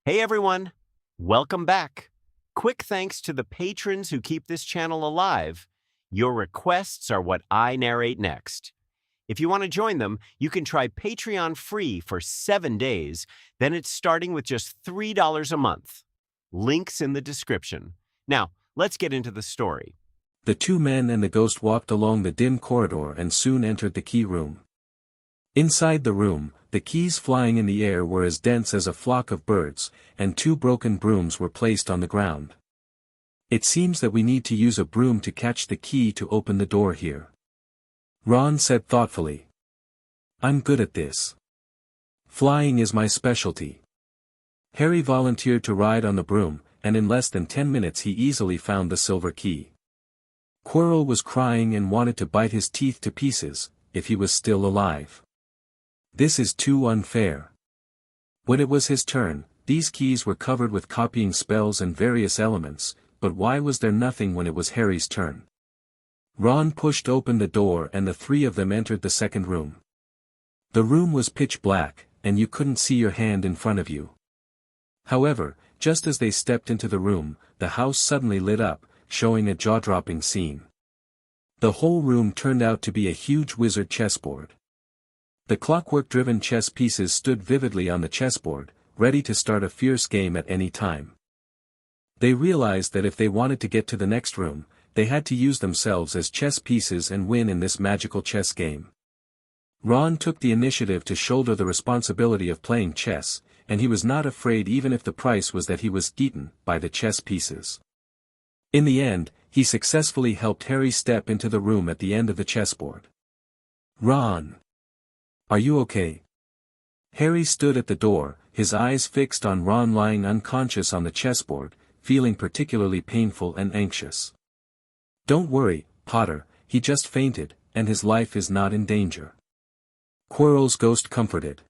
Hey everyone, welcome back. Quick thanks to the patrons who keep this channel alive. Your requests are what I narrate next. If you want to join them, you can try Patreon free for 7 days, then it's starting with just $3 a month. Links in the description. Now, let's get into the story. The two men and the ghost walked along the dim corridor and soon entered the key room. Inside the room, the keys flying in the air were as dense as a flock of birds, and two broken brooms were placed on the ground. It seems that we need to use a broom to catch the key to open the door here. Ron said thoughtfully. I'm good at this. Flying is my specialty. Harry volunteered to ride on the broom, and in less than 10 minutes he easily found the silver key. Quirrell was crying and wanted to bite his teeth to pieces, if he was still alive. This is too unfair. When it was his turn, these keys were covered with copying spells and various elements, but why was there nothing when it was Harry's turn? Ron pushed open the door and the three of them entered the second room. The room was pitch black, and you couldn't see your hand in front of you. However, just as they stepped into the room, the house suddenly lit up, showing a jaw-dropping scene. The whole room turned out to be a huge wizard chessboard. The clockwork-driven chess pieces stood vividly on the chessboard, ready to start a fierce game at any time. They realized that if they wanted to get to the next room, they had to use themselves as chess pieces and win in this magical chess game. Ron took the initiative to shoulder the responsibility of playing chess, and he was not afraid even if the price was that he was eaten by the chess pieces. In the end, he successfully helped Harry step into the room at the end of the chessboard. Ron! Are you okay? Harry stood at the door, his eyes fixed on Ron lying unconscious on the chessboard, feeling particularly painful and anxious. Don't worry, Potter, he just fainted, and his life is not in danger. Quirrell's ghost comforted.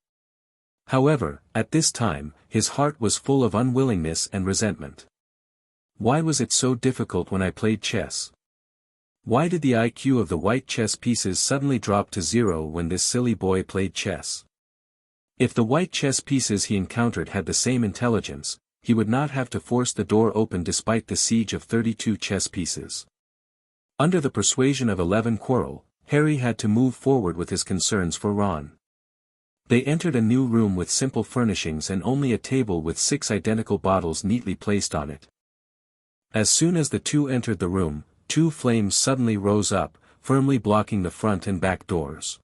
However, at this time, his heart was full of unwillingness and resentment. Why was it so difficult when I played chess? Why did the IQ of the white chess pieces suddenly drop to 0 when this silly boy played chess? If the white chess pieces he encountered had the same intelligence, he would not have to force the door open despite the siege of 32 chess pieces. Under the persuasion of 11 Quirrell, Harry had to move forward with his concerns for Ron. They entered a new room with simple furnishings and only a table with 6 identical bottles neatly placed on it. As soon as the two entered the room, 2 flames suddenly rose up, firmly blocking the front and back doors.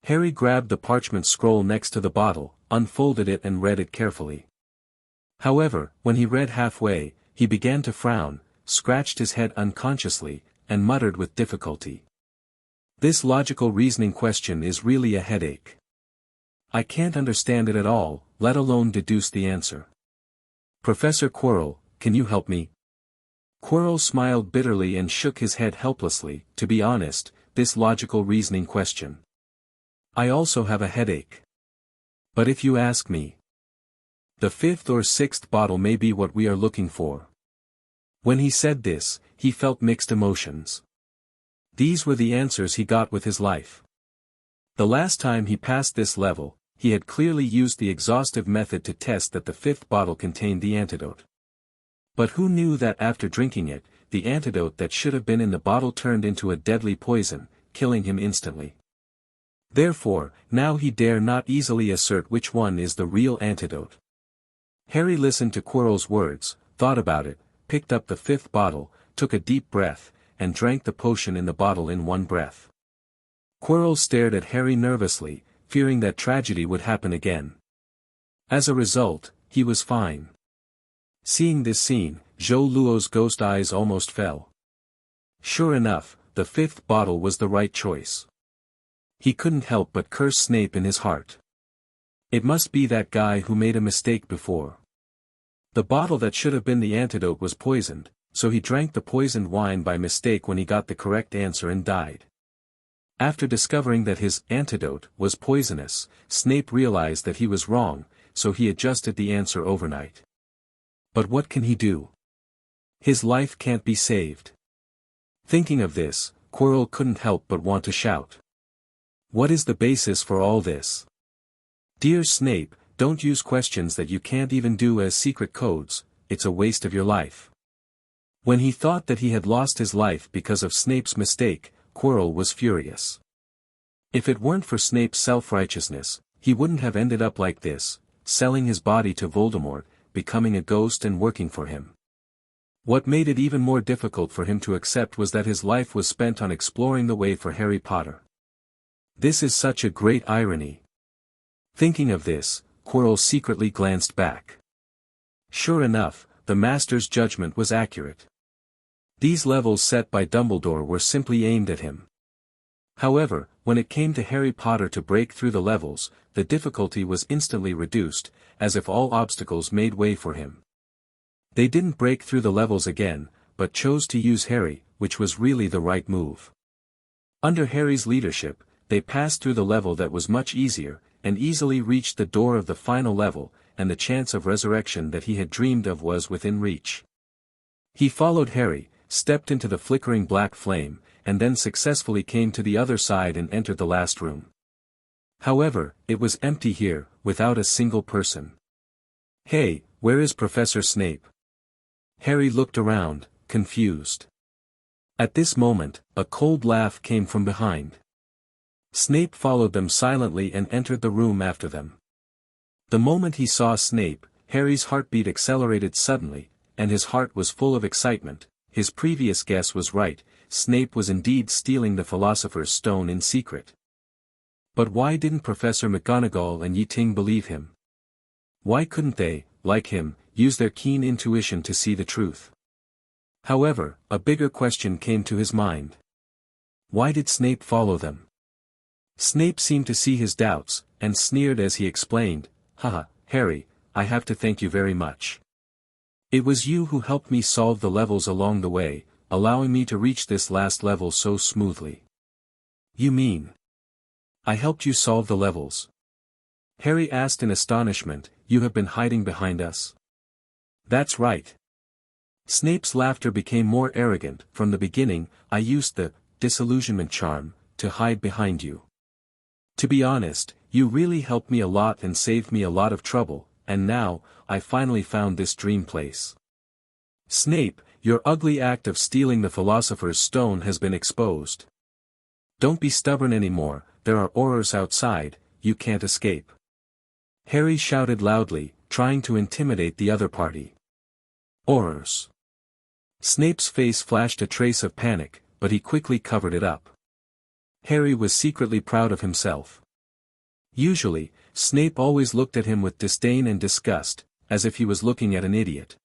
Harry grabbed the parchment scroll next to the bottle, unfolded it and read it carefully. However, when he read halfway, he began to frown, scratched his head unconsciously, and muttered with difficulty. This logical reasoning question is really a headache. I can't understand it at all, let alone deduce the answer. Professor Quirrell, can you help me? Quirrell smiled bitterly and shook his head helplessly, to be honest, this logical reasoning question. I also have a headache. But if you ask me, the 5th or 6th bottle may be what we are looking for. When he said this, he felt mixed emotions. These were the answers he got with his life. The last time he passed this level, he had clearly used the exhaustive method to test that the 5th bottle contained the antidote. But who knew that after drinking it, the antidote that should have been in the bottle turned into a deadly poison, killing him instantly. Therefore, now he dare not easily assert which one is the real antidote. Harry listened to Quirrell's words, thought about it, picked up the 5th bottle, took a deep breath, and drank the potion in the bottle in one breath. Quirrell stared at Harry nervously, fearing that tragedy would happen again. As a result, he was fine. Seeing this scene, Zhou Luo's ghost eyes almost fell. Sure enough, the 5th bottle was the right choice. He couldn't help but curse Snape in his heart. It must be that guy who made a mistake before. The bottle that should have been the antidote was poisoned, so he drank the poisoned wine by mistake when he got the correct answer and died. After discovering that his antidote was poisonous, Snape realized that he was wrong, so he adjusted the answer overnight. But what can he do? His life can't be saved. Thinking of this, Quirrell couldn't help but want to shout. What is the basis for all this? Dear Snape, Don't use questions that you can't even do as secret codes, it's a waste of your life. When he thought that he had lost his life because of Snape's mistake, Quirrell was furious. If it weren't for Snape's self-righteousness, he wouldn't have ended up like this, selling his body to Voldemort, becoming a ghost and working for him. What made it even more difficult for him to accept was that his life was spent on exploring the way for Harry Potter. This is such a great irony. Thinking of this, Quirrell secretly glanced back. Sure enough, the Master's judgment was accurate. These levels set by Dumbledore were simply aimed at him. However, when it came to Harry Potter to break through the levels, the difficulty was instantly reduced, as if all obstacles made way for him. They didn't break through the levels again, but chose to use Harry, which was really the right move. Under Harry's leadership, they passed through the level that was much easier, and easily reached the door of the final level, and the chance of resurrection that he had dreamed of was within reach. He followed Harry, stepped into the flickering black flame, and then successfully came to the other side and entered the last room. However, it was empty here, without a single person. "Hey, where is Professor Snape?" Harry looked around, confused. At this moment, a cold laugh came from behind. Snape followed them silently and entered the room after them. The moment he saw Snape, Harry's heartbeat accelerated suddenly, and his heart was full of excitement. His previous guess was right, Snape was indeed stealing the Philosopher's Stone in secret. But why didn't Professor McGonagall and Ye Ting believe him? Why couldn't they, like him, use their keen intuition to see the truth? However, a bigger question came to his mind. Why did Snape follow them? Snape seemed to see his doubts, and sneered as he explained, "Haha, Harry, I have to thank you very much. It was you who helped me solve the levels along the way, allowing me to reach this last level so smoothly." "You mean I helped you solve the levels?" Harry asked in astonishment. "You have been hiding behind us?" "That's right." Snape's laughter became more arrogant. "From the beginning, I used the disillusionment charm to hide behind you. To be honest, you really helped me a lot and saved me a lot of trouble, and now, I finally found this dream place. Snape, your ugly act of stealing the Philosopher's Stone has been exposed. Don't be stubborn anymore, there are Aurors outside, you can't escape." Harry shouted loudly, trying to intimidate the other party. "Aurors." Snape's face flashed a trace of panic, but he quickly covered it up. Harry was secretly proud of himself. Usually, Snape always looked at him with disdain and disgust, as if he was looking at an idiot.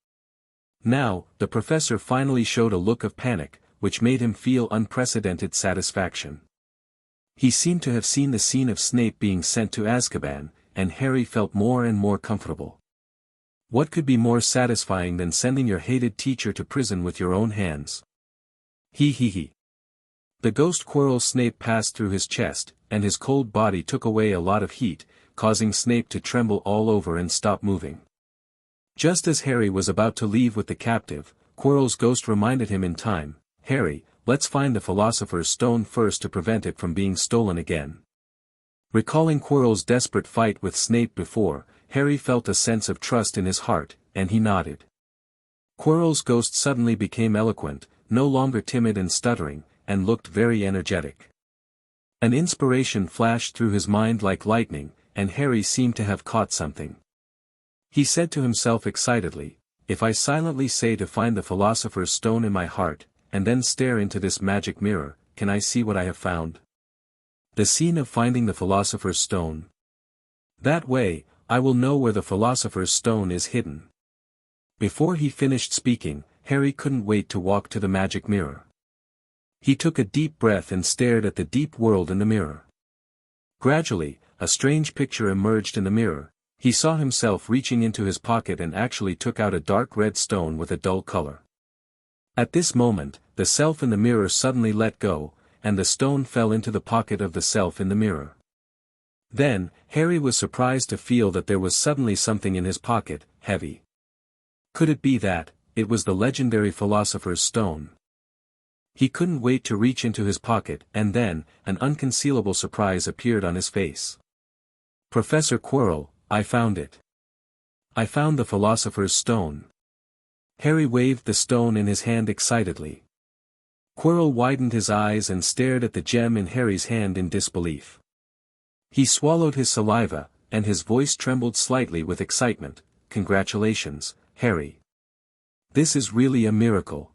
Now, the professor finally showed a look of panic, which made him feel unprecedented satisfaction. He seemed to have seen the scene of Snape being sent to Azkaban, and Harry felt more and more comfortable. What could be more satisfying than sending your hated teacher to prison with your own hands? He. The ghost Quirrell Snape passed through his chest, and his cold body took away a lot of heat, causing Snape to tremble all over and stop moving. Just as Harry was about to leave with the captive, Quirrell's ghost reminded him in time, "Harry, let's find the Philosopher's Stone first to prevent it from being stolen again." Recalling Quirrell's desperate fight with Snape before, Harry felt a sense of trust in his heart, and he nodded. Quirrell's ghost suddenly became eloquent, no longer timid and stuttering, and looked very energetic. An inspiration flashed through his mind like lightning, and Harry seemed to have caught something. He said to himself excitedly, "If I silently say to find the Philosopher's Stone in my heart, and then stare into this magic mirror, can I see what I have found? The scene of finding the Philosopher's Stone. That way, I will know where the Philosopher's Stone is hidden." Before he finished speaking, Harry couldn't wait to walk to the magic mirror. He took a deep breath and stared at the deep world in the mirror. Gradually, a strange picture emerged in the mirror. He saw himself reaching into his pocket and actually took out a dark red stone with a dull color. At this moment, the self in the mirror suddenly let go, and the stone fell into the pocket of the self in the mirror. Then, Harry was surprised to feel that there was suddenly something in his pocket, heavy. Could it be that it was the legendary Philosopher's Stone? He couldn't wait to reach into his pocket, and then, an unconcealable surprise appeared on his face. "Professor Quirrell, I found it. I found the Philosopher's Stone. Harry waved the stone in his hand excitedly. Quirrell widened his eyes and stared at the gem in Harry's hand in disbelief. He swallowed his saliva, and his voice trembled slightly with excitement. Congratulations, Harry. This is really a miracle.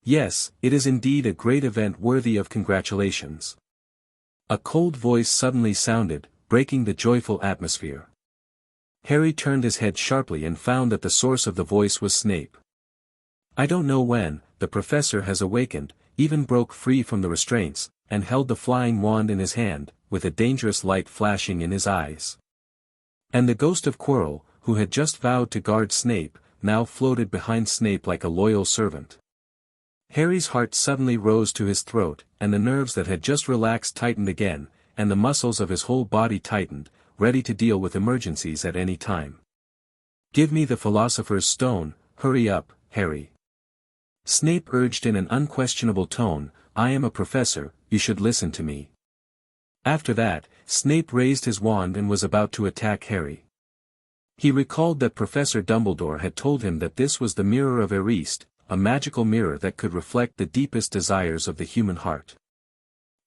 Yes, it is indeed a great event worthy of congratulations. A cold voice suddenly sounded, breaking the joyful atmosphere. Harry turned his head sharply and found that the source of the voice was Snape. I don't know when, the professor has awakened, even broke free from the restraints, and held the flying wand in his hand, with a dangerous light flashing in his eyes. And the ghost of Quirrell, who had just vowed to guard Snape, now floated behind Snape like a loyal servant. Harry's heart suddenly rose to his throat, and the nerves that had just relaxed tightened again, and the muscles of his whole body tightened, ready to deal with emergencies at any time. Give me the Philosopher's Stone, hurry up, Harry. Snape urged in an unquestionable tone, I am a professor, you should listen to me. After that, Snape raised his wand and was about to attack Harry. He recalled that Professor Dumbledore had told him that this was the Mirror of Erist, a magical mirror that could reflect the deepest desires of the human heart.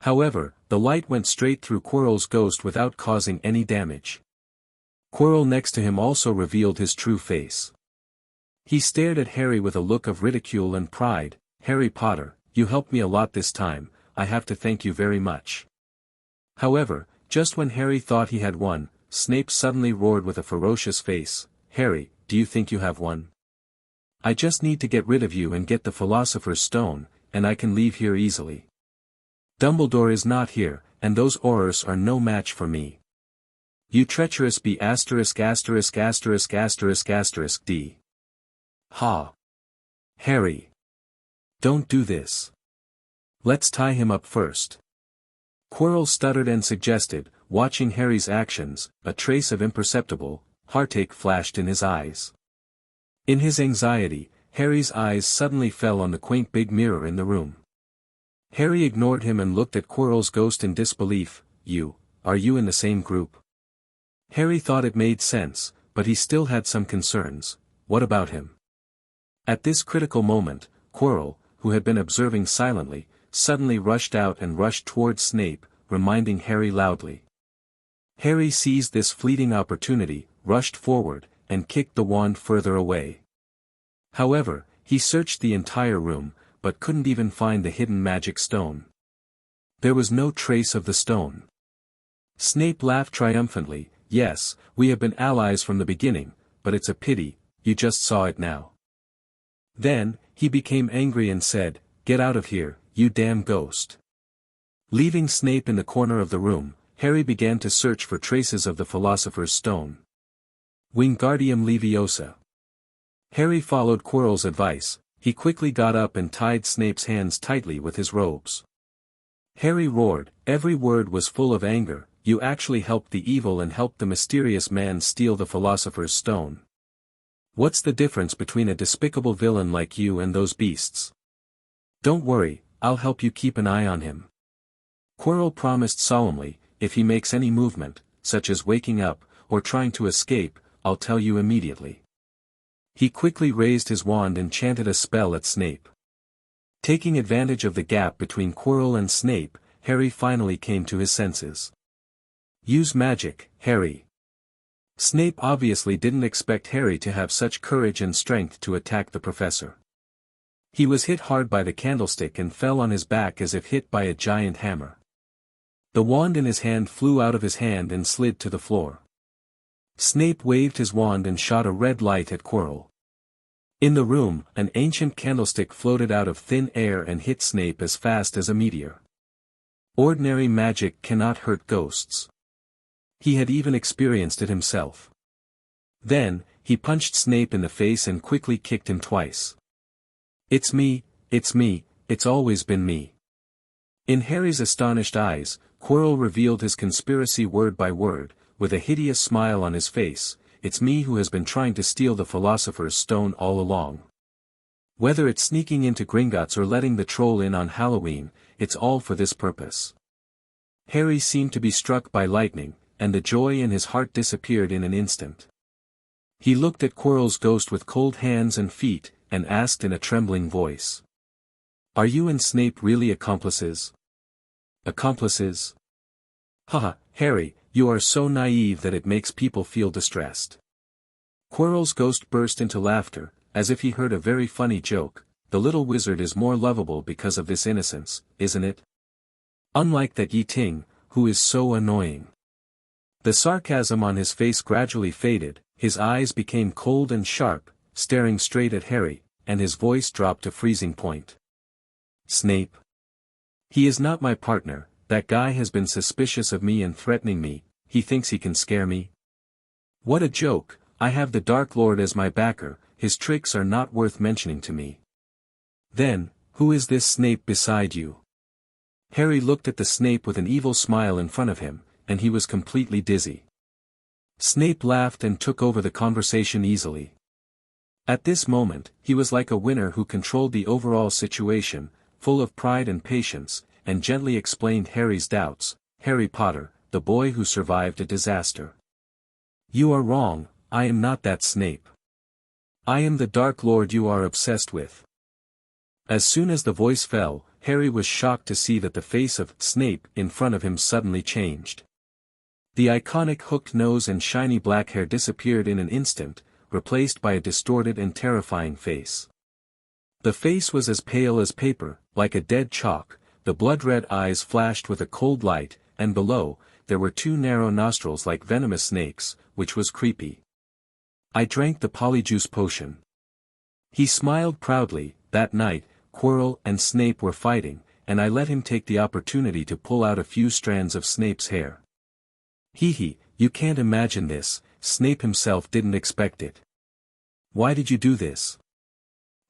However, the light went straight through Quirrell's ghost without causing any damage. Quirrell next to him also revealed his true face. He stared at Harry with a look of ridicule and pride. Harry Potter, you helped me a lot this time, I have to thank you very much. However, just when Harry thought he had won, Snape suddenly roared with a ferocious face, Harry, do you think you have won? I just need to get rid of you and get the Philosopher's Stone, and I can leave here easily. Dumbledore is not here, and those Aurors are no match for me. You treacherous be asterisk asterisk asterisk asterisk asterisk d. Ha! Harry! Don't do this. Let's tie him up first. Quirrell stuttered and suggested, watching Harry's actions, a trace of imperceptible heartache flashed in his eyes. In his anxiety, Harry's eyes suddenly fell on the quaint big mirror in the room. Harry ignored him and looked at Quirrell's ghost in disbelief. Are you in the same group? Harry thought it made sense, but he still had some concerns. What about him? At this critical moment, Quirrell, who had been observing silently, suddenly rushed out and rushed towards Snape, reminding Harry loudly. Harry seized this fleeting opportunity, rushed forward, and kicked the wand further away. However, he searched the entire room, but couldn't even find the hidden magic stone. There was no trace of the stone. Snape laughed triumphantly. Yes, we have been allies from the beginning, but it's a pity, you just saw it now. Then, he became angry and said, Get out of here, you damn ghost. Leaving Snape in the corner of the room, Harry began to search for traces of the Philosopher's Stone. Wingardium Leviosa. Harry followed Quirrell's advice. He quickly got up and tied Snape's hands tightly with his robes. Harry roared, every word was full of anger, you actually helped the evil and helped the mysterious man steal the Philosopher's Stone. What's the difference between a despicable villain like you and those beasts? Don't worry, I'll help you keep an eye on him. Quirrell promised solemnly, if he makes any movement, such as waking up, or trying to escape, I'll tell you immediately. He quickly raised his wand and chanted a spell at Snape. Taking advantage of the gap between Quirrell and Snape, Harry finally came to his senses. Use magic, Harry. Snape obviously didn't expect Harry to have such courage and strength to attack the professor. He was hit hard by the candlestick and fell on his back as if hit by a giant hammer. The wand in his hand flew out of his hand and slid to the floor. Snape waved his wand and shot a red light at Quirrell. In the room, an ancient candlestick floated out of thin air and hit Snape as fast as a meteor. Ordinary magic cannot hurt ghosts. He had even experienced it himself. Then, he punched Snape in the face and quickly kicked him twice. It's me, it's always been me. In Harry's astonished eyes, Quirrell revealed his conspiracy word by word, with a hideous smile on his face, it's me who has been trying to steal the Philosopher's Stone all along. Whether it's sneaking into Gringotts or letting the troll in on Halloween, it's all for this purpose. Harry seemed to be struck by lightning, and the joy in his heart disappeared in an instant. He looked at Quirrell's ghost with cold hands and feet, and asked in a trembling voice. "Are you and Snape really accomplices?" "Accomplices? Haha, Harry, you are so naive that it makes people feel distressed." Quirrell's ghost burst into laughter, as if he heard a very funny joke. "The little wizard is more lovable because of this innocence, isn't it? Unlike that Ye Ting, who is so annoying." The sarcasm on his face gradually faded, his eyes became cold and sharp, staring straight at Harry, and his voice dropped to freezing point. "Snape? He is not my partner. That guy has been suspicious of me and threatening me. He thinks he can scare me. What a joke. I have the Dark Lord as my backer. His tricks are not worth mentioning to me." "Then, who is this Snape beside you?" Harry looked at the Snape with an evil smile in front of him, and he was completely dizzy. Snape laughed and took over the conversation easily. At this moment, he was like a winner who controlled the overall situation, full of pride and patience, and gently explained Harry's doubts. "Harry Potter, the boy who survived a disaster. You are wrong, I am not that Snape. I am the Dark Lord you are obsessed with." As soon as the voice fell, Harry was shocked to see that the face of Snape in front of him suddenly changed. The iconic hooked nose and shiny black hair disappeared in an instant, replaced by a distorted and terrifying face. The face was as pale as paper, like a dead chalk. The blood-red eyes flashed with a cold light, and below, there were two narrow nostrils like venomous snakes, which was creepy. "I drank the polyjuice potion." He smiled proudly. "That night, Quirrell and Snape were fighting, and I let him take the opportunity to pull out a few strands of Snape's hair. Hee, you can't imagine this, Snape himself didn't expect it." "Why did you do this?"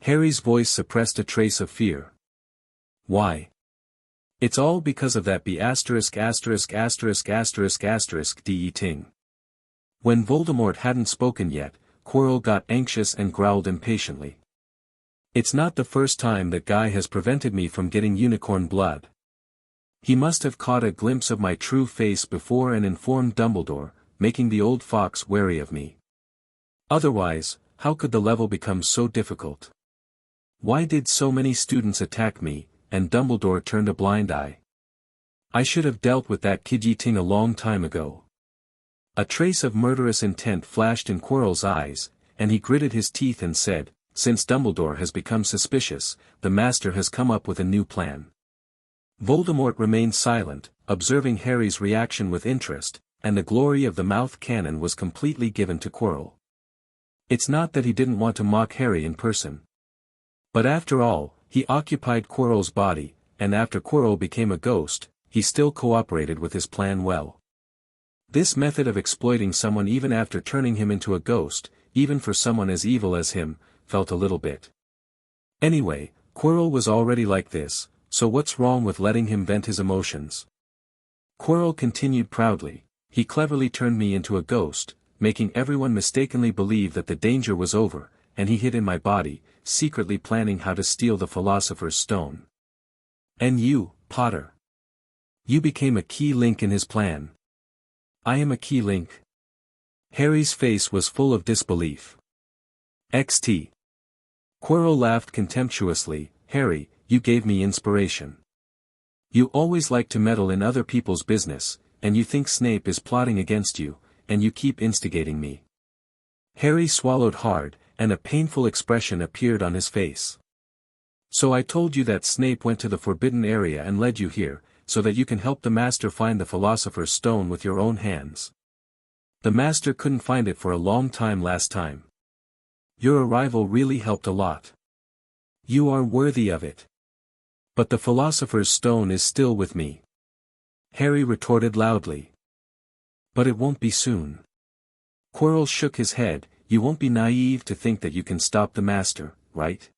Harry's voice suppressed a trace of fear. "Why? It's all because of that B******************** Ye Ting." When Voldemort hadn't spoken yet, Quirrell got anxious and growled impatiently. "It's not the first time that guy has prevented me from getting unicorn blood. He must have caught a glimpse of my true face before and informed Dumbledore, making the old fox wary of me. Otherwise, how could the level become so difficult? Why did so many students attack me, and Dumbledore turned a blind eye? I should have dealt with that kid Ye Ting a long time ago." A trace of murderous intent flashed in Quirrell's eyes, and he gritted his teeth and said, "Since Dumbledore has become suspicious, the Master has come up with a new plan." Voldemort remained silent, observing Harry's reaction with interest, and the glory of the mouth cannon was completely given to Quirrell. It's not that he didn't want to mock Harry in person. But after all, he occupied Quirrell's body, and after Quirrell became a ghost, he still cooperated with his plan well. This method of exploiting someone even after turning him into a ghost, even for someone as evil as him, felt a little bit. Anyway, Quirrell was already like this, so what's wrong with letting him vent his emotions? Quirrell continued proudly, "He cleverly turned me into a ghost, making everyone mistakenly believe that the danger was over, and he hid in my body, secretly planning how to steal the Philosopher's Stone. And you, Potter. You became a key link in his plan." "I am a key link?" Harry's face was full of disbelief. "XT." Quirrell laughed contemptuously. "Harry, you gave me inspiration. You always like to meddle in other people's business, and you think Snape is plotting against you, and you keep instigating me." Harry swallowed hard, and a painful expression appeared on his face. "So I told you that Snape went to the Forbidden Area and led you here, so that you can help the Master find the Philosopher's Stone with your own hands. The Master couldn't find it for a long time last time. Your arrival really helped a lot. You are worthy of it. But the Philosopher's Stone is still with me." Harry retorted loudly. "But it won't be soon." Quirrell shook his head. "You won't be naive to think that you can stop the Master, right?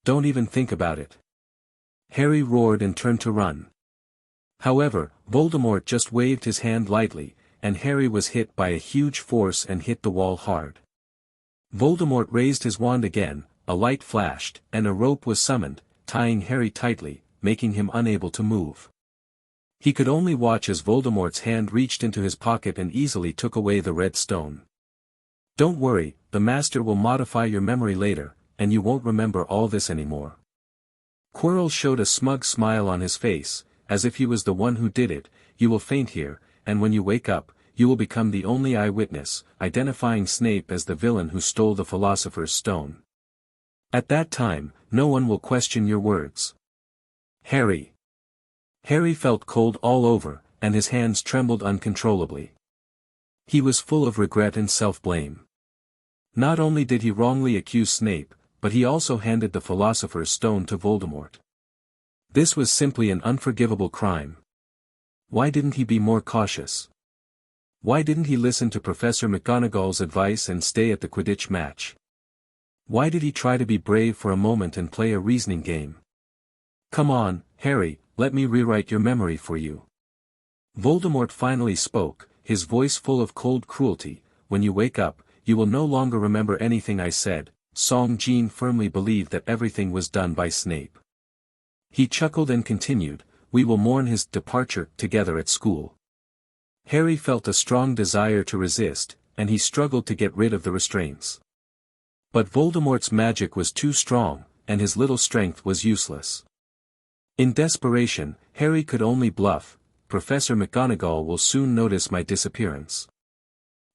Don't even think about it." Harry roared and turned to run. However, Voldemort just waved his hand lightly, and Harry was hit by a huge force and hit the wall hard. Voldemort raised his wand again, a light flashed, and a rope was summoned, tying Harry tightly, making him unable to move. He could only watch as Voldemort's hand reached into his pocket and easily took away the red stone. Don't worry, the Master will modify your memory later, and you won't remember all this anymore. Quirrell showed a smug smile on his face, as if he was the one who did it. You will faint here, and when you wake up, you will become the only eyewitness, identifying Snape as the villain who stole the Philosopher's Stone. At that time, no one will question your words. Harry. Harry felt cold all over, and his hands trembled uncontrollably. He was full of regret and self-blame. Not only did he wrongly accuse Snape, but he also handed the Philosopher's Stone to Voldemort. This was simply an unforgivable crime. Why didn't he be more cautious? Why didn't he listen to Professor McGonagall's advice and stay at the Quidditch match? Why did he try to be brave for a moment and play a reasoning game? Come on, Harry, let me rewrite your memory for you. Voldemort finally spoke, his voice full of cold cruelty. When you wake up, you will no longer remember anything I said. Song Jean firmly believed that everything was done by Snape. He chuckled and continued, we will mourn his departure together at school. Harry felt a strong desire to resist, and he struggled to get rid of the restraints. But Voldemort's magic was too strong, and his little strength was useless. In desperation, Harry could only bluff. Professor McGonagall will soon notice my disappearance.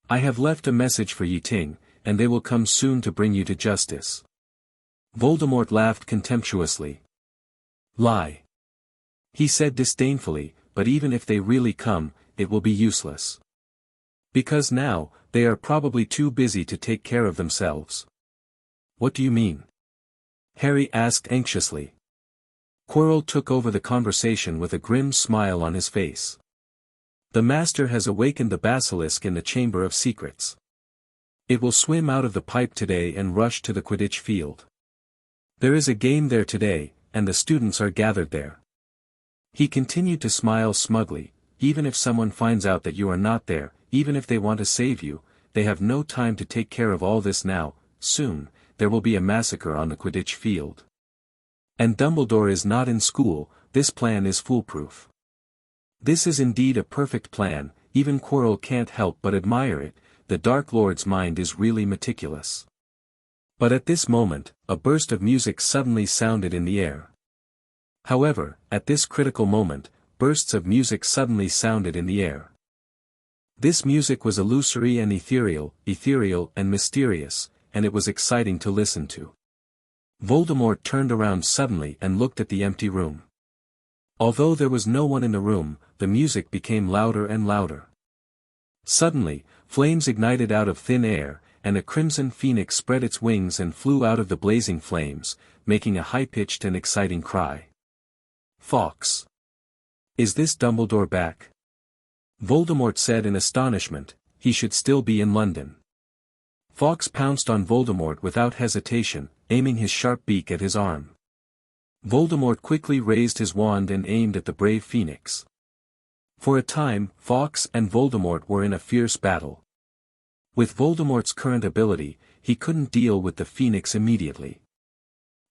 I have left a message for Ye Ting, and they will come soon to bring you to justice. Voldemort laughed contemptuously. Lie. He said disdainfully, but even if they really come, it will be useless. Because now, they are probably too busy to take care of themselves. What do you mean? Harry asked anxiously. Quirrell took over the conversation with a grim smile on his face. The Master has awakened the basilisk in the Chamber of Secrets. It will swim out of the pipe today and rush to the Quidditch field. There is a game there today, and the students are gathered there. He continued to smile smugly. Even if someone finds out that you are not there, even if they want to save you, they have no time to take care of all this now. Soon, there will be a massacre on the Quidditch field. And Dumbledore is not in school. This plan is foolproof. This is indeed a perfect plan. Even Quirrell can't help but admire it. The Dark Lord's mind is really meticulous. But at this moment, a burst of music suddenly sounded in the air. However, at this critical moment, bursts of music suddenly sounded in the air. This music was illusory and ethereal and mysterious, and it was exciting to listen to. Voldemort turned around suddenly and looked at the empty room. Although there was no one in the room, the music became louder and louder. Suddenly, flames ignited out of thin air, and a crimson phoenix spread its wings and flew out of the blazing flames, making a high-pitched and exciting cry. Fawkes! Is this Dumbledore back? Voldemort said in astonishment. He should still be in London. Fawkes pounced on Voldemort without hesitation, aiming his sharp beak at his arm. Voldemort quickly raised his wand and aimed at the brave phoenix. For a time, Fawkes and Voldemort were in a fierce battle. With Voldemort's current ability, he couldn't deal with the phoenix immediately.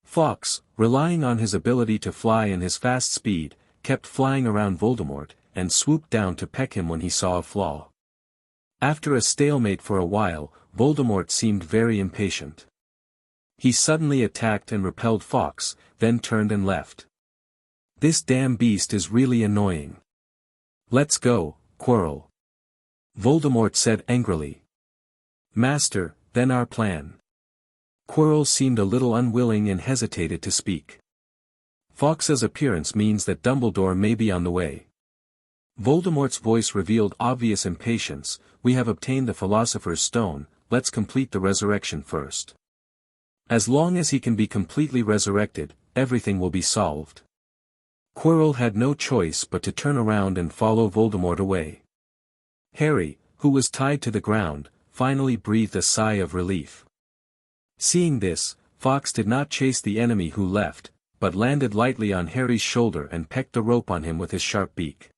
Fawkes, relying on his ability to fly and his fast speed, kept flying around Voldemort, and swooped down to peck him when he saw a flaw. After a stalemate for a while, Voldemort seemed very impatient. He suddenly attacked and repelled Fawkes, then turned and left. This damn beast is really annoying. Let's go, Quirrell. Voldemort said angrily. Master, then our plan. Quirrell seemed a little unwilling and hesitated to speak. Fawkes's appearance means that Dumbledore may be on the way. Voldemort's voice revealed obvious impatience. We have obtained the Philosopher's Stone, let's complete the resurrection first. As long as he can be completely resurrected, everything will be solved. Quirrell had no choice but to turn around and follow Voldemort away. Harry, who was tied to the ground, finally breathed a sigh of relief. Seeing this, Fawkes did not chase the enemy who left, but landed lightly on Harry's shoulder and pecked the rope on him with his sharp beak.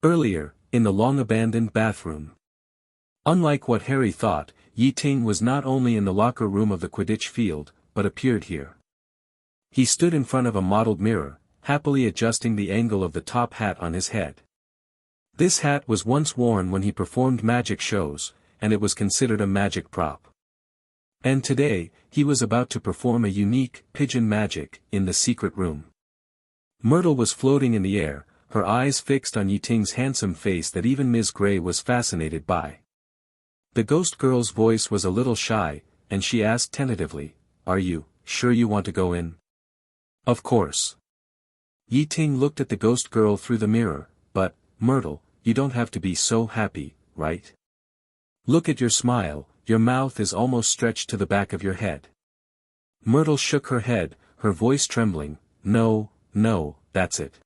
Earlier, in the long-abandoned bathroom. Unlike what Harry thought, Ye Ting was not only in the locker room of the Quidditch field, but appeared here. He stood in front of a mottled mirror, happily adjusting the angle of the top hat on his head. This hat was once worn when he performed magic shows, and it was considered a magic prop. And today, he was about to perform a unique, pigeon magic, in the secret room. Myrtle was floating in the air, her eyes fixed on Ye Ting's handsome face that even Ms. Gray was fascinated by. The ghost girl's voice was a little shy, and she asked tentatively, "Are you sure you want to go in?" "Of course." Ye Ting looked at the ghost girl through the mirror, "But, Myrtle, you don't have to be so happy, right? Look at your smile, your mouth is almost stretched to the back of your head." Myrtle shook her head, her voice trembling, "No, no, that's it.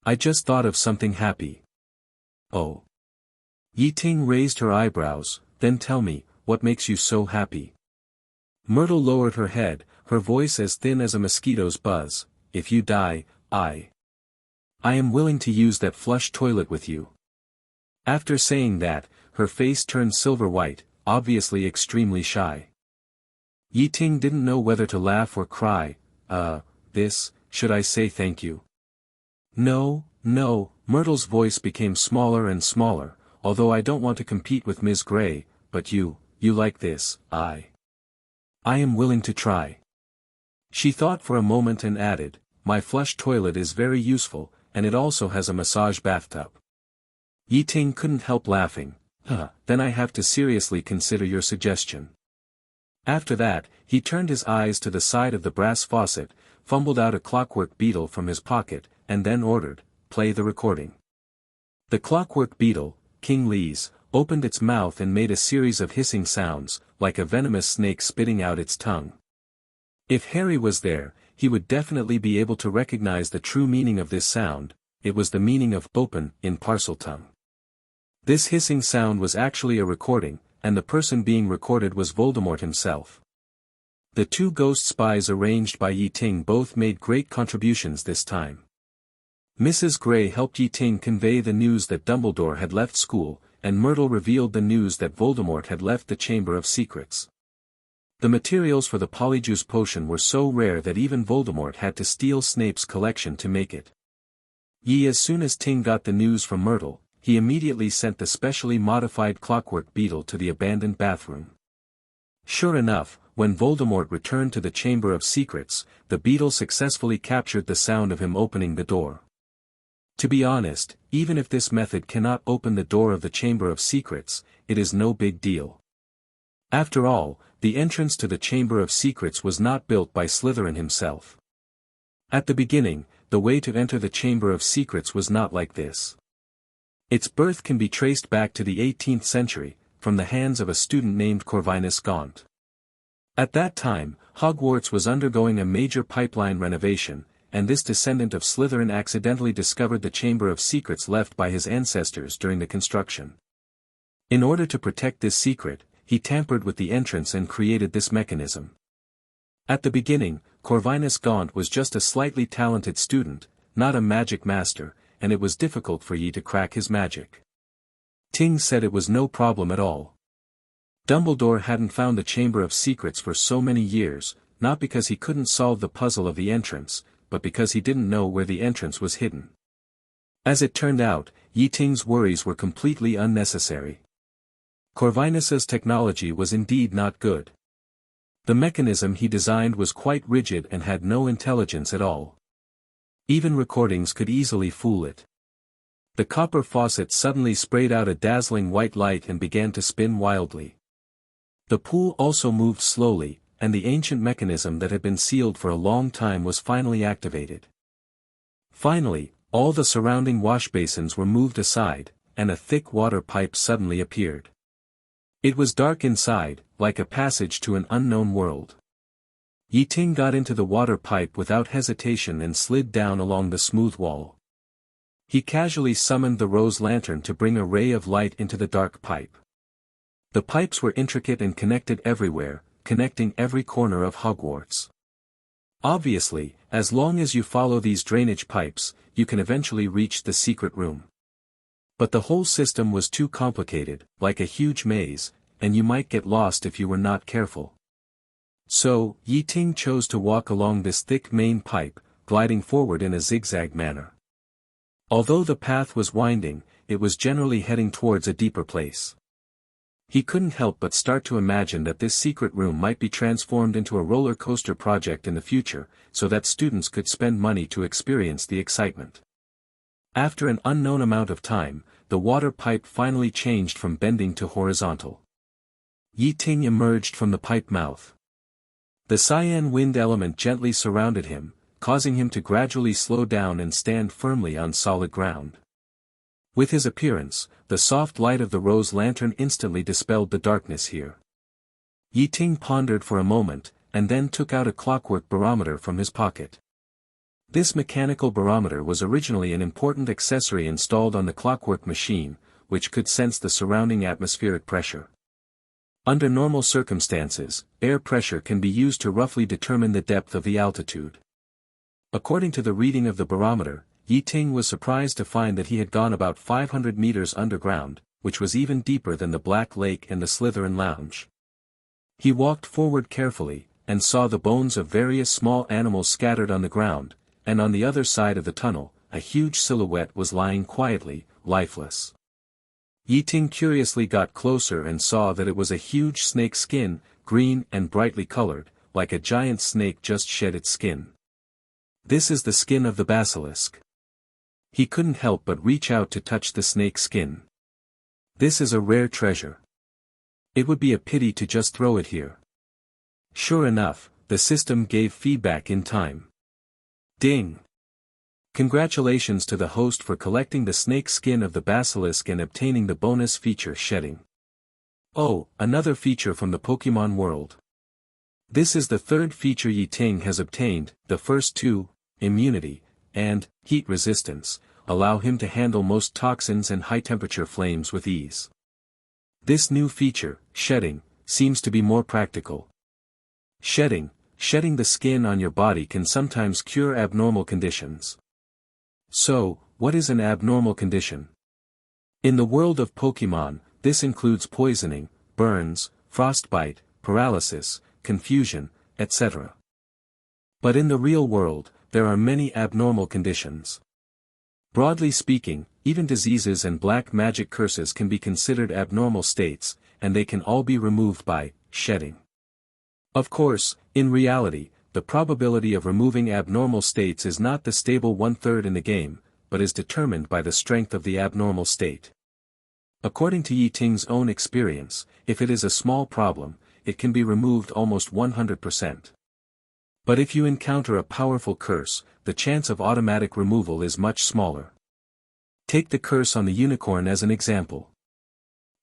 I just thought of something happy." "Oh." Ye Ting raised her eyebrows, "Then tell me, what makes you so happy?" Myrtle lowered her head, her voice as thin as a mosquito's buzz, "If you die, I am willing to use that flush toilet with you." After saying that, her face turned silver white, obviously extremely shy. Ye Ting didn't know whether to laugh or cry. Should I say thank you?" "No, no," Myrtle's voice became smaller and smaller, "although I don't want to compete with Ms. Gray, but you like this, I am willing to try." She thought for a moment and added, "My flush toilet is very useful, and it also has a massage bathtub." Ye Ting couldn't help laughing. Then I have to seriously consider your suggestion." After that, he turned his eyes to the side of the brass faucet, fumbled out a clockwork beetle from his pocket, and then ordered, "Play the recording." The clockwork beetle, King Lee's, opened its mouth and made a series of hissing sounds, like a venomous snake spitting out its tongue. If Harry was there, he would definitely be able to recognize the true meaning of this sound. It was the meaning of "open" in Parseltongue. This hissing sound was actually a recording, and the person being recorded was Voldemort himself. The two ghost spies arranged by Ye Ting both made great contributions this time. Mrs. Gray helped Ye Ting convey the news that Dumbledore had left school, and Myrtle revealed the news that Voldemort had left the Chamber of Secrets. The materials for the Polyjuice potion were so rare that even Voldemort had to steal Snape's collection to make it. As soon as Ting got the news from Myrtle, he immediately sent the specially modified clockwork beetle to the abandoned bathroom. Sure enough, when Voldemort returned to the Chamber of Secrets, the beetle successfully captured the sound of him opening the door. To be honest, even if this method cannot open the door of the Chamber of Secrets, it is no big deal. After all, the entrance to the Chamber of Secrets was not built by Slytherin himself. At the beginning, the way to enter the Chamber of Secrets was not like this. Its birth can be traced back to the 18th century, from the hands of a student named Corvinus Gaunt. At that time, Hogwarts was undergoing a major pipeline renovation, and this descendant of Slytherin accidentally discovered the Chamber of Secrets left by his ancestors during the construction. In order to protect this secret, he tampered with the entrance and created this mechanism. At the beginning, Corvinus Gaunt was just a slightly talented student, not a magic master, and it was difficult for Ye to crack his magic. Ting said it was no problem at all. Dumbledore hadn't found the Chamber of Secrets for so many years, not because he couldn't solve the puzzle of the entrance, but because he didn't know where the entrance was hidden. As it turned out, Ye Ting's worries were completely unnecessary. Corvinus's technology was indeed not good. The mechanism he designed was quite rigid and had no intelligence at all. Even recordings could easily fool it. The copper faucet suddenly sprayed out a dazzling white light and began to spin wildly. The pool also moved slowly, and the ancient mechanism that had been sealed for a long time was finally activated. Finally, all the surrounding wash basins were moved aside, and a thick water pipe suddenly appeared. It was dark inside, like a passage to an unknown world. Ye Ting got into the water pipe without hesitation and slid down along the smooth wall. He casually summoned the rose lantern to bring a ray of light into the dark pipe. The pipes were intricate and connected everywhere, connecting every corner of Hogwarts. Obviously, as long as you follow these drainage pipes, you can eventually reach the secret room. But the whole system was too complicated, like a huge maze, and you might get lost if you were not careful. So, Ye Ting chose to walk along this thick main pipe, gliding forward in a zigzag manner. Although the path was winding, it was generally heading towards a deeper place. He couldn't help but start to imagine that this secret room might be transformed into a roller coaster project in the future, so that students could spend money to experience the excitement. After an unknown amount of time, the water pipe finally changed from bending to horizontal. Ye Ting emerged from the pipe mouth. The cyan wind element gently surrounded him, causing him to gradually slow down and stand firmly on solid ground. With his appearance, the soft light of the rose lantern instantly dispelled the darkness here. Ye Ting pondered for a moment, and then took out a clockwork barometer from his pocket. This mechanical barometer was originally an important accessory installed on the clockwork machine, which could sense the surrounding atmospheric pressure. Under normal circumstances, air pressure can be used to roughly determine the depth of the altitude. According to the reading of the barometer, Ye Ting was surprised to find that he had gone about 500 meters underground, which was even deeper than the Black Lake and the Slytherin Lounge. He walked forward carefully, and saw the bones of various small animals scattered on the ground, and on the other side of the tunnel, a huge silhouette was lying quietly, lifeless. Ye Ting curiously got closer and saw that it was a huge snake skin, green and brightly colored, like a giant snake just shed its skin. This is the skin of the basilisk. He couldn't help but reach out to touch the snake skin. This is a rare treasure. It would be a pity to just throw it here. Sure enough, the system gave feedback in time. Ding! Congratulations to the host for collecting the snake skin of the basilisk and obtaining the bonus feature shedding. Oh, another feature from the Pokemon world. This is the third feature Ye Ting has obtained. The first two, immunity, and heat resistance, allow him to handle most toxins and high-temperature flames with ease. This new feature, shedding, seems to be more practical. Shedding the skin on your body can sometimes cure abnormal conditions. So, what is an abnormal condition? In the world of Pokemon, this includes poisoning, burns, frostbite, paralysis, confusion, etc. But in the real world, there are many abnormal conditions. Broadly speaking, even diseases and black magic curses can be considered abnormal states, and they can all be removed by shedding. Of course, in reality, the probability of removing abnormal states is not the stable 1/3 in the game, but is determined by the strength of the abnormal state. According to Ye Ting's own experience, if it is a small problem, it can be removed almost 100%. But if you encounter a powerful curse, the chance of automatic removal is much smaller. Take the curse on the unicorn as an example.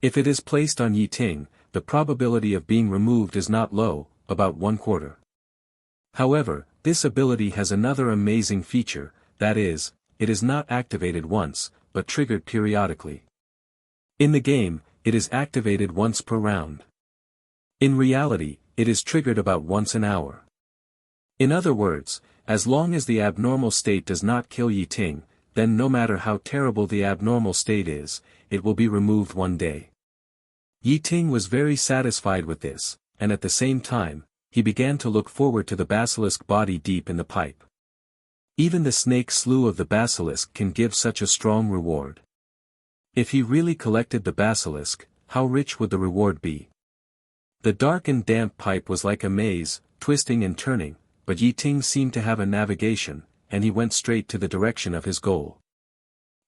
If it is placed on Ye Ting, the probability of being removed is not low, about 1/4. However, this ability has another amazing feature, that is, it is not activated once, but triggered periodically. In the game, it is activated once per round. In reality, it is triggered about once an hour. In other words, as long as the abnormal state does not kill Ye Ting, then no matter how terrible the abnormal state is, it will be removed one day. Ye Ting was very satisfied with this, and at the same time, he began to look forward to the basilisk body deep in the pipe. Even the snake slough of the basilisk can give such a strong reward. If he really collected the basilisk, how rich would the reward be? The dark and damp pipe was like a maze, twisting and turning, but Ye Ting seemed to have a navigation, and he went straight to the direction of his goal.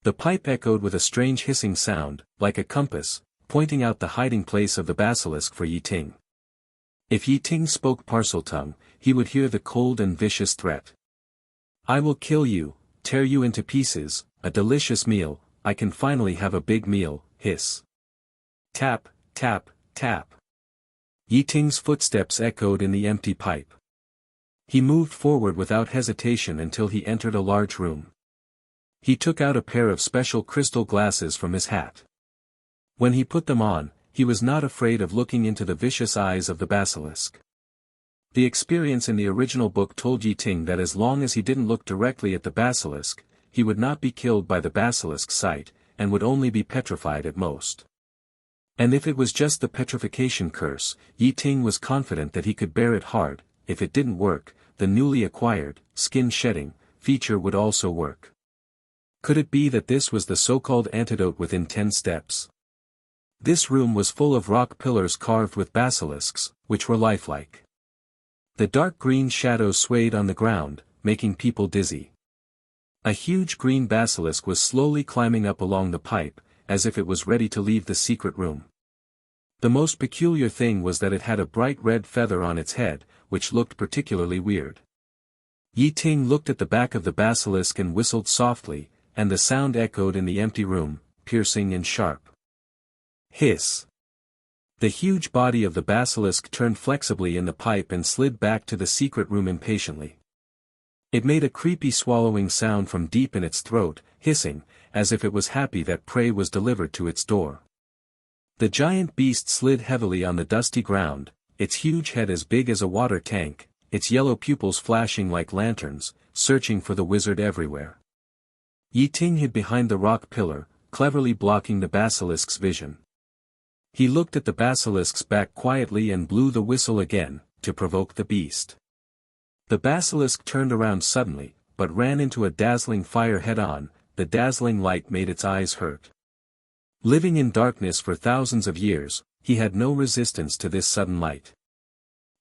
The pipe echoed with a strange hissing sound, like a compass, pointing out the hiding place of the basilisk for Ye Ting. If Ye Ting spoke Parseltongue, he would hear the cold and vicious threat. "I will kill you, tear you into pieces, a delicious meal, I can finally have a big meal," hiss. Tap, tap, tap. Ye Ting's footsteps echoed in the empty pipe. He moved forward without hesitation until he entered a large room. He took out a pair of special crystal glasses from his hat. When he put them on, he was not afraid of looking into the vicious eyes of the basilisk. The experience in the original book told Ye Ting that as long as he didn't look directly at the basilisk, he would not be killed by the basilisk's sight, and would only be petrified at most. And if it was just the petrification curse, Ye Ting was confident that he could bear it hard. If it didn't work, the newly acquired, skin shedding, feature would also work. Could it be that this was the so-called antidote within 10 steps? This room was full of rock pillars carved with basilisks, which were lifelike. The dark green shadows swayed on the ground, making people dizzy. A huge green basilisk was slowly climbing up along the pipe, as if it was ready to leave the secret room. The most peculiar thing was that it had a bright red feather on its head, which looked particularly weird. Ye Ting looked at the back of the basilisk and whistled softly, and the sound echoed in the empty room, piercing and sharp. Hiss! The huge body of the basilisk turned flexibly in the pipe and slid back to the secret room impatiently. It made a creepy swallowing sound from deep in its throat, hissing, as if it was happy that prey was delivered to its door. The giant beast slid heavily on the dusty ground, its huge head as big as a water tank, its yellow pupils flashing like lanterns, searching for the wizard everywhere. Ye Ting hid behind the rock pillar, cleverly blocking the basilisk's vision. He looked at the basilisk's back quietly and blew the whistle again, to provoke the beast. The basilisk turned around suddenly, but ran into a dazzling fire head-on. The dazzling light made its eyes hurt. Living in darkness for thousands of years, he had no resistance to this sudden light.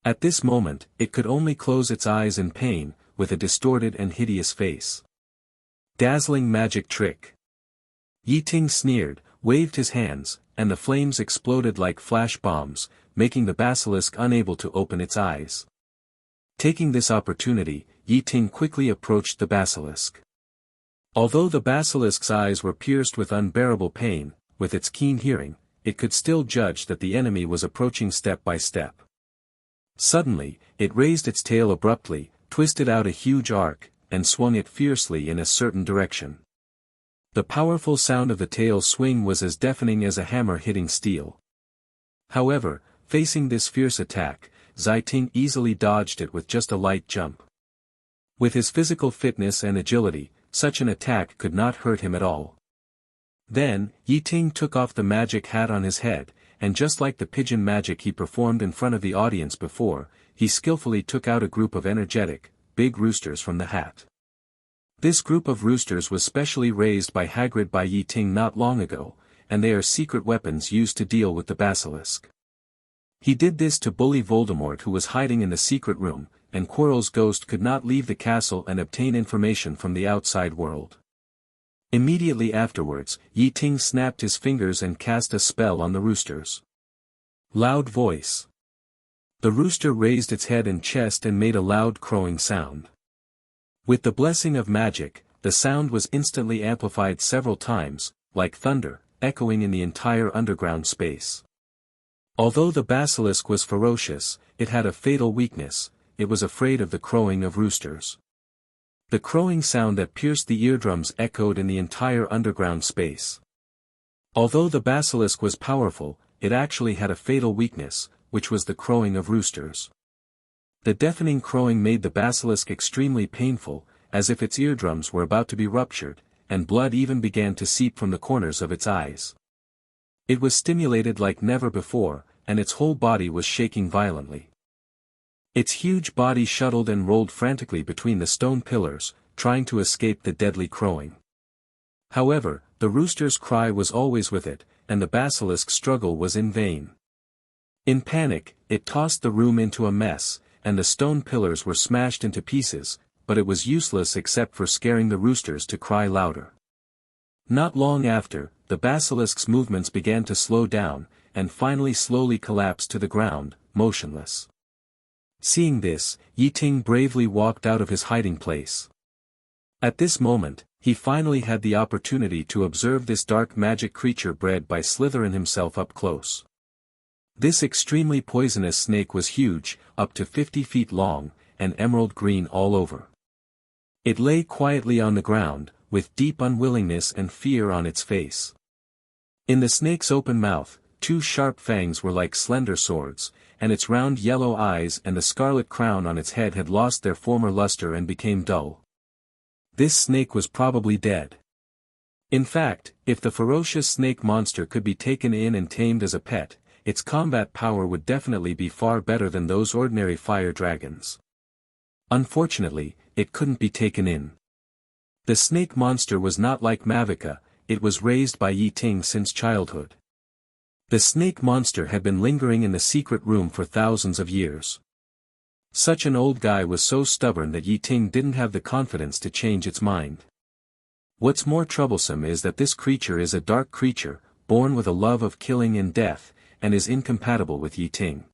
At this moment, it could only close its eyes in pain, with a distorted and hideous face. Dazzling magic trick! Ye Ting sneered, waved his hands, and the flames exploded like flash bombs, making the basilisk unable to open its eyes. Taking this opportunity, Ye Ting quickly approached the basilisk. Although the basilisk's eyes were pierced with unbearable pain, with its keen hearing, it could still judge that the enemy was approaching step by step. Suddenly, it raised its tail abruptly, twisted out a huge arc, and swung it fiercely in a certain direction. The powerful sound of the tail swing was as deafening as a hammer hitting steel. However, facing this fierce attack, Ye Ting easily dodged it with just a light jump. With his physical fitness and agility, such an attack could not hurt him at all. Then, Ye Ting took off the magic hat on his head, and just like the pigeon magic he performed in front of the audience before, he skillfully took out a group of energetic, big roosters from the hat. This group of roosters was specially raised by Hagrid by Ye Ting not long ago, and they are secret weapons used to deal with the basilisk. He did this to bully Voldemort, who was hiding in the secret room, and Quirrell's ghost could not leave the castle and obtain information from the outside world. Immediately afterwards, Ye Ting snapped his fingers and cast a spell on the roosters. Loud voice. The rooster raised its head and chest and made a loud crowing sound. With the blessing of magic, the sound was instantly amplified several times, like thunder, echoing in the entire underground space. Although the basilisk was ferocious, it had a fatal weakness: it was afraid of the crowing of roosters. The crowing sound that pierced the eardrums echoed in the entire underground space. Although the basilisk was powerful, it actually had a fatal weakness, which was the crowing of roosters. The deafening crowing made the basilisk extremely painful, as if its eardrums were about to be ruptured, and blood even began to seep from the corners of its eyes. It was stimulated like never before, and its whole body was shaking violently. Its huge body shuttled and rolled frantically between the stone pillars, trying to escape the deadly crowing. However, the rooster's cry was always with it, and the basilisk's struggle was in vain. In panic, it tossed the room into a mess, and the stone pillars were smashed into pieces, but it was useless except for scaring the roosters to cry louder. Not long after, the basilisk's movements began to slow down, and finally slowly collapsed to the ground, motionless. Seeing this, Ye Ting bravely walked out of his hiding place. At this moment, he finally had the opportunity to observe this dark magic creature bred by Slytherin himself up close. This extremely poisonous snake was huge, up to 50 feet long, and emerald green all over. It lay quietly on the ground, with deep unwillingness and fear on its face. In the snake's open mouth, 2 sharp fangs were like slender swords, and its round yellow eyes and the scarlet crown on its head had lost their former luster and became dull. This snake was probably dead. In fact, if the ferocious snake monster could be taken in and tamed as a pet, its combat power would definitely be far better than those ordinary fire dragons. Unfortunately, it couldn't be taken in. The snake monster was not like Mavica, it was raised by Ye Ting since childhood. The snake monster had been lingering in the secret room for thousands of years. Such an old guy was so stubborn that Ye Ting didn't have the confidence to change its mind. What's more troublesome is that this creature is a dark creature, born with a love of killing and death, and is incompatible with Ye Ting.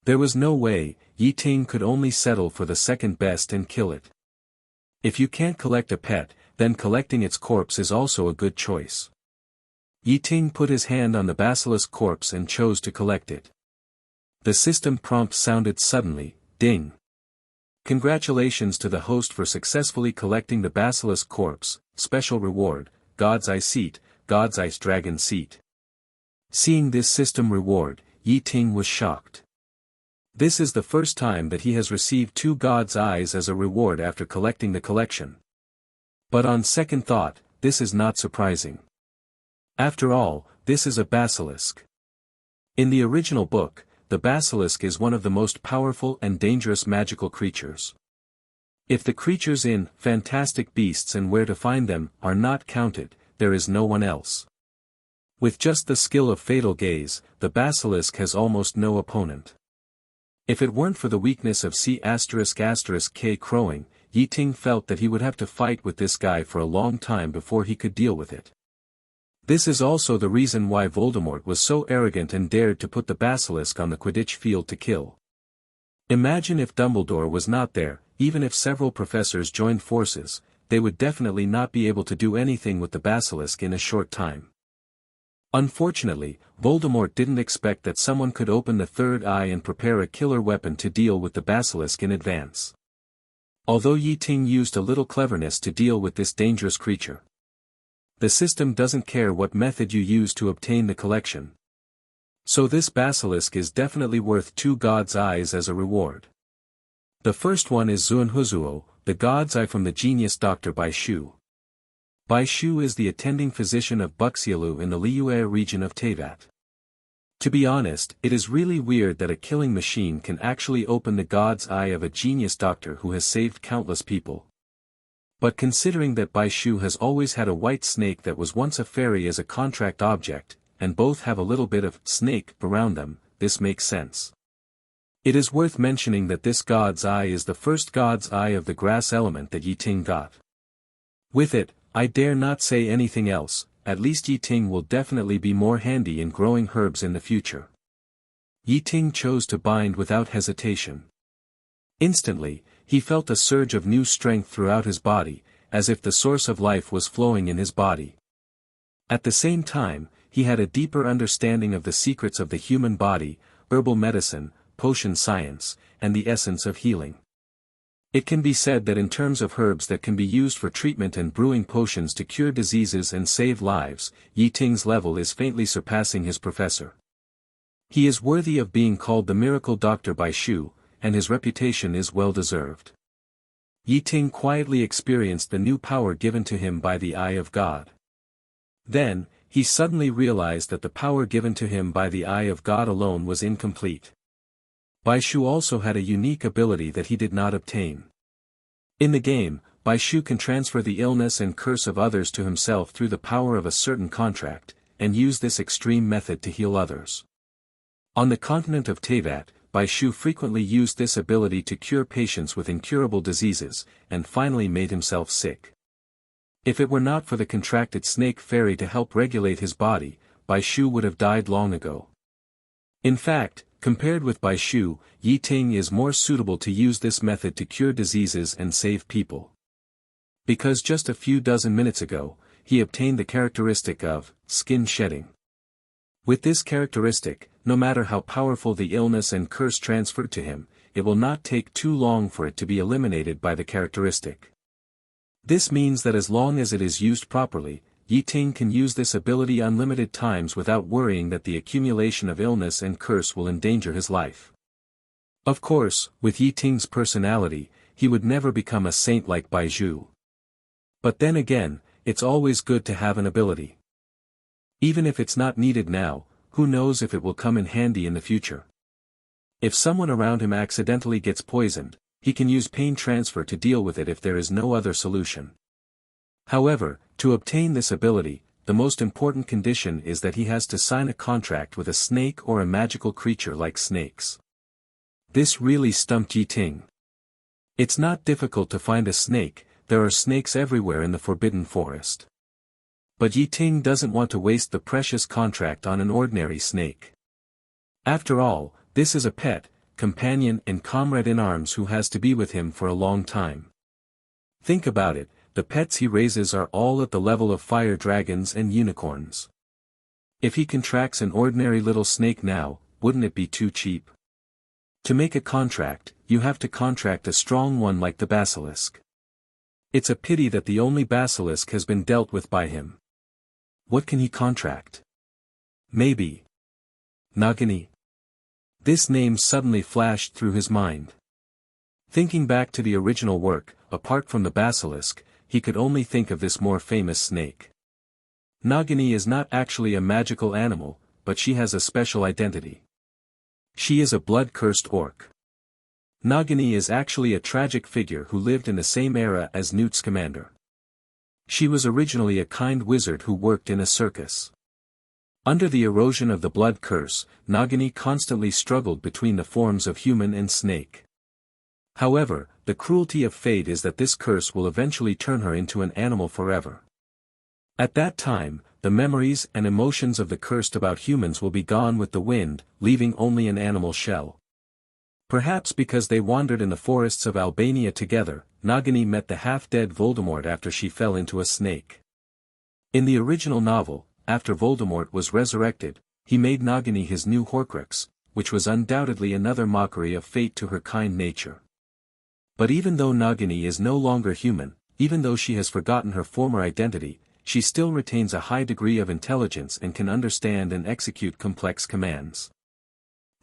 There was no way, Ye Ting could only settle for the second best and kill it. If you can't collect a pet, then collecting its corpse is also a good choice. Ye Ting put his hand on the basilisk corpse and chose to collect it. The system prompt sounded suddenly, ding. Congratulations to the host for successfully collecting the basilisk corpse, special reward, God's Eye Seat, God's Ice Dragon Seat. Seeing this system reward, Ye Ting was shocked. This is the first time that he has received 2 God's Eyes as a reward after collecting the collection. But on second thought, this is not surprising. After all, this is a basilisk. In the original book, the basilisk is one of the most powerful and dangerous magical creatures. If the creatures in Fantastic Beasts and Where to Find Them are not counted, there is no one else. With just the skill of Fatal Gaze, the basilisk has almost no opponent. If it weren't for the weakness of C***K crowing, Ye Ting felt that he would have to fight with this guy for a long time before he could deal with it. This is also the reason why Voldemort was so arrogant and dared to put the basilisk on the Quidditch field to kill. Imagine if Dumbledore was not there, even if several professors joined forces, they would definitely not be able to do anything with the basilisk in a short time. Unfortunately, Voldemort didn't expect that someone could open the third eye and prepare a killer weapon to deal with the basilisk in advance. Although Ye Ting used a little cleverness to deal with this dangerous creature. The system doesn't care what method you use to obtain the collection. So this basilisk is definitely worth 2 God's Eyes as a reward. The first one is Zuanhuzuo, the God's Eye from the genius Dr. Bai Shu. Bai Shu is the attending physician of Buxialu in the Liyue region of Teyvat. To be honest, it is really weird that a killing machine can actually open the God's Eye of a genius doctor who has saved countless people. But considering that Bai Shu has always had a white snake that was once a fairy as a contract object, and both have a little bit of snake around them, this makes sense. It is worth mentioning that this God's Eye is the first God's Eye of the grass element that Ye Ting got. With it, I dare not say anything else, at least Ye Ting will definitely be more handy in growing herbs in the future. Ye Ting chose to bind without hesitation. Instantly, he felt a surge of new strength throughout his body, as if the source of life was flowing in his body. At the same time, he had a deeper understanding of the secrets of the human body, herbal medicine, potion science, and the essence of healing. It can be said that in terms of herbs that can be used for treatment and brewing potions to cure diseases and save lives, Ye Ting's level is faintly surpassing his professor. He is worthy of being called the miracle doctor by Shu, and his reputation is well deserved. Ye Ting quietly experienced the new power given to him by the Eye of God. Then, he suddenly realized that the power given to him by the Eye of God alone was incomplete. Bai Shu also had a unique ability that he did not obtain. In the game, Bai Shu can transfer the illness and curse of others to himself through the power of a certain contract, and use this extreme method to heal others. On the continent of Teyvat, Bai Shu frequently used this ability to cure patients with incurable diseases, and finally made himself sick. If it were not for the contracted snake fairy to help regulate his body, Bai Shu would have died long ago. In fact, compared with Bai Shu, Ye Ting is more suitable to use this method to cure diseases and save people. Because just a few dozen minutes ago, he obtained the characteristic of skin shedding. With this characteristic, no matter how powerful the illness and curse transferred to him, it will not take too long for it to be eliminated by the characteristic. This means that as long as it is used properly, Ye Ting can use this ability unlimited times without worrying that the accumulation of illness and curse will endanger his life. Of course, with Ye Ting's personality, he would never become a saint like Bai Shu. But then again, it's always good to have an ability. Even if it's not needed now, who knows if it will come in handy in the future. If someone around him accidentally gets poisoned, he can use pain transfer to deal with it if there is no other solution. However, to obtain this ability, the most important condition is that he has to sign a contract with a snake or a magical creature like snakes. This really stumped Ye Ting. It's not difficult to find a snake, there are snakes everywhere in the Forbidden Forest. But Ye Ting doesn't want to waste the precious contract on an ordinary snake. After all, this is a pet, companion and comrade in arms who has to be with him for a long time. Think about it, the pets he raises are all at the level of fire dragons and unicorns. If he contracts an ordinary little snake now, wouldn't it be too cheap? To make a contract, you have to contract a strong one like the basilisk. It's a pity that the only basilisk has been dealt with by him. What can he contract? Maybe Nagini. This name suddenly flashed through his mind. Thinking back to the original work, apart from the basilisk, he could only think of this more famous snake. Nagini is not actually a magical animal, but she has a special identity. She is a blood-cursed orc. Nagini is actually a tragic figure who lived in the same era as Newt Scamander. She was originally a kind wizard who worked in a circus. Under the erosion of the blood curse, Nagini constantly struggled between the forms of human and snake. However, the cruelty of fate is that this curse will eventually turn her into an animal forever. At that time, the memories and emotions of the cursed about humans will be gone with the wind, leaving only an animal shell. Perhaps because they wandered in the forests of Albania together, Nagini met the half-dead Voldemort after she fell into a snake. In the original novel, after Voldemort was resurrected, he made Nagini his new Horcrux, which was undoubtedly another mockery of fate to her kind nature. But even though Nagini is no longer human, even though she has forgotten her former identity, she still retains a high degree of intelligence and can understand and execute complex commands.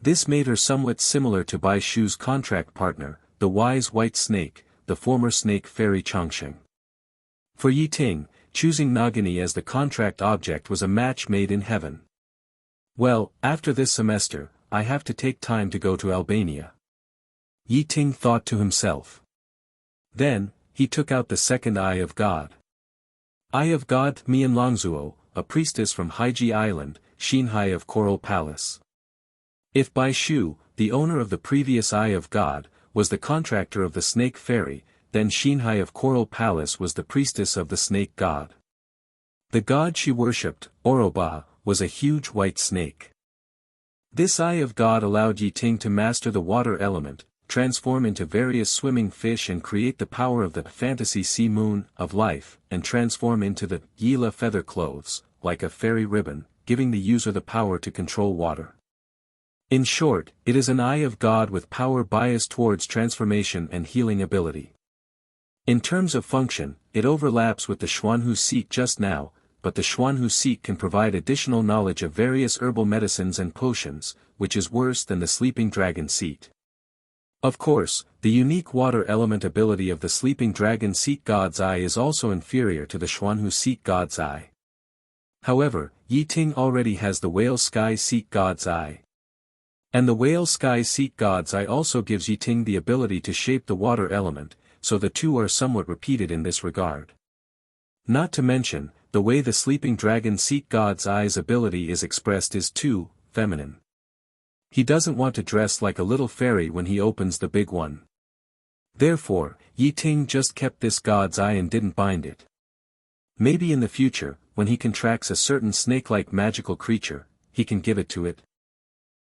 This made her somewhat similar to Bai Shu's contract partner, the wise white snake, the former snake fairy Changsheng. For Ye Ting, choosing Nagini as the contract object was a match made in heaven. Well, after this semester, I have to take time to go to Albania. Ye Ting thought to himself. Then, he took out the second Eye of God. Eye of God Mian Longzuo, a priestess from Haiji Island, Shinhai of Coral Palace. If Bai Shu, the owner of the previous Eye of God, was the contractor of the snake fairy, then Shinhai of Coral Palace was the priestess of the snake god. The god she worshipped, Oroba, was a huge white snake. This Eye of God allowed Ye Ting to master the water element, transform into various swimming fish and create the power of the fantasy sea moon of life, and transform into the Yila feather clothes, like a fairy ribbon, giving the user the power to control water. In short, it is an Eye of God with power biased towards transformation and healing ability. In terms of function, it overlaps with the Xuanhu Seat just now, but the Xuanhu Seat can provide additional knowledge of various herbal medicines and potions, which is worse than the Sleeping Dragon Seat. Of course, the unique water element ability of the Sleeping Dragon Seat God's Eye is also inferior to the Xuanhu Seat God's Eye. However, Ye Ting already has the Whale Sky Seat God's Eye. And the Whale Sky Seat God's Eye also gives Ye Ting the ability to shape the water element, so the two are somewhat repeated in this regard. Not to mention, the way the Sleeping Dragon Seat God's Eye's ability is expressed is too feminine. He doesn't want to dress like a little fairy when he opens the big one. Therefore, Ye Ting just kept this God's Eye and didn't bind it. Maybe in the future, when he contracts a certain snake-like magical creature, he can give it to it.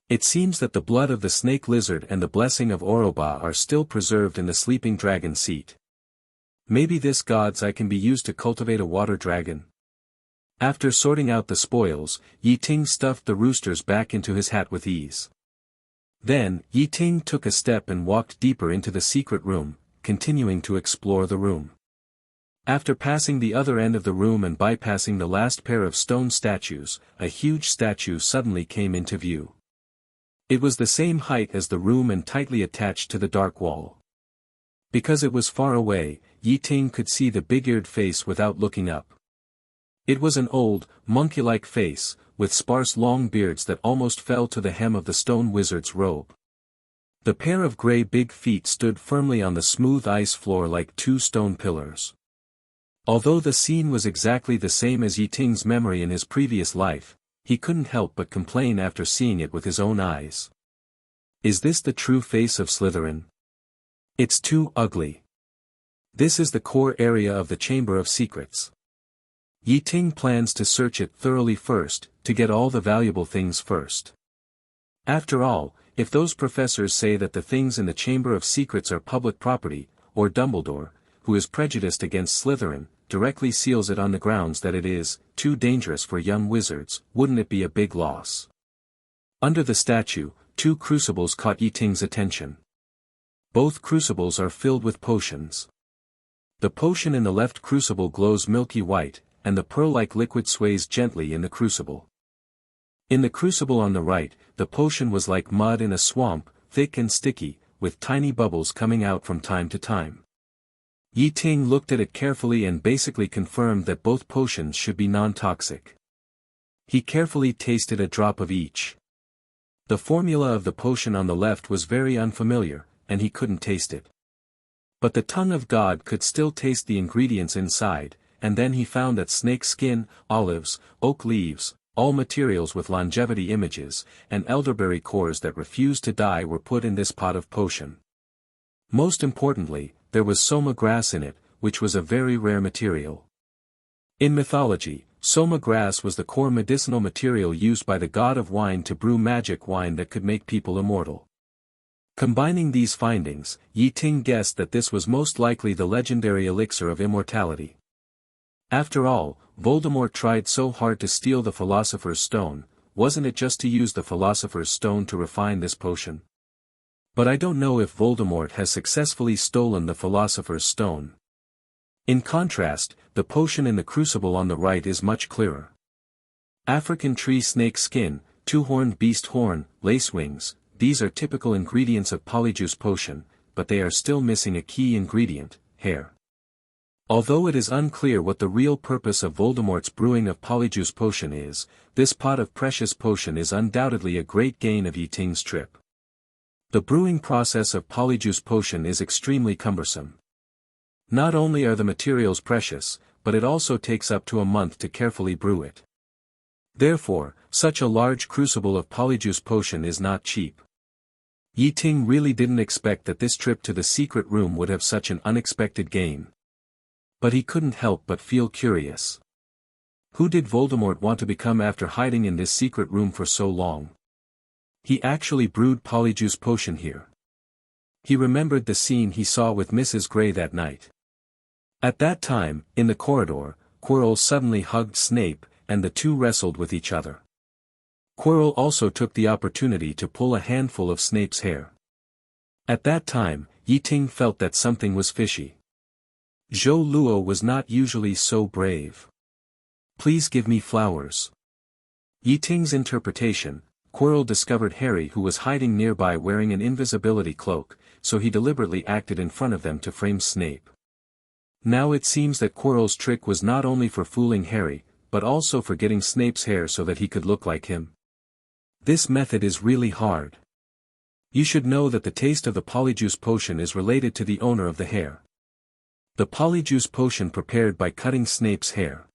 It seems that the blood of the snake lizard and the blessing of Oroba are still preserved in the Sleeping Dragon Seat. Maybe this God's Eye can be used to cultivate a water dragon. After sorting out the spoils, Ye Ting stuffed the roosters back into his hat with ease. Then, Ye Ting took a step and walked deeper into the secret room, continuing to explore the room. After passing the other end of the room and bypassing the last pair of stone statues, a huge statue suddenly came into view. It was the same height as the room and tightly attached to the dark wall. Because it was far away, Ye Ting could see the big-eared face without looking up. It was an old, monkey-like face, with sparse long beards that almost fell to the hem of the stone wizard's robe. The pair of grey big feet stood firmly on the smooth ice floor like two stone pillars. Although the scene was exactly the same as Ye Ting's memory in his previous life, he couldn't help but complain after seeing it with his own eyes. Is this the true face of Slytherin? It's too ugly. This is the core area of the Chamber of Secrets. Ye Ting plans to search it thoroughly first, to get all the valuable things first. After all, if those professors say that the things in the Chamber of Secrets are public property, or Dumbledore, who is prejudiced against Slytherin, directly seals it on the grounds that it is too dangerous for young wizards, wouldn't it be a big loss? Under the statue, 2 crucibles caught Ye Ting's attention. Both crucibles are filled with potions. The potion in the left crucible glows milky white, and the pearl-like liquid sways gently in the crucible. In the crucible on the right, the potion was like mud in a swamp, thick and sticky, with tiny bubbles coming out from time to time. Ye Ting looked at it carefully and basically confirmed that both potions should be non-toxic. He carefully tasted a drop of each. The formula of the potion on the left was very unfamiliar, and he couldn't taste it. But the tongue of God could still taste the ingredients inside, and then he found that snake skin, olives, oak leaves, all materials with longevity images, and elderberry cores that refused to die were put in this pot of potion. Most importantly, there was soma grass in it, which was a very rare material. In mythology, soma grass was the core medicinal material used by the god of wine to brew magic wine that could make people immortal. Combining these findings, Ye Ting guessed that this was most likely the legendary elixir of immortality. After all, Voldemort tried so hard to steal the Philosopher's Stone, wasn't it just to use the Philosopher's Stone to refine this potion? But I don't know if Voldemort has successfully stolen the Philosopher's Stone. In contrast, the potion in the crucible on the right is much clearer. African tree snake skin, 2-horned beast horn, lace wings, these are typical ingredients of Polyjuice potion, but they are still missing a key ingredient, hair. Although it is unclear what the real purpose of Voldemort's brewing of Polyjuice potion is, this pot of precious potion is undoubtedly a great gain of Ye Ting's trip. The brewing process of Polyjuice potion is extremely cumbersome. Not only are the materials precious, but it also takes up to a month to carefully brew it. Therefore, such a large crucible of Polyjuice potion is not cheap. Ye Ting really didn't expect that this trip to the secret room would have such an unexpected gain. But he couldn't help but feel curious. Who did Voldemort want to become after hiding in this secret room for so long? He actually brewed Polyjuice potion here. He remembered the scene he saw with Mrs. Grey that night. At that time, in the corridor, Quirrell suddenly hugged Snape, and the two wrestled with each other. Quirrell also took the opportunity to pull a handful of Snape's hair. At that time, Ye Ting felt that something was fishy. Zhou Luo was not usually so brave. Please give me flowers. Ye Ting's interpretation, Quirrell discovered Harry who was hiding nearby wearing an invisibility cloak, so he deliberately acted in front of them to frame Snape. Now it seems that Quirrell's trick was not only for fooling Harry, but also for getting Snape's hair so that he could look like him. This method is really hard. You should know that the taste of the Polyjuice potion is related to the owner of the hair. The Polyjuice potion prepared by cutting Snape's hair.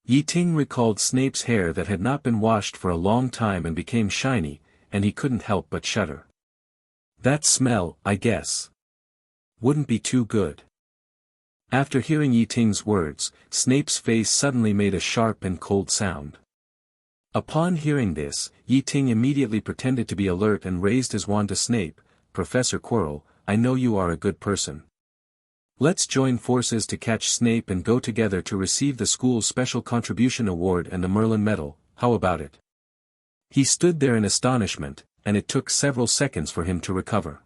Ye Ting recalled Snape's hair that had not been washed for a long time and became shiny, and he couldn't help but shudder. That smell, I guess, wouldn't be too good. After hearing Ye Ting's words, Snape's face suddenly made a sharp and cold sound. Upon hearing this, Ye Ting immediately pretended to be alert and raised his wand to Snape. Professor Quirrell, I know you are a good person. Let's join forces to catch Snape and go together to receive the school's Special Contribution Award and the Merlin Medal, how about it? He stood there in astonishment, and it took several seconds for him to recover.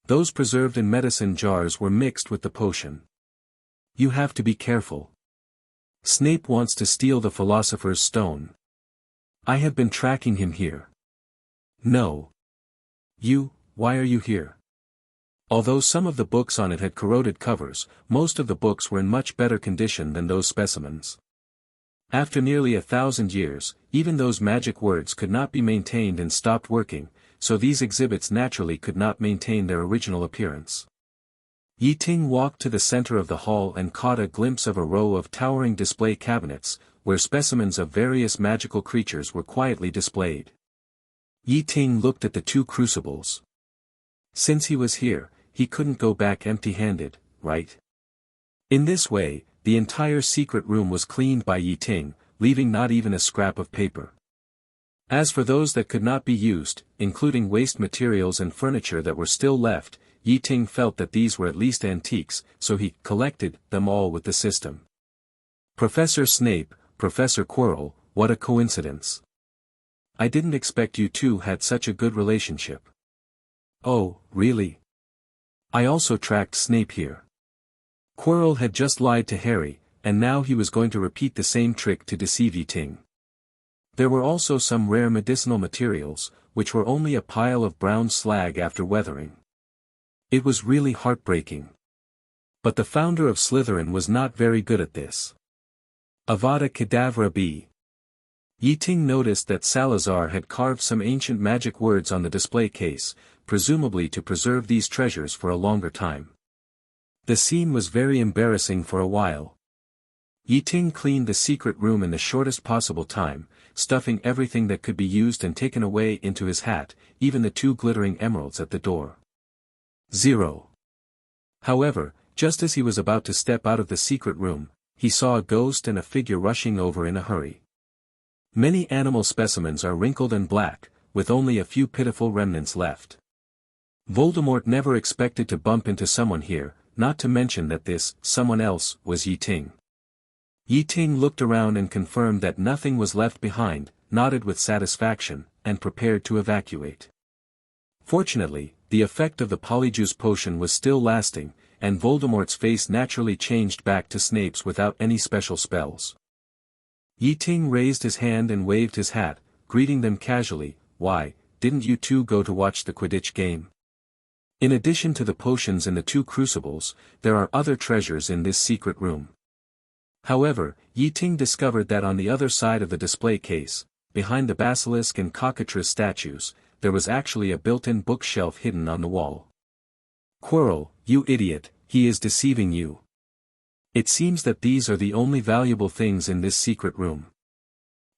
Those preserved in medicine jars were mixed with the potion. You have to be careful. Snape wants to steal the Philosopher's Stone. I have been tracking him here. No. Why are you here? Although some of the books on it had corroded covers, most of the books were in much better condition than those specimens. After nearly 1,000 years, even those magic words could not be maintained and stopped working, so these exhibits naturally could not maintain their original appearance. Ye Ting walked to the center of the hall and caught a glimpse of a row of towering display cabinets, where specimens of various magical creatures were quietly displayed. Ye Ting looked at the two crucibles. Since he was here, he couldn't go back empty-handed, right? In this way, the entire secret room was cleaned by Ye Ting, leaving not even a scrap of paper. As for those that could not be used, including waste materials and furniture that were still left, Ye Ting felt that these were at least antiques, so he collected them all with the system. Professor Snape, Professor Quirrell, what a coincidence. I didn't expect you two had such a good relationship. Oh, really? I also tracked Snape here. Quirrell had just lied to Harry, and now he was going to repeat the same trick to deceive Ye Ting. There were also some rare medicinal materials, which were only a pile of brown slag after weathering. It was really heartbreaking. But the founder of Slytherin was not very good at this. Avada Kedavra B. Ye Ting noticed that Salazar had carved some ancient magic words on the display case, presumably to preserve these treasures for a longer time. The scene was very embarrassing for a while. Ye Ting cleaned the secret room in the shortest possible time, stuffing everything that could be used and taken away into his hat, even the two glittering emeralds at the door. 0. However, just as he was about to step out of the secret room, he saw a ghost and a figure rushing over in a hurry. Many animal specimens are wrinkled and black, with only a few pitiful remnants left. Voldemort never expected to bump into someone here, not to mention that this someone else was Ye Ting. Ye Ting looked around and confirmed that nothing was left behind, nodded with satisfaction, and prepared to evacuate. Fortunately, the effect of the polyjuice potion was still lasting, and Voldemort's face naturally changed back to Snape's without any special spells. Ye Ting raised his hand and waved his hat, greeting them casually. Why, didn't you two go to watch the Quidditch game? In addition to the potions in the two crucibles, there are other treasures in this secret room. However, Ye Ting discovered that on the other side of the display case, behind the basilisk and cockatrice statues, there was actually a built-in bookshelf hidden on the wall. Quirrell, you idiot, he is deceiving you. It seems that these are the only valuable things in this secret room.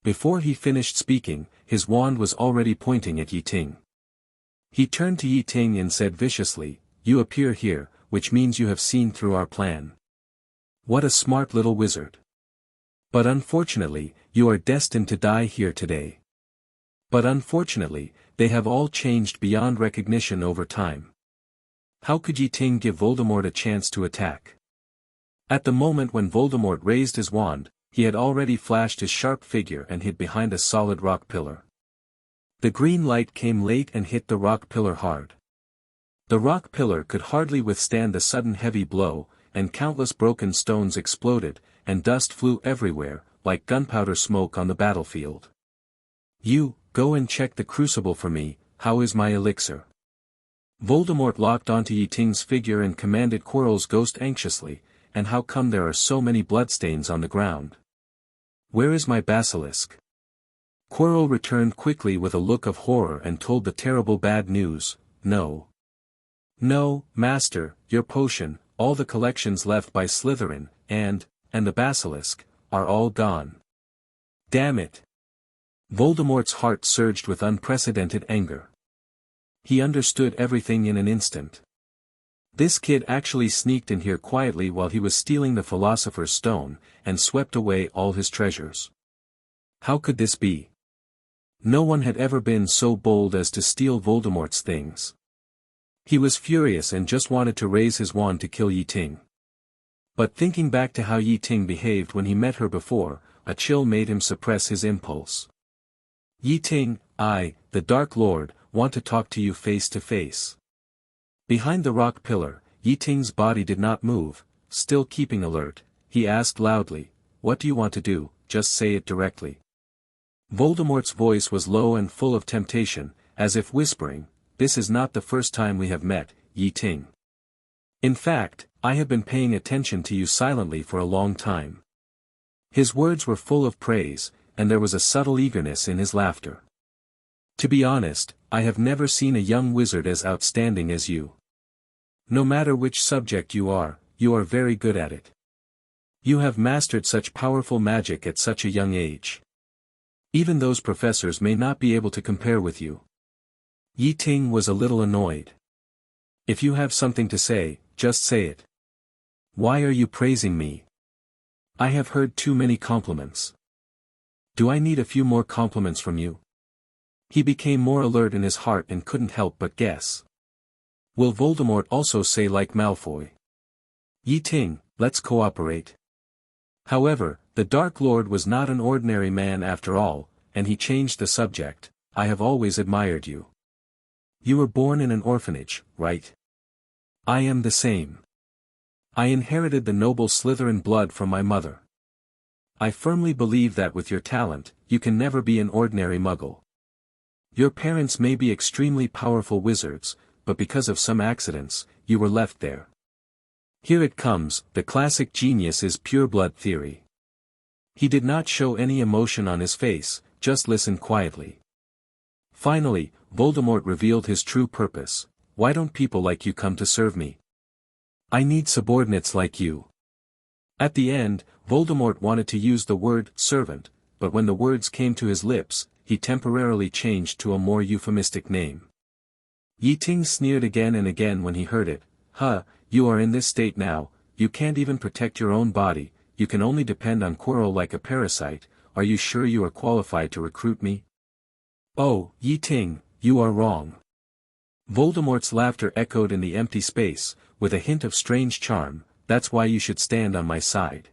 Before he finished speaking, his wand was already pointing at Ye Ting. He turned to Ye Ting and said viciously, you appear here, which means you have seen through our plan. What a smart little wizard. But unfortunately, you are destined to die here today. But unfortunately, they have all changed beyond recognition over time. How could Ye Ting give Voldemort a chance to attack? At the moment when Voldemort raised his wand, he had already flashed his sharp figure and hid behind a solid rock pillar. The green light came late and hit the rock pillar hard. The rock pillar could hardly withstand the sudden heavy blow, and countless broken stones exploded, and dust flew everywhere, like gunpowder smoke on the battlefield. You, go and check the crucible for me, how is my elixir? Voldemort locked onto Ye Ting's figure and commanded Quirrell's ghost anxiously, and how come there are so many bloodstains on the ground? Where is my basilisk? Quirrell returned quickly with a look of horror and told the terrible bad news, no. No, Master, your potion, all the collections left by Slytherin, and the basilisk, are all gone. Damn it. Voldemort's heart surged with unprecedented anger. He understood everything in an instant. This kid actually sneaked in here quietly while he was stealing the Philosopher's Stone, and swept away all his treasures. How could this be? No one had ever been so bold as to steal Voldemort's things. He was furious and just wanted to raise his wand to kill Ye Ting. But thinking back to how Ye Ting behaved when he met her before, a chill made him suppress his impulse. Ye Ting, I, the Dark Lord, want to talk to you face to face. Behind the rock pillar, Ye Ting's body did not move, still keeping alert. He asked loudly, what do you want to do, just say it directly. Voldemort's voice was low and full of temptation, as if whispering, this is not the first time we have met, Ye Ting. In fact, I have been paying attention to you silently for a long time. His words were full of praise, and there was a subtle eagerness in his laughter. To be honest, I have never seen a young wizard as outstanding as you. No matter which subject you are very good at it. You have mastered such powerful magic at such a young age. Even those professors may not be able to compare with you. Ye Ting was a little annoyed. If you have something to say, just say it. Why are you praising me? I have heard too many compliments. Do I need a few more compliments from you? He became more alert in his heart and couldn't help but guess. Will Voldemort also say like Malfoy? Ye Ting, let's cooperate. However, the Dark Lord was not an ordinary man after all, and he changed the subject. I have always admired you. You were born in an orphanage, right? I am the same. I inherited the noble Slytherin blood from my mother. I firmly believe that with your talent, you can never be an ordinary muggle. Your parents may be extremely powerful wizards, but because of some accidents, you were left there. Here it comes, the classic genius is pureblood theory. He did not show any emotion on his face, just listened quietly. Finally, Voldemort revealed his true purpose. Why don't people like you come to serve me? I need subordinates like you. At the end, Voldemort wanted to use the word servant, but when the words came to his lips, he temporarily changed to a more euphemistic name. Ye Ting sneered again and again when he heard it. Huh, you are in this state now, you can't even protect your own body, you can only depend on Quirrell like a parasite, are you sure you are qualified to recruit me? Oh, Ye Ting, you are wrong. Voldemort's laughter echoed in the empty space, with a hint of strange charm, that's why you should stand on my side.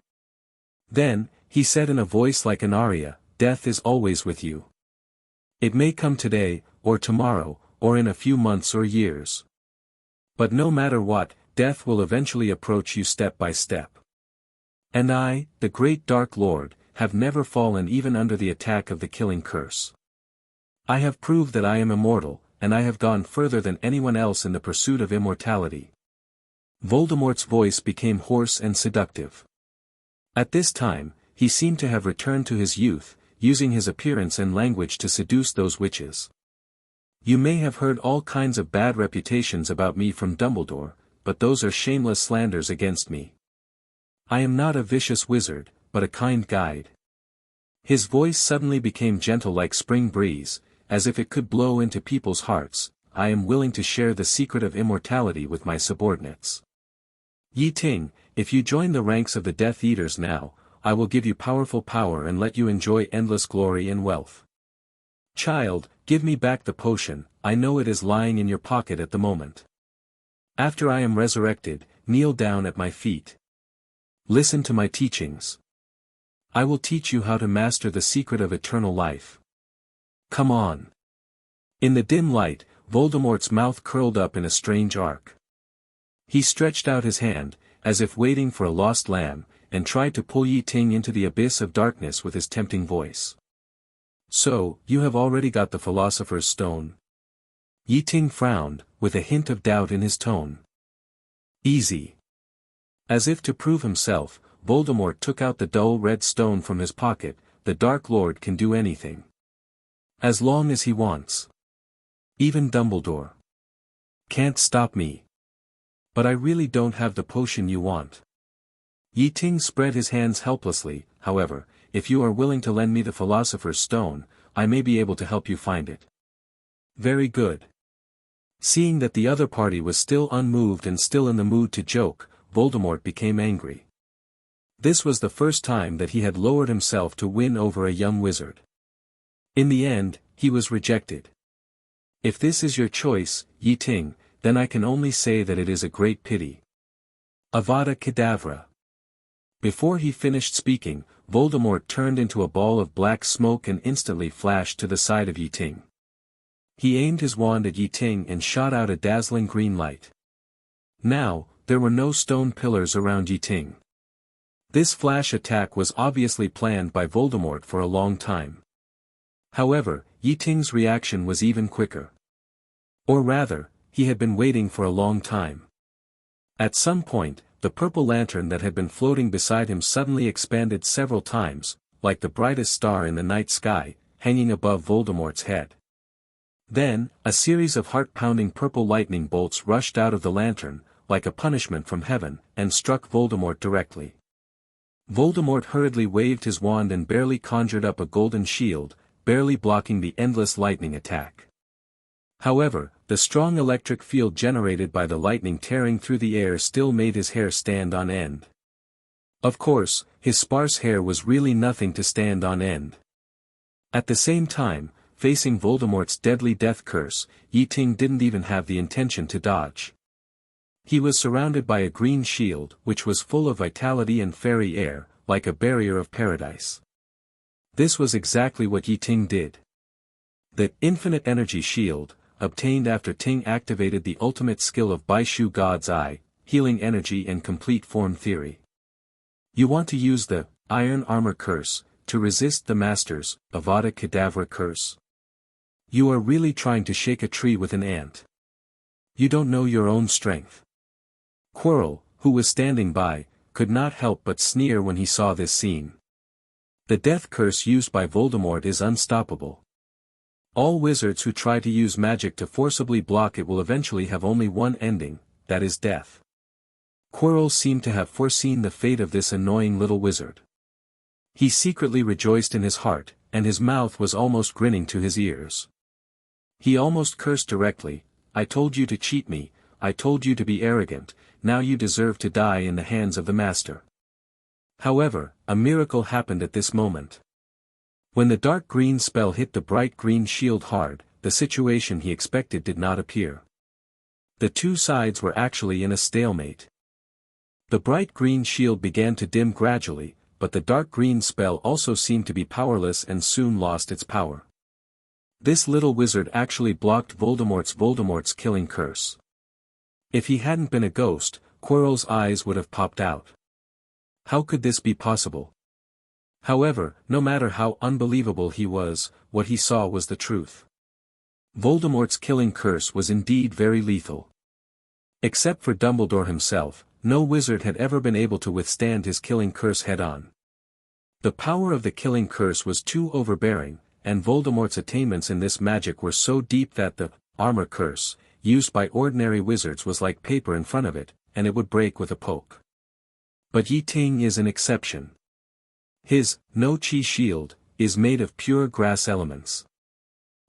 Then, he said in a voice like an aria, death is always with you. It may come today, or tomorrow, or in a few months or years. But no matter what, death will eventually approach you step by step. And I, the great Dark Lord, have never fallen even under the attack of the killing curse. I have proved that I am immortal, and I have gone further than anyone else in the pursuit of immortality. Voldemort's voice became hoarse and seductive. At this time, he seemed to have returned to his youth, using his appearance and language to seduce those witches. You may have heard all kinds of bad reputations about me from Dumbledore, but those are shameless slanders against me. I am not a vicious wizard, but a kind guide. His voice suddenly became gentle like spring breeze, as if it could blow into people's hearts. I am willing to share the secret of immortality with my subordinates. Ye Ting, if you join the ranks of the Death Eaters now, I will give you powerful power and let you enjoy endless glory and wealth. Child, give me back the potion, I know it is lying in your pocket at the moment. After I am resurrected, kneel down at my feet. Listen to my teachings. I will teach you how to master the secret of eternal life. Come on. In the dim light, Voldemort's mouth curled up in a strange arc. He stretched out his hand, as if waiting for a lost lamb, and tried to pull Ye Ting into the abyss of darkness with his tempting voice. So, you have already got the Philosopher's Stone? Ye Ting frowned, with a hint of doubt in his tone. Easy. As if to prove himself, Voldemort took out the dull red stone from his pocket. The Dark Lord can do anything. As long as he wants. Even Dumbledore can't stop me. But I really don't have the potion you want. Ye Ting spread his hands helplessly. However, if you are willing to lend me the Philosopher's Stone, I may be able to help you find it. Very good. Seeing that the other party was still unmoved and still in the mood to joke, Voldemort became angry. This was the first time that he had lowered himself to win over a young wizard. In the end, he was rejected. If this is your choice, Ye Ting, then I can only say that it is a great pity. Avada Kedavra. Before he finished speaking, Voldemort turned into a ball of black smoke and instantly flashed to the side of Ye Ting. He aimed his wand at Ye Ting and shot out a dazzling green light. Now, there were no stone pillars around Ye Ting. This flash attack was obviously planned by Voldemort for a long time. However, Ye Ting's reaction was even quicker. Or rather, he had been waiting for a long time. At some point, the purple lantern that had been floating beside him suddenly expanded several times, like the brightest star in the night sky, hanging above Voldemort's head. Then, a series of heart-pounding purple lightning bolts rushed out of the lantern, like a punishment from heaven, and struck Voldemort directly. Voldemort hurriedly waved his wand and barely conjured up a golden shield, barely blocking the endless lightning attack. However, the strong electric field generated by the lightning tearing through the air still made his hair stand on end. Of course, his sparse hair was really nothing to stand on end. At the same time, facing Voldemort's deadly death curse, Ye Ting didn't even have the intention to dodge. He was surrounded by a green shield which was full of vitality and fairy air, like a barrier of paradise. This was exactly what Ye Ting did. The infinite energy shield, obtained after Ting activated the ultimate skill of Baishu God's Eye, healing energy and complete form theory. You want to use the Iron Armor Curse to resist the Master's Avada Kedavra Curse? You are really trying to shake a tree with an ant. You don't know your own strength. Quirrell, who was standing by, could not help but sneer when he saw this scene. The death curse used by Voldemort is unstoppable. All wizards who try to use magic to forcibly block it will eventually have only one ending, that is death. Quirrell seemed to have foreseen the fate of this annoying little wizard. He secretly rejoiced in his heart, and his mouth was almost grinning to his ears. He almost cursed directly, "I told you to cheat me, I told you to be arrogant, now you deserve to die in the hands of the Master." However, a miracle happened at this moment. When the dark green spell hit the bright green shield hard, the situation he expected did not appear. The two sides were actually in a stalemate. The bright green shield began to dim gradually, but the dark green spell also seemed to be powerless and soon lost its power. This little wizard actually blocked Voldemort's killing curse. If he hadn't been a ghost, Quirrell's eyes would have popped out. How could this be possible? However, no matter how unbelievable he was, what he saw was the truth. Voldemort's killing curse was indeed very lethal. Except for Dumbledore himself, no wizard had ever been able to withstand his killing curse head-on. The power of the killing curse was too overbearing, and Voldemort's attainments in this magic were so deep that the armor curse, used by ordinary wizards, was like paper in front of it, and it would break with a poke. But Ye Ting is an exception. His no-chi shield is made of pure grass elements.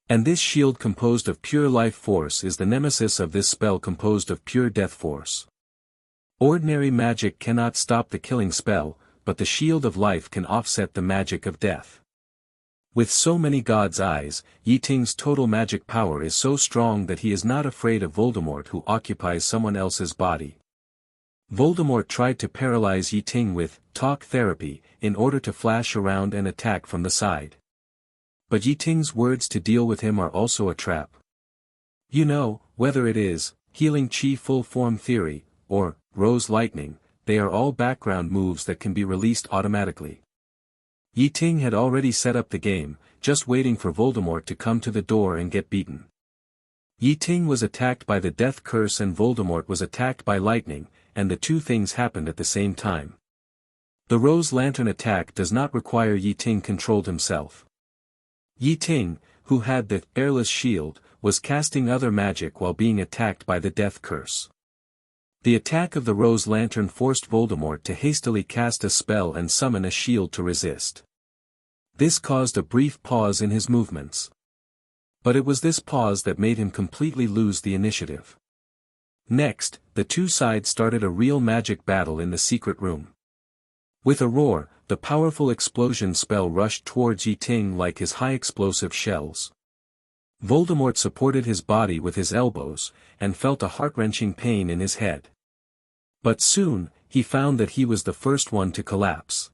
And this shield composed of pure life force is the nemesis of this spell composed of pure death force. Ordinary magic cannot stop the killing spell, but the shield of life can offset the magic of death. With so many God's eyes, Ye Ting's total magic power is so strong that he is not afraid of Voldemort, who occupies someone else's body. Voldemort tried to paralyze Ye Ting with talk therapy in order to flash around and attack from the side. But Ye Ting's words to deal with him are also a trap. You know, whether it is healing chi full form theory, or rose lightning, they are all background moves that can be released automatically. Ye Ting had already set up the game, just waiting for Voldemort to come to the door and get beaten. Ye Ting was attacked by the death curse and Voldemort was attacked by lightning, and the two things happened at the same time. The Rose Lantern attack does not require Ye Ting controlled himself. Ye Ting, who had the airless shield, was casting other magic while being attacked by the death curse. The attack of the Rose Lantern forced Voldemort to hastily cast a spell and summon a shield to resist. This caused a brief pause in his movements. But it was this pause that made him completely lose the initiative. Next, the two sides started a real magic battle in the secret room. With a roar, the powerful explosion spell rushed towards Ye Ting like his high-explosive shells. Voldemort supported his body with his elbows, and felt a heart-wrenching pain in his head. But soon, he found that he was the first one to collapse.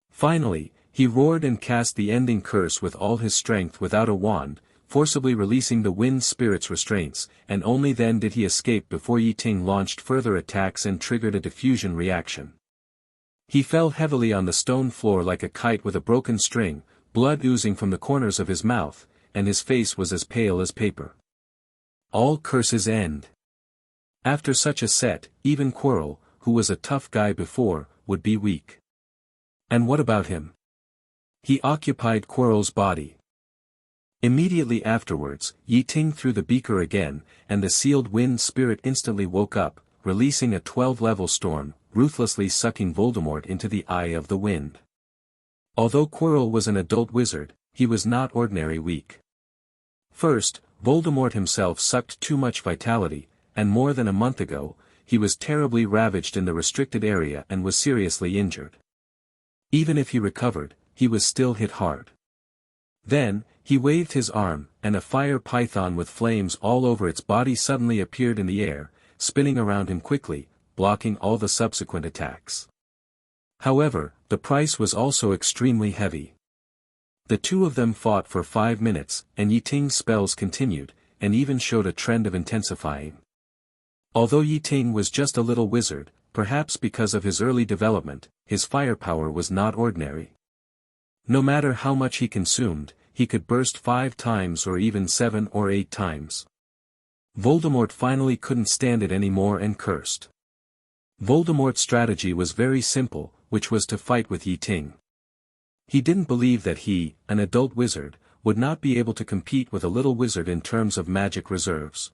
Finally, he roared and cast the ending curse with all his strength without a wand, forcibly releasing the wind spirit's restraints, and only then did he escape before Ye Ting launched further attacks and triggered a diffusion reaction. He fell heavily on the stone floor like a kite with a broken string, blood oozing from the corners of his mouth, and his face was as pale as paper. All curses end. After such a set, even Quirrell, who was a tough guy before, would be weak. And what about him? He occupied Quirrell's body. Immediately afterwards, Ye Ting threw the beaker again, and the sealed wind spirit instantly woke up, releasing a 12-level storm, ruthlessly sucking Voldemort into the eye of the wind. Although Quirrell was an adult wizard, he was not ordinary weak. First, Voldemort himself sucked too much vitality, and more than a month ago, he was terribly ravaged in the restricted area and was seriously injured. Even if he recovered, he was still hit hard. Then, he waved his arm, and a fire python with flames all over its body suddenly appeared in the air, spinning around him quickly, blocking all the subsequent attacks. However, the price was also extremely heavy. The two of them fought for 5 minutes, and Ye Ting's spells continued, and even showed a trend of intensifying. Although Ye Ting was just a little wizard, perhaps because of his early development, his firepower was not ordinary. No matter how much he consumed, he could burst 5 times or even 7 or 8 times. Voldemort finally couldn't stand it anymore and cursed. Voldemort's strategy was very simple, which was to fight with Ye Ting. He didn't believe that he, an adult wizard, would not be able to compete with a little wizard in terms of magic reserves.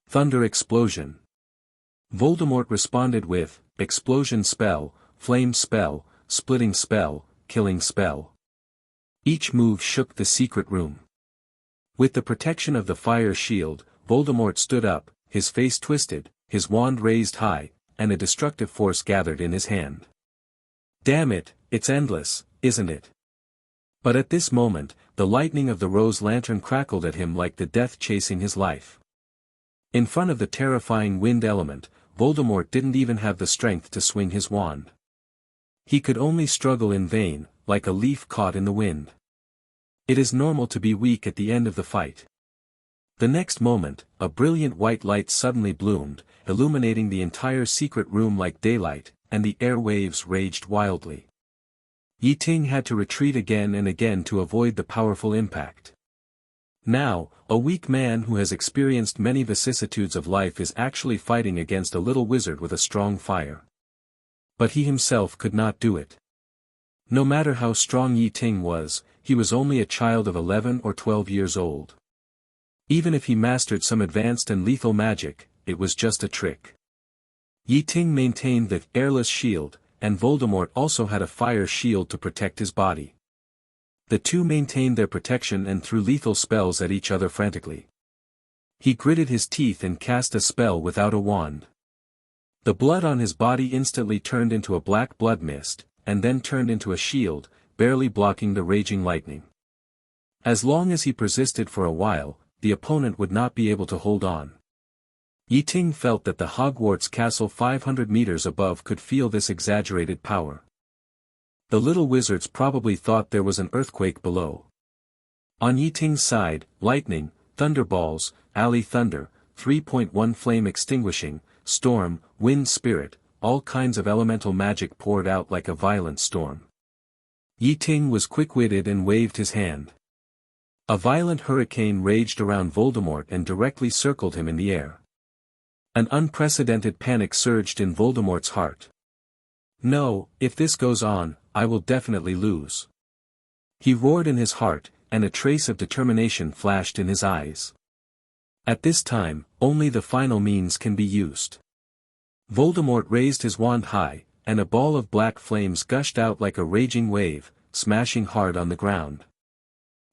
Thunder explosion. Voldemort responded with, explosion spell, flame spell, splitting spell, killing spell. Each move shook the secret room. With the protection of the fire shield, Voldemort stood up, his face twisted, his wand raised high, and a destructive force gathered in his hand. Damn it, it's endless, isn't it? But at this moment, the lightning of the rose lantern crackled at him like the death chasing his life. In front of the terrifying wind element, Voldemort didn't even have the strength to swing his wand. He could only struggle in vain, like a leaf caught in the wind. It is normal to be weak at the end of the fight. The next moment, a brilliant white light suddenly bloomed, illuminating the entire secret room like daylight, and the airwaves raged wildly. Ye Ting had to retreat again and again to avoid the powerful impact. Now, a weak man who has experienced many vicissitudes of life is actually fighting against a little wizard with a strong fire. But he himself could not do it. No matter how strong Ye Ting was, he was only a child of 11 or 12 years old. Even if he mastered some advanced and lethal magic, it was just a trick. Ye Ting maintained the airless shield, and Voldemort also had a fire shield to protect his body. The two maintained their protection and threw lethal spells at each other frantically. He gritted his teeth and cast a spell without a wand. The blood on his body instantly turned into a black blood mist, and then turned into a shield, barely blocking the raging lightning. As long as he persisted for a while, the opponent would not be able to hold on. Ye Ting felt that the Hogwarts castle 500 meters above could feel this exaggerated power. The little wizards probably thought there was an earthquake below. On Ye Ting's side, lightning, thunderballs, alley thunder, 3.1 flame extinguishing, storm, wind spirit, all kinds of elemental magic poured out like a violent storm. Ye Ting was quick-witted and waved his hand. A violent hurricane raged around Voldemort and directly circled him in the air. An unprecedented panic surged in Voldemort's heart. No, if this goes on, I will definitely lose. He roared in his heart, and a trace of determination flashed in his eyes. At this time, only the final means can be used. Voldemort raised his wand high, and a ball of black flames gushed out like a raging wave, smashing hard on the ground.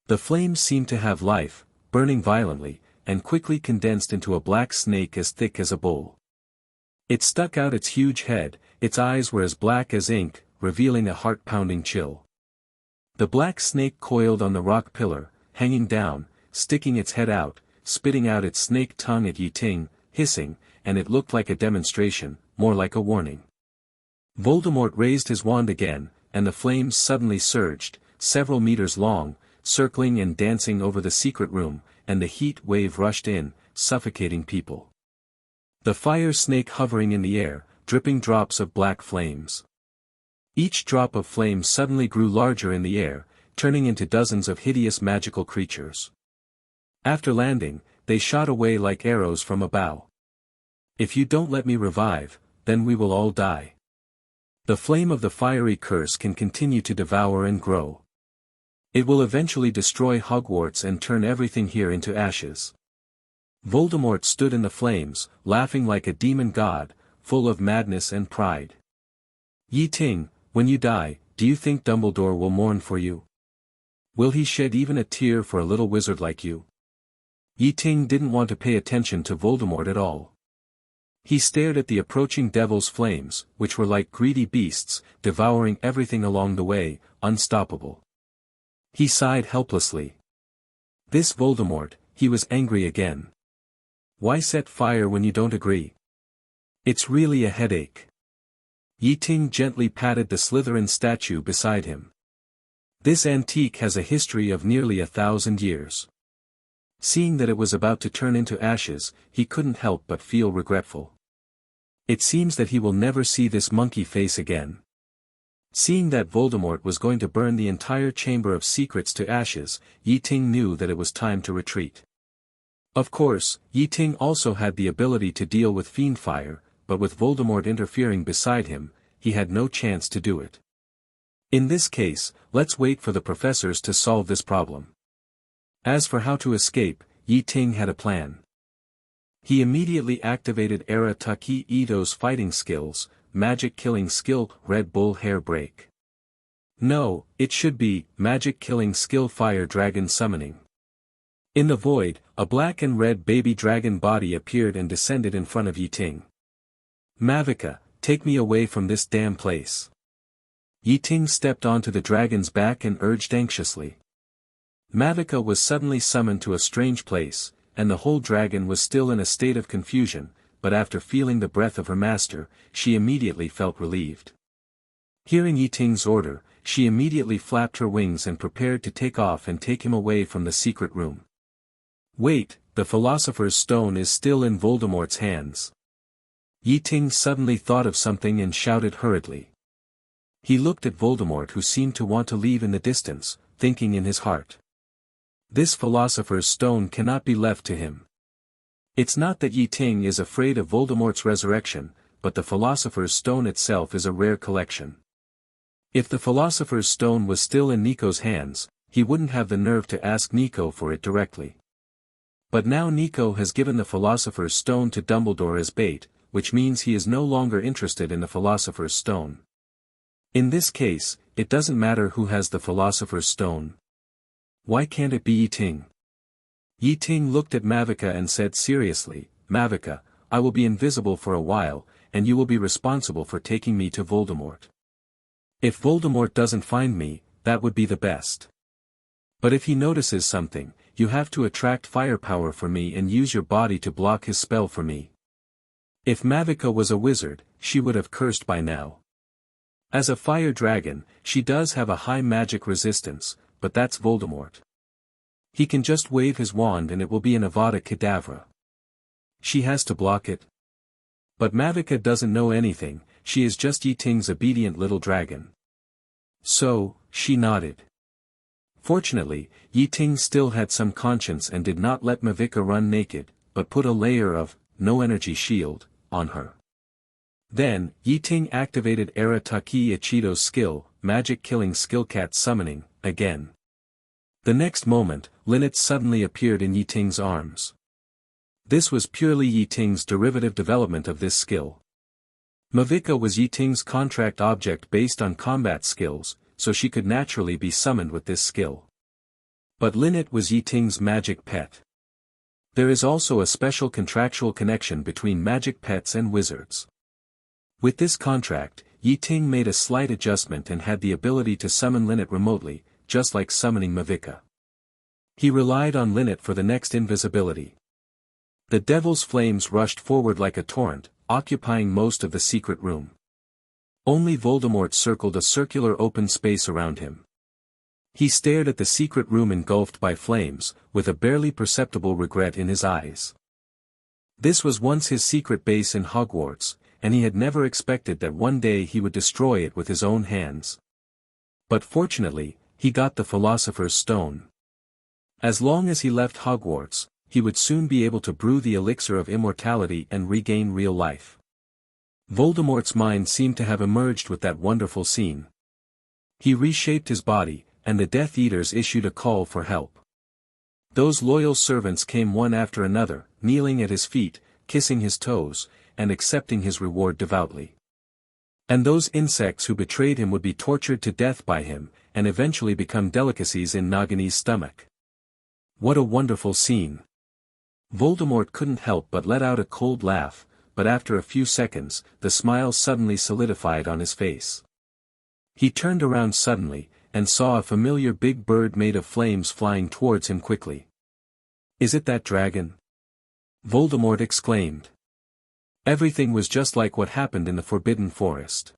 The flames seemed to have life, burning violently, and quickly condensed into a black snake as thick as a bowl. It stuck out its huge head, its eyes were as black as ink, revealing a heart-pounding chill. The black snake coiled on the rock pillar, hanging down, sticking its head out, spitting out its snake tongue at Ye Ting, hissing, and it looked like a demonstration, more like a warning. Voldemort raised his wand again, and the flames suddenly surged, several meters long, circling and dancing over the secret room, and the heat wave rushed in, suffocating people. The fire snake hovering in the air, dripping drops of black flames. Each drop of flame suddenly grew larger in the air, turning into dozens of hideous magical creatures. After landing, they shot away like arrows from a bow. If you don't let me revive, then we will all die. The flame of the fiery curse can continue to devour and grow. It will eventually destroy Hogwarts and turn everything here into ashes. Voldemort stood in the flames, laughing like a demon god, full of madness and pride. Ye Ting, when you die, do you think Dumbledore will mourn for you? Will he shed even a tear for a little wizard like you? Ye Ting didn't want to pay attention to Voldemort at all. He stared at the approaching devil's flames, which were like greedy beasts, devouring everything along the way, unstoppable. He sighed helplessly. This Voldemort, he was angry again. Why set fire when you don't agree? It's really a headache. Ye Ting gently patted the Slytherin statue beside him. This antique has a history of nearly 1,000 years. Seeing that it was about to turn into ashes, he couldn't help but feel regretful. It seems that he will never see this monkey face again. Seeing that Voldemort was going to burn the entire Chamber of Secrets to ashes, Ye Ting knew that it was time to retreat. Of course, Ye Ting also had the ability to deal with fiend fire, but with Voldemort interfering beside him, he had no chance to do it. In this case, let's wait for the professors to solve this problem. As for how to escape, Ye Ting had a plan. He immediately activated Era Taki Ito's fighting skills, magic killing skill, Red Bull Hair Break. No, it should be, magic killing skill Fire Dragon Summoning. In the void, a black and red baby dragon body appeared and descended in front of Ye Ting. Mavica, take me away from this damn place. Ye Ting stepped onto the dragon's back and urged anxiously. Mavica was suddenly summoned to a strange place, and the whole dragon was still in a state of confusion, but after feeling the breath of her master, she immediately felt relieved. Hearing Ye Ting's order, she immediately flapped her wings and prepared to take off and take him away from the secret room. Wait, the Philosopher's Stone is still in Voldemort's hands. Ye Ting suddenly thought of something and shouted hurriedly. He looked at Voldemort, who seemed to want to leave in the distance, thinking in his heart. This Philosopher's Stone cannot be left to him. It's not that Ye Ting is afraid of Voldemort's resurrection, but the Philosopher's Stone itself is a rare collection. If the Philosopher's Stone was still in Nico's hands, he wouldn't have the nerve to ask Nico for it directly. But now Nico has given the Philosopher's Stone to Dumbledore as bait, which means he is no longer interested in the Philosopher's Stone. In this case, it doesn't matter who has the Philosopher's Stone. Why can't it be Ye Ting? Ye Ting looked at Mavica and said seriously, Mavica, I will be invisible for a while, and you will be responsible for taking me to Voldemort. If Voldemort doesn't find me, that would be the best. But if he notices something, you have to attract firepower for me and use your body to block his spell for me. If Mavica was a wizard, she would have cursed by now. As a fire dragon, she does have a high magic resistance, but that's Voldemort. He can just wave his wand and it will be an Avada Kedavra. She has to block it. But Mavica doesn't know anything, she is just Ye Ting's obedient little dragon. So, she nodded. Fortunately, Ye Ting still had some conscience and did not let Mavica run naked, but put a layer of, no-energy shield, on her. Then, Ye Ting activated Era Taki Ichido's skill, magic killing skill Cat Summoning, again. The next moment, Lynette suddenly appeared in Ye Ting's arms. This was purely Ye Ting's derivative development of this skill. Mavica was Ye Ting's contract object based on combat skills, so she could naturally be summoned with this skill. But Lynette was Ye Ting's magic pet. There is also a special contractual connection between magic pets and wizards. With this contract, Ye Ting made a slight adjustment and had the ability to summon Lynette remotely, just like summoning Mavica. He relied on Lynette for the next invisibility. The devil's flames rushed forward like a torrent, occupying most of the secret room. Only Voldemort circled a circular open space around him. He stared at the secret room engulfed by flames, with a barely perceptible regret in his eyes. This was once his secret base in Hogwarts, and he had never expected that one day he would destroy it with his own hands. But fortunately, he got the Philosopher's Stone. As long as he left Hogwarts, he would soon be able to brew the elixir of immortality and regain real life. Voldemort's mind seemed to have emerged with that wonderful scene. He reshaped his body, and the Death Eaters issued a call for help. Those loyal servants came one after another, kneeling at his feet, kissing his toes, and accepting his reward devoutly. And those insects who betrayed him would be tortured to death by him, and eventually become delicacies in Nagini's stomach. What a wonderful scene! Voldemort couldn't help but let out a cold laugh, but after a few seconds, the smile suddenly solidified on his face. He turned around suddenly, and saw a familiar big bird made of flames flying towards him quickly. "Is it that dragon?" Voldemort exclaimed. Everything was just like what happened in the Forbidden Forest.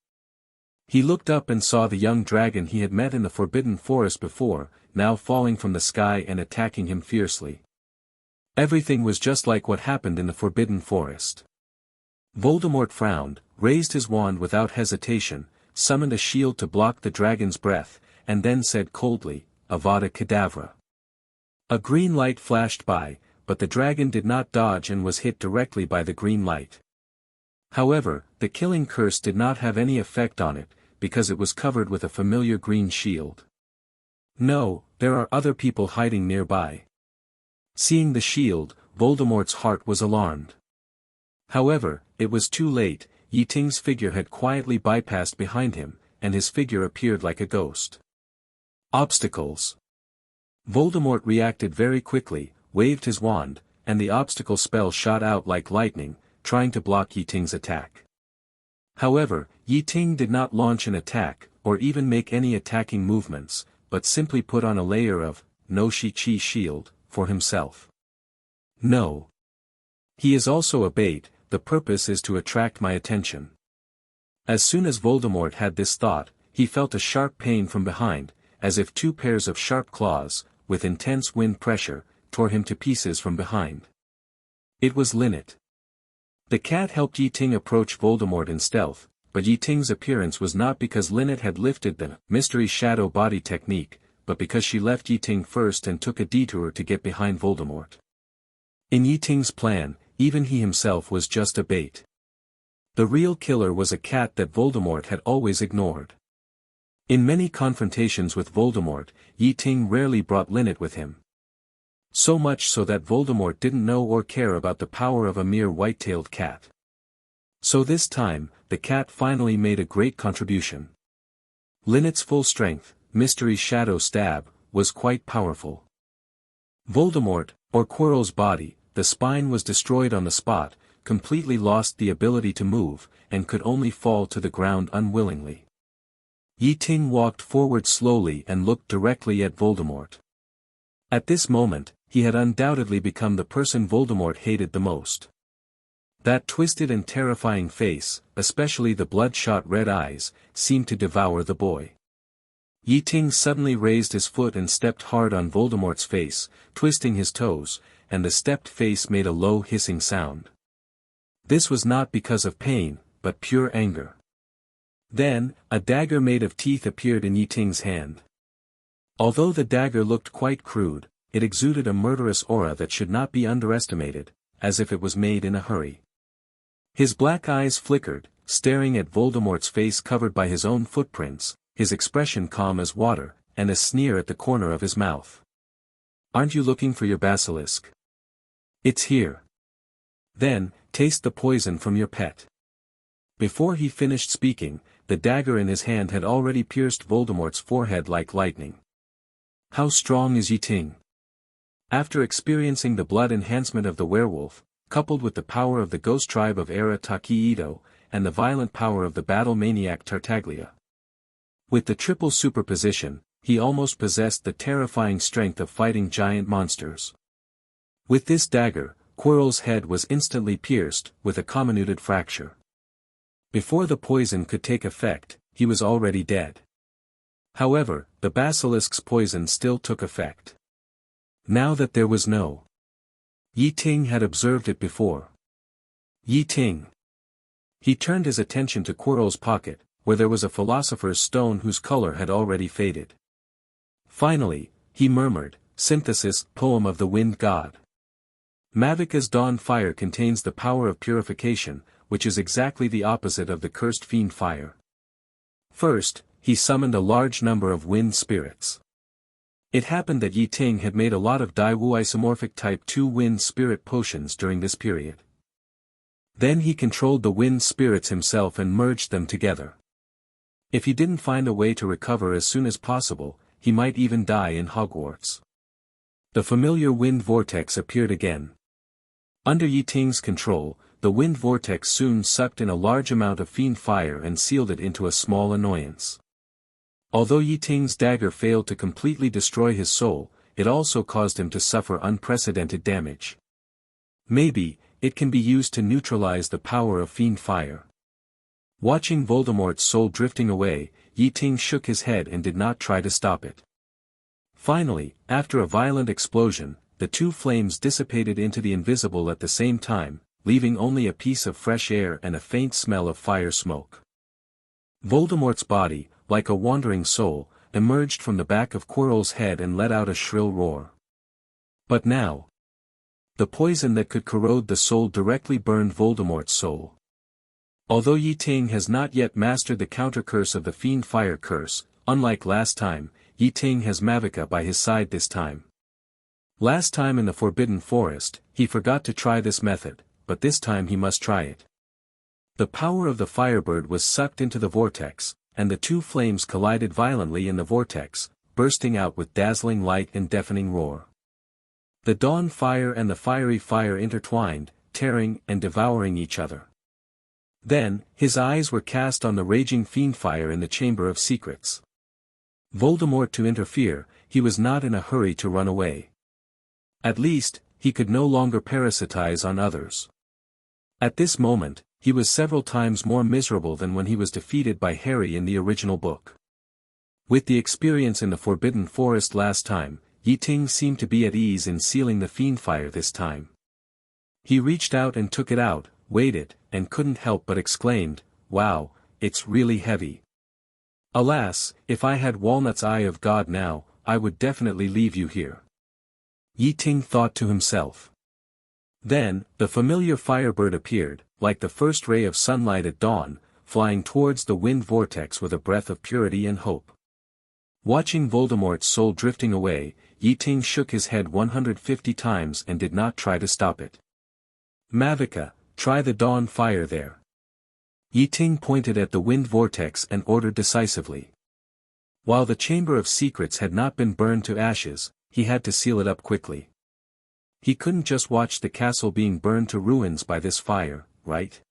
He looked up and saw the young dragon he had met in the Forbidden Forest before, now falling from the sky and attacking him fiercely. Everything was just like what happened in the Forbidden Forest. Voldemort frowned, raised his wand without hesitation, summoned a shield to block the dragon's breath, and then said coldly, "Avada Kedavra." A green light flashed by, but the dragon did not dodge and was hit directly by the green light. However, the killing curse did not have any effect on it, because it was covered with a familiar green shield. No, there are other people hiding nearby. Seeing the shield, Voldemort's heart was alarmed. However, it was too late. Ye Ting's figure had quietly bypassed behind him, and his figure appeared like a ghost. Obstacles. Voldemort reacted very quickly, waved his wand, and the obstacle spell shot out like lightning, trying to block Ye Ting's attack. However, Ye Ting did not launch an attack, or even make any attacking movements, but simply put on a layer of no-shi-chi shield for himself. No. He is also a bait, the purpose is to attract my attention. As soon as Voldemort had this thought, he felt a sharp pain from behind, as if two pairs of sharp claws, with intense wind pressure, tore him to pieces from behind. It was Lynette. The cat helped Ye Ting approach Voldemort in stealth, but Ye Ting's appearance was not because Lynette had lifted the mystery shadow body technique, but because she left Ye Ting first and took a detour to get behind Voldemort. In Ye Ting's plan, even he himself was just a bait. The real killer was a cat that Voldemort had always ignored. In many confrontations with Voldemort, Ye Ting rarely brought Lynette with him. So much so that Voldemort didn't know or care about the power of a mere white-tailed cat. So this time, the cat finally made a great contribution. Lynette's full strength, mystery shadow stab, was quite powerful. Voldemort, or Quirrell's body, the spine was destroyed on the spot, completely lost the ability to move, and could only fall to the ground unwillingly. Ye Ting walked forward slowly and looked directly at Voldemort. At this moment, he had undoubtedly become the person Voldemort hated the most. That twisted and terrifying face, especially the bloodshot red eyes, seemed to devour the boy. Ye Ting suddenly raised his foot and stepped hard on Voldemort's face, twisting his toes, and the stepped face made a low hissing sound. This was not because of pain, but pure anger. Then, a dagger made of teeth appeared in Ye Ting's hand. Although the dagger looked quite crude, it exuded a murderous aura that should not be underestimated, as if it was made in a hurry. His black eyes flickered, staring at Voldemort's face covered by his own footprints, his expression calm as water, and a sneer at the corner of his mouth. "Aren't you looking for your basilisk? It's here. Then, taste the poison from your pet." Before he finished speaking, the dagger in his hand had already pierced Voldemort's forehead like lightning. How strong is Ye Ting? After experiencing the blood enhancement of the werewolf, coupled with the power of the ghost tribe of Era Takiito, and the violent power of the battle maniac Tartaglia. With the triple superposition, he almost possessed the terrifying strength of fighting giant monsters. With this dagger, Quirrell's head was instantly pierced, with a comminuted fracture. Before the poison could take effect, he was already dead. However, the basilisk's poison still took effect. Now that there was no Ye Ting had observed it before. Ye Ting. He turned his attention to Quirrell's pocket, where there was a philosopher's stone whose color had already faded. Finally, he murmured, "Synthesis, poem of the wind god." Mavika's dawn fire contains the power of purification, which is exactly the opposite of the cursed fiend fire. First, he summoned a large number of wind spirits. It happened that Ye Ting had made a lot of Daiwu isomorphic type 2 wind spirit potions during this period. Then he controlled the wind spirits himself and merged them together. If he didn't find a way to recover as soon as possible, he might even die in Hogwarts. The familiar wind vortex appeared again. Under Ye Ting's control, the wind vortex soon sucked in a large amount of fiend fire and sealed it into a small annoyance. Although Ye Ting's dagger failed to completely destroy his soul, it also caused him to suffer unprecedented damage. Maybe, it can be used to neutralize the power of fiend fire. Watching Voldemort's soul drifting away, Ye Ting shook his head and did not try to stop it. Finally, after a violent explosion, the two flames dissipated into the invisible at the same time, leaving only a piece of fresh air and a faint smell of fire smoke. Voldemort's body, like a wandering soul, emerged from the back of Quirrell's head and let out a shrill roar. But now, the poison that could corrode the soul directly burned Voldemort's soul. Although Ye Ting has not yet mastered the counter-curse of the Fiend Fire Curse, unlike last time, Ye Ting has Mavica by his side this time. Last time in the Forbidden Forest, he forgot to try this method, but this time he must try it. The power of the Firebird was sucked into the vortex, and the two flames collided violently in the vortex, bursting out with dazzling light and deafening roar. The Dawn Fire and the Fiery Fire intertwined, tearing and devouring each other. Then, his eyes were cast on the raging fiend fire in the Chamber of Secrets. Voldemort to interfere, he was not in a hurry to run away. At least, he could no longer parasitize on others. At this moment, he was several times more miserable than when he was defeated by Harry in the original book. With the experience in the Forbidden Forest last time, Ye Ting seemed to be at ease in sealing the fiend fire this time. He reached out and took it out, weighed it, and couldn't help but exclaimed, "Wow, it's really heavy. Alas, if I had Walnut's Eye of God now, I would definitely leave you here." Ye Ting thought to himself. Then, the familiar Firebird appeared, like the first ray of sunlight at dawn, flying towards the wind vortex with a breath of purity and hope. Watching Voldemort's soul drifting away, Ye Ting shook his head 150 times and did not try to stop it. "Mavica, try the Dawn Fire there." Ye Ting pointed at the wind vortex and ordered decisively. While the Chamber of Secrets had not been burned to ashes, he had to seal it up quickly. He couldn't just watch the castle being burned to ruins by this fire, right?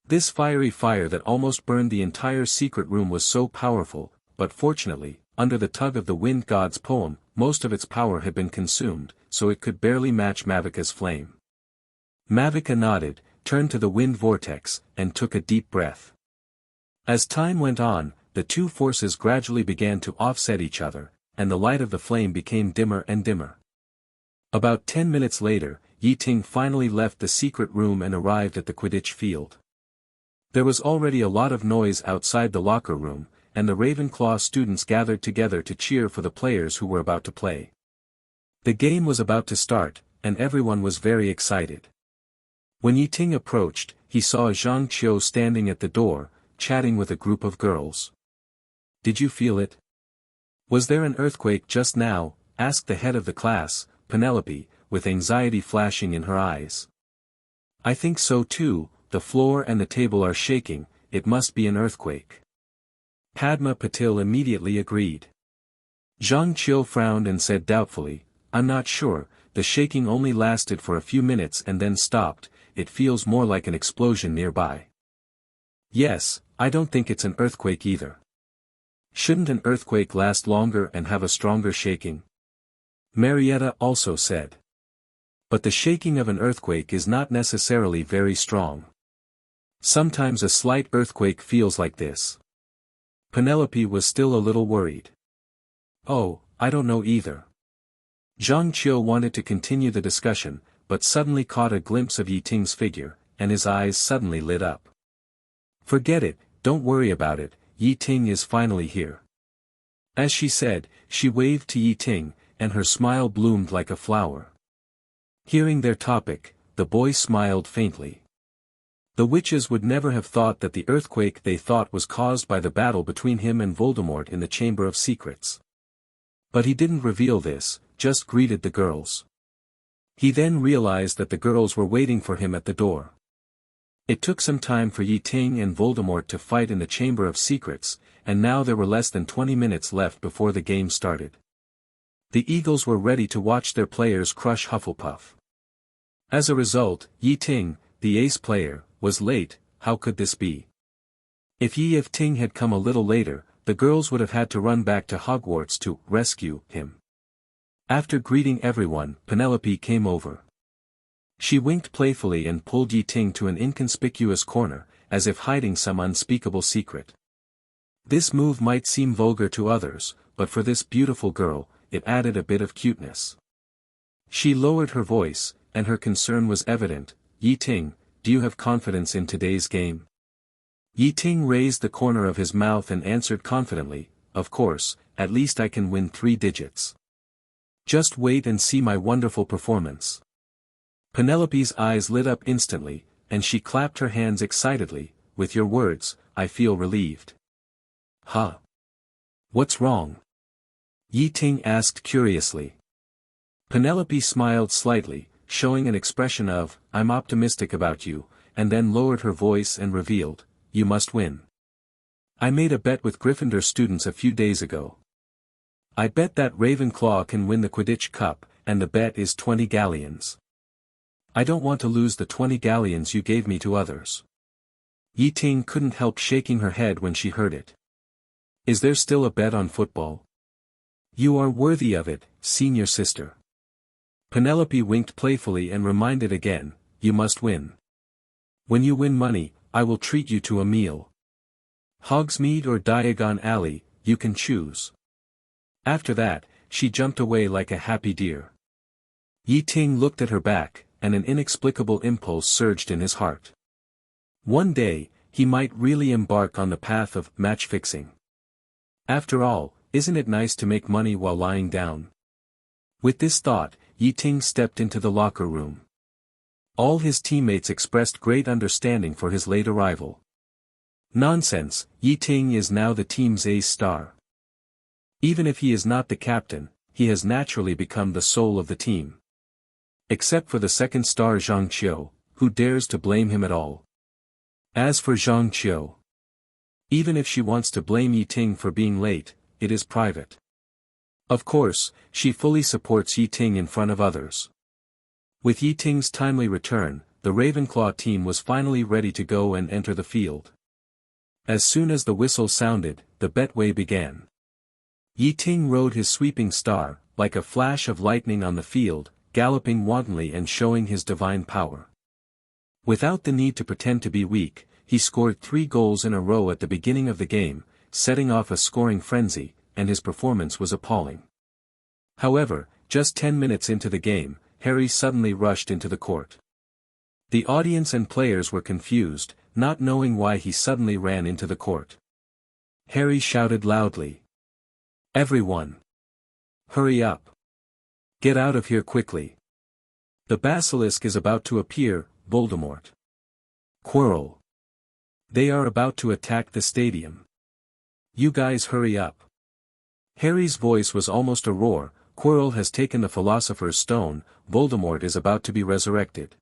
This fiery fire that almost burned the entire secret room was so powerful, but fortunately, under the tug of the wind god's poem, most of its power had been consumed, so it could barely match Mavica's flame. Mavica nodded, turned to the wind vortex, and took a deep breath. As time went on, the two forces gradually began to offset each other, and the light of the flame became dimmer and dimmer. About 10 minutes later, Ye Ting finally left the secret room and arrived at the Quidditch field. There was already a lot of noise outside the locker room, and the Ravenclaw students gathered together to cheer for the players who were about to play. The game was about to start, and everyone was very excited. When Ye Ting approached, he saw Zhang Qiu standing at the door, chatting with a group of girls. "Did you feel it? Was there an earthquake just now?" asked the head of the class, Penelope, with anxiety flashing in her eyes. "I think so too, the floor and the table are shaking, it must be an earthquake." Padma Patil immediately agreed. Zhang Qiu frowned and said doubtfully, "I'm not sure, the shaking only lasted for a few minutes and then stopped, it feels more like an explosion nearby." "Yes, I don't think it's an earthquake either. Shouldn't an earthquake last longer and have a stronger shaking?" Marietta also said. "But the shaking of an earthquake is not necessarily very strong. Sometimes a slight earthquake feels like this." Penelope was still a little worried. "Oh, I don't know either." Zhang Qiu wanted to continue the discussion, but suddenly caught a glimpse of Ye Ting's figure, and his eyes suddenly lit up. "Forget it, don't worry about it, Ye Ting is finally here." As she said, she waved to Ye Ting, and her smile bloomed like a flower. Hearing their topic, the boy smiled faintly. The witches would never have thought that the earthquake they thought was caused by the battle between him and Voldemort in the Chamber of Secrets. But he didn't reveal this, just greeted the girls. He then realized that the girls were waiting for him at the door. It took some time for Ye Ting and Voldemort to fight in the Chamber of Secrets, and now there were less than 20 minutes left before the game started. The Eagles were ready to watch their players crush Hufflepuff. As a result, Ye Ting, the ace player, was late. How could this be? If Ye Ting had come a little later, the girls would have had to run back to Hogwarts to rescue him. After greeting everyone, Penelope came over. She winked playfully and pulled Ye Ting to an inconspicuous corner, as if hiding some unspeakable secret. This move might seem vulgar to others, but for this beautiful girl, it added a bit of cuteness. She lowered her voice, and her concern was evident. Ye Ting, do you have confidence in today's game? Ye Ting raised the corner of his mouth and answered confidently, of course, at least I can win 3 digits. Just wait and see my wonderful performance. Penelope's eyes lit up instantly, and she clapped her hands excitedly. With your words, I feel relieved. Huh? What's wrong? Ye Ting asked curiously. Penelope smiled slightly, showing an expression of, I'm optimistic about you, and then lowered her voice and revealed, you must win. I made a bet with Gryffindor students a few days ago. I bet that Ravenclaw can win the Quidditch Cup, and the bet is 20 galleons. I don't want to lose the 20 galleons you gave me to others. Ye Ting couldn't help shaking her head when she heard it. Is there still a bet on football? You are worthy of it, senior sister. Penelope winked playfully and reminded again, you must win. When you win money, I will treat you to a meal. Hogsmeade or Diagon Alley, you can choose. After that, she jumped away like a happy deer. Ye Ting looked at her back, and an inexplicable impulse surged in his heart. One day, he might really embark on the path of match-fixing. After all, isn't it nice to make money while lying down? With this thought, Ye Ting stepped into the locker room. All his teammates expressed great understanding for his late arrival. Nonsense, Ye Ting is now the team's ace star. Even if he is not the captain, he has naturally become the soul of the team. Except for the second star Zhang Qiu, who dares to blame him at all. As for Zhang Qiu, even if she wants to blame Ye Ting for being late, it is private. Of course, she fully supports Ye Ting in front of others. With Ye Ting's timely return, the Ravenclaw team was finally ready to go and enter the field. As soon as the whistle sounded, the betway began. Ye Ting rode his sweeping star, like a flash of lightning on the field, galloping wantonly and showing his divine power. Without the need to pretend to be weak, he scored 3 goals in a row at the beginning of the game, setting off a scoring frenzy, and his performance was appalling. However, just 10 minutes into the game, Harry suddenly rushed into the court. The audience and players were confused, not knowing why he suddenly ran into the court. Harry shouted loudly. Everyone! Hurry up! Get out of here quickly! The basilisk is about to appear, Voldemort. Quirrell! They are about to attack the stadium. You guys hurry up! Harry's voice was almost a roar. Quirrell has taken the Philosopher's Stone, Voldemort is about to be resurrected.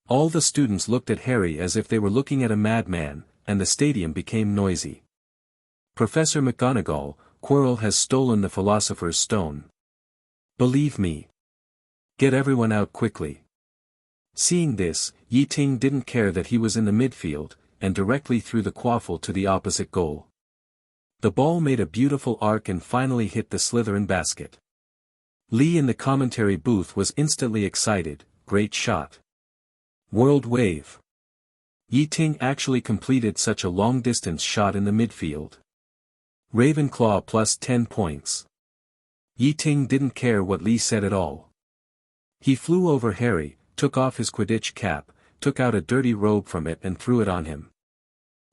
All the students looked at Harry as if they were looking at a madman, and the stadium became noisy. Professor McGonagall, Quirrell has stolen the Philosopher's Stone. Believe me. Get everyone out quickly. Seeing this, Ye Ting didn't care that he was in the midfield, and directly threw the quaffle to the opposite goal. The ball made a beautiful arc and finally hit the Slytherin basket. Lee in the commentary booth was instantly excited, great shot. World wave. Ye Ting actually completed such a long-distance shot in the midfield. Ravenclaw plus 10 points. Ye Ting didn't care what Lee said at all. He flew over Harry, took off his Quidditch cap, took out a dirty robe from it and threw it on him.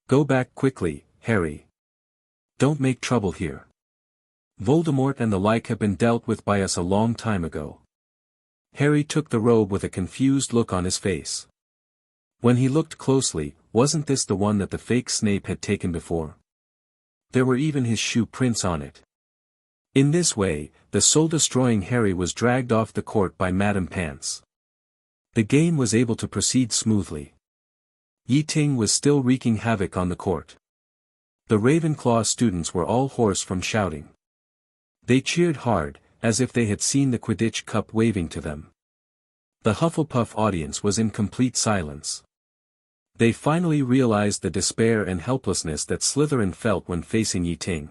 Go back quickly, Harry. Don't make trouble here. Voldemort and the like have been dealt with by us a long time ago. Harry took the robe with a confused look on his face. When he looked closely, wasn't this the one that the fake Snape had taken before? There were even his shoe prints on it. In this way, the soul-destroying Harry was dragged off the court by Madame Pants. The game was able to proceed smoothly. Ye Ting was still wreaking havoc on the court. The Ravenclaw students were all hoarse from shouting. They cheered hard, as if they had seen the Quidditch cup waving to them. The Hufflepuff audience was in complete silence. They finally realized the despair and helplessness that Slytherin felt when facing Ye Ting.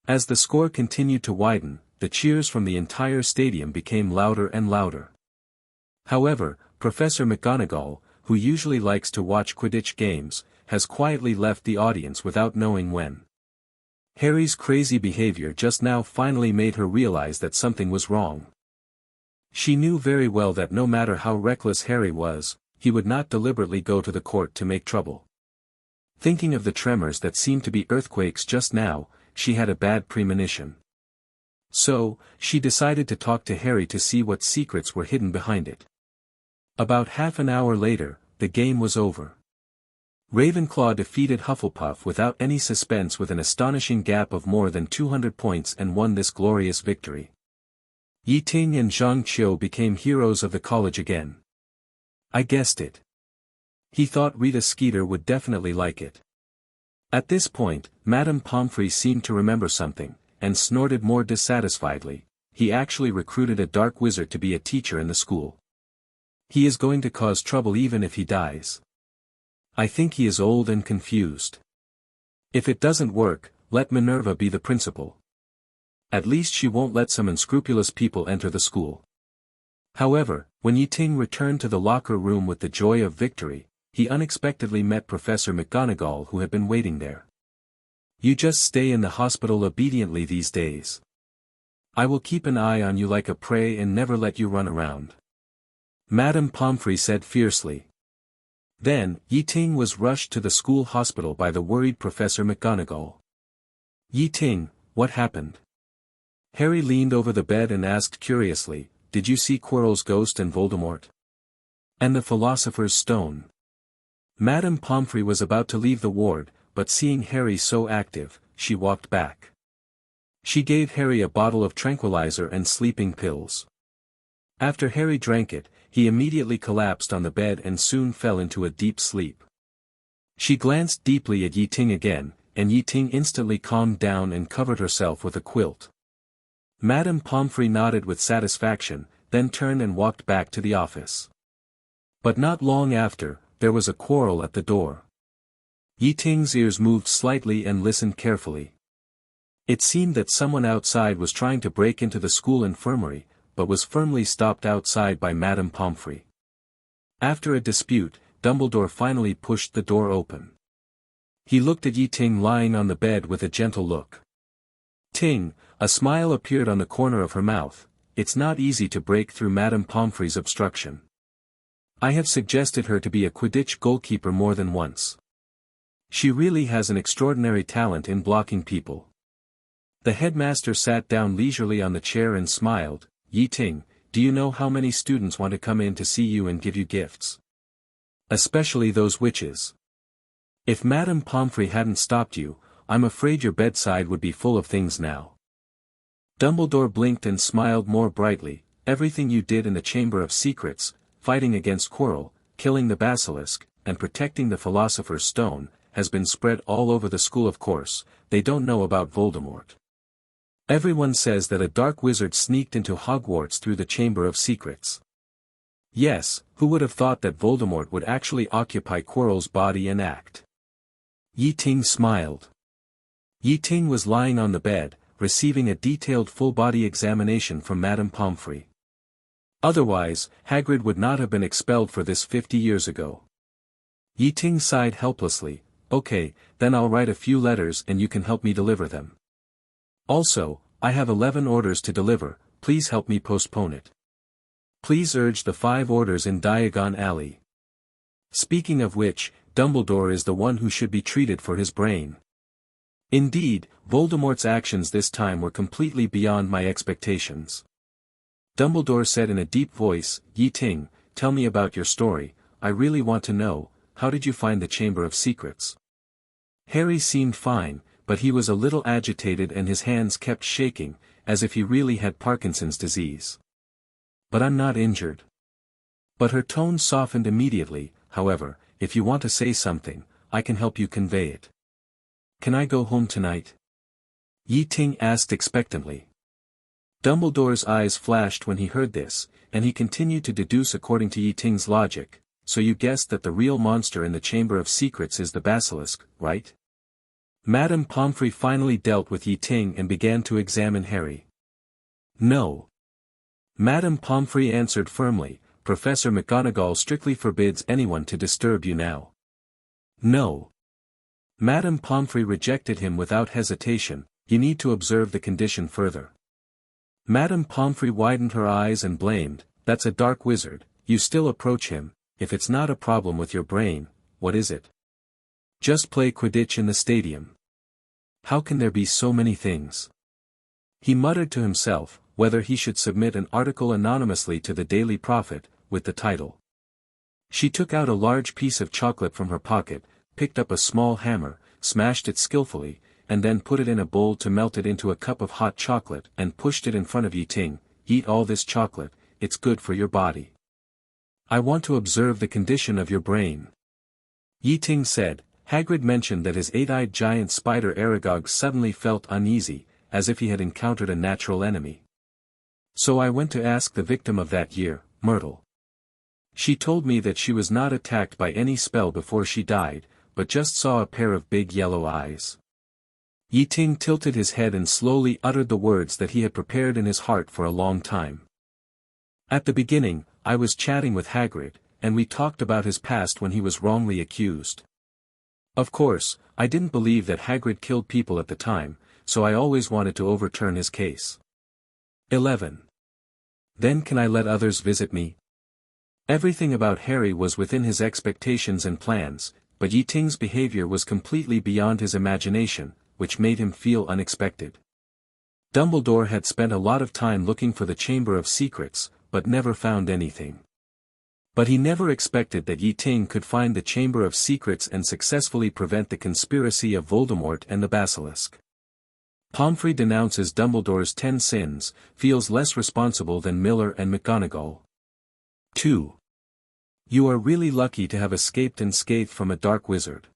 As the score continued to widen, the cheers from the entire stadium became louder and louder. However, Professor McGonagall, who usually likes to watch Quidditch games, has quietly left the audience without knowing when. Harry's crazy behavior just now finally made her realize that something was wrong. She knew very well that no matter how reckless Harry was, he would not deliberately go to the court to make trouble. Thinking of the tremors that seemed to be earthquakes just now, she had a bad premonition. So, she decided to talk to Harry to see what secrets were hidden behind it. About half an hour later, the game was over. Ravenclaw defeated Hufflepuff without any suspense with an astonishing gap of more than 200 points and won this glorious victory. Ye Ting and Zhang Qiu became heroes of the college again. I guessed it. He thought Rita Skeeter would definitely like it. At this point, Madame Pomfrey seemed to remember something, and snorted more dissatisfiedly. He actually recruited a dark wizard to be a teacher in the school. He is going to cause trouble even if he dies. I think he is old and confused. If it doesn't work, let Minerva be the principal. At least she won't let some unscrupulous people enter the school. However, when Ye Ting returned to the locker room with the joy of victory, he unexpectedly met Professor McGonagall, who had been waiting there. You just stay in the hospital obediently these days. I will keep an eye on you like a prey and never let you run around. Madame Pomfrey said fiercely. Then, Ye Ting was rushed to the school hospital by the worried Professor McGonagall. Ye Ting, what happened? Harry leaned over the bed and asked curiously, did you see Quirrell's ghost and Voldemort? And the Philosopher's Stone? Madame Pomfrey was about to leave the ward, but seeing Harry so active, she walked back. She gave Harry a bottle of tranquilizer and sleeping pills. After Harry drank it, he immediately collapsed on the bed and soon fell into a deep sleep. She glanced deeply at Ye Ting again, and Ye Ting instantly calmed down and covered herself with a quilt. Madame Pomfrey nodded with satisfaction, then turned and walked back to the office. But not long after, there was a quarrel at the door. Ye Ting's ears moved slightly and listened carefully. It seemed that someone outside was trying to break into the school infirmary, but was firmly stopped outside by Madame Pomfrey. After a dispute, Dumbledore finally pushed the door open. He looked at Ye Ting lying on the bed with a gentle look. Ting, a smile appeared on the corner of her mouth. It's not easy to break through Madame Pomfrey's obstruction. I have suggested her to be a Quidditch goalkeeper more than once. She really has an extraordinary talent in blocking people. The headmaster sat down leisurely on the chair and smiled. Ye Ting, do you know how many students want to come in to see you and give you gifts? Especially those witches. If Madame Pomfrey hadn't stopped you, I'm afraid your bedside would be full of things now. Dumbledore blinked and smiled more brightly. Everything you did in the Chamber of Secrets, fighting against Quirrell, killing the basilisk, and protecting the Philosopher's Stone, has been spread all over the school. Of course, they don't know about Voldemort. Everyone says that a dark wizard sneaked into Hogwarts through the Chamber of Secrets. Yes, who would have thought that Voldemort would actually occupy Quirrell's body and act? Ye Ting smiled. Ye Ting was lying on the bed, receiving a detailed full-body examination from Madame Pomfrey. Otherwise, Hagrid would not have been expelled for this 50 years ago. Ye Ting sighed helplessly. Okay, then I'll write a few letters and you can help me deliver them. Also, I have 11 orders to deliver, please help me postpone it. Please urge the 5 orders in Diagon Alley. Speaking of which, Dumbledore is the one who should be treated for his brain. Indeed, Voldemort's actions this time were completely beyond my expectations. Dumbledore said in a deep voice, Ye Ting, tell me about your story, I really want to know, how did you find the Chamber of Secrets? Harry seemed fine, but he was a little agitated and his hands kept shaking, as if he really had Parkinson's disease. "But I'm not injured." But her tone softened immediately. "However, if you want to say something, I can help you convey it." "Can I go home tonight?" Ye Ting asked expectantly. Dumbledore's eyes flashed when he heard this, and he continued to deduce according to Ye Ting's logic. "So you guessed that the real monster in the Chamber of Secrets is the basilisk, right?" Madame Pomfrey finally dealt with Ye Ting and began to examine Harry. "No." Madame Pomfrey answered firmly, "Professor McGonagall strictly forbids anyone to disturb you now." "No." Madame Pomfrey rejected him without hesitation. "You need to observe the condition further." Madame Pomfrey widened her eyes and blamed, "That's a dark wizard, you still approach him. If it's not a problem with your brain, what is it? Just play Quidditch in the stadium. How can there be so many things?" He muttered to himself, whether he should submit an article anonymously to the Daily Prophet, with the title. She took out a large piece of chocolate from her pocket, picked up a small hammer, smashed it skillfully, and then put it in a bowl to melt it into a cup of hot chocolate and pushed it in front of Ye Ting. "Eat all this chocolate, it's good for your body. I want to observe the condition of your brain." Ye Ting said. Hagrid mentioned that his eight-eyed giant spider Aragog suddenly felt uneasy, as if he had encountered a natural enemy. "So I went to ask the victim of that year, Myrtle. She told me that she was not attacked by any spell before she died, but just saw a pair of big yellow eyes." Ye Ting tilted his head and slowly uttered the words that he had prepared in his heart for a long time. "At the beginning, I was chatting with Hagrid, and we talked about his past when he was wrongly accused. Of course, I didn't believe that Hagrid killed people at the time, so I always wanted to overturn his case." 11. Then can I let others visit me? Everything about Harry was within his expectations and plans, but Ye Ting's behavior was completely beyond his imagination, which made him feel unexpected. Dumbledore had spent a lot of time looking for the Chamber of Secrets, but never found anything. But he never expected that Ye Ting could find the Chamber of Secrets and successfully prevent the conspiracy of Voldemort and the Basilisk. Pomfrey denounces Dumbledore's 10 sins, feels less responsible than Miller and McGonagall. 2. You are really lucky to have escaped unscathed from a dark wizard.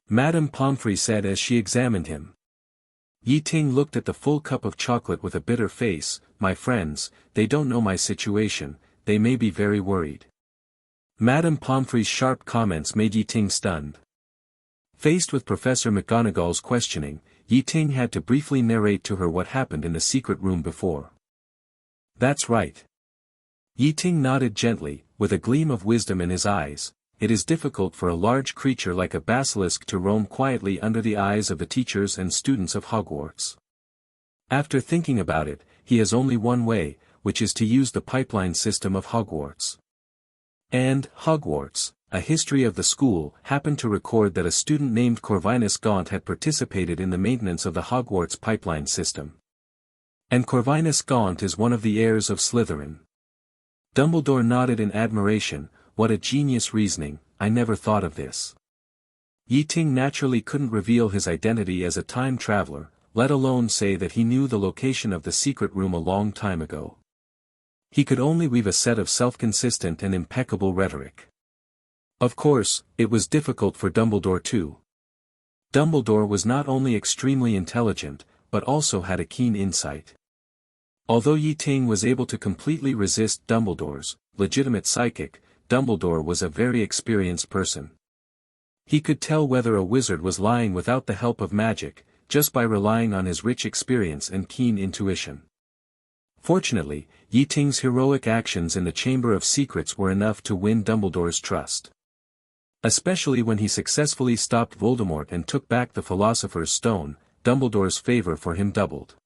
Madame Pomfrey said as she examined him. Ye Ting looked at the full cup of chocolate with a bitter face. My friends, they don't know my situation, they may be very worried. Madame Pomfrey's sharp comments made Ye Ting stunned. Faced with Professor McGonagall's questioning, Ye Ting had to briefly narrate to her what happened in the secret room before. That's right. Ye Ting nodded gently, with a gleam of wisdom in his eyes. It is difficult for a large creature like a basilisk to roam quietly under the eyes of the teachers and students of Hogwarts. After thinking about it, he has only one way, which is to use the pipeline system of Hogwarts. And Hogwarts, a history of the school, happened to record that a student named Corvinus Gaunt had participated in the maintenance of the Hogwarts pipeline system. And Corvinus Gaunt is one of the heirs of Slytherin. Dumbledore nodded in admiration. What a genius reasoning, I never thought of this. Ye Ting naturally couldn't reveal his identity as a time traveler, let alone say that he knew the location of the secret room a long time ago. He could only weave a set of self-consistent and impeccable rhetoric. Of course, it was difficult for Dumbledore too. Dumbledore was not only extremely intelligent, but also had a keen insight. Although Ye Ting was able to completely resist Dumbledore's legitimate psychic, Dumbledore was a very experienced person. He could tell whether a wizard was lying without the help of magic, just by relying on his rich experience and keen intuition. Fortunately, Ye Ting's heroic actions in the Chamber of Secrets were enough to win Dumbledore's trust. Especially when he successfully stopped Voldemort and took back the Philosopher's Stone, Dumbledore's favor for him doubled.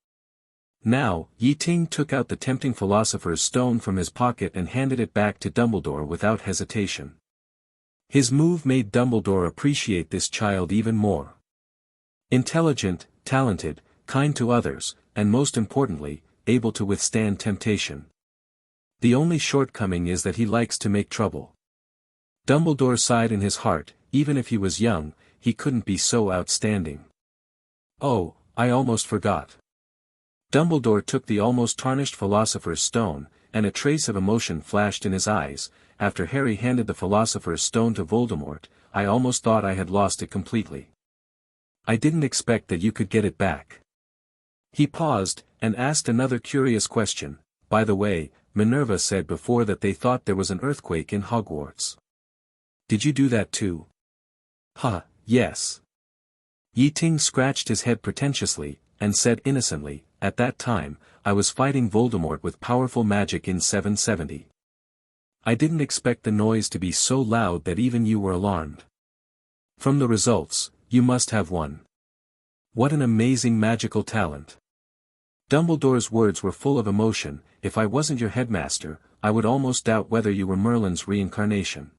Now, Ye Ting took out the tempting Philosopher's Stone from his pocket and handed it back to Dumbledore without hesitation. His move made Dumbledore appreciate this child even more. Intelligent, talented, kind to others, and most importantly, able to withstand temptation. The only shortcoming is that he likes to make trouble. Dumbledore sighed in his heart. Even if he was young, he couldn't be so outstanding. Oh, I almost forgot. Dumbledore took the almost tarnished Philosopher's Stone, and a trace of emotion flashed in his eyes. After Harry handed the Philosopher's Stone to Voldemort, I almost thought I had lost it completely. I didn't expect that you could get it back. He paused, and asked another curious question. By the way, Minerva said before that they thought there was an earthquake in Hogwarts. Did you do that too? Yes. Ye Ting scratched his head pretentiously, and said innocently, at that time, I was fighting Voldemort with powerful magic in 770. I didn't expect the noise to be so loud that even you were alarmed. From the results, you must have won. What an amazing magical talent. Dumbledore's words were full of emotion. If I wasn't your headmaster, I would almost doubt whether you were Merlin's reincarnation.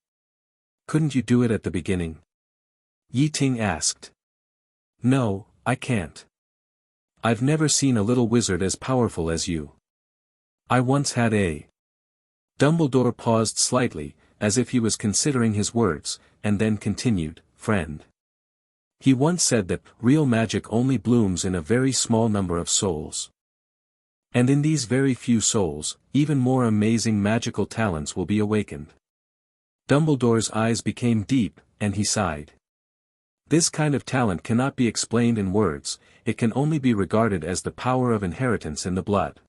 Couldn't you do it at the beginning? Ye Ting asked. No, I can't. I've never seen a little wizard as powerful as you. I once had a... Dumbledore paused slightly, as if he was considering his words, and then continued, friend. He once said that real magic only blooms in a very small number of souls. And in these very few souls, even more amazing magical talents will be awakened. Dumbledore's eyes became deep, and he sighed. This kind of talent cannot be explained in words, it can only be regarded as the power of inheritance in the blood.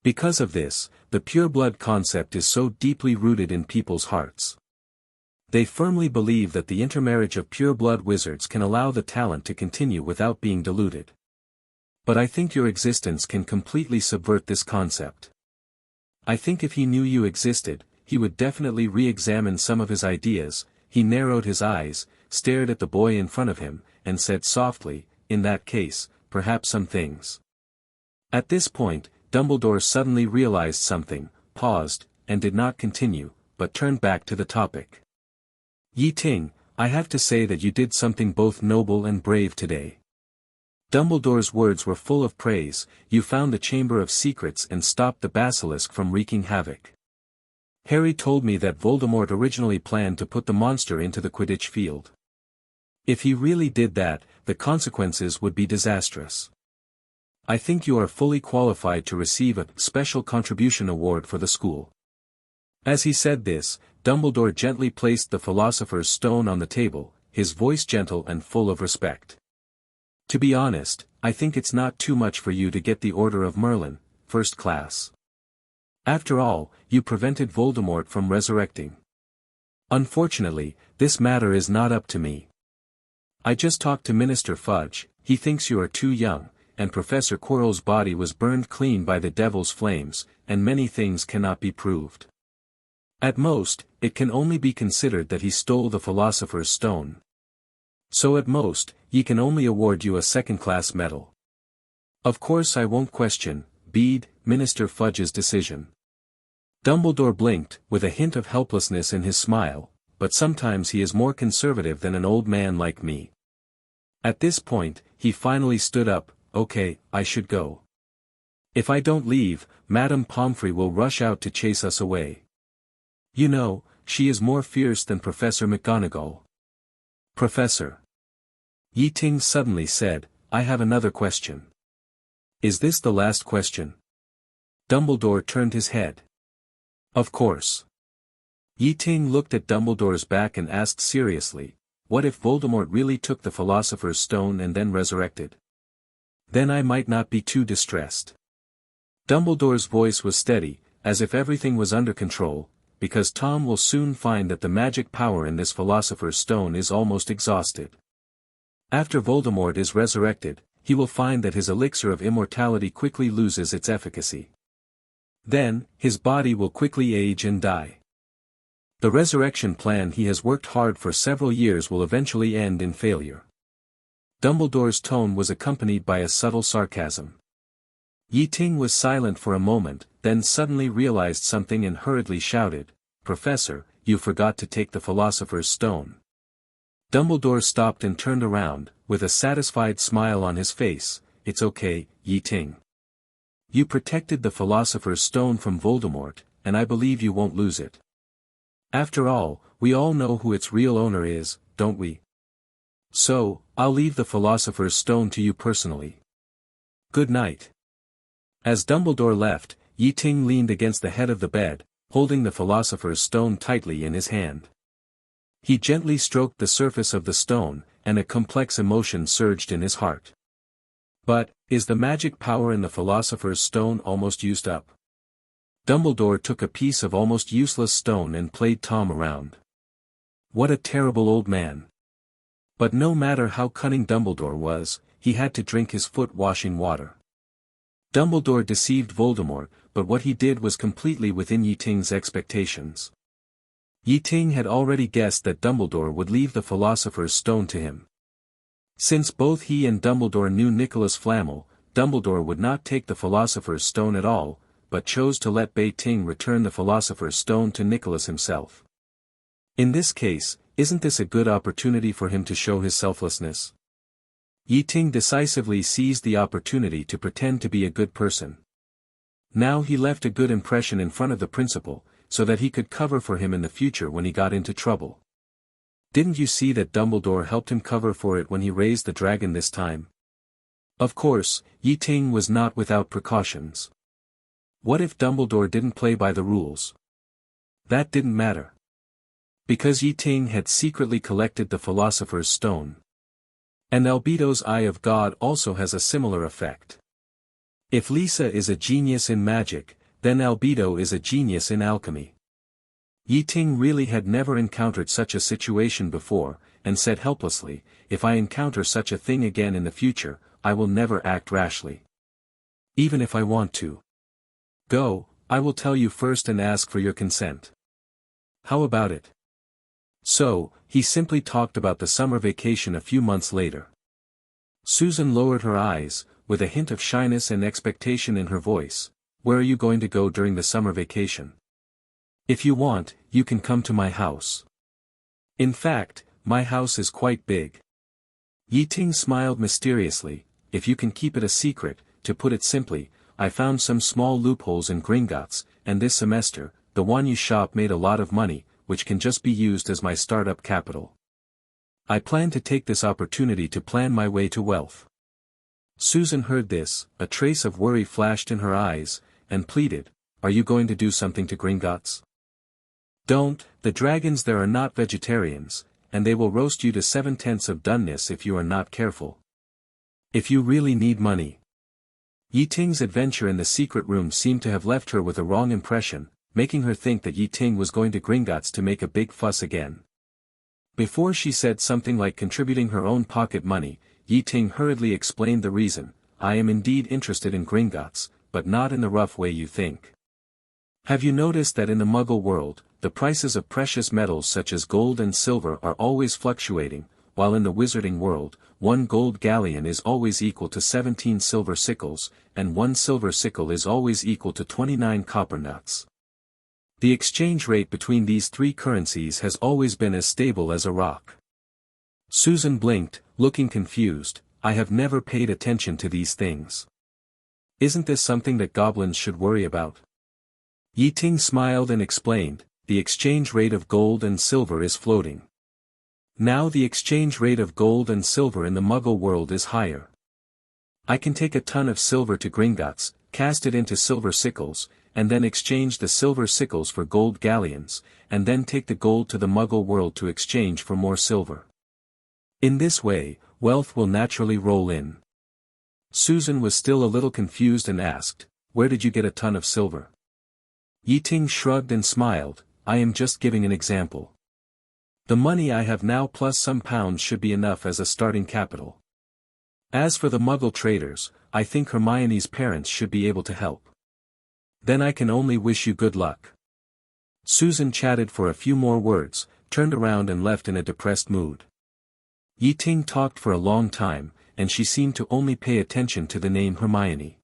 Because of this, the pure blood concept is so deeply rooted in people's hearts. They firmly believe that the intermarriage of pure blood wizards can allow the talent to continue without being diluted. But I think your existence can completely subvert this concept. I think if he knew you existed, he would definitely re-examine some of his ideas. He narrowed his eyes, stared at the boy in front of him, and said softly, in that case, perhaps some things. At this point, Dumbledore suddenly realized something, paused, and did not continue, but turned back to the topic. Ye Ting, I have to say that you did something both noble and brave today. Dumbledore's words were full of praise. You found the Chamber of Secrets and stopped the basilisk from wreaking havoc. Harry told me that Voldemort originally planned to put the monster into the Quidditch field. If he really did that, the consequences would be disastrous. I think you are fully qualified to receive a special contribution award for the school. As he said this, Dumbledore gently placed the Philosopher's Stone on the table, his voice gentle and full of respect. To be honest, I think it's not too much for you to get the Order of Merlin, first class. After all, you prevented Voldemort from resurrecting. Unfortunately, this matter is not up to me. I just talked to Minister Fudge. He thinks you are too young, and Professor Quirrell's body was burned clean by the devil's flames, and many things cannot be proved. At most, it can only be considered that he stole the Philosopher's Stone. So at most, he can only award you a second-class medal. Of course I won't question, Minister Fudge's decision. Dumbledore blinked, with a hint of helplessness in his smile, but sometimes he is more conservative than an old man like me. At this point, he finally stood up. Okay, I should go. If I don't leave, Madame Pomfrey will rush out to chase us away. You know, she is more fierce than Professor McGonagall. Professor. Ye Ting suddenly said, I have another question. Is this the last question? Dumbledore turned his head. Of course. Ye Ting looked at Dumbledore's back and asked seriously, what if Voldemort really took the Philosopher's Stone and then resurrected? Then I might not be too distressed. Dumbledore's voice was steady, as if everything was under control, because Tom will soon find that the magic power in this Philosopher's Stone is almost exhausted. After Voldemort is resurrected, he will find that his elixir of immortality quickly loses its efficacy. Then, his body will quickly age and die. The resurrection plan he has worked hard for several years will eventually end in failure. Dumbledore's tone was accompanied by a subtle sarcasm. Ye Ting was silent for a moment, then suddenly realized something and hurriedly shouted, Professor, you forgot to take the Philosopher's Stone. Dumbledore stopped and turned around, with a satisfied smile on his face. It's okay, Ye Ting. You protected the Philosopher's Stone from Voldemort, and I believe you won't lose it. After all, we all know who its real owner is, don't we? So, I'll leave the Philosopher's Stone to you personally. Good night. As Dumbledore left, Ye Ting leaned against the head of the bed, holding the Philosopher's Stone tightly in his hand. He gently stroked the surface of the stone, and a complex emotion surged in his heart. But, is the magic power in the Philosopher's Stone almost used up? Dumbledore took a piece of almost useless stone and played Tom around. What a terrible old man. But no matter how cunning Dumbledore was, he had to drink his foot-washing water. Dumbledore deceived Voldemort, but what he did was completely within Ye Ting's expectations. Ye Ting had already guessed that Dumbledore would leave the Philosopher's Stone to him. Since both he and Dumbledore knew Nicholas Flamel, Dumbledore would not take the Philosopher's Stone at all, but chose to let Ye Ting return the Philosopher's Stone to Nicholas himself. In this case, isn't this a good opportunity for him to show his selflessness? Ye Ting decisively seized the opportunity to pretend to be a good person. Now he left a good impression in front of the principal, so that he could cover for him in the future when he got into trouble. Didn't you see that Dumbledore helped him cover for it when he raised the dragon this time? Of course, Ye Ting was not without precautions. What if Dumbledore didn't play by the rules? That didn't matter. Because Ye Ting had secretly collected the Philosopher's Stone. And Albedo's Eye of God also has a similar effect. If Lisa is a genius in magic, then Albedo is a genius in alchemy. Ye Ting really had never encountered such a situation before, and said helplessly, if I encounter such a thing again in the future, I will never act rashly. Even if I want to. Go, I will tell you first and ask for your consent. How about it? So, he simply talked about the summer vacation a few months later. Susan lowered her eyes, with a hint of shyness and expectation in her voice. Where are you going to go during the summer vacation? If you want, you can come to my house. In fact, my house is quite big. Ye Ting smiled mysteriously. If you can keep it a secret, to put it simply, I found some small loopholes in Gringotts, and this semester, the Wanyu shop made a lot of money, which can just be used as my startup capital. I plan to take this opportunity to plan my way to wealth. Susan heard this, a trace of worry flashed in her eyes, and pleaded, are you going to do something to Gringotts? Don't, the dragons there are not vegetarians, and they will roast you to 7/10 of doneness if you are not careful. If you really need money. Ye Ting's adventure in the secret room seemed to have left her with a wrong impression, making her think that Ye Ting was going to Gringotts to make a big fuss again. Before she said something like contributing her own pocket money, Ye Ting hurriedly explained the reason. I am indeed interested in Gringotts, but not in the rough way you think. Have you noticed that in the Muggle world, the prices of precious metals such as gold and silver are always fluctuating, while in the wizarding world, 1 gold galleon is always equal to 17 silver sickles, and 1 silver sickle is always equal to 29 copper nuts. The exchange rate between these 3 currencies has always been as stable as a rock. Susan blinked, looking confused. I have never paid attention to these things. Isn't this something that goblins should worry about? Ye Ting smiled and explained, the exchange rate of gold and silver is floating. Now the exchange rate of gold and silver in the Muggle world is higher. I can take a ton of silver to Gringotts, cast it into silver sickles, and then exchange the silver sickles for gold galleons, and then take the gold to the Muggle world to exchange for more silver. In this way, wealth will naturally roll in. Susan was still a little confused and asked, where did you get a ton of silver? Ye Ting shrugged and smiled, I am just giving an example. The money I have now plus some pounds should be enough as a starting capital. As for the Muggle traders, I think Hermione's parents should be able to help. Then I can only wish you good luck. Susan chatted for a few more words, turned around and left in a depressed mood. Ye Ting talked for a long time, and she seemed to only pay attention to the name Hermione.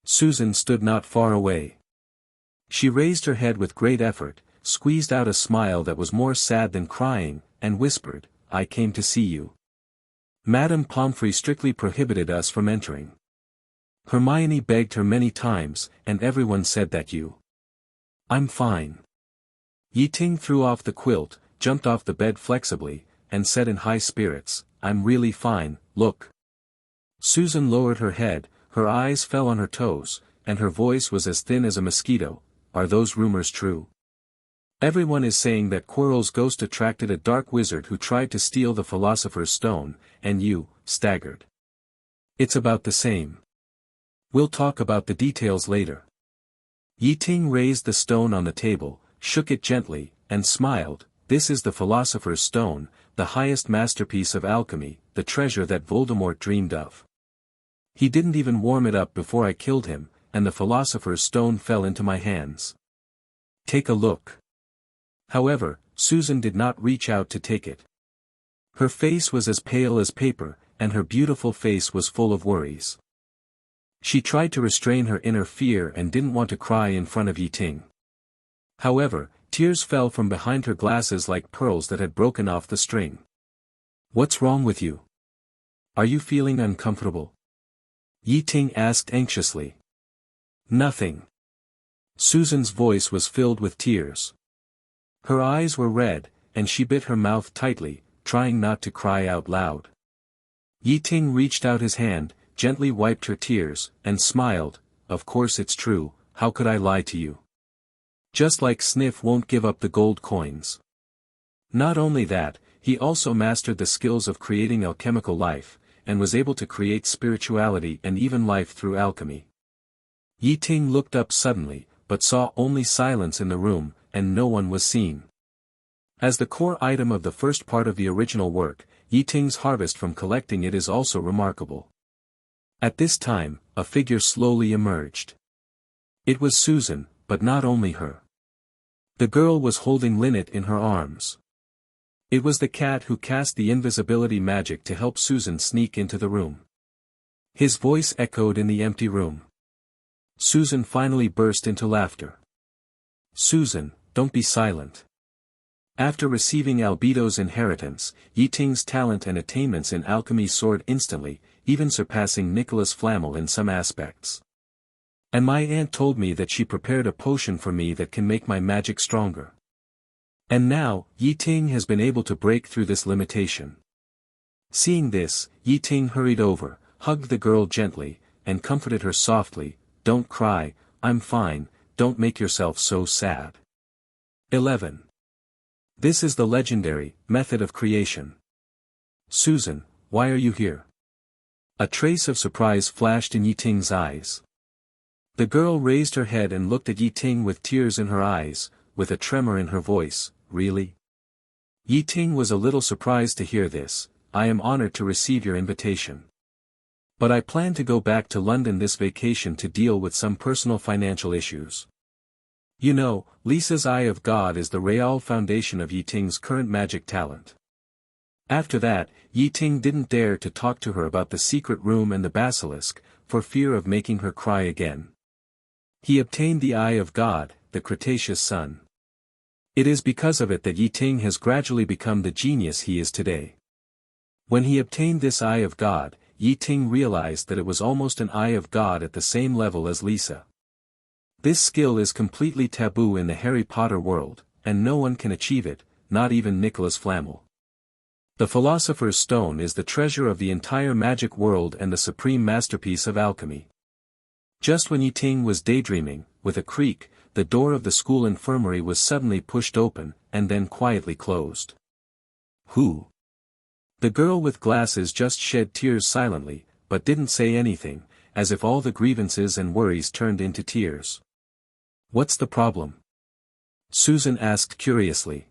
Susan stood not far away. She raised her head with great effort, squeezed out a smile that was more sad than crying, and whispered, I came to see you. Madame Pomfrey strictly prohibited us from entering. Hermione begged her many times, and everyone said that you. I'm fine. Ye Ting threw off the quilt, jumped off the bed flexibly, and said in high spirits, I'm really fine, look. Susan lowered her head, her eyes fell on her toes, and her voice was as thin as a mosquito. Are those rumors true? Everyone is saying that Quirrell's ghost attracted a dark wizard who tried to steal the Philosopher's Stone, and you, staggered. It's about the same. We'll talk about the details later. Ye Ting raised the stone on the table, shook it gently, and smiled. This is the Philosopher's Stone, the highest masterpiece of alchemy, the treasure that Voldemort dreamed of. He didn't even warm it up before I killed him, and the Philosopher's Stone fell into my hands. Take a look. However, Susan did not reach out to take it. Her face was as pale as paper, and her beautiful face was full of worries. She tried to restrain her inner fear and didn't want to cry in front of Ye Ting. However, tears fell from behind her glasses like pearls that had broken off the string. What's wrong with you? Are you feeling uncomfortable? Ye Ting asked anxiously. Nothing. Susan's voice was filled with tears. Her eyes were red, and she bit her mouth tightly, trying not to cry out loud. Ye Ting reached out his hand, gently wiped her tears, and smiled. Of course it's true, how could I lie to you? Just like Sniff won't give up the gold coins. Not only that, he also mastered the skills of creating alchemical life, and was able to create spirituality and even life through alchemy. Ye Ting looked up suddenly, but saw only silence in the room, and no one was seen. As the core item of the first part of the original work, Ye Ting's harvest from collecting it is also remarkable. At this time, a figure slowly emerged. It was Susan, but not only her. The girl was holding Lynette in her arms. It was the cat who cast the invisibility magic to help Susan sneak into the room. His voice echoed in the empty room. Susan finally burst into laughter. Susan, don't be silent. After receiving Albedo's inheritance, Ye Ting's talent and attainments in alchemy soared instantly, even surpassing Nicholas Flamel in some aspects. And my aunt told me that she prepared a potion for me that can make my magic stronger. And now, Ye Ting has been able to break through this limitation. Seeing this, Ye Ting hurried over, hugged the girl gently, and comforted her softly. Don't cry, I'm fine, don't make yourself so sad. 11. This is the legendary method of creation. Susan, why are you here? A trace of surprise flashed in Ye Ting's eyes. The girl raised her head and looked at Ye Ting with tears in her eyes, with a tremor in her voice. Really? Ye Ting was a little surprised to hear this. I am honored to receive your invitation. But I plan to go back to London this vacation to deal with some personal financial issues. You know, Lisa's Eye of God is the real foundation of Ye Ting's current magic talent. After that, Ye Ting didn't dare to talk to her about the secret room and the basilisk, for fear of making her cry again. He obtained the Eye of God, the Cretaceous sun. It is because of it that Ye Ting has gradually become the genius he is today. When he obtained this Eye of God, Ye Ting realized that it was almost an Eye of God at the same level as Lisa. This skill is completely taboo in the Harry Potter world, and no one can achieve it, not even Nicholas Flamel. The Philosopher's Stone is the treasure of the entire magic world and the supreme masterpiece of alchemy. Just when Ye Ting was daydreaming, with a creak, the door of the school infirmary was suddenly pushed open, and then quietly closed. Who? The girl with glasses just shed tears silently, but didn't say anything, as if all the grievances and worries turned into tears. What's the problem? Susan asked curiously.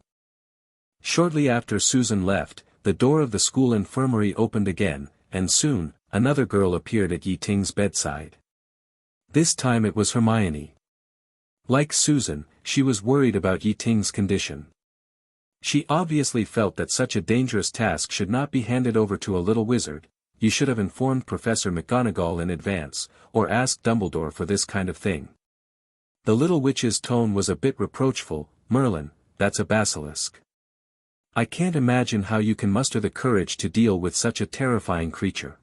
Shortly after Susan left, the door of the school infirmary opened again, and soon, another girl appeared at Ye Ting's bedside. This time it was Hermione. Like Susan, she was worried about Ye Ting's condition. She obviously felt that such a dangerous task should not be handed over to a little wizard. You should have informed Professor McGonagall in advance, or asked Dumbledore for this kind of thing. The little witch's tone was a bit reproachful. Merlin, that's a basilisk. I can't imagine how you can muster the courage to deal with such a terrifying creature.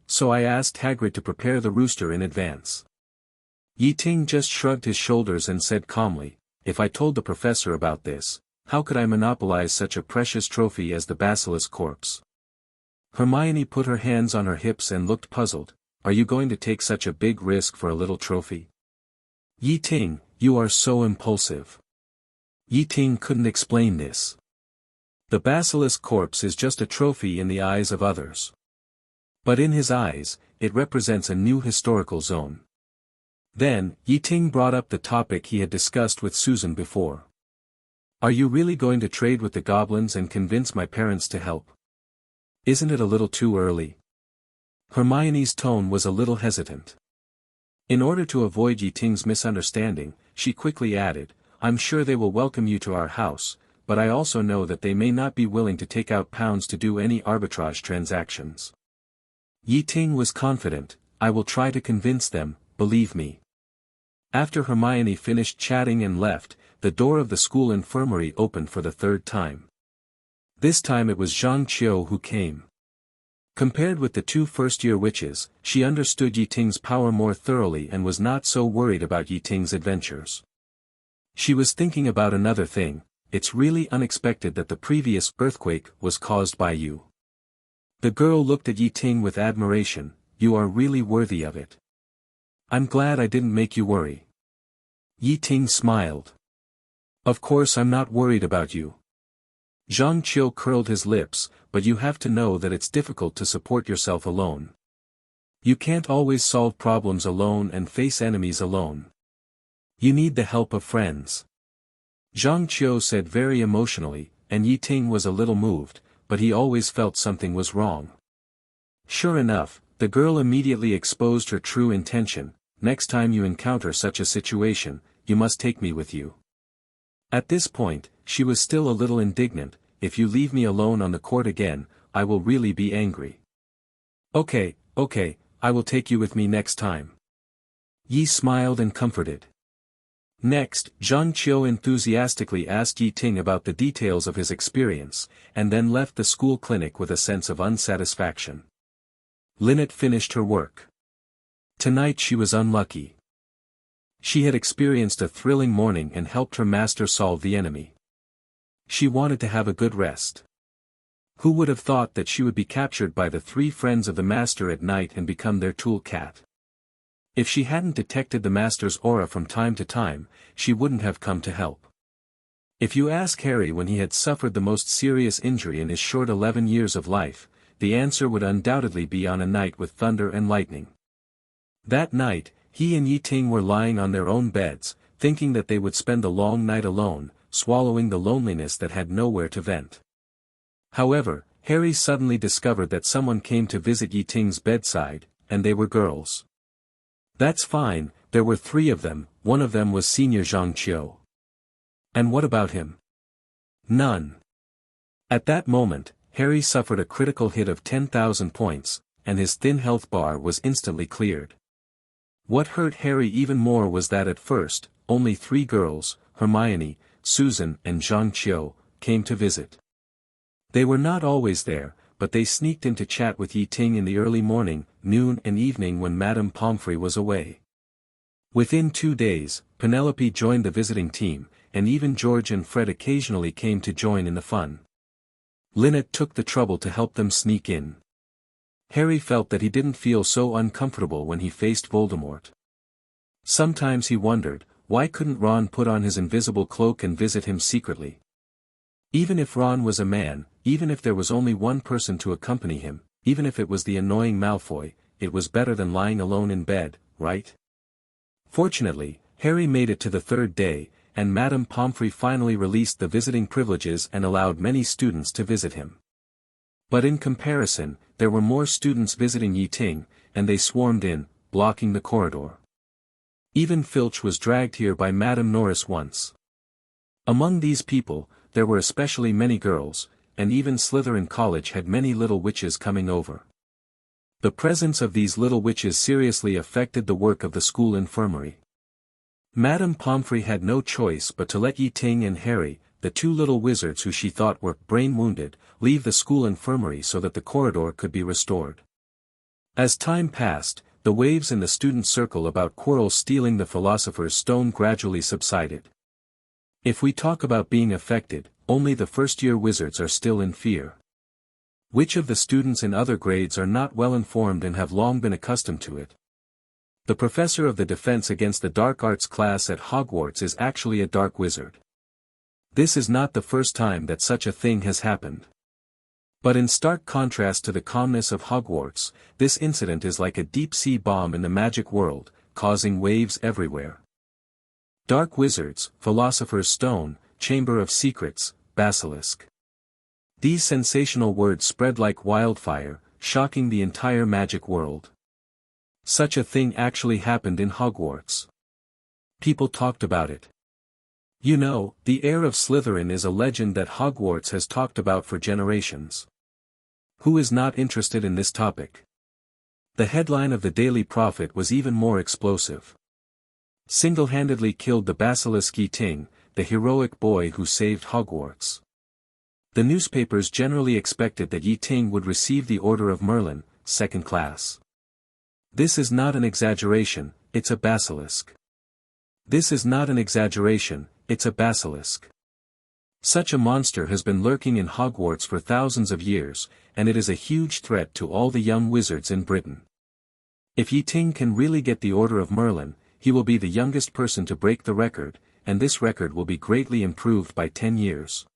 So I asked Hagrid to prepare the rooster in advance. Ye Ting just shrugged his shoulders and said calmly, if I told the professor about this, how could I monopolize such a precious trophy as the basilisk corpse? Hermione put her hands on her hips and looked puzzled. Are you going to take such a big risk for a little trophy? Ye Ting, you are so impulsive. Ye Ting couldn't explain this. The basilisk corpse is just a trophy in the eyes of others. But in his eyes, it represents a new historical zone. Then, Ye Ting brought up the topic he had discussed with Susan before. Are you really going to trade with the goblins and convince my parents to help? Isn't it a little too early? Hermione's tone was a little hesitant. In order to avoid Ye Ting's misunderstanding, she quickly added, I'm sure they will welcome you to our house, but I also know that they may not be willing to take out pounds to do any arbitrage transactions. Ye Ting was confident, I will try to convince them, believe me. After Hermione finished chatting and left, the door of the school infirmary opened for the third time. This time it was Zhang Qiu who came. Compared with the two first-year witches, she understood Ye Ting's power more thoroughly and was not so worried about Ye Ting's adventures. She was thinking about another thing. It's really unexpected that the previous earthquake was caused by you. The girl looked at Ye Ting with admiration. You are really worthy of it. I'm glad I didn't make you worry. Ye Ting smiled. Of course I'm not worried about you. Zhang Qiu curled his lips, but you have to know that it's difficult to support yourself alone. You can't always solve problems alone and face enemies alone. You need the help of friends. Zhang Qiu said very emotionally, and Ye Ting was a little moved, but he always felt something was wrong. Sure enough, the girl immediately exposed her true intention. Next time you encounter such a situation, you must take me with you. At this point, she was still a little indignant. If you leave me alone on the court again, I will really be angry. Okay, I will take you with me next time. Yi smiled and comforted. Next, Zhang Qiu enthusiastically asked Ye Ting about the details of his experience, and then left the school clinic with a sense of unsatisfaction. Lynette finished her work. Tonight she was unlucky. She had experienced a thrilling morning and helped her master solve the enemy. She wanted to have a good rest. Who would have thought that she would be captured by the three friends of the master at night and become their tool cat? If she hadn't detected the master's aura from time to time, she wouldn't have come to help. If you ask Harry when he had suffered the most serious injury in his short 11 years of life, the answer would undoubtedly be on a night with thunder and lightning. That night, he and Ye Ting were lying on their own beds, thinking that they would spend the long night alone, swallowing the loneliness that had nowhere to vent. However, Harry suddenly discovered that someone came to visit Ye Ting's bedside, and they were girls. That's fine, there were 3 of them, one of them was Senior Zhang Qiu. And what about him? None. At that moment, Harry suffered a critical hit of 10,000 points, and his thin health bar was instantly cleared. What hurt Harry even more was that at first, only 3 girls, Hermione, Susan and Zhang Qiu, came to visit. They were not always there, but they sneaked in to chat with Ye Ting in the early morning, noon and evening when Madame Pomfrey was away. Within 2 days, Penelope joined the visiting team, and even George and Fred occasionally came to join in the fun. Lynette took the trouble to help them sneak in. Harry felt that he didn't feel so uncomfortable when he faced Voldemort. Sometimes he wondered, why couldn't Ron put on his invisible cloak and visit him secretly? Even if Ron was a man, even if there was only one person to accompany him, even if it was the annoying Malfoy, it was better than lying alone in bed, right? Fortunately, Harry made it to the 3rd day, and Madame Pomfrey finally released the visiting privileges and allowed many students to visit him. But in comparison, there were more students visiting Ye Ting, and they swarmed in, blocking the corridor. Even Filch was dragged here by Madame Norris once. Among these people, there were especially many girls, and even Slytherin College had many little witches coming over. The presence of these little witches seriously affected the work of the school infirmary. Madame Pomfrey had no choice but to let Ye Ting and Harry, the 2 little wizards who she thought were brain-wounded, leave the school infirmary so that the corridor could be restored. As time passed, the waves in the student circle about Quirrell stealing the Philosopher's Stone gradually subsided. If we talk about being affected, only the first-year wizards are still in fear. Which of the students in other grades are not well informed and have long been accustomed to it? The professor of the Defense Against the Dark Arts class at Hogwarts is actually a dark wizard. This is not the first time that such a thing has happened. But in stark contrast to the calmness of Hogwarts, this incident is like a deep-sea bomb in the magic world, causing waves everywhere. Dark wizards, Philosopher's Stone, Chamber of Secrets, Basilisk. These sensational words spread like wildfire, shocking the entire magic world. Such a thing actually happened in Hogwarts. People talked about it. You know, the heir of Slytherin is a legend that Hogwarts has talked about for generations. Who is not interested in this topic? The headline of the Daily Prophet was even more explosive. Single-handedly killed the basilisk Ye Ting, the heroic boy who saved Hogwarts. The newspapers generally expected that Ye Ting would receive the Order of Merlin, second class. This is not an exaggeration, it's a basilisk. This is not an exaggeration, it's a basilisk. Such a monster has been lurking in Hogwarts for thousands of years, and it is a huge threat to all the young wizards in Britain. If Ye Ting can really get the Order of Merlin, he will be the youngest person to break the record, and this record will be greatly improved by 10 years.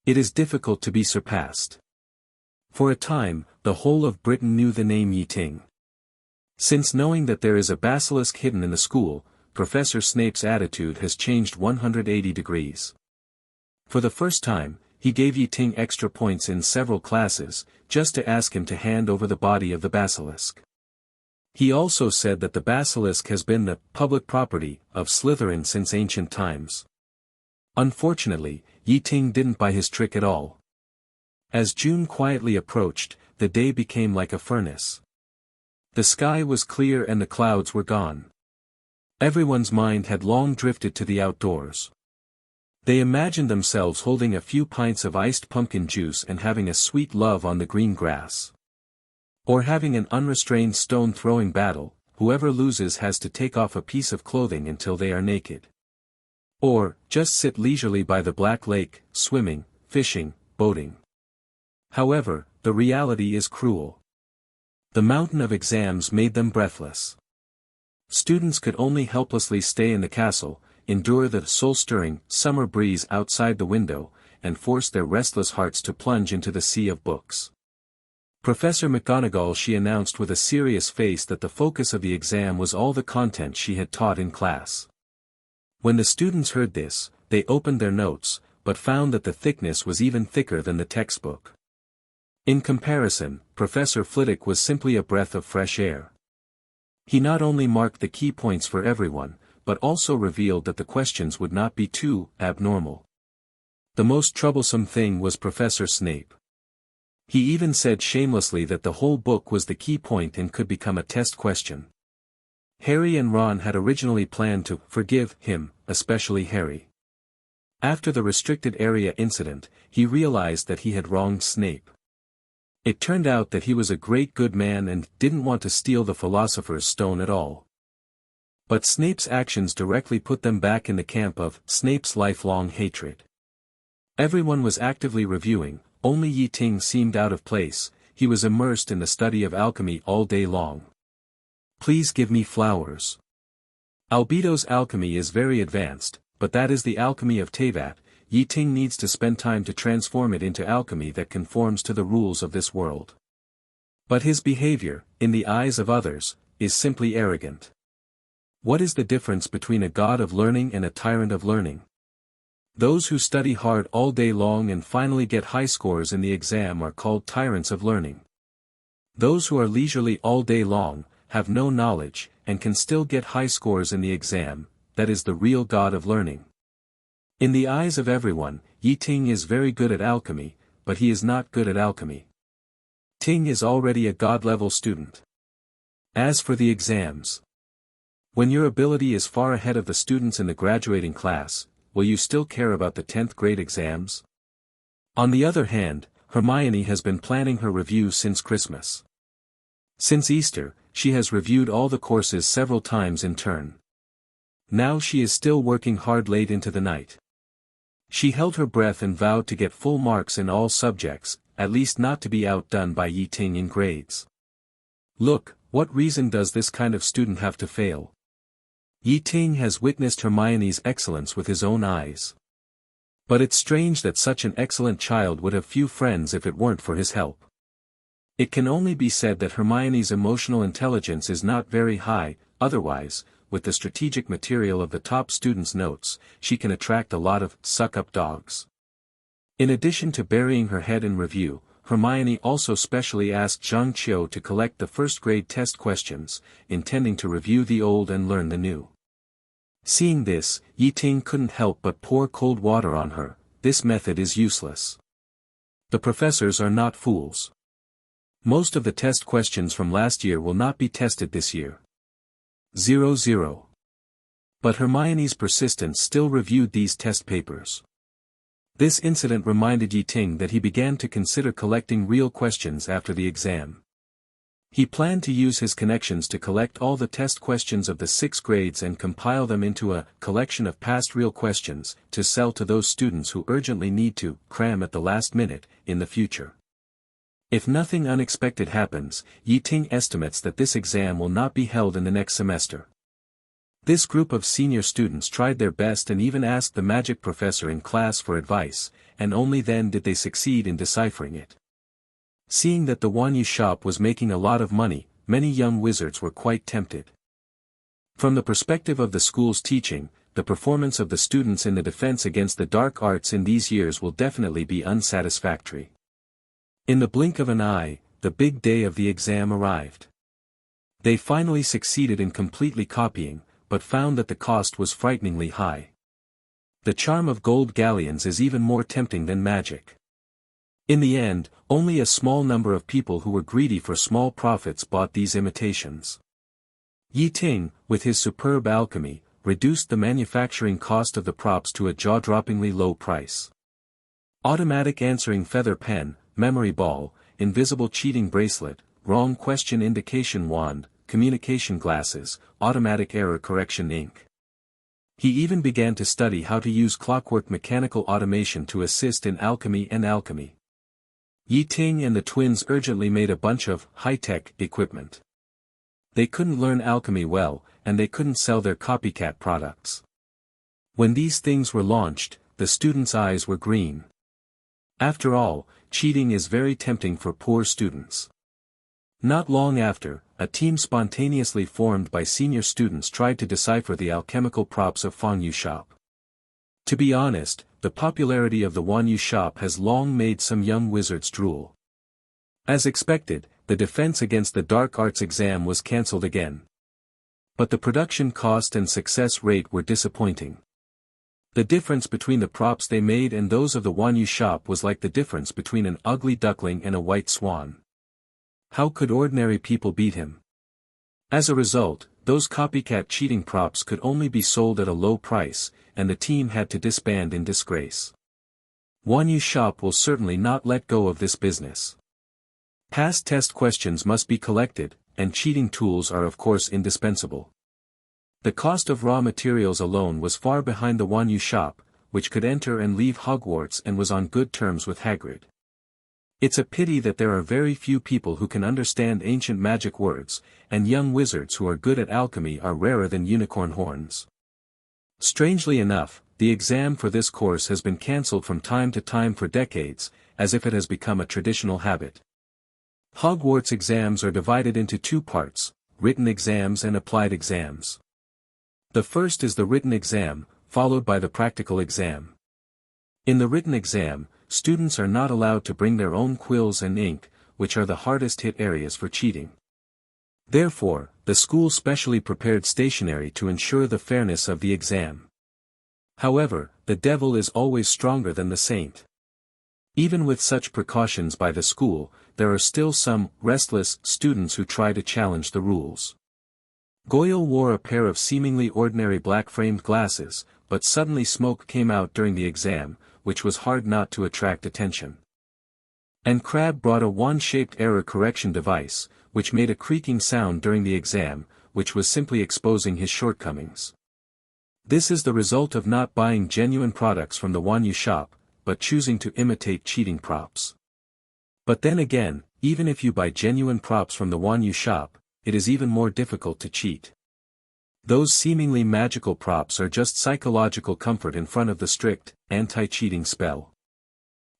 It is difficult to be surpassed. For a time, the whole of Britain knew the name Ye Ting. Since knowing that there is a basilisk hidden in the school, Professor Snape's attitude has changed 180 degrees. For the first time, he gave Ye Ting extra points in several classes, just to ask him to hand over the body of the basilisk. He also said that the basilisk has been the public property of Slytherin since ancient times. Unfortunately, Ye Ting didn't buy his trick at all. As June quietly approached, the day became like a furnace. The sky was clear and the clouds were gone. Everyone's mind had long drifted to the outdoors. They imagined themselves holding a few pints of iced pumpkin juice and having a sweet love on the green grass. Or having an unrestrained stone-throwing battle, whoever loses has to take off a piece of clothing until they are naked. Or, just sit leisurely by the Black Lake, swimming, fishing, boating. However, the reality is cruel. The mountain of exams made them breathless. Students could only helplessly stay in the castle, endure the soul-stirring, summer breeze outside the window, and force their restless hearts to plunge into the sea of books. Professor McGonagall, she announced with a serious face that the focus of the exam was all the content she had taught in class. When the students heard this, they opened their notes, but found that the thickness was even thicker than the textbook. In comparison, Professor Flitwick was simply a breath of fresh air. He not only marked the key points for everyone, but also revealed that the questions would not be too abnormal. The most troublesome thing was Professor Snape. He even said shamelessly that the whole book was the key point and could become a test question. Harry and Ron had originally planned to forgive him, especially Harry. After the restricted area incident, he realized that he had wronged Snape. It turned out that he was a great good man and didn't want to steal the Philosopher's Stone at all. But Snape's actions directly put them back in the camp of Snape's lifelong hatred. Everyone was actively reviewing, only Ye Ting seemed out of place. He was immersed in the study of alchemy all day long. Please give me flowers. Albedo's alchemy is very advanced, but that is the alchemy of Teyvat. Ye Ting needs to spend time to transform it into alchemy that conforms to the rules of this world. But his behavior, in the eyes of others, is simply arrogant. What is the difference between a god of learning and a tyrant of learning? Those who study hard all day long and finally get high scores in the exam are called tyrants of learning. Those who are leisurely all day long, have no knowledge, and can still get high scores in the exam, that is the real god of learning. In the eyes of everyone, Ye Ting is very good at alchemy, but he is not good at alchemy. Ting is already a god-level student. As for the exams, when your ability is far ahead of the students in the graduating class, will you still care about the 10th grade exams? On the other hand, Hermione has been planning her review since Christmas. Since Easter, she has reviewed all the courses several times in turn. Now she is still working hard late into the night. She held her breath and vowed to get full marks in all subjects, at least not to be outdone by Ye Ting in grades. Look, what reason does this kind of student have to fail? Ye Ting has witnessed Hermione's excellence with his own eyes. But it's strange that such an excellent child would have few friends if it weren't for his help. It can only be said that Hermione's emotional intelligence is not very high, otherwise, with the strategic material of the top students' notes, she can attract a lot of suck-up dogs. In addition to burying her head in review, Hermione also specially asked Zhang Qiu to collect the first-grade test questions, intending to review the old and learn the new. Seeing this, Ye Ting couldn't help but pour cold water on her. This method is useless. The professors are not fools. Most of the test questions from last year will not be tested this year. 0. But Hermione's persistence still reviewed these test papers. This incident reminded Ye Ting that he began to consider collecting real questions after the exam. He planned to use his connections to collect all the test questions of the 6 grades and compile them into a collection of past real questions to sell to those students who urgently need to cram at the last minute in the future. If nothing unexpected happens, Ye Ting estimates that this exam will not be held in the next semester. This group of senior students tried their best and even asked the magic professor in class for advice, and only then did they succeed in deciphering it. Seeing that the Wanyu shop was making a lot of money, many young wizards were quite tempted. From the perspective of the school's teaching, the performance of the students in the defense against the dark arts in these years will definitely be unsatisfactory. In the blink of an eye, the big day of the exam arrived. They finally succeeded in completely copying, but found that the cost was frighteningly high. The charm of gold galleons is even more tempting than magic. In the end, only a small number of people who were greedy for small profits bought these imitations. Ye Ting, with his superb alchemy, reduced the manufacturing cost of the props to a jaw-droppingly low price. Automatic answering feather pen, memory ball, invisible cheating bracelet, wrong question indication wand, communication glasses, automatic error correction ink. He even began to study how to use clockwork mechanical automation to assist in alchemy and alchemy. Ye Ting and the twins urgently made a bunch of high-tech equipment. They couldn't learn alchemy well, and they couldn't sell their copycat products. When these things were launched, the students' eyes were green. After all, cheating is very tempting for poor students. Not long after, a team spontaneously formed by senior students tried to decipher the alchemical props of Wanyu shop. To be honest, the popularity of the Wanyu shop has long made some young wizards drool. As expected, the defense against the dark arts exam was cancelled again. But the production cost and success rate were disappointing. The difference between the props they made and those of the Wanyu shop was like the difference between an ugly duckling and a white swan. How could ordinary people beat him? As a result, those copycat cheating props could only be sold at a low price, and the team had to disband in disgrace. Wanyu shop will certainly not let go of this business. Past test questions must be collected, and cheating tools are of course indispensable. The cost of raw materials alone was far behind the Wanyu shop, which could enter and leave Hogwarts and was on good terms with Hagrid. It's a pity that there are very few people who can understand ancient magic words, and young wizards who are good at alchemy are rarer than unicorn horns. Strangely enough, the exam for this course has been cancelled from time to time for decades, as if it has become a traditional habit. Hogwarts exams are divided into 2 parts, written exams and applied exams. The first is the written exam, followed by the practical exam. In the written exam, students are not allowed to bring their own quills and ink, which are the hardest hit areas for cheating. Therefore, the school specially prepared stationery to ensure the fairness of the exam. However, the devil is always stronger than the saint. Even with such precautions by the school, there are still some restless students who try to challenge the rules. Goyle wore a pair of seemingly ordinary black-framed glasses, but suddenly smoke came out during the exam, which was hard not to attract attention. And Crabbe brought a wand-shaped error correction device, which made a creaking sound during the exam, which was simply exposing his shortcomings. This is the result of not buying genuine products from the Wanyu shop, but choosing to imitate cheating props. But then again, even if you buy genuine props from the one you shop, it is even more difficult to cheat. Those seemingly magical props are just psychological comfort in front of the strict, anti-cheating spell.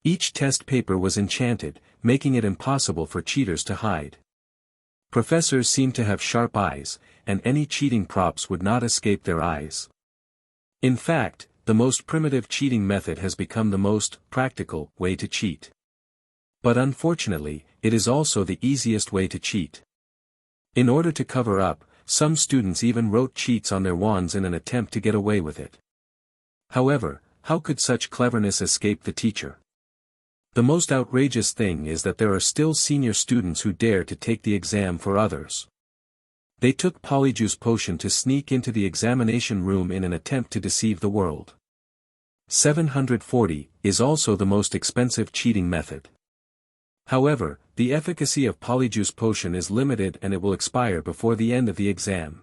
Each test paper was enchanted, making it impossible for cheaters to hide. Professors seemed to have sharp eyes, and any cheating props would not escape their eyes. In fact, the most primitive cheating method has become the most practical way to cheat. But unfortunately, it is also the easiest way to cheat. In order to cover up, some students even wrote cheats on their wands in an attempt to get away with it. However, how could such cleverness escape the teacher? The most outrageous thing is that there are still senior students who dare to take the exam for others. They took Polyjuice Potion to sneak into the examination room in an attempt to deceive the world. 740 is also the most expensive cheating method. However, the efficacy of Polyjuice Potion is limited and it will expire before the end of the exam.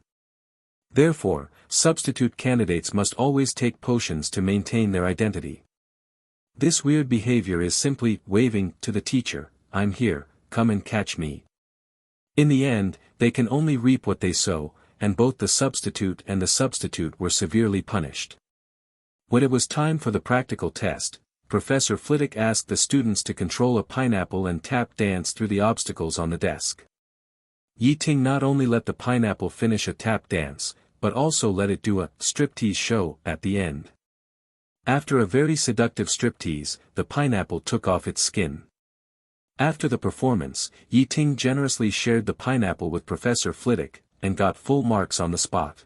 Therefore, substitute candidates must always take potions to maintain their identity. This weird behavior is simply waving to the teacher, "I'm here, come and catch me." In the end, they can only reap what they sow, and both the substitute and the substitute were severely punished. When it was time for the practical test, Professor Flitwick asked the students to control a pineapple and tap dance through the obstacles on the desk. Ye Ting not only let the pineapple finish a tap dance, but also let it do a striptease show at the end. After a very seductive striptease, the pineapple took off its skin. After the performance, Ye Ting generously shared the pineapple with Professor Flitwick, and got full marks on the spot.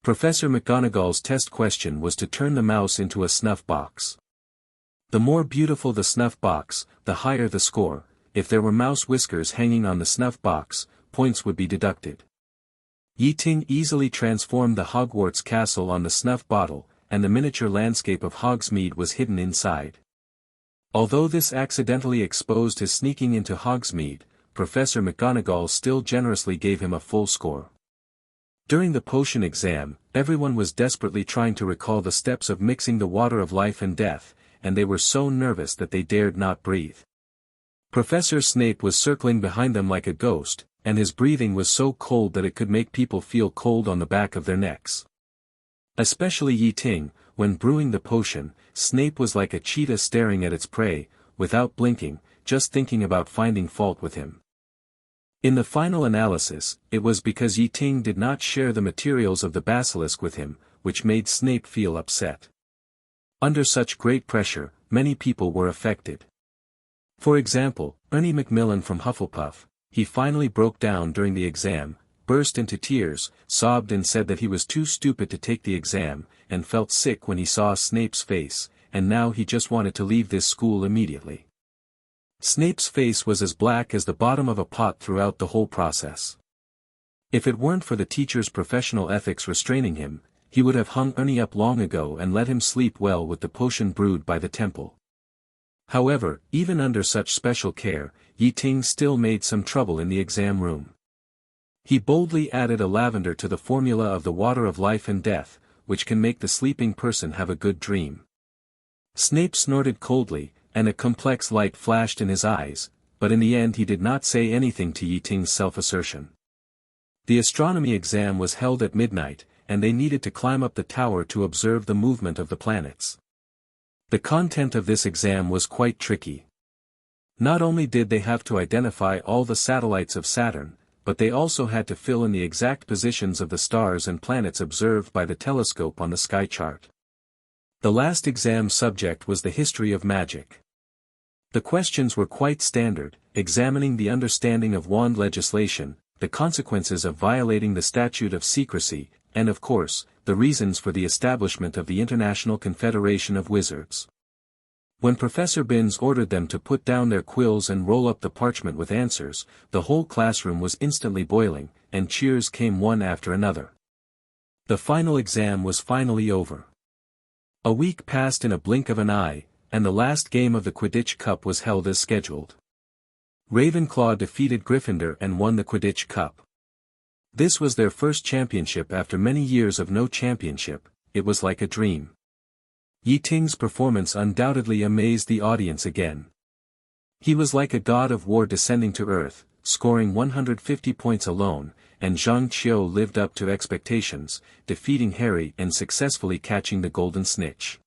Professor McGonagall's test question was to turn the mouse into a snuff box. The more beautiful the snuff box, the higher the score. If there were mouse whiskers hanging on the snuff box, points would be deducted. Ye Ting easily transformed the Hogwarts castle on the snuff bottle, and the miniature landscape of Hogsmeade was hidden inside. Although this accidentally exposed his sneaking into Hogsmeade, Professor McGonagall still generously gave him a full score. During the potion exam, everyone was desperately trying to recall the steps of mixing the water of life and death, and they were so nervous that they dared not breathe. Professor Snape was circling behind them like a ghost, and his breathing was so cold that it could make people feel cold on the back of their necks. Especially Ye Ting, when brewing the potion, Snape was like a cheetah staring at its prey, without blinking, just thinking about finding fault with him. In the final analysis, it was because Ye Ting did not share the materials of the basilisk with him, which made Snape feel upset. Under such great pressure, many people were affected. For example, Ernie Macmillan from Hufflepuff. He finally broke down during the exam, burst into tears, sobbed and said that he was too stupid to take the exam, and felt sick when he saw Snape's face, and now he just wanted to leave this school immediately. Snape's face was as black as the bottom of a pot throughout the whole process. If it weren't for the teacher's professional ethics restraining him, he would have hung Ernie up long ago and let him sleep well with the potion brewed by the temple. However, even under such special care, Ye Ting still made some trouble in the exam room. He boldly added a lavender to the formula of the water of life and death, which can make the sleeping person have a good dream. Snape snorted coldly, and a complex light flashed in his eyes, but in the end he did not say anything to Ye Ting's self-assertion. The astronomy exam was held at midnight, and they needed to climb up the tower to observe the movement of the planets. The content of this exam was quite tricky. Not only did they have to identify all the satellites of Saturn, but they also had to fill in the exact positions of the stars and planets observed by the telescope on the sky chart. The last exam subject was the history of magic. The questions were quite standard, examining the understanding of wand legislation, the consequences of violating the statute of secrecy, and of course, the reasons for the establishment of the International Confederation of Wizards. When Professor Binns ordered them to put down their quills and roll up the parchment with answers, the whole classroom was instantly boiling, and cheers came one after another. The final exam was finally over. A week passed in a blink of an eye, and the last game of the Quidditch Cup was held as scheduled. Ravenclaw defeated Gryffindor and won the Quidditch Cup. This was their first championship after many years of no championship. It was like a dream. Ye Ting's performance undoubtedly amazed the audience again. He was like a god of war descending to earth, scoring 150 points alone, and Zhang Qiu lived up to expectations, defeating Harry and successfully catching the golden snitch.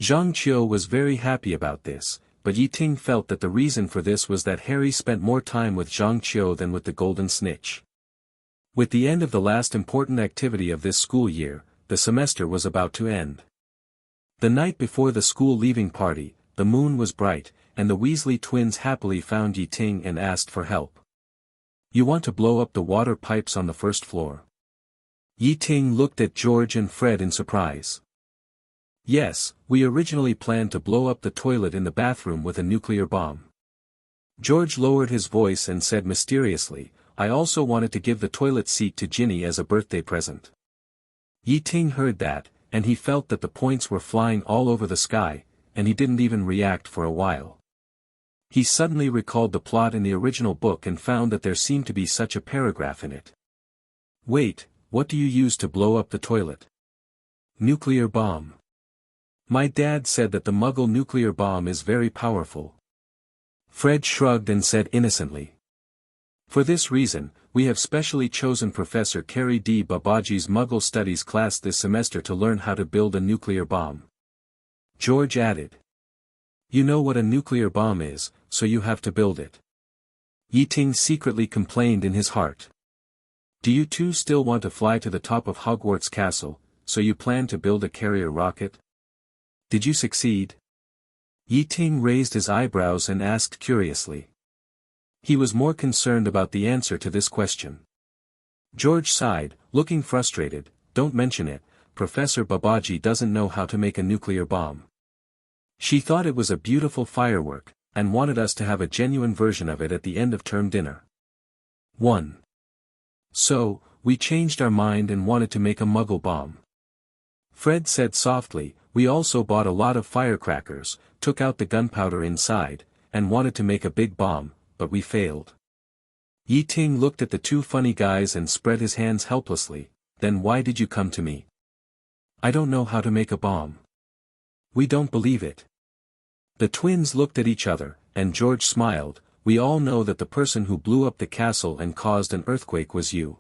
Zhang Qiu was very happy about this, but Ye Ting felt that the reason for this was that Harry spent more time with Zhang Qiu than with the golden snitch. With the end of the last important activity of this school year, the semester was about to end. The night before the school leaving party, the moon was bright, and the Weasley twins happily found Ye Ting and asked for help. "You want to blow up the water pipes on the first floor?" Ye Ting looked at George and Fred in surprise. "Yes, we originally planned to blow up the toilet in the bathroom with a nuclear bomb." George lowered his voice and said mysteriously, "I also wanted to give the toilet seat to Ginny as a birthday present." Ye Ting heard that, and he felt that the points were flying all over the sky, and he didn't even react for a while. He suddenly recalled the plot in the original book and found that there seemed to be such a paragraph in it. "Wait, what do you use to blow up the toilet?" "Nuclear bomb. My dad said that the Muggle nuclear bomb is very powerful." Fred shrugged and said innocently, "For this reason, we have specially chosen Professor Carrie D. Babaji's Muggle Studies class this semester to learn how to build a nuclear bomb." George added, "You know what a nuclear bomb is, so you have to build it." Ye Ting secretly complained in his heart. "Do you two still want to fly to the top of Hogwarts Castle, so you plan to build a carrier rocket? Did you succeed?" Ye Ting raised his eyebrows and asked curiously. He was more concerned about the answer to this question. George sighed, looking frustrated. "Don't mention it, Professor Babaji doesn't know how to make a nuclear bomb. She thought it was a beautiful firework, and wanted us to have a genuine version of it at the end of term dinner." 1. "So, we changed our mind and wanted to make a Muggle bomb." Fred said softly, "We also bought a lot of firecrackers, took out the gunpowder inside, and wanted to make a big bomb, but we failed." Ye Ting looked at the two funny guys and spread his hands helplessly. "Then why did you come to me?" "I don't know how to make a bomb." "We don't believe it." The twins looked at each other, and George smiled. "We all know that the person who blew up the castle and caused an earthquake was you.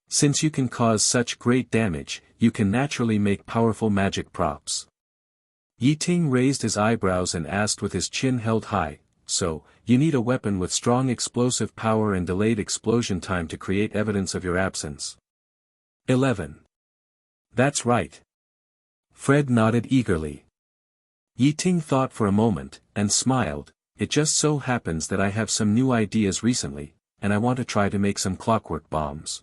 Since you can cause such great damage, you can naturally make powerful magic props." Ye Ting raised his eyebrows and asked with his chin held high, "So, you need a weapon with strong explosive power and delayed explosion time to create evidence of your absence?" 11. "That's right." Fred nodded eagerly. Ye Ting thought for a moment, and smiled. "It just so happens that I have some new ideas recently, and I want to try to make some clockwork bombs."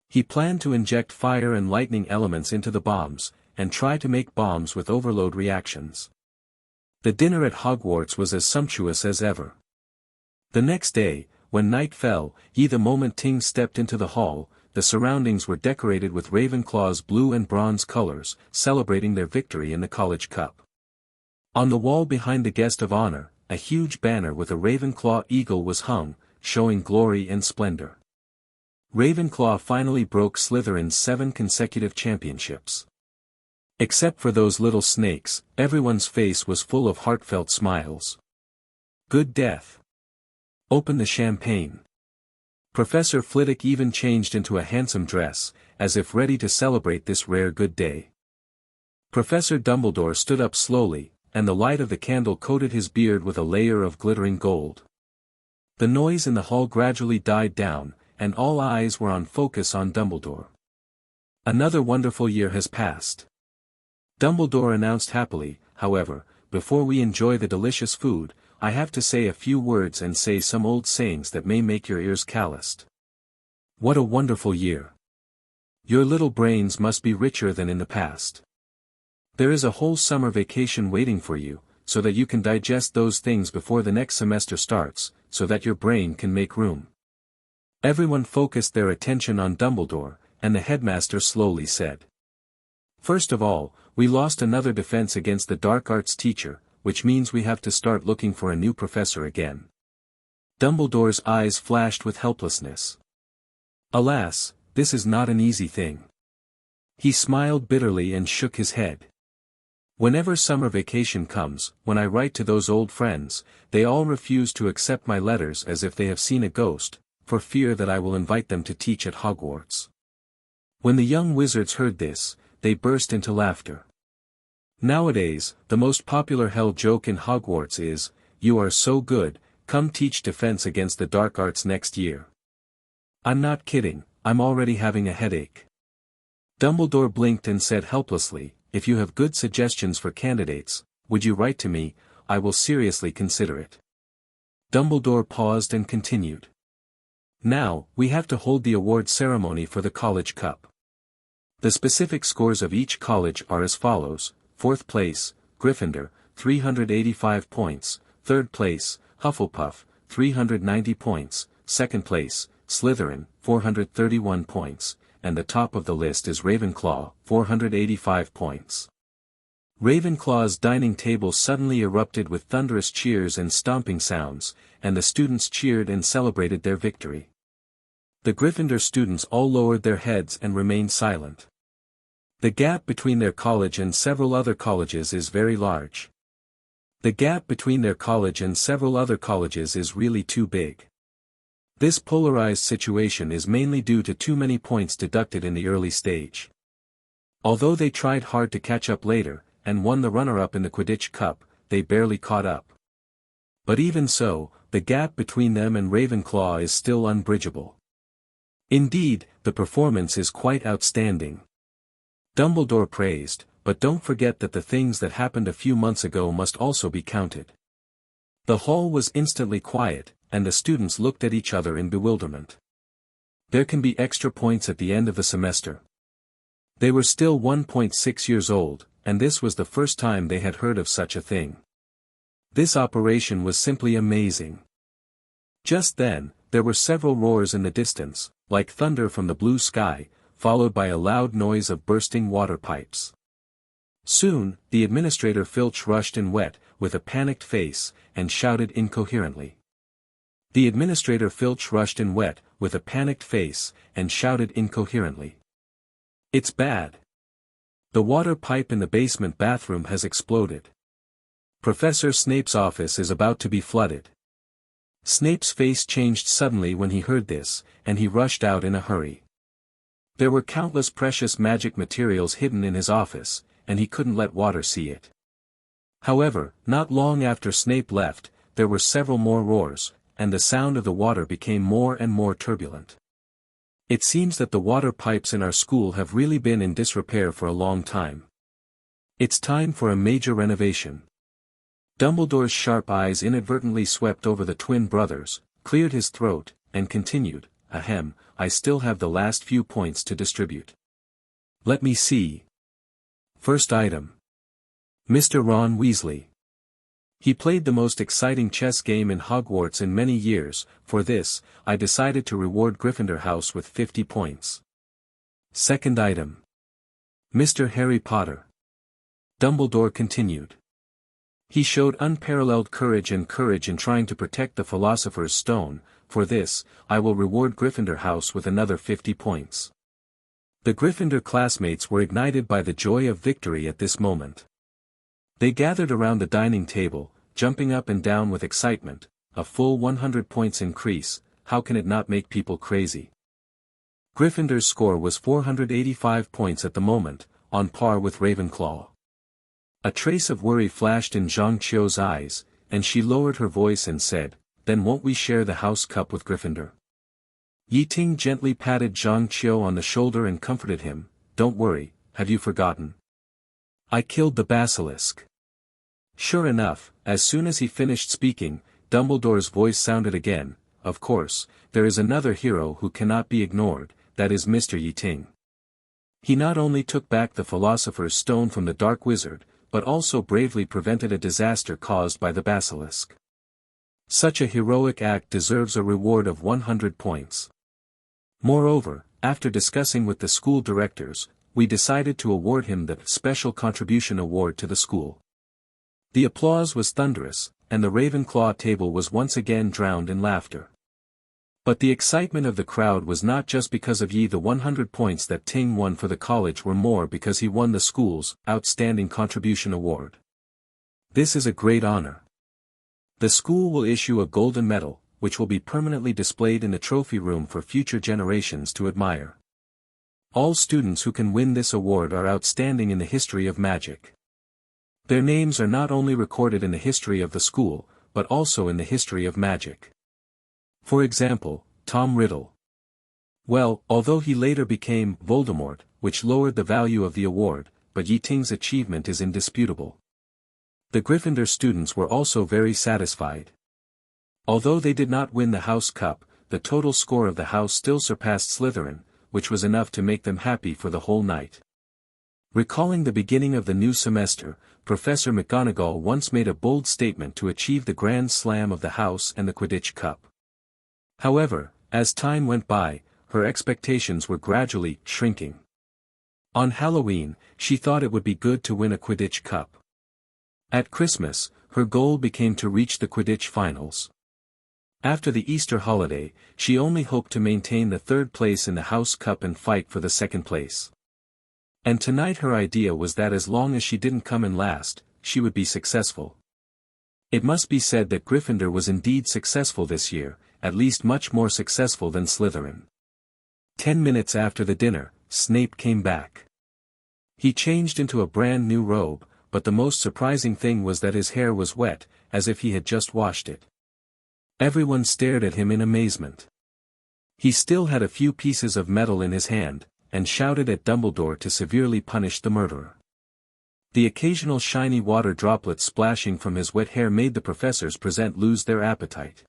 He planned to inject fire and lightning elements into the bombs, and try to make bombs with overload reactions. The dinner at Hogwarts was as sumptuous as ever. The next day, when night fell, the moment Ting stepped into the hall, the surroundings were decorated with Ravenclaw's blue and bronze colors, celebrating their victory in the College Cup. On the wall behind the guest of honor, a huge banner with a Ravenclaw eagle was hung, showing glory and splendor. Ravenclaw finally broke Slytherin's 7 consecutive championships. Except for those little snakes, everyone's face was full of heartfelt smiles. "Good death. Open the champagne." Professor Flitwick even changed into a handsome dress, as if ready to celebrate this rare good day. Professor Dumbledore stood up slowly, and the light of the candle coated his beard with a layer of glittering gold. The noise in the hall gradually died down, and all eyes were on focus on Dumbledore. "Another wonderful year has passed," Dumbledore announced happily. "However, before we enjoy the delicious food, I have to say a few words and say some old sayings that may make your ears calloused. What a wonderful year! Your little brains must be richer than in the past. There is a whole summer vacation waiting for you, so that you can digest those things before the next semester starts, so that your brain can make room." Everyone focused their attention on Dumbledore, and the headmaster slowly said, "First of all, we lost another defense against the dark arts teacher, which means we have to start looking for a new professor again." Dumbledore's eyes flashed with helplessness. "Alas, this is not an easy thing." He smiled bitterly and shook his head. Whenever summer vacation comes, when I write to those old friends, they all refuse to accept my letters as if they have seen a ghost, for fear that I will invite them to teach at Hogwarts. When the young wizards heard this, they burst into laughter. Nowadays, the most popular hell joke in Hogwarts is, "You are so good, come teach defense against the dark arts next year." I'm not kidding, I'm already having a headache. Dumbledore blinked and said helplessly, "If you have good suggestions for candidates, would you write to me? I will seriously consider it." Dumbledore paused and continued. "Now, we have to hold the award ceremony for the College Cup. The specific scores of each college are as follows: 4th place, Gryffindor, 385 points, 3rd place, Hufflepuff, 390 points, 2nd place, Slytherin, 431 points, and the top of the list is Ravenclaw, 485 points. Ravenclaw's dining table suddenly erupted with thunderous cheers and stomping sounds, and the students cheered and celebrated their victory. The Gryffindor students all lowered their heads and remained silent. The gap between their college and several other colleges is very large. The gap between their college and several other colleges is really too big. This polarized situation is mainly due to too many points deducted in the early stage. Although they tried hard to catch up later, and won the runner-up in the Quidditch Cup, they barely caught up. But even so, the gap between them and Ravenclaw is still unbridgeable. Indeed, the performance is quite outstanding. Dumbledore praised, but don't forget that the things that happened a few months ago must also be counted. The hall was instantly quiet, and the students looked at each other in bewilderment. There can be extra points at the end of the semester. They were still 1.6 years old, and this was the first time they had heard of such a thing. This operation was simply amazing. Just then, there were several roars in the distance, like thunder from the blue sky, followed by a loud noise of bursting water pipes. Soon, the administrator Filch rushed in wet, with a panicked face, and shouted incoherently. The administrator Filch rushed in wet, with a panicked face, and shouted incoherently. "It's bad. The water pipe in the basement bathroom has exploded. Professor Snape's office is about to be flooded." Snape's face changed suddenly when he heard this, and he rushed out in a hurry. There were countless precious magic materials hidden in his office, and he couldn't let water see it. However, not long after Snape left, there were several more roars, and the sound of the water became more and more turbulent. It seems that the water pipes in our school have really been in disrepair for a long time. It's time for a major renovation. Dumbledore's sharp eyes inadvertently swept over the twin brothers, cleared his throat, and continued, "Ahem, I still have the last few points to distribute. Let me see. First item. Mr. Ron Weasley. He played the most exciting chess game in Hogwarts in many years. For this, I decided to reward Gryffindor House with 50 points. Second item. Mr. Harry Potter. Dumbledore continued. He showed unparalleled courage in trying to protect the Philosopher's Stone. For this, I will reward Gryffindor House with another 50 points. The Gryffindor classmates were ignited by the joy of victory at this moment. They gathered around the dining table, jumping up and down with excitement. A full 100 points increase, how can it not make people crazy? Gryffindor's score was 485 points at the moment, on par with Ravenclaw. A trace of worry flashed in Zhang Qiu's eyes, and she lowered her voice and said, "Then won't we share the house cup with Gryffindor?" Ye Ting gently patted Zhang Qiu on the shoulder and comforted him, "Don't worry, have you forgotten? I killed the basilisk." Sure enough, as soon as he finished speaking, Dumbledore's voice sounded again, "Of course, there is another hero who cannot be ignored, that is Mr. Ye Ting. He not only took back the Philosopher's Stone from the Dark Wizard, but also bravely prevented a disaster caused by the basilisk. Such a heroic act deserves a reward of 100 points. Moreover, after discussing with the school directors, we decided to award him the Special Contribution Award to the school." The applause was thunderous, and the Ravenclaw table was once again drowned in laughter. But the excitement of the crowd was not just because of Ye. The 100 points that Ting won for the college were more because he won the school's Outstanding Contribution Award. This is a great honor. The school will issue a golden medal, which will be permanently displayed in the trophy room for future generations to admire. All students who can win this award are outstanding in the history of magic. Their names are not only recorded in the history of the school, but also in the history of magic. For example, Tom Riddle. Well, although he later became Voldemort, which lowered the value of the award, but Ye Ting's achievement is indisputable. The Gryffindor students were also very satisfied. Although they did not win the House Cup, the total score of the house still surpassed Slytherin, which was enough to make them happy for the whole night. Recalling the beginning of the new semester, Professor McGonagall once made a bold statement to achieve the Grand Slam of the house and the Quidditch Cup. However, as time went by, her expectations were gradually shrinking. On Halloween, she thought it would be good to win a Quidditch Cup. At Christmas, her goal became to reach the Quidditch finals. After the Easter holiday, she only hoped to maintain the third place in the House Cup and fight for the second place. And tonight her idea was that as long as she didn't come in last, she would be successful. It must be said that Gryffindor was indeed successful this year, at least much more successful than Slytherin. 10 minutes after the dinner, Snape came back. He changed into a brand new robe, but the most surprising thing was that his hair was wet, as if he had just washed it. Everyone stared at him in amazement. He still had a few pieces of metal in his hand, and shouted at Dumbledore to severely punish the murderer. The occasional shiny water droplets splashing from his wet hair made the professors present lose their appetite.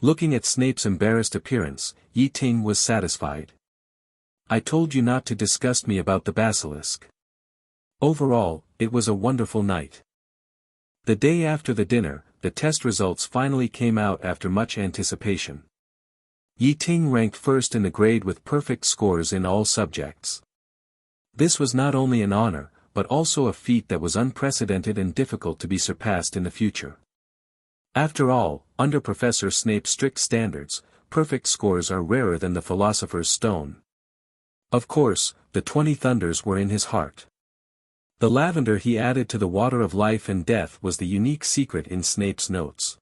Looking at Snape's embarrassed appearance, Ye Ting was satisfied. "I told you not to disgust me about the basilisk." Overall, it was a wonderful night. The day after the dinner, the test results finally came out after much anticipation. Ye Ting ranked first in the grade with perfect scores in all subjects. This was not only an honor, but also a feat that was unprecedented and difficult to be surpassed in the future. After all, under Professor Snape's strict standards, perfect scores are rarer than the Philosopher's Stone. Of course, the 20 thunders were in his heart. The lavender he added to the water of life and death was the unique secret in Snape's notes.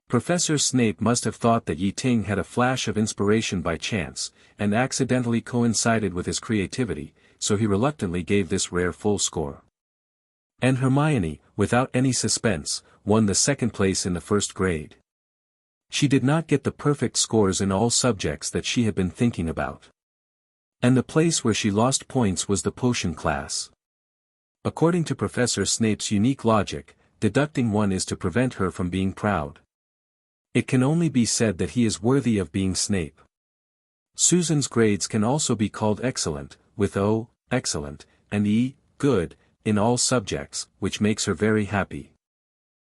Professor Snape must have thought that Ye Ting had a flash of inspiration by chance, and accidentally coincided with his creativity, so he reluctantly gave this rare full score. And Hermione, without any suspense, won the second place in the first grade. She did not get the perfect scores in all subjects that she had been thinking about. And the place where she lost points was the potion class. According to Professor Snape's unique logic, deducting 1 is to prevent her from being proud. It can only be said that he is worthy of being Snape. Susan's grades can also be called excellent, with O, excellent, and E, good, in all subjects, which makes her very happy.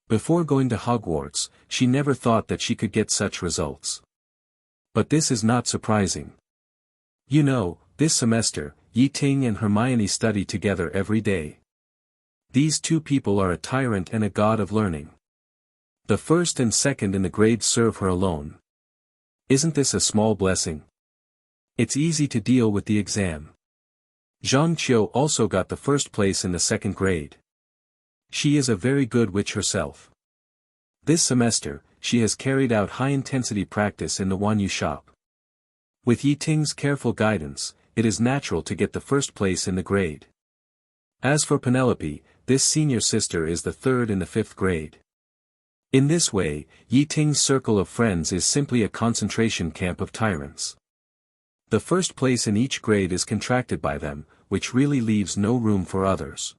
Before going to Hogwarts, she never thought that she could get such results. But this is not surprising. You know, this semester, Ye Ting and Hermione study together every day. These two people are a tyrant and a god of learning. The first and second in the grade serve her alone. Isn't this a small blessing? It's easy to deal with the exam. Zhang Qiu also got the first place in the second grade. She is a very good witch herself. This semester, she has carried out high-intensity practice in the Wanyu shop. With Ye Ting's careful guidance, it is natural to get the first place in the grade. As for Penelope, this senior sister is the third in the fifth grade. In this way, Ye Ting's circle of friends is simply a concentration camp of tyrants. The first place in each grade is contracted by them, which really leaves no room for others.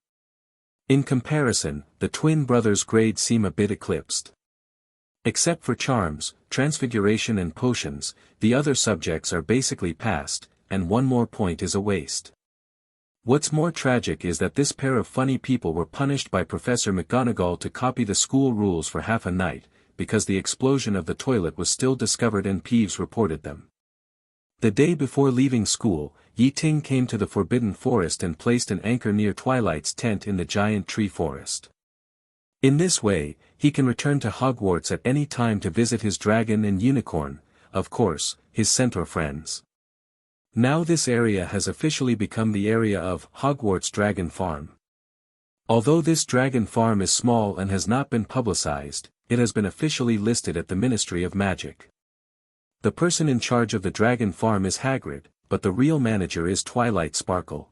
In comparison, the twin brothers' grades seem a bit eclipsed. Except for charms, transfiguration and potions, the other subjects are basically passed, and one more point is a waste. What's more tragic is that this pair of funny people were punished by Professor McGonagall to copy the school rules for half a night, because the explosion of the toilet was still discovered and Peeves reported them. The day before leaving school, Ye Ting came to the Forbidden Forest and placed an anchor near Twilight's tent in the giant tree forest. In this way, he can return to Hogwarts at any time to visit his dragon and unicorn, of course, his centaur friends. Now this area has officially become the area of Hogwarts Dragon Farm. Although this dragon farm is small and has not been publicized, it has been officially listed at the Ministry of Magic. The person in charge of the dragon farm is Hagrid, but the real manager is Twilight Sparkle.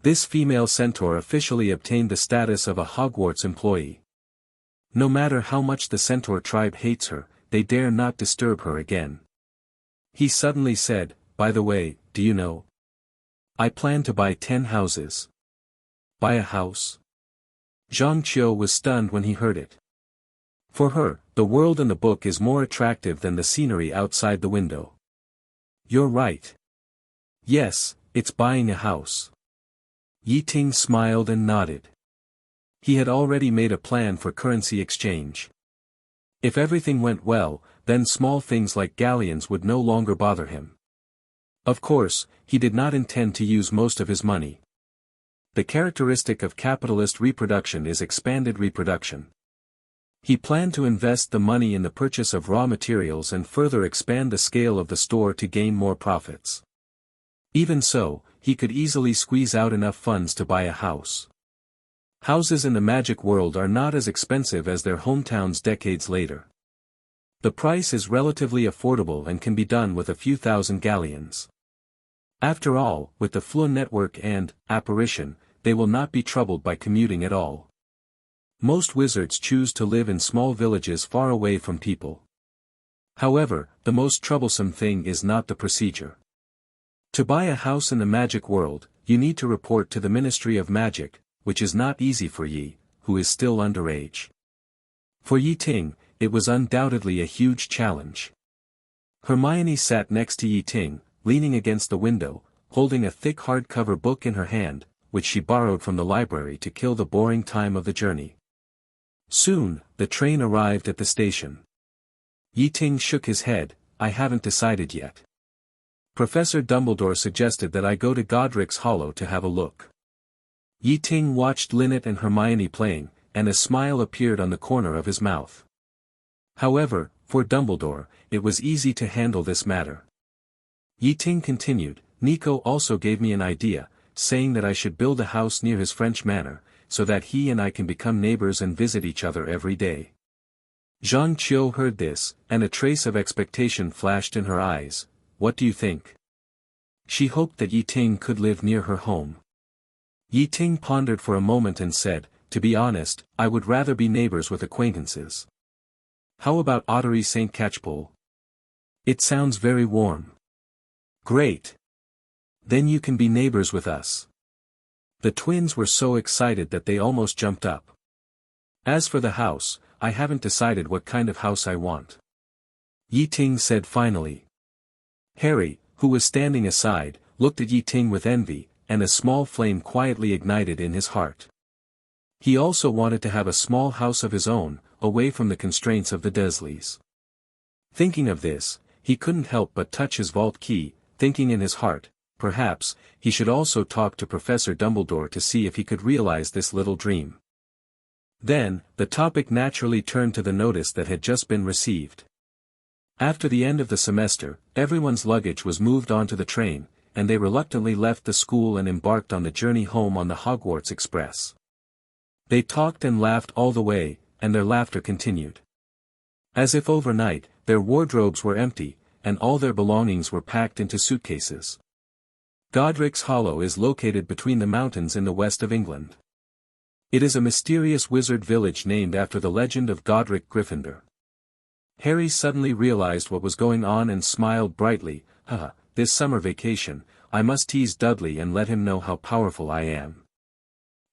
This female centaur officially obtained the status of a Hogwarts employee. No matter how much the centaur tribe hates her, they dare not disturb her again. He suddenly said, "By the way, do you know? I plan to buy 10 houses." Buy a house? Zhang Qiu was stunned when he heard it. For her, the world in the book is more attractive than the scenery outside the window. You're right. Yes, it's buying a house. Ye Ting smiled and nodded. He had already made a plan for currency exchange. If everything went well, then small things like galleons would no longer bother him. Of course, he did not intend to use most of his money. The characteristic of capitalist reproduction is expanded reproduction. He planned to invest the money in the purchase of raw materials and further expand the scale of the store to gain more profits. Even so, he could easily squeeze out enough funds to buy a house. Houses in the magic world are not as expensive as their hometowns decades later. The price is relatively affordable and can be done with a few thousand galleons. After all, with the Fleur network and apparition, they will not be troubled by commuting at all. Most wizards choose to live in small villages far away from people. However, the most troublesome thing is not the procedure. To buy a house in the magic world, you need to report to the Ministry of Magic, which is not easy for Yi, who is still underage. For Ye Ting, it was undoubtedly a huge challenge. Hermione sat next to Ye Ting, leaning against the window, holding a thick hardcover book in her hand, which she borrowed from the library to kill the boring time of the journey. Soon, the train arrived at the station. Ye Ting shook his head, "I haven't decided yet. Professor Dumbledore suggested that I go to Godric's Hollow to have a look." Ye Ting watched Lynette and Hermione playing, and a smile appeared on the corner of his mouth. However, for Dumbledore, it was easy to handle this matter. Ye Ting continued, "Nico also gave me an idea, saying that I should build a house near his French manor, so that he and I can become neighbors and visit each other every day." Zhang Qiu heard this, and a trace of expectation flashed in her eyes. "What do you think?" She hoped that Ye Ting could live near her home. Ye Ting pondered for a moment and said, "To be honest, I would rather be neighbors with acquaintances. How about Ottery St. Catchpole? It sounds very warm." "Great. Then you can be neighbors with us." The twins were so excited that they almost jumped up. "As for the house, I haven't decided what kind of house I want," Ye Ting said finally. Harry, who was standing aside, looked at Ye Ting with envy, and a small flame quietly ignited in his heart. He also wanted to have a small house of his own, away from the constraints of the Dursleys. Thinking of this, he couldn't help but touch his vault key, thinking in his heart, perhaps, he should also talk to Professor Dumbledore to see if he could realize this little dream. Then, the topic naturally turned to the notice that had just been received. After the end of the semester, everyone's luggage was moved onto the train, and they reluctantly left the school and embarked on the journey home on the Hogwarts Express. They talked and laughed all the way, and their laughter continued. As if overnight, their wardrobes were empty, and all their belongings were packed into suitcases. Godric's Hollow is located between the mountains in the west of England. It is a mysterious wizard village named after the legend of Godric Gryffindor. Harry suddenly realized what was going on and smiled brightly. "Haha, this summer vacation, I must tease Dudley and let him know how powerful I am."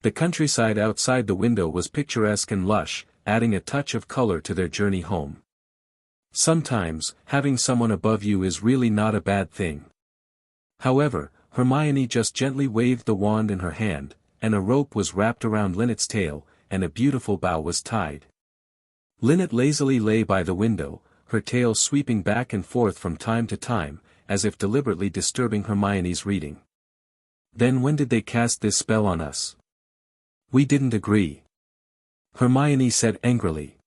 The countryside outside the window was picturesque and lush, adding a touch of color to their journey home. Sometimes, having someone above you is really not a bad thing. However, Hermione just gently waved the wand in her hand, and a rope was wrapped around Lynette's tail, and a beautiful bow was tied. Lynette lazily lay by the window, her tail sweeping back and forth from time to time, as if deliberately disturbing Hermione's reading. "Then when did they cast this spell on us? We didn't agree," Hermione said angrily.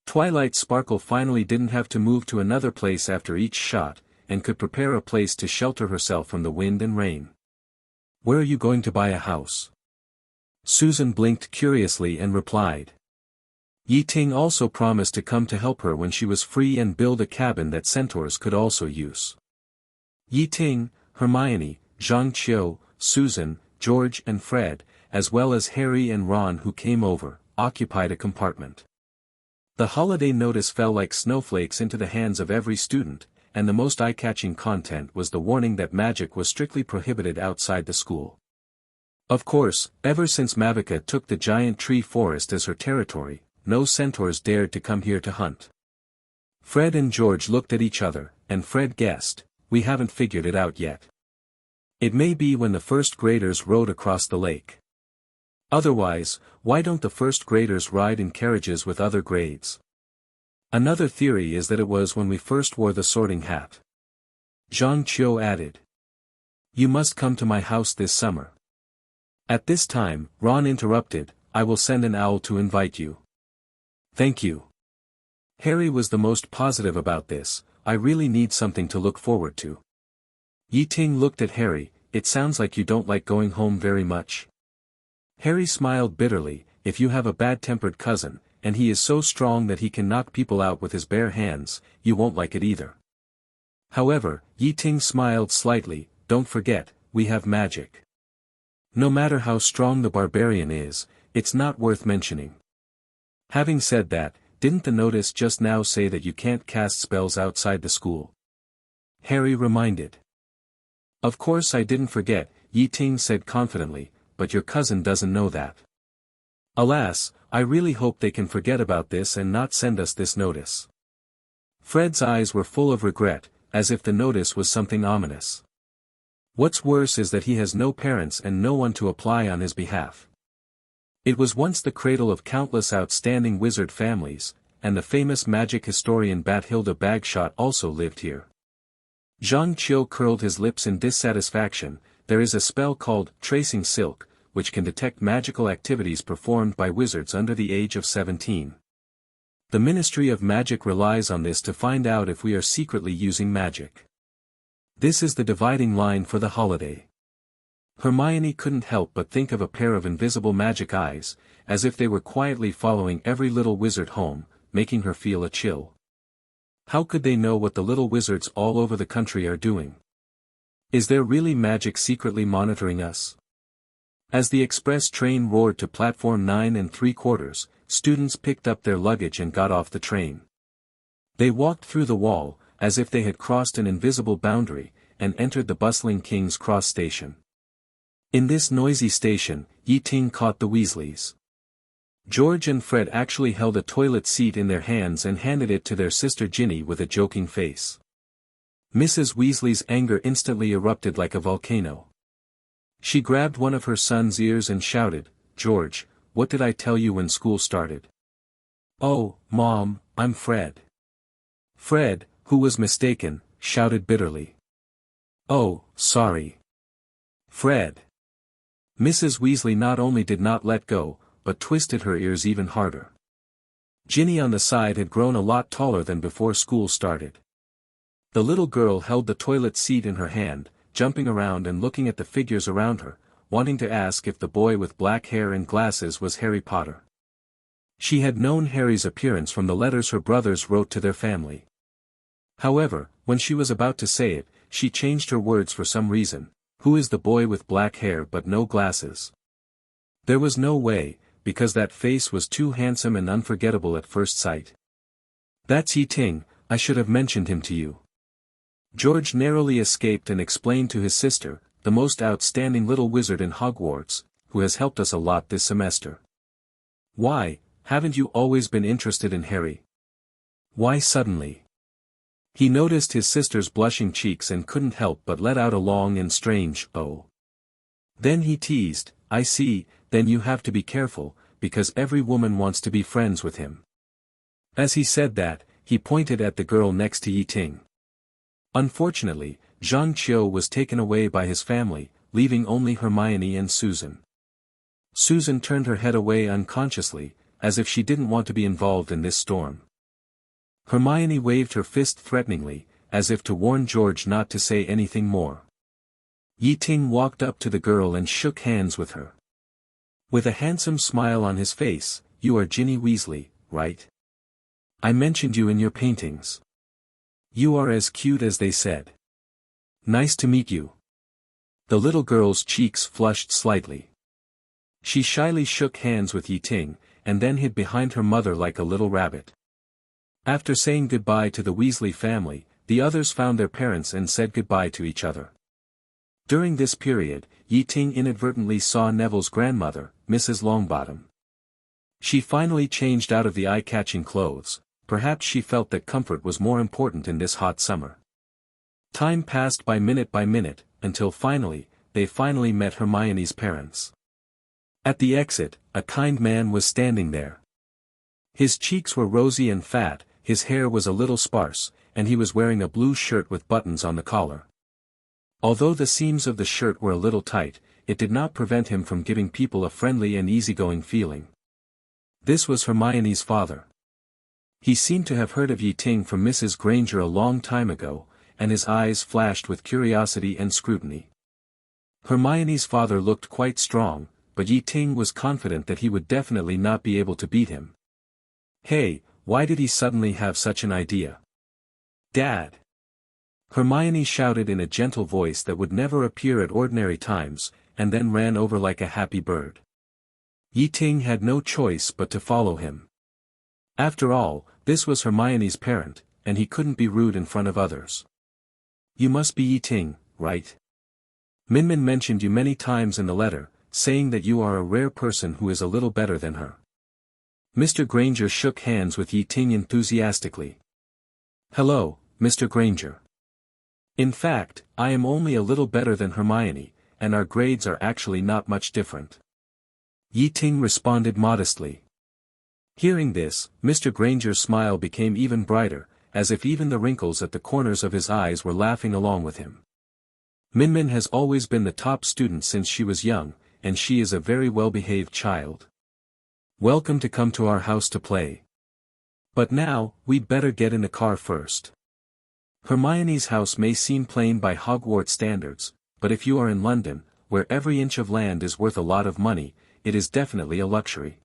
Twilight Sparkle finally didn't have to move to another place after each shot, and could prepare a place to shelter herself from the wind and rain. "Where are you going to buy a house?" Susan blinked curiously and replied. Ye Ting also promised to come to help her when she was free and build a cabin that centaurs could also use. Ye Ting, Hermione, Zhang Qiu, Susan, George and Fred, as well as Harry and Ron who came over, occupied a compartment. The holiday notice fell like snowflakes into the hands of every student, and the most eye-catching content was the warning that magic was strictly prohibited outside the school. Of course, ever since Mavica took the giant tree forest as her territory, no centaurs dared to come here to hunt. Fred and George looked at each other, and Fred guessed, "We haven't figured it out yet. It may be when the first graders rode across the lake. Otherwise, why don't the first graders ride in carriages with other grades?" Another theory is that it was when we first wore the sorting hat. Zhang Qiu added. "You must come to my house this summer." At this time, Ron interrupted, "I will send an owl to invite you." "Thank you." Harry was the most positive about this, "I really need something to look forward to." Ye Ting looked at Harry, "It sounds like you don't like going home very much." Harry smiled bitterly, "If you have a bad-tempered cousin, and he is so strong that he can knock people out with his bare hands, you won't like it either." However, Ye Ting smiled slightly, "Don't forget, we have magic. No matter how strong the barbarian is, it's not worth mentioning." Having said that, didn't the notice just now say that you can't cast spells outside the school? Harry reminded. "Of course I didn't forget," Ye Ting said confidently, "but your cousin doesn't know that. Alas, I really hope they can forget about this and not send us this notice." Fred's eyes were full of regret, as if the notice was something ominous. What's worse is that he has no parents and no one to apply on his behalf. It was once the cradle of countless outstanding wizard families, and the famous magic historian Bathilda Bagshot also lived here. Zhang Qiu curled his lips in dissatisfaction. "There is a spell called Tracing Silk, which can detect magical activities performed by wizards under the age of 17. The Ministry of Magic relies on this to find out if we are secretly using magic. This is the dividing line for the holiday." Hermione couldn't help but think of a pair of invisible magic eyes, as if they were quietly following every little wizard home, making her feel a chill. How could they know what the little wizards all over the country are doing? Is there really magic secretly monitoring us? As the express train roared to platform 9 3/4, students picked up their luggage and got off the train. They walked through the wall, as if they had crossed an invisible boundary, and entered the bustling King's Cross station. In this noisy station, Ye Ting caught the Weasleys. George and Fred actually held a toilet seat in their hands and handed it to their sister Ginny with a joking face. Mrs. Weasley's anger instantly erupted like a volcano. She grabbed one of her son's ears and shouted, "George, what did I tell you when school started?" "Oh, Mom, I'm Fred." Fred, who was mistaken, shouted bitterly. "Oh, sorry. Fred." Mrs. Weasley not only did not let go, but twisted her ears even harder. Ginny on the side had grown a lot taller than before school started. The little girl held the toilet seat in her hand, jumping around and looking at the figures around her, wanting to ask if the boy with black hair and glasses was Harry Potter. She had known Harry's appearance from the letters her brothers wrote to their family. However, when she was about to say it, she changed her words for some reason. "Who is the boy with black hair but no glasses?" There was no way, because that face was too handsome and unforgettable at first sight. "That's Ye Ting, I should have mentioned him to you." George narrowly escaped and explained to his sister, "The most outstanding little wizard in Hogwarts, who has helped us a lot this semester." "Why, haven't you always been interested in Harry? Why suddenly?" He noticed his sister's blushing cheeks and couldn't help but let out a long and strange "oh." Then he teased, "I see, then you have to be careful, because every woman wants to be friends with him." As he said that, he pointed at the girl next to Ye Ting. Unfortunately, Zhang Qiu was taken away by his family, leaving only Hermione and Susan. Susan turned her head away unconsciously, as if she didn't want to be involved in this storm. Hermione waved her fist threateningly, as if to warn George not to say anything more. Ye Ting walked up to the girl and shook hands with her. With a handsome smile on his face, "You are Ginny Weasley, right? I mentioned you in your paintings. You are as cute as they said. Nice to meet you." The little girl's cheeks flushed slightly. She shyly shook hands with Ye Ting, and then hid behind her mother like a little rabbit. After saying goodbye to the Weasley family, the others found their parents and said goodbye to each other. During this period, Ye Ting inadvertently saw Neville's grandmother, Mrs. Longbottom. She finally changed out of the eye-catching clothes. Perhaps she felt that comfort was more important in this hot summer. Time passed by minute, until they finally met Hermione's parents. At the exit, a kind man was standing there. His cheeks were rosy and fat, his hair was a little sparse, and he was wearing a blue shirt with buttons on the collar. Although the seams of the shirt were a little tight, it did not prevent him from giving people a friendly and easygoing feeling. This was Hermione's father. He seemed to have heard of Ye Ting from Mrs. Granger a long time ago, and his eyes flashed with curiosity and scrutiny. Hermione's father looked quite strong, but Ye Ting was confident that he would definitely not be able to beat him. "Hey, why did he suddenly have such an idea? Dad!" Hermione shouted in a gentle voice that would never appear at ordinary times, and then ran over like a happy bird. Ye Ting had no choice but to follow him. After all, this was Hermione's parent, and he couldn't be rude in front of others. "You must be Ye Ting, right? Minmin mentioned you many times in the letter, saying that you are a rare person who is a little better than her." Mr. Granger shook hands with Ye Ting enthusiastically. "Hello, Mr. Granger. In fact, I am only a little better than Hermione, and our grades are actually not much different." Ye Ting responded modestly. Hearing this, Mr. Granger's smile became even brighter, as if even the wrinkles at the corners of his eyes were laughing along with him. "Minmin has always been the top student since she was young, and she is a very well-behaved child. Welcome to come to our house to play. But now, we'd better get in the car first. Hermione's house may seem plain by Hogwarts standards, but if you are in London, where every inch of land is worth a lot of money, it is definitely a luxury."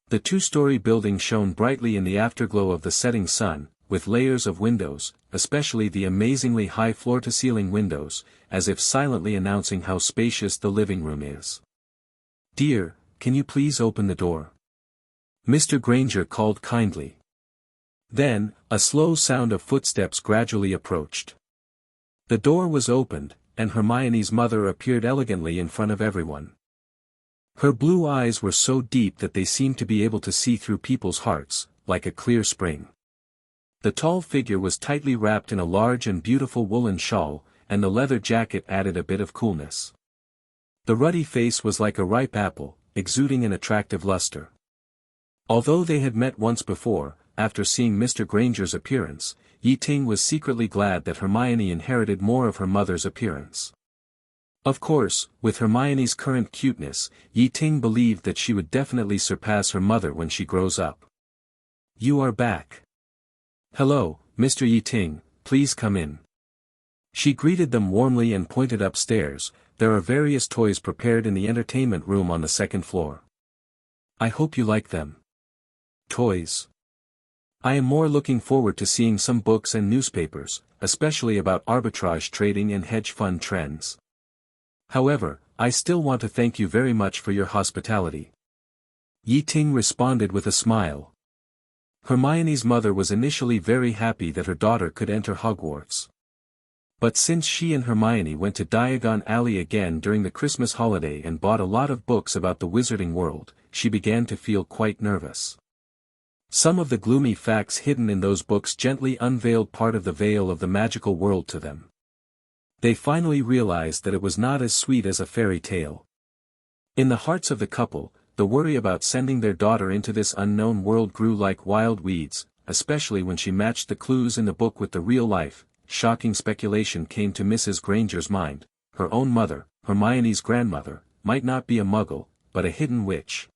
The two-story building shone brightly in the afterglow of the setting sun, with layers of windows, especially the amazingly high floor-to-ceiling windows, as if silently announcing how spacious the living room is. "Dear, can you please open the door?" Mr. Granger called kindly. Then, a slow sound of footsteps gradually approached. The door was opened, and Hermione's mother appeared elegantly in front of everyone. Her blue eyes were so deep that they seemed to be able to see through people's hearts, like a clear spring. The tall figure was tightly wrapped in a large and beautiful woolen shawl, and the leather jacket added a bit of coolness. The ruddy face was like a ripe apple, exuding an attractive luster. Although they had met once before, after seeing Mr. Granger's appearance, Ye Ting was secretly glad that Hermione inherited more of her mother's appearance. Of course, with Hermione's current cuteness, Ye Ting believed that she would definitely surpass her mother when she grows up. "You are back. Hello, Mr. Ye Ting, please come in." She greeted them warmly and pointed upstairs. "There are various toys prepared in the entertainment room on the second floor. I hope you like them." "Toys? I am more looking forward to seeing some books and newspapers, especially about arbitrage trading and hedge fund trends. However, I still want to thank you very much for your hospitality." Ye Ting responded with a smile. Hermione's mother was initially very happy that her daughter could enter Hogwarts. But since she and Hermione went to Diagon Alley again during the Christmas holiday and bought a lot of books about the wizarding world, she began to feel quite nervous. Some of the gloomy facts hidden in those books gently unveiled part of the veil of the magical world to them. They finally realized that it was not as sweet as a fairy tale. In the hearts of the couple, the worry about sending their daughter into this unknown world grew like wild weeds, especially when she matched the clues in the book with the real life. Shocking speculation came to Mrs. Granger's mind. Her own mother, Hermione's grandmother, might not be a muggle, but a hidden witch.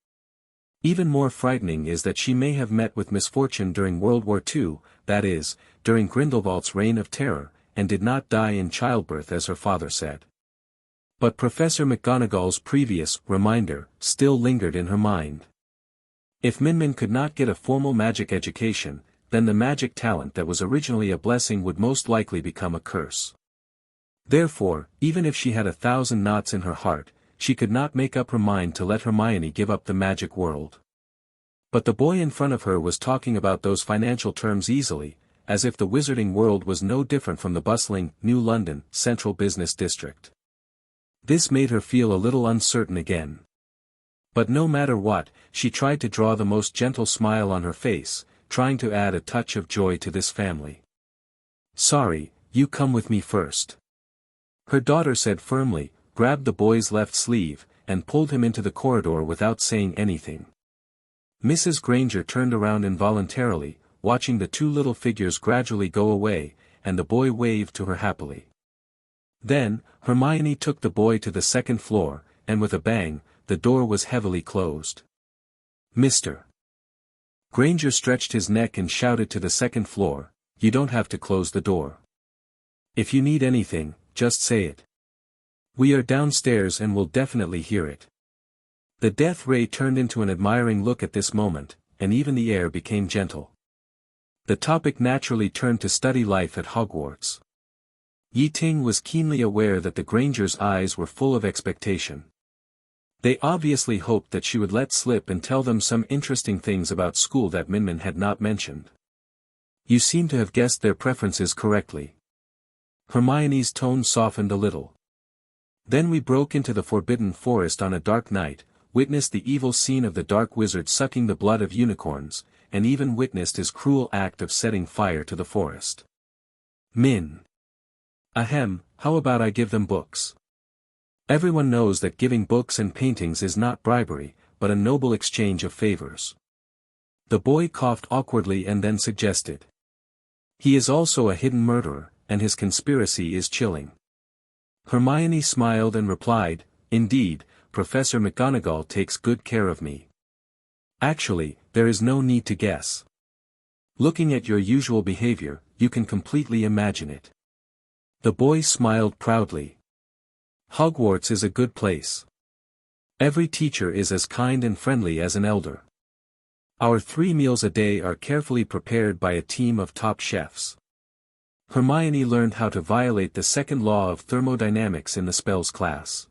Even more frightening is that she may have met with misfortune during World War II, that is, during Grindelwald's reign of terror, and did not die in childbirth as her father said. But Professor McGonagall's previous reminder still lingered in her mind. If Min could not get a formal magic education, then the magic talent that was originally a blessing would most likely become a curse. Therefore, even if she had 1,000 knots in her heart, she could not make up her mind to let Hermione give up the magic world. But the boy in front of her was talking about those financial terms easily, as if the wizarding world was no different from the bustling, New London, central business district. This made her feel a little uncertain again. But no matter what, she tried to draw the most gentle smile on her face, trying to add a touch of joy to this family. "Sorry, you come with me first," her daughter said firmly, grabbed the boy's left sleeve, and pulled him into the corridor without saying anything. Mrs. Granger turned around involuntarily, watching the two little figures gradually go away, and the boy waved to her happily. Then, Hermione took the boy to the second floor, and with a bang, the door was heavily closed. "Mr. Granger stretched his neck and shouted to the second floor, "You don't have to close the door. If you need anything, just say it. We are downstairs and will definitely hear it." The Death Ray turned into an admiring look at this moment, and even the air became gentle. The topic naturally turned to study life at Hogwarts. Ye Ting was keenly aware that the Grangers' eyes were full of expectation. They obviously hoped that she would let slip and tell them some interesting things about school that Min had not mentioned. "You seem to have guessed their preferences correctly." Hermione's tone softened a little. "Then we broke into the Forbidden Forest on a dark night, witnessed the evil scene of the Dark Wizard sucking the blood of unicorns, and even witnessed his cruel act of setting fire to the forest." Min. "Ahem, how about I give them books? Everyone knows that giving books and paintings is not bribery, but a noble exchange of favors." The boy coughed awkwardly and then suggested. "He is also a hidden murderer, and his conspiracy is chilling." Hermione smiled and replied, "Indeed, Professor McGonagall takes good care of me. Actually, there is no need to guess. Looking at your usual behavior, you can completely imagine it." The boy smiled proudly. "Hogwarts is a good place. Every teacher is as kind and friendly as an elder. Our 3 meals a day are carefully prepared by a team of top chefs." Hermione learned how to violate the second law of thermodynamics in the spells class.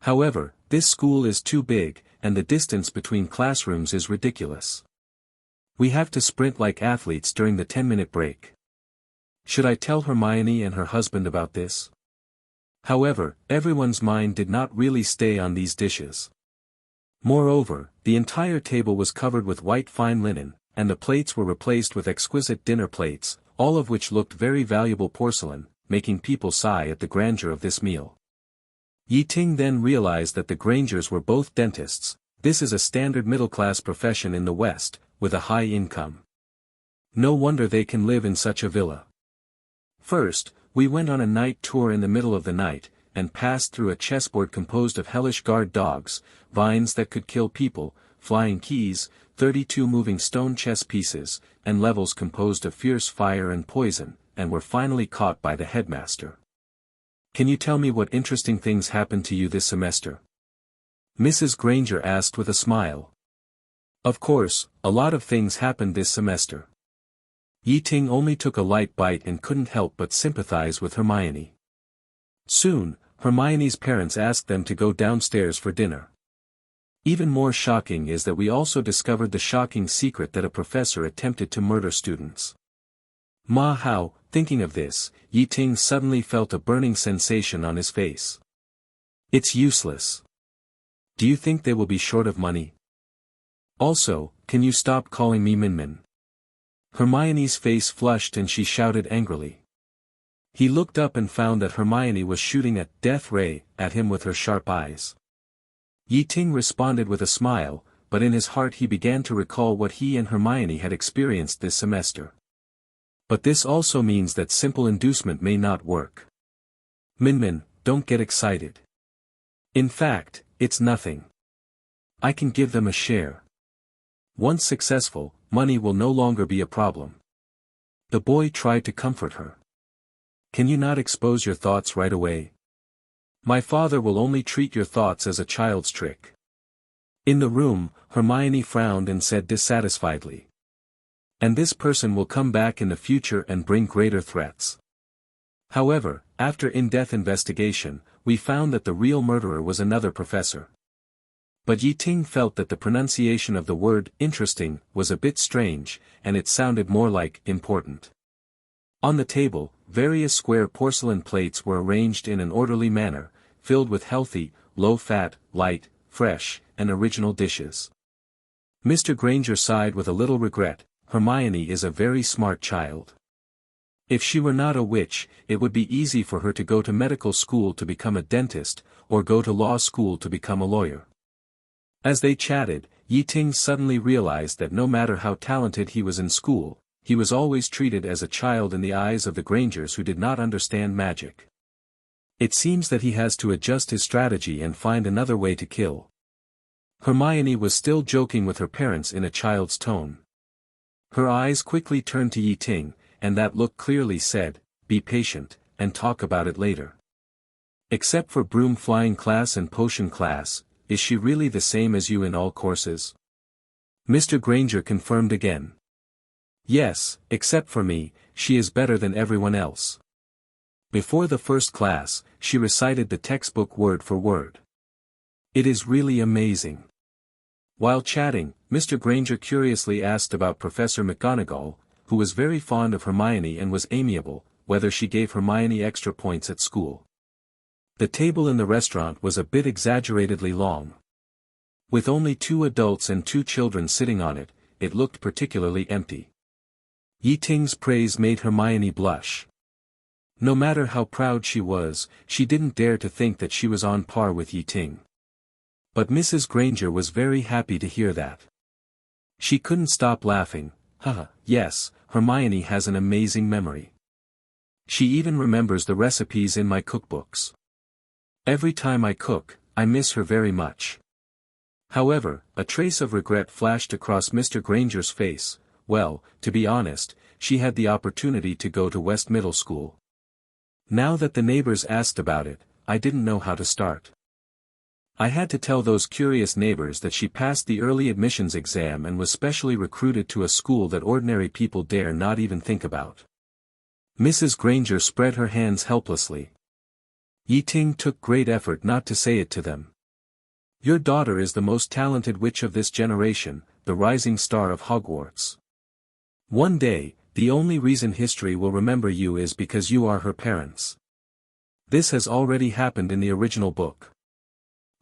"However, this school is too big, and the distance between classrooms is ridiculous. We have to sprint like athletes during the 10-minute break. Should I tell Hermione and her husband about this?" However, everyone's mind did not really stay on these dishes. Moreover, the entire table was covered with white fine linen, and the plates were replaced with exquisite dinner plates, all of which looked very valuable porcelain, making people sigh at the grandeur of this meal. Ye Ting then realized that the Grangers were both dentists. This is a standard middle-class profession in the West, with a high income. No wonder they can live in such a villa. First, we went on a night tour in the middle of the night, and passed through a chessboard composed of hellish guard dogs, vines that could kill people, flying keys, 32 moving stone chess pieces, and levels composed of fierce fire and poison, and were finally caught by the headmaster. "Can you tell me what interesting things happened to you this semester?" Mrs. Granger asked with a smile. "Of course, a lot of things happened this semester." Ye Ting only took a light bite and couldn't help but sympathize with Hermione. Soon, Hermione's parents asked them to go downstairs for dinner. Even more shocking is that we also discovered the shocking secret that a professor attempted to murder students. How, thinking of this, Ye Ting suddenly felt a burning sensation on his face. "It's useless. Do you think they will be short of money? Also, can you stop calling me Min?" Hermione's face flushed and she shouted angrily. He looked up and found that Hermione was shooting a death ray at him with her sharp eyes. Ye Ting responded with a smile, but in his heart he began to recall what he and Hermione had experienced this semester. But this also means that simple inducement may not work. Min, don't get excited. In fact, it's nothing. I can give them a share. Once successful, money will no longer be a problem. The boy tried to comfort her. Can you not expose your thoughts right away? My father will only treat your thoughts as a child's trick. In the room, Hermione frowned and said dissatisfiedly. And this person will come back in the future and bring greater threats. However, after in-depth investigation, we found that the real murderer was another professor. But Ye Ting felt that the pronunciation of the word interesting was a bit strange, and it sounded more like important. On the table, various square porcelain plates were arranged in an orderly manner, filled with healthy, low-fat, light, fresh, and original dishes. Mr. Granger sighed with a little regret. Hermione is a very smart child. If she were not a witch, it would be easy for her to go to medical school to become a dentist, or go to law school to become a lawyer. As they chatted, Ye Ting suddenly realized that no matter how talented he was in school, he was always treated as a child in the eyes of the Grangers who did not understand magic. It seems that he has to adjust his strategy and find another way to kill. Hermione was still joking with her parents in a child's tone. Her eyes quickly turned to Ye Ting, and that look clearly said, "Be patient, and talk about it later." Except for broom flying class and potion class, is she really the same as you in all courses? Mr. Granger confirmed again. Yes, except for me, she is better than everyone else. Before the first class, she recited the textbook word for word. It is really amazing. While chatting, Mr. Granger curiously asked about Professor McGonagall, who was very fond of Hermione and was amiable, whether she gave Hermione extra points at school. The table in the restaurant was a bit exaggeratedly long. With only 2 adults and 2 children sitting on it, it looked particularly empty. Ye Ting's praise made Hermione blush. No matter how proud she was, she didn't dare to think that she was on par with Ye Ting. But Mrs. Granger was very happy to hear that. She couldn't stop laughing. Haha, yes, Hermione has an amazing memory. She even remembers the recipes in my cookbooks. Every time I cook, I miss her very much. However, a trace of regret flashed across Mr. Granger's face. Well, to be honest, she had the opportunity to go to West Middle School. Now that the neighbors asked about it, I didn't know how to start. I had to tell those curious neighbors that she passed the early admissions exam and was specially recruited to a school that ordinary people dare not even think about. Mrs. Granger spread her hands helplessly. Ye Ting took great effort not to say it to them. Your daughter is the most talented witch of this generation, the rising star of Hogwarts. One day, the only reason history will remember you is because you are her parents. This has already happened in the original book.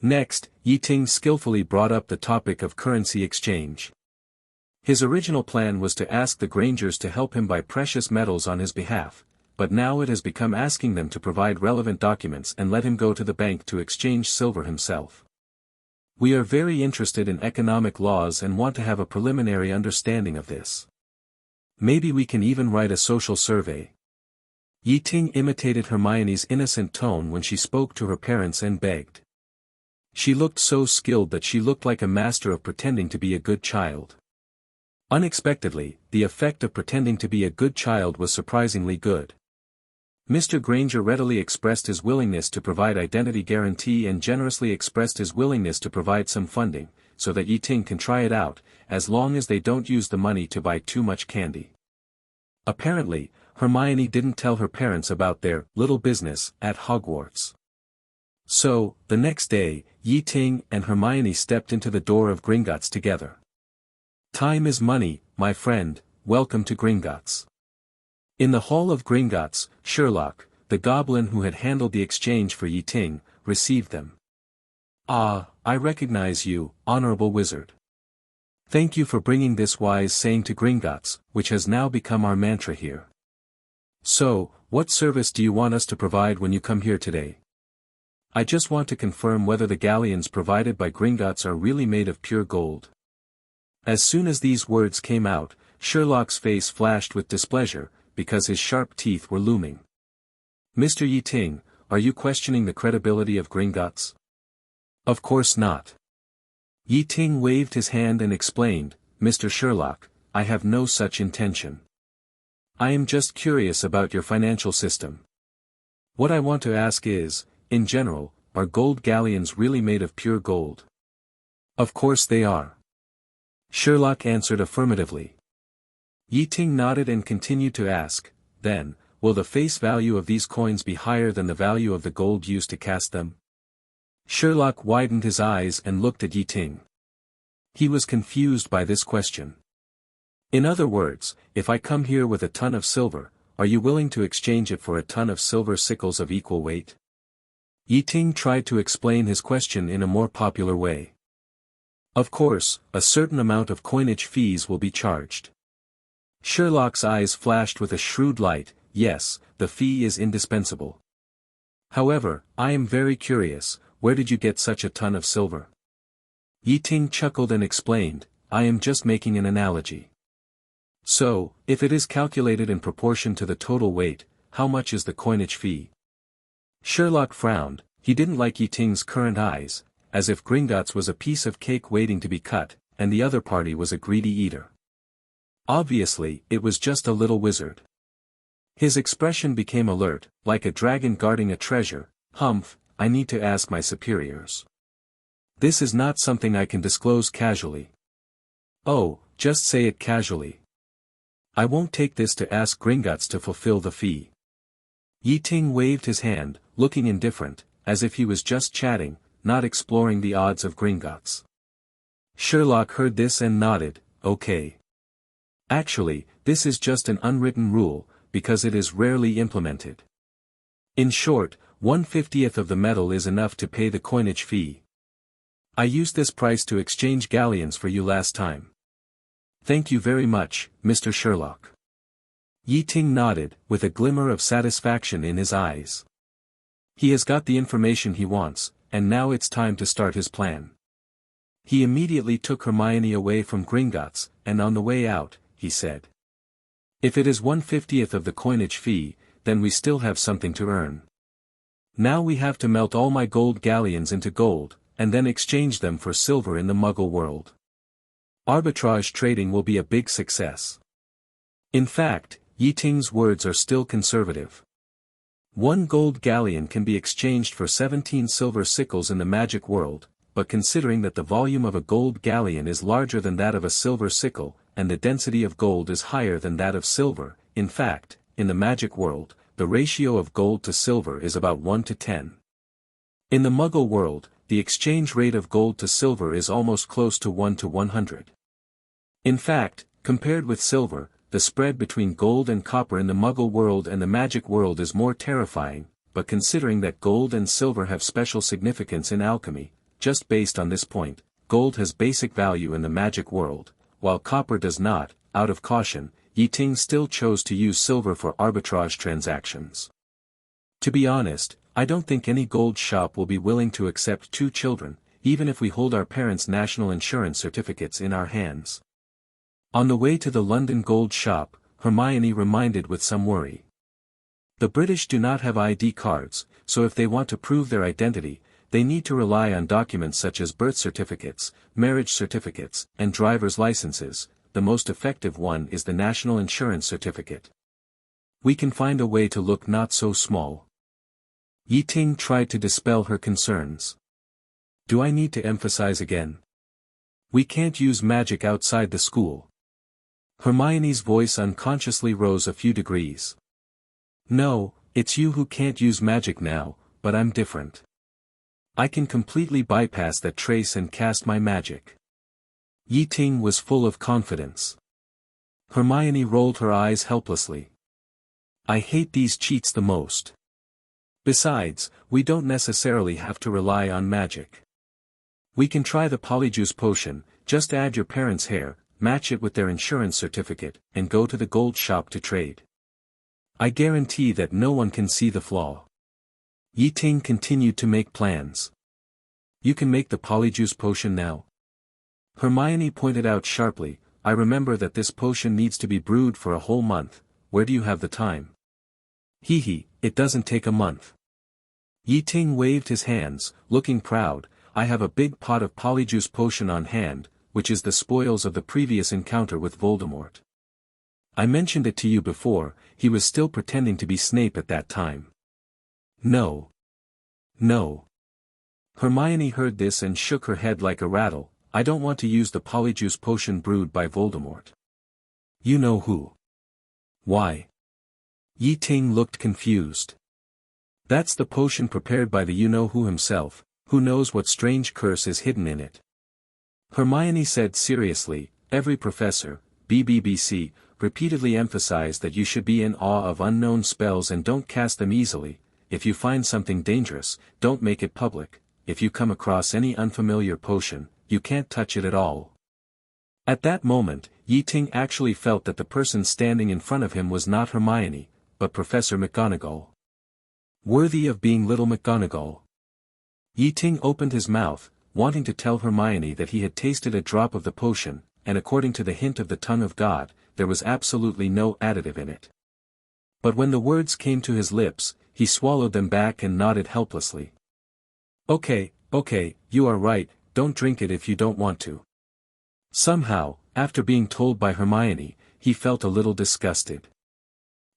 Next, Ye Ting skillfully brought up the topic of currency exchange. His original plan was to ask the Grangers to help him buy precious metals on his behalf, but now it has become asking them to provide relevant documents and let him go to the bank to exchange silver himself. We are very interested in economic laws and want to have a preliminary understanding of this. Maybe we can even write a social survey. Ye Ting imitated Hermione's innocent tone when she spoke to her parents and begged. She looked so skilled that she looked like a master of pretending to be a good child. Unexpectedly, the effect of pretending to be a good child was surprisingly good. Mr. Granger readily expressed his willingness to provide identity guarantee and generously expressed his willingness to provide some funding, so that Ye Ting can try it out, as long as they don't use the money to buy too much candy. Apparently, Hermione didn't tell her parents about their little business at Hogwarts. So, the next day, Ye Ting and Hermione stepped into the door of Gringotts together. Time is money, my friend, welcome to Gringotts. In the hall of Gringotts, Sherlock, the goblin who had handled the exchange for Ye Ting, received them. Ah, I recognize you, honorable wizard. Thank you for bringing this wise saying to Gringotts, which has now become our mantra here. So, what service do you want us to provide when you come here today? I just want to confirm whether the galleons provided by Gringotts are really made of pure gold. As soon as these words came out, Sherlock's face flashed with displeasure, because his sharp teeth were looming. Mr. Ye Ting, are you questioning the credibility of Gringotts? Of course not. Ye Ting waved his hand and explained, Mr. Sherlock, I have no such intention. I am just curious about your financial system. What I want to ask is, in general, are gold galleons really made of pure gold? Of course they are. Sherlock answered affirmatively. Ye Ting nodded and continued to ask, then, will the face value of these coins be higher than the value of the gold used to cast them? Sherlock widened his eyes and looked at Ye Ting. He was confused by this question. In other words, if I come here with a ton of silver, are you willing to exchange it for a ton of silver sickles of equal weight? Ye Ting tried to explain his question in a more popular way. Of course, a certain amount of coinage fees will be charged. Sherlock's eyes flashed with a shrewd light. Yes, the fee is indispensable. However, I am very curious, where did you get such a ton of silver? Ye Ting chuckled and explained, I am just making an analogy. So, if it is calculated in proportion to the total weight, how much is the coinage fee? Sherlock frowned. He didn't like Ye Ting's current eyes, as if Gringotts was a piece of cake waiting to be cut, and the other party was a greedy eater. Obviously, it was just a little wizard. His expression became alert, like a dragon guarding a treasure. Humph, I need to ask my superiors. This is not something I can disclose casually. Oh, just say it casually. I won't take this to ask Gringotts to fulfill the fee. Ye Ting waved his hand, looking indifferent, as if he was just chatting, not exploring the odds of Gringotts. Sherlock heard this and nodded, okay. Actually, this is just an unwritten rule, because it is rarely implemented. In short, 1/50th of the metal is enough to pay the coinage fee. I used this price to exchange galleons for you last time. Thank you very much, Mr. Sherlock. Ye Ting nodded, with a glimmer of satisfaction in his eyes. He has got the information he wants, and now it's time to start his plan. He immediately took Hermione away from Gringotts, and on the way out, he said. If it is 1/50th of the coinage fee, then we still have something to earn. Now we have to melt all my gold galleons into gold, and then exchange them for silver in the Muggle world. Arbitrage trading will be a big success. In fact, Ye Ting's words are still conservative. 1 gold galleon can be exchanged for 17 silver sickles in the magic world, but considering that the volume of a gold galleon is larger than that of a silver sickle, and the density of gold is higher than that of silver, in fact, in the magic world, the ratio of gold to silver is about 1 to 10. In the Muggle world, the exchange rate of gold to silver is almost close to 1 to 100. In fact, compared with silver, the spread between gold and copper in the Muggle world and the magic world is more terrifying, but considering that gold and silver have special significance in alchemy, just based on this point, gold has basic value in the magic world, while copper does not. Out of caution, Ye Ting still chose to use silver for arbitrage transactions. To be honest, I don't think any gold shop will be willing to accept 2 children, even if we hold our parents' national insurance certificates in our hands. On the way to the London gold shop, Hermione reminded with some worry. The British do not have ID cards, so if they want to prove their identity, they need to rely on documents such as birth certificates, marriage certificates, and driver's licenses. The most effective one is the national insurance certificate. We can find a way to look not so small. Ye Ting tried to dispel her concerns. Do I need to emphasize again? We can't use magic outside the school. Hermione's voice unconsciously rose a few degrees. No, it's you who can't use magic now, but I'm different. I can completely bypass that trace and cast my magic. Ye Ting was full of confidence. Hermione rolled her eyes helplessly. I hate these cheats the most. Besides, we don't necessarily have to rely on magic. We can try the polyjuice potion, just add your parents' hair, match it with their insurance certificate, and go to the gold shop to trade. I guarantee that no one can see the flaw. Ye Ting continued to make plans. You can make the polyjuice potion now. Hermione pointed out sharply, I remember that this potion needs to be brewed for a whole month. Where do you have the time? Hee, it doesn't take a month. Ye Ting waved his hands, looking proud. I have a big pot of polyjuice potion on hand. which is the spoils of the previous encounter with Voldemort. I mentioned it to you before, he was still pretending to be Snape at that time. No. No. Hermione heard this and shook her head like a rattle. I don't want to use the polyjuice potion brewed by Voldemort. You know who. Why? Ye Ting looked confused. That's the potion prepared by the you-know-who himself, who knows what strange curse is hidden in it. Hermione said seriously, every professor, BBBC, repeatedly emphasized that you should be in awe of unknown spells and don't cast them easily. If you find something dangerous, don't make it public. If you come across any unfamiliar potion, you can't touch it at all. At that moment, Ye Ting actually felt that the person standing in front of him was not Hermione, but Professor McGonagall. Worthy of being little McGonagall. Ye Ting opened his mouth, wanting to tell Hermione that he had tasted a drop of the potion, and according to the hint of the tongue of God, there was absolutely no additive in it. But when the words came to his lips, he swallowed them back and nodded helplessly. Okay, you are right, don't drink it if you don't want to. Somehow, after being told by Hermione, he felt a little disgusted.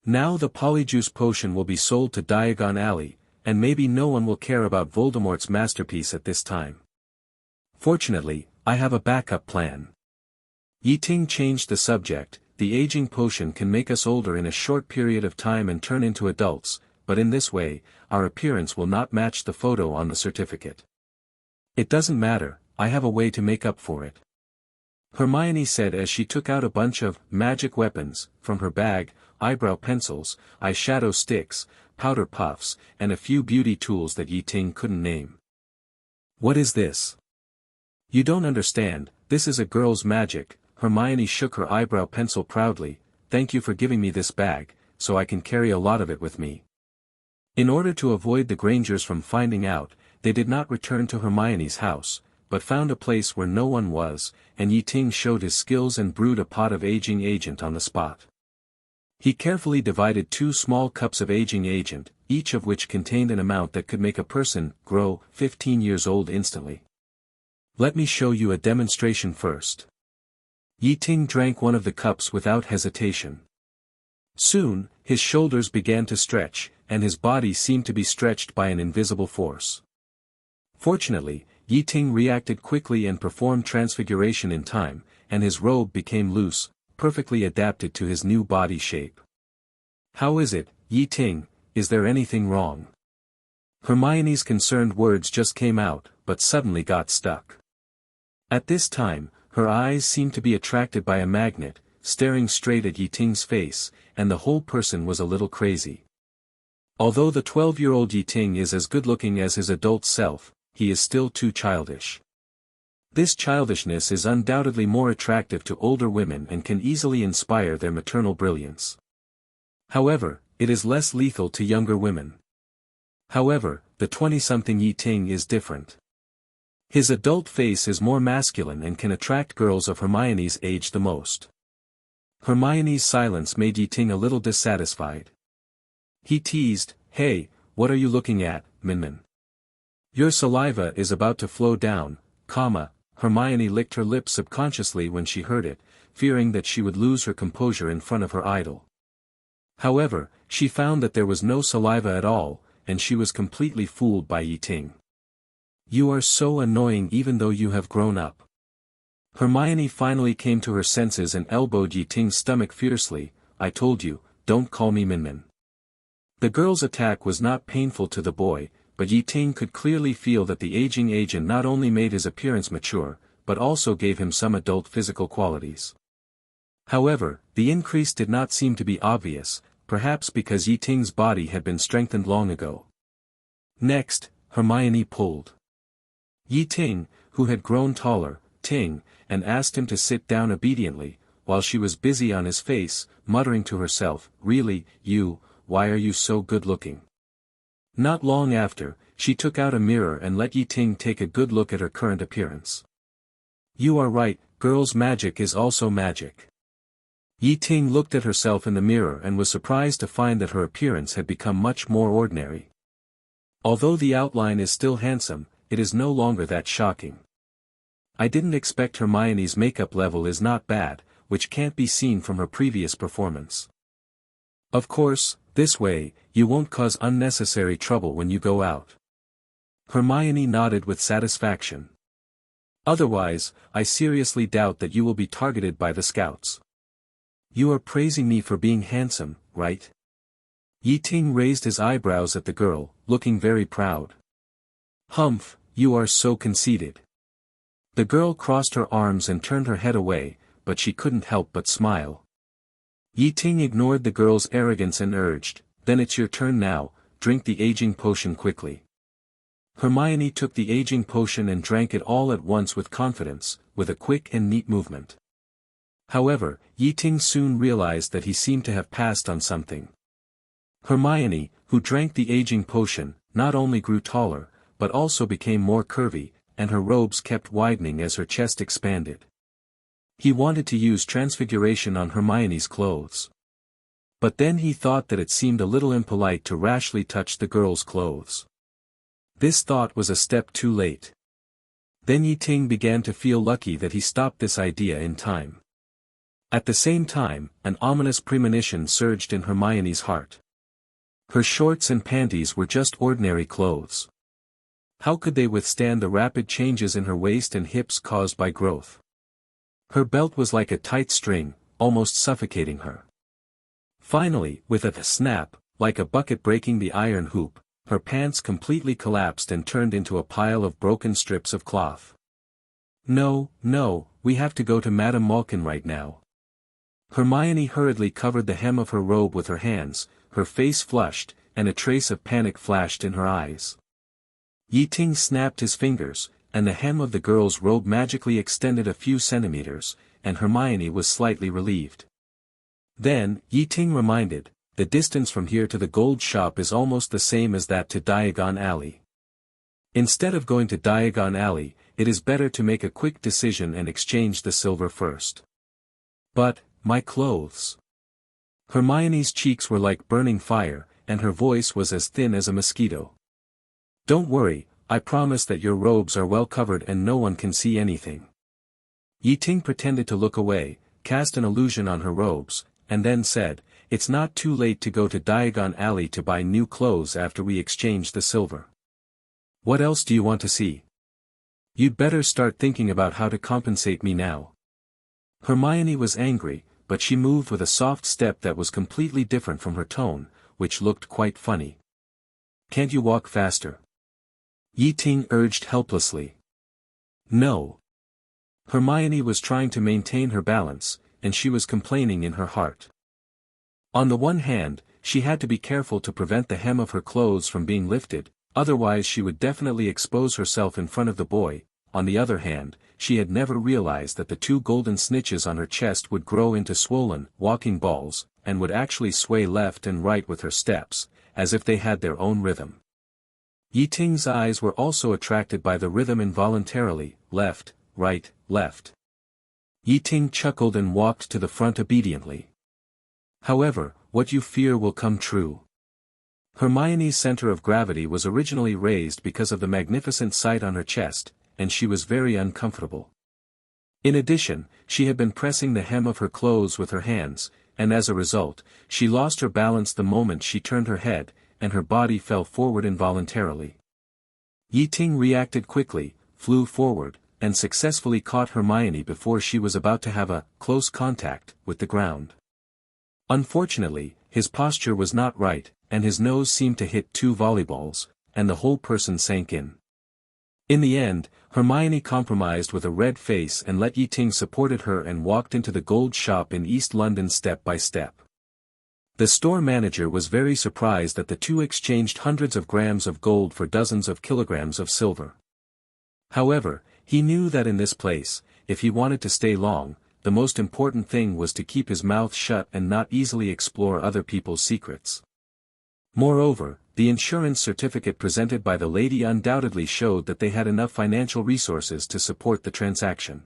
Now the polyjuice potion will be sold to Diagon Alley, and maybe no one will care about Voldemort's masterpiece at this time. Fortunately, I have a backup plan. Ye Ting changed the subject. The aging potion can make us older in a short period of time and turn into adults, but in this way, our appearance will not match the photo on the certificate. It doesn't matter, I have a way to make up for it. Hermione said as she took out a bunch of magic weapons from her bag, eyebrow pencils, eyeshadow sticks, powder puffs, and a few beauty tools that Ye Ting couldn't name. What is this? You don't understand, this is a girl's magic. Hermione shook her eyebrow pencil proudly. Thank you for giving me this bag, so I can carry a lot of it with me. In order to avoid the Grangers from finding out, they did not return to Hermione's house, but found a place where no one was, and Ye Ting showed his skills and brewed a pot of aging agent on the spot. He carefully divided 2 small cups of aging agent, each of which contained an amount that could make a person grow 15 years old instantly. Let me show you a demonstration first. Ye Ting drank one of the cups without hesitation. Soon, his shoulders began to stretch, and his body seemed to be stretched by an invisible force. Fortunately, Ye Ting reacted quickly and performed transfiguration in time, and his robe became loose, perfectly adapted to his new body shape. How is it, Ye Ting, is there anything wrong? Hermione's concerned words just came out, but suddenly got stuck. At this time, her eyes seemed to be attracted by a magnet, staring straight at Ye Ting's face, and the whole person was a little crazy. Although the 12-year-old Ye Ting is as good-looking as his adult self, he is still too childish. This childishness is undoubtedly more attractive to older women and can easily inspire their maternal brilliance. However, it is less lethal to younger women. However, the 20-something Ye Ting is different. His adult face is more masculine and can attract girls of Hermione's age the most. Hermione's silence made Ye Ting a little dissatisfied. He teased, Hey, what are you looking at, Min? Your saliva is about to flow down, Hermione licked her lips subconsciously when she heard it, fearing that she would lose her composure in front of her idol. However, she found that there was no saliva at all, and she was completely fooled by Ye Ting. You are so annoying even though you have grown up. Hermione finally came to her senses and elbowed Ye Ting's stomach fiercely. I told you, don't call me Min. The girl's attack was not painful to the boy, but Ye Ting could clearly feel that the aging agent not only made his appearance mature, but also gave him some adult physical qualities. However, the increase did not seem to be obvious, perhaps because Ye Ting's body had been strengthened long ago. Next, Hermione pulled Ye Ting, who had grown taller, and asked him to sit down obediently, while she was busy on his face, muttering to herself, Really, why are you so good-looking? Not long after, she took out a mirror and let Ye Ting take a good look at her current appearance. You are right, girls' magic is also magic. Ye Ting looked at herself in the mirror and was surprised to find that her appearance had become much more ordinary. Although the outline is still handsome, it is no longer that shocking. I didn't expect Hermione's makeup level is not bad, which can't be seen from her previous performance. Of course, this way, you won't cause unnecessary trouble when you go out. Hermione nodded with satisfaction. Otherwise, I seriously doubt that you will be targeted by the scouts. You are praising me for being handsome, right? Ye Ting raised his eyebrows at the girl, looking very proud. Humph, you are so conceited. The girl crossed her arms and turned her head away, but she couldn't help but smile. Ye Ting ignored the girl's arrogance and urged, "Then it's your turn now, drink the aging potion quickly." Hermione took the aging potion and drank it all at once with confidence, with a quick and neat movement. However, Ye Ting soon realized that he seemed to have passed on something. Hermione, who drank the aging potion, not only grew taller, but also became more curvy, and her robes kept widening as her chest expanded. He wanted to use transfiguration on Hermione's clothes. But then he thought that it seemed a little impolite to rashly touch the girl's clothes. This thought was a step too late. Then Ye Ting began to feel lucky that he stopped this idea in time. At the same time, an ominous premonition surged in Hermione's heart. Her shorts and panties were just ordinary clothes. How could they withstand the rapid changes in her waist and hips caused by growth? Her belt was like a tight string, almost suffocating her. Finally, with a snap, like a bucket breaking the iron hoop, her pants completely collapsed and turned into a pile of broken strips of cloth. "No, no, we have to go to Madame Malkin right now." Hermione hurriedly covered the hem of her robe with her hands, her face flushed, and a trace of panic flashed in her eyes. Ye Ting snapped his fingers, and the hem of the girl's robe magically extended a few centimeters, and Hermione was slightly relieved. Then, Ye Ting reminded, "The distance from here to the gold shop is almost the same as that to Diagon Alley. Instead of going to Diagon Alley, it is better to make a quick decision and exchange the silver first." "But, my clothes." Hermione's cheeks were like burning fire, and her voice was as thin as a mosquito. "Don't worry, I promise that your robes are well covered and no one can see anything." Ye Ting pretended to look away, cast an illusion on her robes, and then said, "It's not too late to go to Diagon Alley to buy new clothes after we exchange the silver. What else do you want to see? You'd better start thinking about how to compensate me now." Hermione was angry, but she moved with a soft step that was completely different from her tone, which looked quite funny. "Can't you walk faster?" Ye Ting urged helplessly. "No." Hermione was trying to maintain her balance, and she was complaining in her heart. On the one hand, she had to be careful to prevent the hem of her clothes from being lifted, otherwise she would definitely expose herself in front of the boy. On the other hand, she had never realized that the two golden snitches on her chest would grow into swollen, walking balls, and would actually sway left and right with her steps, as if they had their own rhythm. Ye Ting's eyes were also attracted by the rhythm involuntarily, left, right, left. Ye Ting chuckled and walked to the front obediently. However, what you fear will come true. Hermione's center of gravity was originally raised because of the magnificent sight on her chest, and she was very uncomfortable. In addition, she had been pressing the hem of her clothes with her hands, and as a result, she lost her balance the moment she turned her head, and her body fell forward involuntarily. Ye Ting reacted quickly, flew forward, and successfully caught Hermione before she was about to have a close contact with the ground. Unfortunately, his posture was not right, and his nose seemed to hit two volleyballs, and the whole person sank in. In the end, Hermione compromised with a red face and let Ye Ting supported her and walked into the gold shop in East London step by step. The store manager was very surprised that the two exchanged hundreds of grams of gold for dozens of kilograms of silver. However, he knew that in this place, if he wanted to stay long, the most important thing was to keep his mouth shut and not easily explore other people's secrets. Moreover, the insurance certificate presented by the lady undoubtedly showed that they had enough financial resources to support the transaction.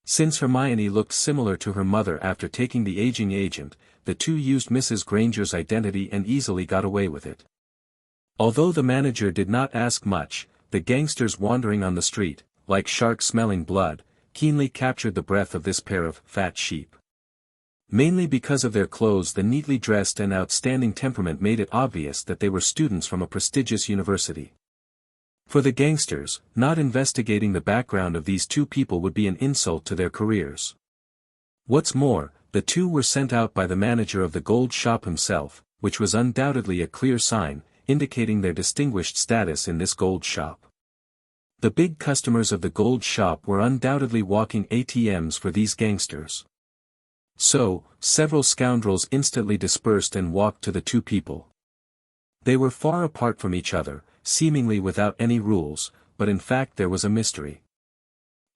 Since Hermione looked similar to her mother after taking the aging agent, the two used Mrs. Granger's identity and easily got away with it. Although the manager did not ask much, the gangsters wandering on the street, like sharks smelling blood, keenly captured the breath of this pair of fat sheep. Mainly because of their clothes, the neatly dressed and outstanding temperament made it obvious that they were students from a prestigious university. For the gangsters, not investigating the background of these two people would be an insult to their careers. What's more, the two were sent out by the manager of the gold shop himself, which was undoubtedly a clear sign, indicating their distinguished status in this gold shop. The big customers of the gold shop were undoubtedly walking ATMs for these gangsters. So, several scoundrels instantly dispersed and walked to the two people. They were far apart from each other, seemingly without any rules, but in fact there was a mystery.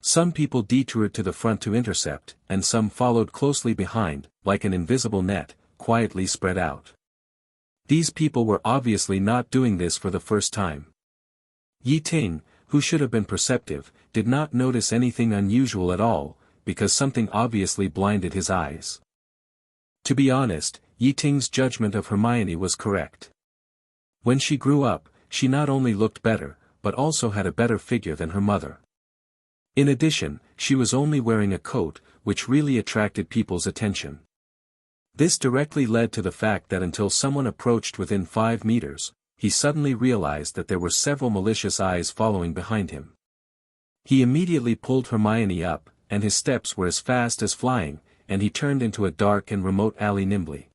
Some people detoured to the front to intercept, and some followed closely behind, like an invisible net, quietly spread out. These people were obviously not doing this for the first time. Ye Ting, who should have been perceptive, did not notice anything unusual at all, because something obviously blinded his eyes. To be honest, Ye Ting's judgment of Hermione was correct. When she grew up, she not only looked better, but also had a better figure than her mother. In addition, she was only wearing a coat, which really attracted people's attention. This directly led to the fact that until someone approached within 5 meters, he suddenly realized that there were several malicious eyes following behind him. He immediately pulled Hermione up, and his steps were as fast as flying, and he turned into a dark and remote alley nimbly.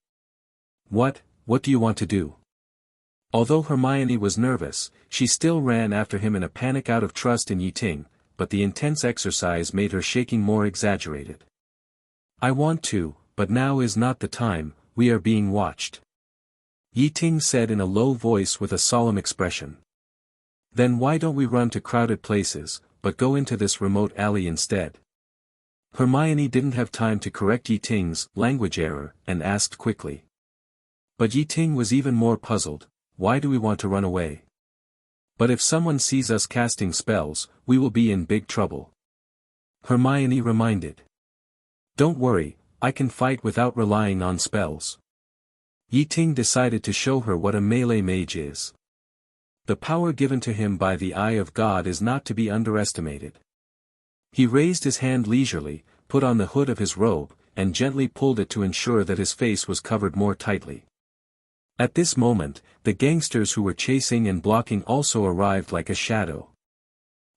What do you want to do?" Although Hermione was nervous, she still ran after him in a panic out of trust in Ye Ting, but the intense exercise made her shaking more exaggerated. "I want to, but now is not the time, we are being watched," Ye Ting said in a low voice with a solemn expression. "Then why don't we run to crowded places, but go into this remote alley instead?" Hermione didn't have time to correct Ye Ting's language error, and asked quickly. But Ye Ting was even more puzzled. "Why do we want to run away? But if someone sees us casting spells, we will be in big trouble," Hermione reminded. "Don't worry, I can fight without relying on spells." Ye Ting decided to show her what a melee mage is. The power given to him by the eye of God is not to be underestimated. He raised his hand leisurely, put on the hood of his robe, and gently pulled it to ensure that his face was covered more tightly. At this moment, the gangsters who were chasing and blocking also arrived like a shadow.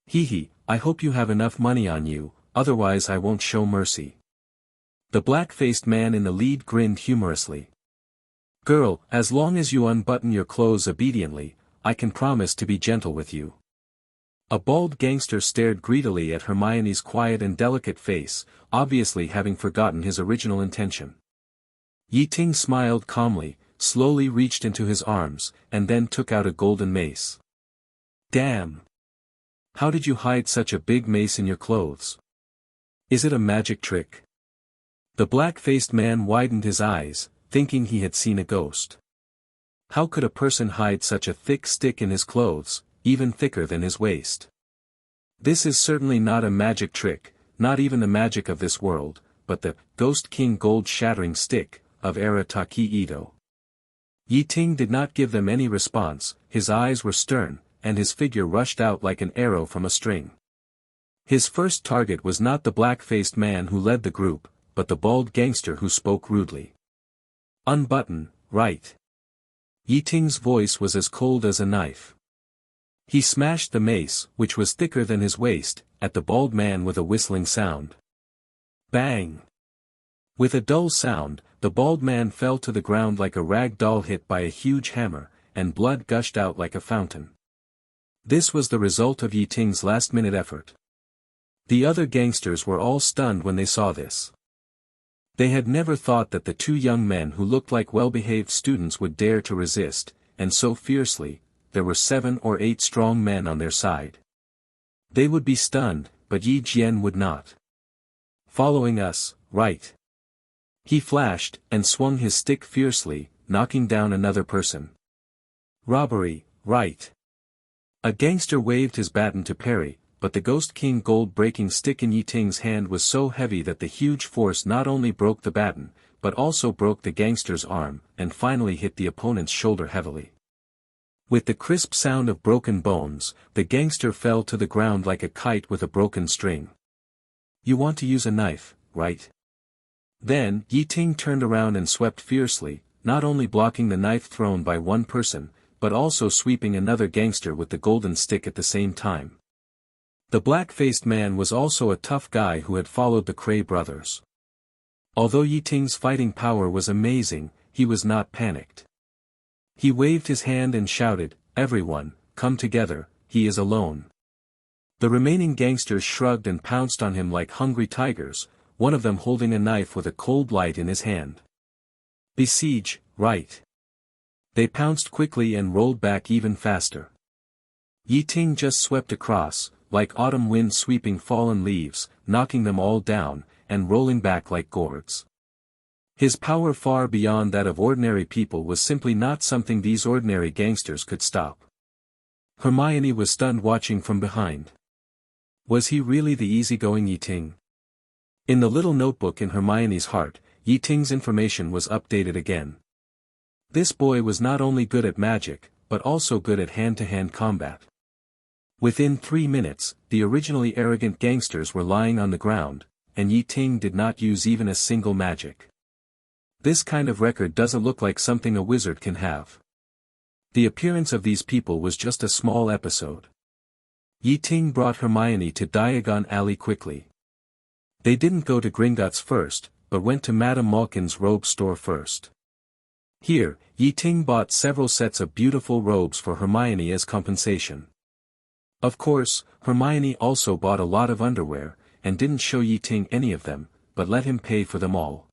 "Hee, I hope you have enough money on you, otherwise I won't show mercy." The black-faced man in the lead grinned humorously. "Girl, as long as you unbutton your clothes obediently, I can promise to be gentle with you." A bald gangster stared greedily at Hermione's quiet and delicate face, obviously having forgotten his original intention. Ye Ting smiled calmly, slowly reached into his arms, and then took out a golden mace. "Damn! How did you hide such a big mace in your clothes? Is it a magic trick?" The black-faced man widened his eyes, thinking he had seen a ghost. How could a person hide such a thick stick in his clothes, even thicker than his waist? "This is certainly not a magic trick, not even the magic of this world, but the Ghost King Gold Shattering Stick of Era Taki Ito." Ye Ting did not give them any response, his eyes were stern, and his figure rushed out like an arrow from a string. His first target was not the black-faced man who led the group, but the bald gangster who spoke rudely. "Unbutton, right." Ye Ting's voice was as cold as a knife. He smashed the mace, which was thicker than his waist, at the bald man with a whistling sound. Bang! With a dull sound, the bald man fell to the ground like a rag doll hit by a huge hammer, and blood gushed out like a fountain. This was the result of Ye Ting's last-minute effort. The other gangsters were all stunned when they saw this. They had never thought that the two young men who looked like well-behaved students would dare to resist, and so fiercely. There were 7 or 8 strong men on their side. They would be stunned, but Yi Jian would not. "Following us, right?" He flashed, and swung his stick fiercely, knocking down another person. "Robbery, right?" A gangster waved his baton to parry, but the Ghost King gold-breaking stick in Ye Ting's hand was so heavy that the huge force not only broke the baton, but also broke the gangster's arm, and finally hit the opponent's shoulder heavily. With the crisp sound of broken bones, the gangster fell to the ground like a kite with a broken string. "You want to use a knife, right?" Then, Ye Ting turned around and swept fiercely, not only blocking the knife thrown by one person, but also sweeping another gangster with the golden stick at the same time. The black-faced man was also a tough guy who had followed the Cray brothers. Although Ye Ting's fighting power was amazing, he was not panicked. He waved his hand and shouted, "Everyone, come together, he is alone." The remaining gangsters shrugged and pounced on him like hungry tigers, one of them holding a knife with a cold light in his hand. "Besiege, right." They pounced quickly and rolled back even faster. Ye Ting just swept across, like autumn wind sweeping fallen leaves, knocking them all down, and rolling back like gourds. His power far beyond that of ordinary people was simply not something these ordinary gangsters could stop. Hermione was stunned watching from behind. Was he really the easygoing Ye Ting? In the little notebook in Hermione's heart, Ye Ting's information was updated again. This boy was not only good at magic, but also good at hand-to-hand combat. Within 3 minutes, the originally arrogant gangsters were lying on the ground, and Ye Ting did not use even a single magic. This kind of record doesn't look like something a wizard can have. The appearance of these people was just a small episode. Ye Ting brought Hermione to Diagon Alley quickly. They didn't go to Gringotts first, but went to Madame Malkin's robe store first. Here, Ye Ting bought several sets of beautiful robes for Hermione as compensation. Of course, Hermione also bought a lot of underwear, and didn't show Ye Ting any of them, but let him pay for them all.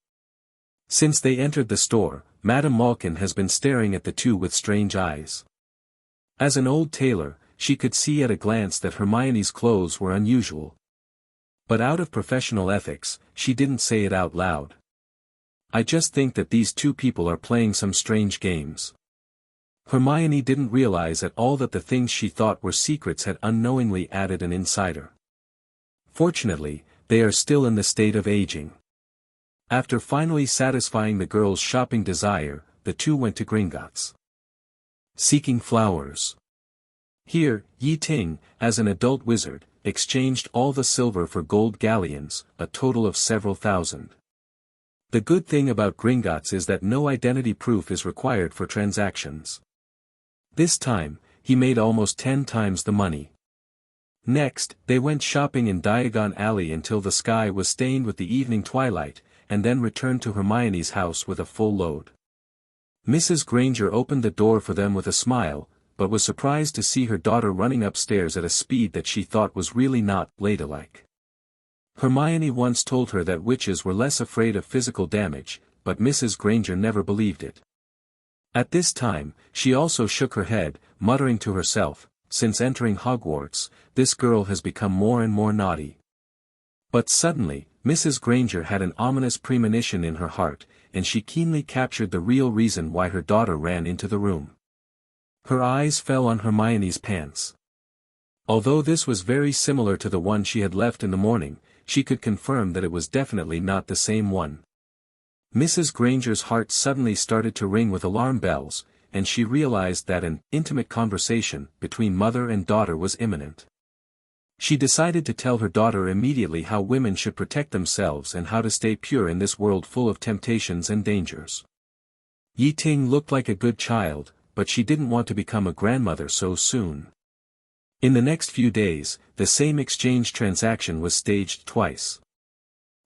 Since they entered the store, Madame Malkin has been staring at the two with strange eyes. As an old tailor, she could see at a glance that Hermione's clothes were unusual. But out of professional ethics, she didn't say it out loud. "I just think that these two people are playing some strange games." Hermione didn't realize at all that the things she thought were secrets had unknowingly added an insider. Fortunately, they are still in the state of aging. After finally satisfying the girl's shopping desire, the two went to Gringotts. Seeking flowers. Here, Ye Ting, as an adult wizard, exchanged all the silver for gold galleons, a total of several thousand. The good thing about Gringotts is that no identity proof is required for transactions. This time, he made almost 10 times the money. Next, they went shopping in Diagon Alley until the sky was stained with the evening twilight, and then returned to Hermione's house with a full load. Mrs. Granger opened the door for them with a smile, but was surprised to see her daughter running upstairs at a speed that she thought was really not ladylike. Hermione once told her that witches were less afraid of physical damage, but Mrs. Granger never believed it. At this time, she also shook her head, muttering to herself, "Since entering Hogwarts, this girl has become more and more naughty." But suddenly, Mrs. Granger had an ominous premonition in her heart, and she keenly captured the real reason why her daughter ran into the room. Her eyes fell on Hermione's pants. Although this was very similar to the one she had left in the morning, she could confirm that it was definitely not the same one. Mrs. Granger's heart suddenly started to ring with alarm bells, and she realized that an intimate conversation between mother and daughter was imminent. She decided to tell her daughter immediately how women should protect themselves and how to stay pure in this world full of temptations and dangers. Ye Ting looked like a good child, but she didn't want to become a grandmother so soon. In the next few days, the same exchange transaction was staged twice.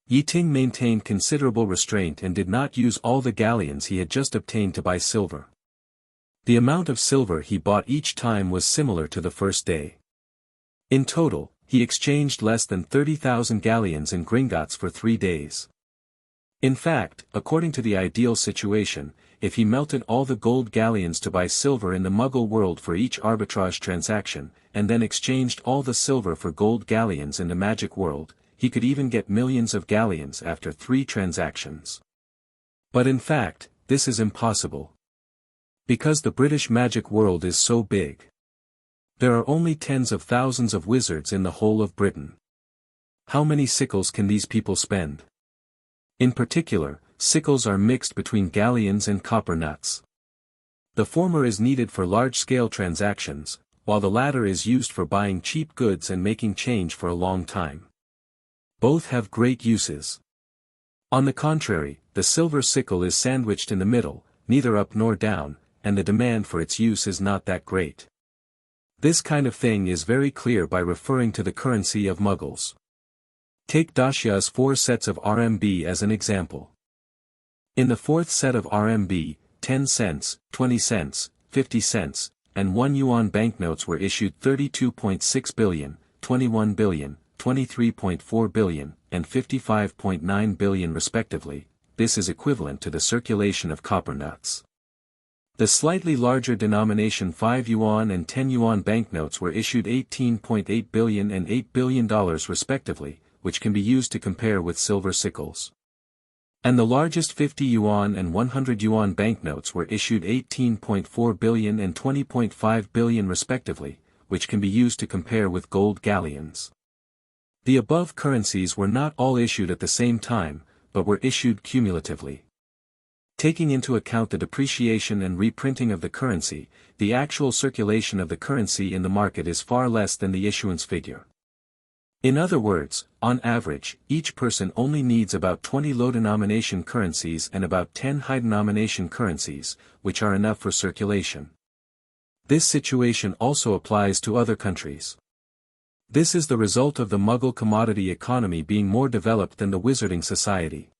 Ye Ting maintained considerable restraint and did not use all the galleons he had just obtained to buy silver. The amount of silver he bought each time was similar to the first day. In total, he exchanged less than 30,000 galleons in Gringotts for 3 days. In fact, according to the ideal situation, if he melted all the gold galleons to buy silver in the Muggle world for each arbitrage transaction, and then exchanged all the silver for gold galleons in the magic world, he could even get millions of galleons after 3 transactions. But in fact, this is impossible. Because the British magic world is so big. There are only tens of thousands of wizards in the whole of Britain. How many sickles can these people spend? In particular, sickles are mixed between galleons and copper nuts. The former is needed for large-scale transactions, while the latter is used for buying cheap goods and making change for a long time. Both have great uses. On the contrary, the silver sickle is sandwiched in the middle, neither up nor down, and the demand for its use is not that great. This kind of thing is very clear by referring to the currency of Muggles. Take Dashia's 4 sets of RMB as an example. In the 4th set of RMB, 10 cents, 20 cents, 50 cents, and 1 yuan banknotes were issued 32.6 billion, 21 billion, 23.4 billion, and 55.9 billion respectively. This is equivalent to the circulation of copper nuts. The slightly larger denomination 5 yuan and 10 yuan banknotes were issued 18.8 billion and $8 billion respectively, which can be used to compare with silver sickles. And the largest 50 yuan and 100 yuan banknotes were issued 18.4 billion and 20.5 billion respectively, which can be used to compare with gold galleons. The above currencies were not all issued at the same time, but were issued cumulatively. Taking into account the depreciation and reprinting of the currency, the actual circulation of the currency in the market is far less than the issuance figure. In other words, on average, each person only needs about 20 low-denomination currencies and about 10 high-denomination currencies, which are enough for circulation. This situation also applies to other countries. This is the result of the Muggle commodity economy being more developed than the Wizarding Society.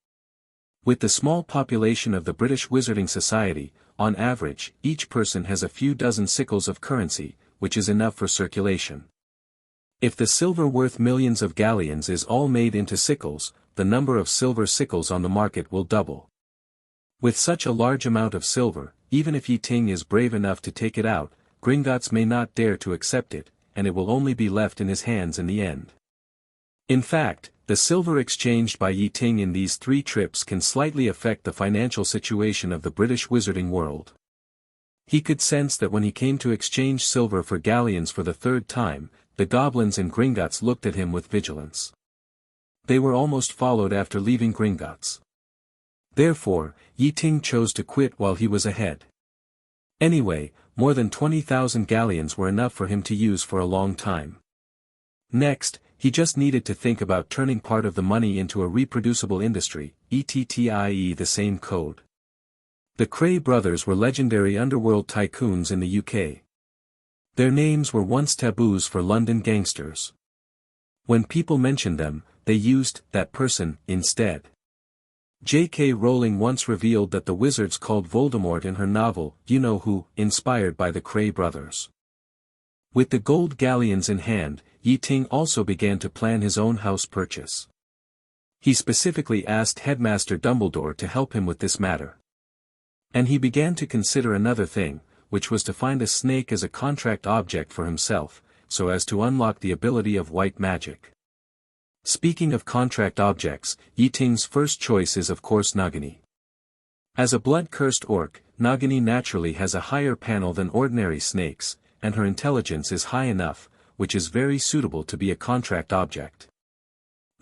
With the small population of the British Wizarding Society, on average, each person has a few dozen sickles of currency, which is enough for circulation. If the silver worth millions of galleons is all made into sickles, the number of silver sickles on the market will double. With such a large amount of silver, even if Ye Ting is brave enough to take it out, Gringotts may not dare to accept it, and it will only be left in his hands in the end. In fact, the silver exchanged by Ye Ting in these 3 trips can slightly affect the financial situation of the British wizarding world. He could sense that when he came to exchange silver for galleons for the 3rd time, the goblins in Gringotts looked at him with vigilance. They were almost followed after leaving Gringotts. Therefore, Ye Ting chose to quit while he was ahead. Anyway, more than 20,000 galleons were enough for him to use for a long time. Next, he just needed to think about turning part of the money into a reproducible industry, i.e. the same code. The Cray brothers were legendary underworld tycoons in the UK. Their names were once taboos for London gangsters. When people mentioned them, they used that person instead. J.K. Rowling once revealed that the wizards called Voldemort in her novel, You Know Who, inspired by the Cray brothers. With the gold galleons in hand, Ye Ting also began to plan his own house purchase. He specifically asked Headmaster Dumbledore to help him with this matter. And he began to consider another thing, which was to find a snake as a contract object for himself, so as to unlock the ability of white magic. Speaking of contract objects, Ye Ting's first choice is of course Nagini. As a blood-cursed orc, Nagini naturally has a higher panel than ordinary snakes, and her intelligence is high enough, which is very suitable to be a contract object.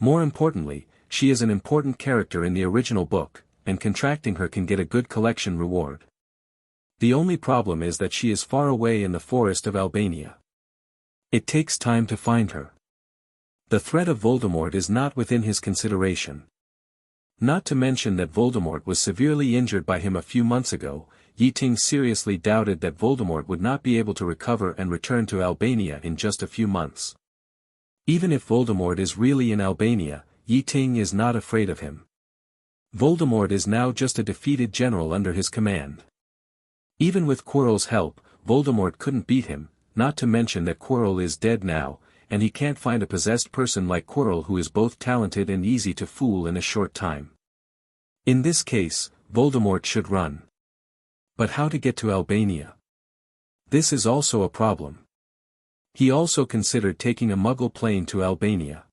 More importantly, she is an important character in the original book, and contracting her can get a good collection reward. The only problem is that she is far away in the forest of Albania. It takes time to find her. The threat of Voldemort is not within his consideration. Not to mention that Voldemort was severely injured by him a few months ago, Ye Ting seriously doubted that Voldemort would not be able to recover and return to Albania in just a few months. Even if Voldemort is really in Albania, Ye Ting is not afraid of him. Voldemort is now just a defeated general under his command. Even with Quirrell's help, Voldemort couldn't beat him, not to mention that Quirrell is dead now, and he can't find a possessed person like Quirrell who is both talented and easy to fool in a short time. In this case, Voldemort should run. But how to get to Albania? This is also a problem. He also considered taking a Muggle plane to Albania.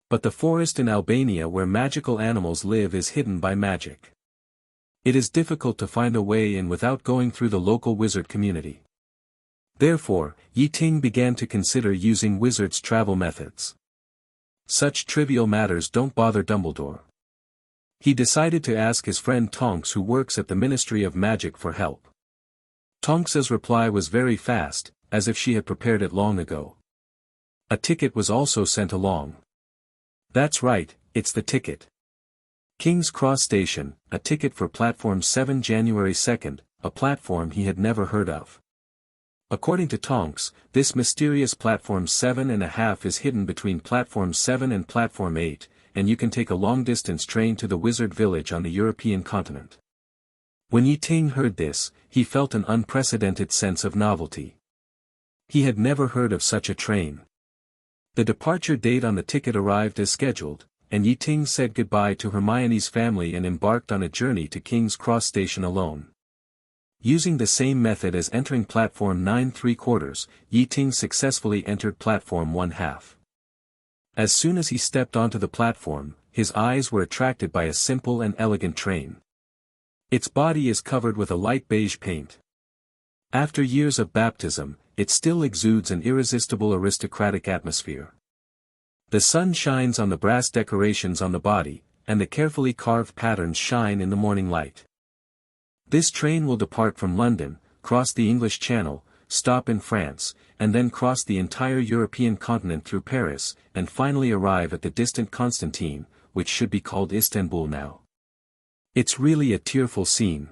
But the forest in Albania where magical animals live is hidden by magic. It is difficult to find a way in without going through the local wizard community. Therefore, Ye Ting began to consider using wizards' travel methods. Such trivial matters don't bother Dumbledore. He decided to ask his friend Tonks, who works at the Ministry of Magic, for help. Tonks's reply was very fast, as if she had prepared it long ago. A ticket was also sent along. That's right, it's the ticket. King's Cross Station, a ticket for Platform 7 January 2nd, a platform he had never heard of. According to Tonks, this mysterious Platform 7.5 is hidden between Platform 7 and Platform 8, and you can take a long-distance train to the Wizard Village on the European continent. When Ye Ting heard this, he felt an unprecedented sense of novelty. He had never heard of such a train. The departure date on the ticket arrived as scheduled, and Ye Ting said goodbye to Hermione's family and embarked on a journey to King's Cross Station alone. Using the same method as entering Platform 9 3/4, Ye Ting successfully entered Platform 1/2. As soon as he stepped onto the platform, his eyes were attracted by a simple and elegant train. Its body is covered with a light beige paint. After years of baptism, it still exudes an irresistible aristocratic atmosphere. The sun shines on the brass decorations on the body, and the carefully carved patterns shine in the morning light. This train will depart from London, cross the English Channel, stop in France, and then cross the entire European continent through Paris, and finally arrive at the distant Constantine, which should be called Istanbul now. It's really a tearful scene.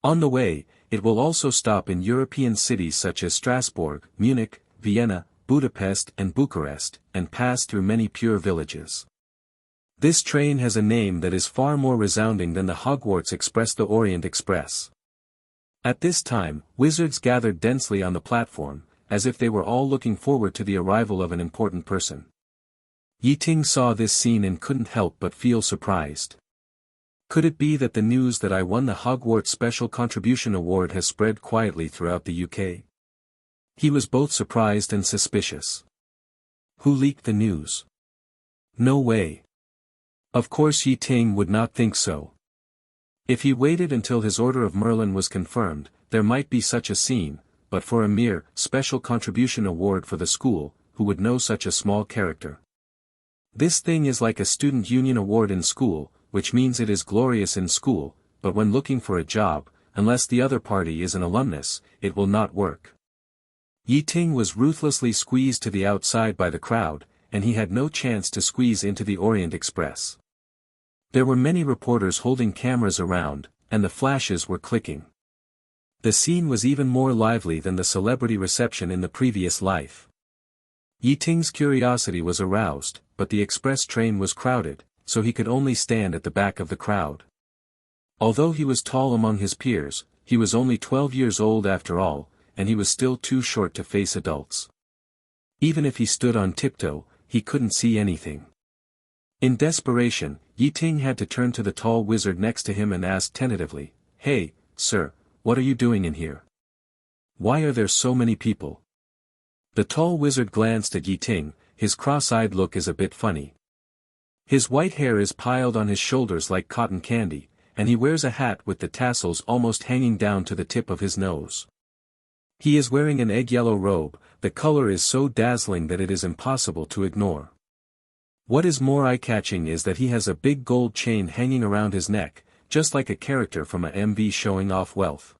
On the way, it will also stop in European cities such as Strasbourg, Munich, Vienna, Budapest and Bucharest, and pass through many pure villages. This train has a name that is far more resounding than the Hogwarts Express, the Orient Express. At this time, wizards gathered densely on the platform, as if they were all looking forward to the arrival of an important person. Ye Ting saw this scene and couldn't help but feel surprised. Could it be that the news that I won the Hogwarts Special Contribution Award has spread quietly throughout the UK? He was both surprised and suspicious. Who leaked the news? No way. Of course Ye Ting would not think so. If he waited until his Order of Merlin was confirmed, there might be such a scene, but for a mere Special Contribution Award for the school, who would know such a small character? This thing is like a student union award in school, which means it is glorious in school, but when looking for a job, unless the other party is an alumnus, it will not work. Ye Ting was ruthlessly squeezed to the outside by the crowd, and he had no chance to squeeze into the Orient Express. There were many reporters holding cameras around, and the flashes were clicking. The scene was even more lively than the celebrity reception in the previous life. Ye Ting's curiosity was aroused, but the express train was crowded, so he could only stand at the back of the crowd. Although he was tall among his peers, he was only 12 years old after all, and he was still too short to face adults. Even if he stood on tiptoe, he couldn't see anything. In desperation, Ye Ting had to turn to the tall wizard next to him and ask tentatively, "Hey, sir, what are you doing in here? Why are there so many people?" The tall wizard glanced at Ye Ting. His cross-eyed look is a bit funny. His white hair is piled on his shoulders like cotton candy, and he wears a hat with the tassels almost hanging down to the tip of his nose. He is wearing an egg-yellow robe. The color is so dazzling that it is impossible to ignore. What is more eye-catching is that he has a big gold chain hanging around his neck, just like a character from a MV showing off wealth.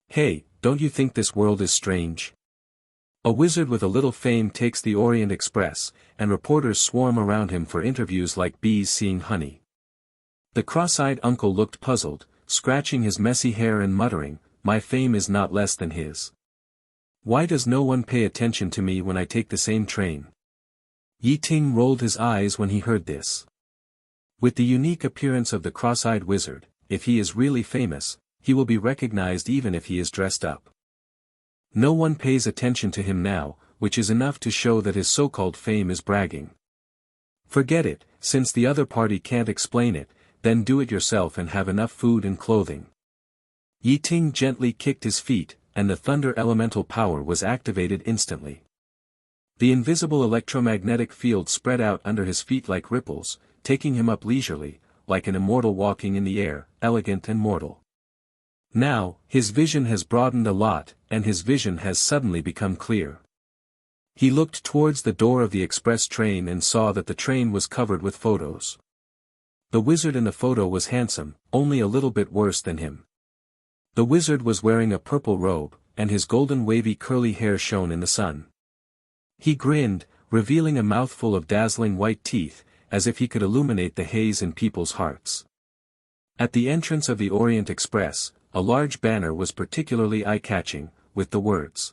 Hey, don't you think this world is strange? A wizard with a little fame takes the Orient Express, and reporters swarm around him for interviews like bees seeing honey. The cross-eyed uncle looked puzzled, scratching his messy hair and muttering, "My fame is not less than his. Why does no one pay attention to me when I take the same train?" Ye Ting rolled his eyes when he heard this. With the unique appearance of the cross-eyed wizard, if he is really famous, he will be recognized even if he is dressed up. No one pays attention to him now, which is enough to show that his so-called fame is bragging. Forget it, since the other party can't explain it, then do it yourself and have enough food and clothing. Ye Ting gently kicked his feet, and the thunder elemental power was activated instantly. The invisible electromagnetic field spread out under his feet like ripples, taking him up leisurely, like an immortal walking in the air, elegant and mortal. Now, his vision has broadened a lot, and his vision has suddenly become clear. He looked towards the door of the express train and saw that the train was covered with photos. The wizard in the photo was handsome, only a little bit worse than him. The wizard was wearing a purple robe, and his golden wavy curly hair shone in the sun. He grinned, revealing a mouthful of dazzling white teeth, as if he could illuminate the haze in people's hearts. At the entrance of the Orient Express, a large banner was particularly eye-catching, with the words,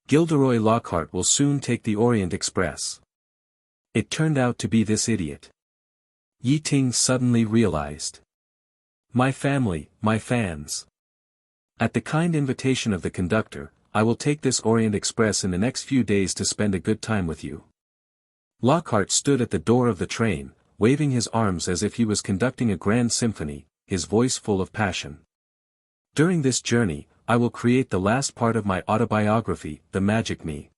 "Gilderoy Lockhart will soon take the Orient Express." It turned out to be this idiot. Ye Ting suddenly realized. My family, my fans. At the kind invitation of the conductor, I will take this Orient Express in the next few days to spend a good time with you. Lockhart stood at the door of the train, waving his arms as if he was conducting a grand symphony, his voice full of passion. During this journey, I will create the last part of my autobiography, The Magic Me.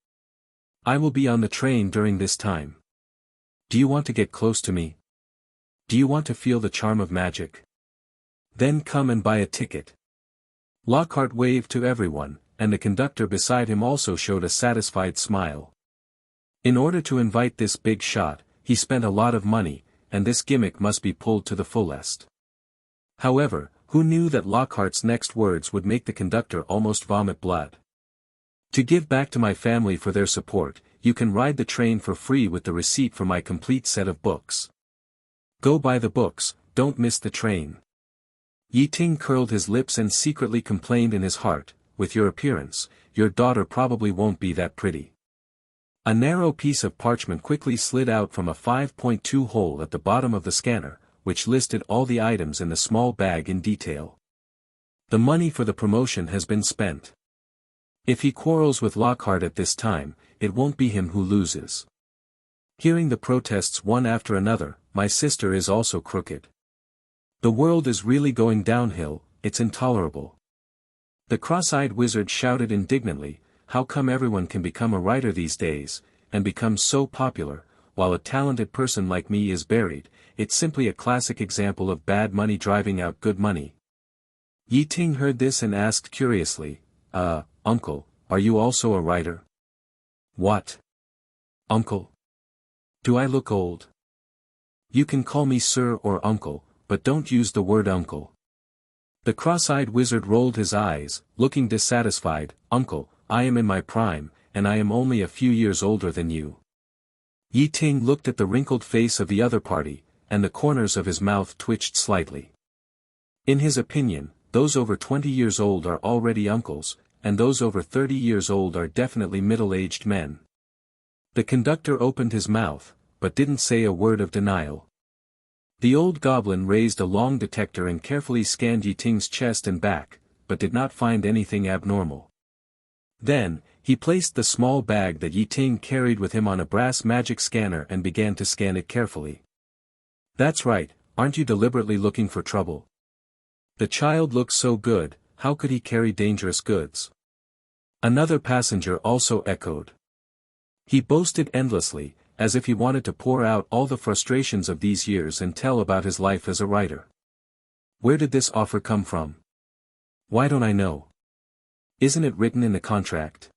I will be on the train during this time. Do you want to get close to me? Do you want to feel the charm of magic? Then come and buy a ticket. Lockhart waved to everyone, and the conductor beside him also showed a satisfied smile. In order to invite this big shot, he spent a lot of money, and this gimmick must be pulled to the fullest. However, who knew that Lockhart's next words would make the conductor almost vomit blood? To give back to my family for their support, you can ride the train for free with the receipt for my complete set of books. Go buy the books, don't miss the train. Ye Ting curled his lips and secretly complained in his heart, with your appearance, your daughter probably won't be that pretty. A narrow piece of parchment quickly slid out from a 5.2 hole at the bottom of the scanner, which listed all the items in the small bag in detail. The money for the promotion has been spent. If he quarrels with Lockhart at this time, it won't be him who loses. Hearing the protests one after another, my sister is also crooked. The world is really going downhill, it's intolerable. The cross-eyed wizard shouted indignantly, how come everyone can become a writer these days, and become so popular, while a talented person like me is buried? It's simply a classic example of bad money driving out good money. Ye Ting heard this and asked curiously, Uncle, are you also a writer? What? Uncle? Do I look old? You can call me sir or uncle, but don't use the word uncle. The cross-eyed wizard rolled his eyes, looking dissatisfied. Uncle, I am in my prime, and I am only a few years older than you. Ye Ting looked at the wrinkled face of the other party, and the corners of his mouth twitched slightly. In his opinion, those over 20 years old are already uncles, and those over 30 years old are definitely middle-aged men. The conductor opened his mouth, but didn't say a word of denial. The old goblin raised a long detector and carefully scanned Ye Ting's chest and back, but did not find anything abnormal. Then, he placed the small bag that Ye Ting carried with him on a brass magic scanner and began to scan it carefully. That's right, aren't you deliberately looking for trouble? The child looks so good, how could he carry dangerous goods? Another passenger also echoed. He boasted endlessly, as if he wanted to pour out all the frustrations of these years and tell about his life as a writer. Where did this offer come from? Why don't I know? Isn't it written in the contract?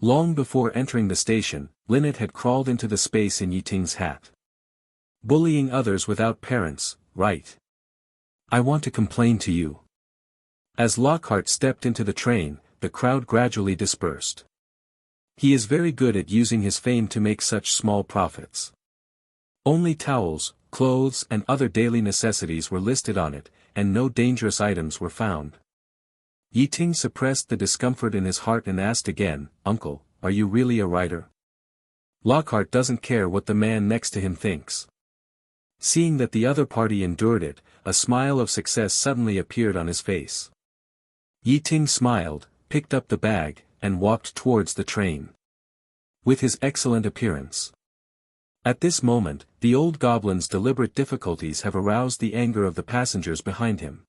Long before entering the station, Lynette had crawled into the space in Ye Ting's hat. Bullying others without parents, right? I want to complain to you. As Lockhart stepped into the train, the crowd gradually dispersed. He is very good at using his fame to make such small profits. Only towels, clothes and other daily necessities were listed on it, and no dangerous items were found. Ye Ting suppressed the discomfort in his heart and asked again, Uncle, are you really a writer? Lockhart doesn't care what the man next to him thinks. Seeing that the other party endured it, a smile of success suddenly appeared on his face. Ye Ting smiled, picked up the bag, and walked towards the train. With his excellent appearance. At this moment, the old goblin's deliberate difficulties have aroused the anger of the passengers behind him.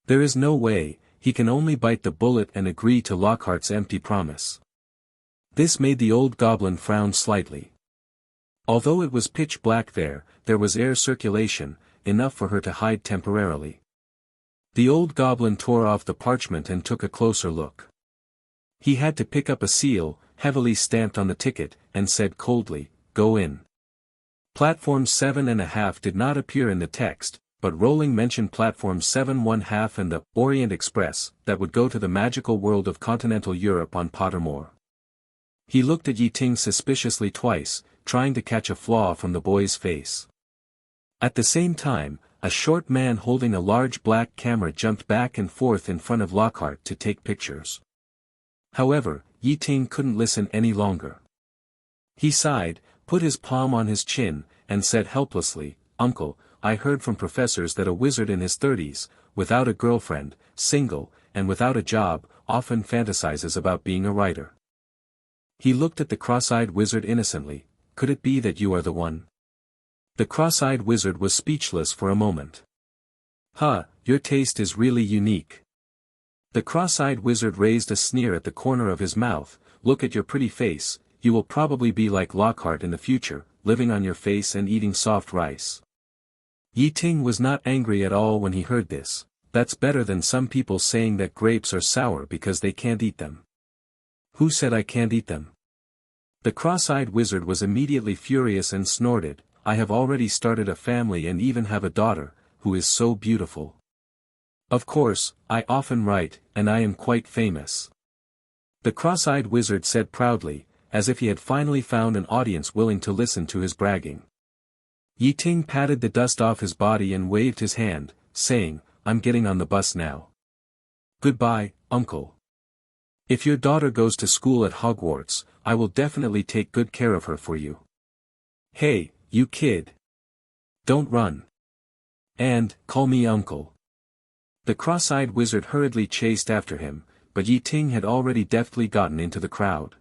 There is no way, he can only bite the bullet and agree to Lockhart's empty promise. This made the old goblin frown slightly. Although it was pitch black there was air circulation, enough for her to hide temporarily. The old goblin tore off the parchment and took a closer look. He had to pick up a seal, heavily stamped on the ticket, and said coldly, Go in. Platform 7.5 did not appear in the text, but Rowling mentioned Platform 7 1/2 and the Orient Express that would go to the magical world of continental Europe on Pottermore. He looked at Ye Ting suspiciously twice, trying to catch a flaw from the boy's face. At the same time, a short man holding a large black camera jumped back and forth in front of Lockhart to take pictures. However, Ye Ting couldn't listen any longer. He sighed, put his palm on his chin, and said helplessly, "Uncle, I heard from professors that a wizard in his 30s, without a girlfriend, single, and without a job, often fantasizes about being a writer." He looked at the cross-eyed wizard innocently. "Could it be that you are the one?" The cross-eyed wizard was speechless for a moment. "Huh, your taste is really unique." The cross-eyed wizard raised a sneer at the corner of his mouth. "Look at your pretty face, you will probably be like Lockhart in the future, living on your face and eating soft rice." Ye Ting was not angry at all when he heard this. That's better than some people saying that grapes are sour because they can't eat them. "Who said I can't eat them?" The cross-eyed wizard was immediately furious and snorted, "I have already started a family and even have a daughter, who is so beautiful. Of course, I often write, and I am quite famous." The cross-eyed wizard said proudly, as if he had finally found an audience willing to listen to his bragging. Ye Ting patted the dust off his body and waved his hand, saying, "I'm getting on the bus now. Goodbye, Uncle. If your daughter goes to school at Hogwarts, I will definitely take good care of her for you. Hey, you kid. Don't run. And, call me Uncle." The cross-eyed wizard hurriedly chased after him, but Ye Ting had already deftly gotten into the crowd.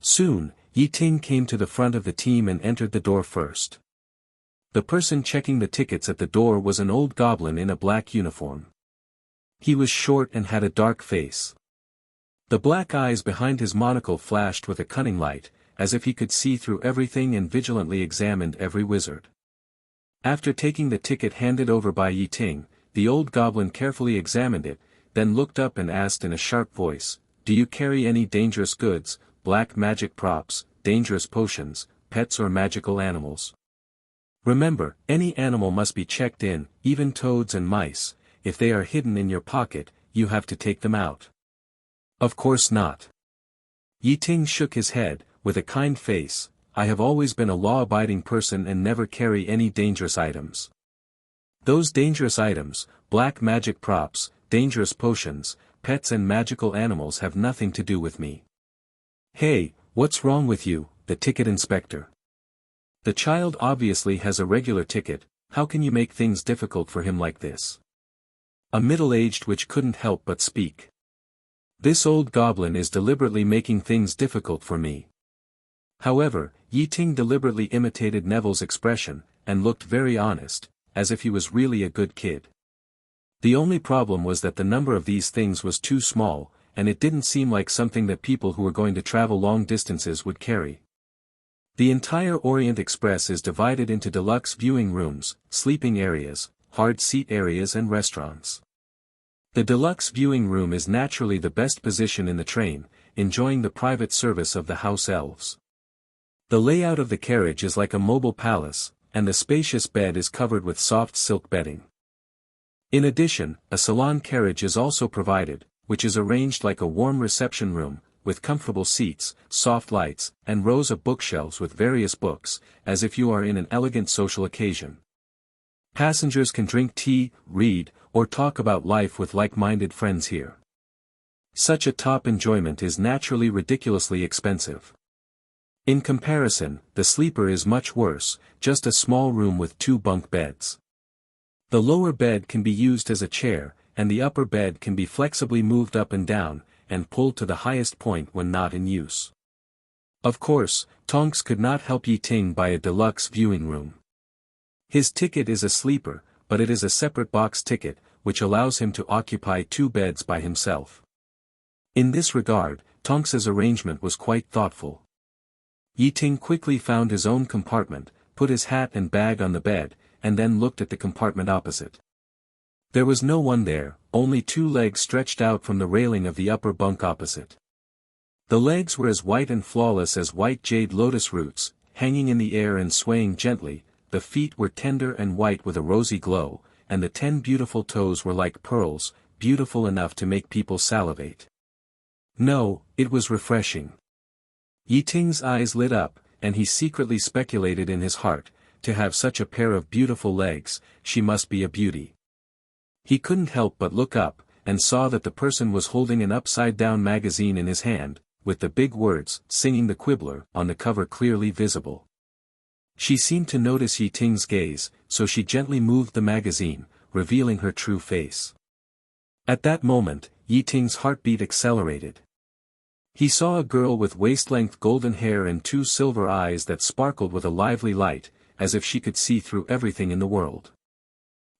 Soon, Ye Ting came to the front of the team and entered the door first. The person checking the tickets at the door was an old goblin in a black uniform. He was short and had a dark face. The black eyes behind his monocle flashed with a cunning light, as if he could see through everything and vigilantly examined every wizard. After taking the ticket handed over by Ye Ting, the old goblin carefully examined it, then looked up and asked in a sharp voice, "Do you carry any dangerous goods, black magic props, dangerous potions, pets or magical animals? Remember, any animal must be checked in, even toads and mice. If they are hidden in your pocket, you have to take them out." "Of course not." Ye Ting shook his head, with a kind face, "I have always been a law-abiding person and never carry any dangerous items. Those dangerous items, black magic props, dangerous potions, pets and magical animals have nothing to do with me." "Hey, what's wrong with you, the ticket inspector? The child obviously has a regular ticket, how can you make things difficult for him like this?" A middle-aged witch couldn't help but speak. "This old goblin is deliberately making things difficult for me." However, Ye Ting deliberately imitated Neville's expression, and looked very honest, as if he was really a good kid. The only problem was that the number of these things was too small, and it didn't seem like something that people who were going to travel long distances would carry. The entire Orient Express is divided into deluxe viewing rooms, sleeping areas, hard seat areas and restaurants. The deluxe viewing room is naturally the best position in the train, enjoying the private service of the house elves. The layout of the carriage is like a mobile palace, and the spacious bed is covered with soft silk bedding. In addition, a salon carriage is also provided, which is arranged like a warm reception room, with comfortable seats, soft lights, and rows of bookshelves with various books, as if you are in an elegant social occasion. Passengers can drink tea, read, or talk about life with like-minded friends here. Such a top enjoyment is naturally ridiculously expensive. In comparison, the sleeper is much worse, just a small room with 2 bunk beds. The lower bed can be used as a chair, and the upper bed can be flexibly moved up and down, and pulled to the highest point when not in use. Of course, Tonks could not help Ye Ting buy a deluxe viewing room. His ticket is a sleeper, but it is a separate box ticket, which allows him to occupy 2 beds by himself. In this regard, Tonks's arrangement was quite thoughtful. Ye Ting quickly found his own compartment, put his hat and bag on the bed, and then looked at the compartment opposite. There was no one there, only 2 legs stretched out from the railing of the upper bunk opposite. The legs were as white and flawless as white jade lotus roots, hanging in the air and swaying gently, the feet were tender and white with a rosy glow, and the 10 beautiful toes were like pearls, beautiful enough to make people salivate. No, it was refreshing. Ye Ting's eyes lit up, and he secretly speculated in his heart, to have such a pair of beautiful legs, she must be a beauty. He couldn't help but look up, and saw that the person was holding an upside-down magazine in his hand, with the big words, "Singing the Quibbler," on the cover clearly visible. She seemed to notice Ye Ting's gaze, so she gently moved the magazine, revealing her true face. At that moment, Ye Ting's heartbeat accelerated. He saw a girl with waist-length golden hair and 2 silver eyes that sparkled with a lively light, as if she could see through everything in the world.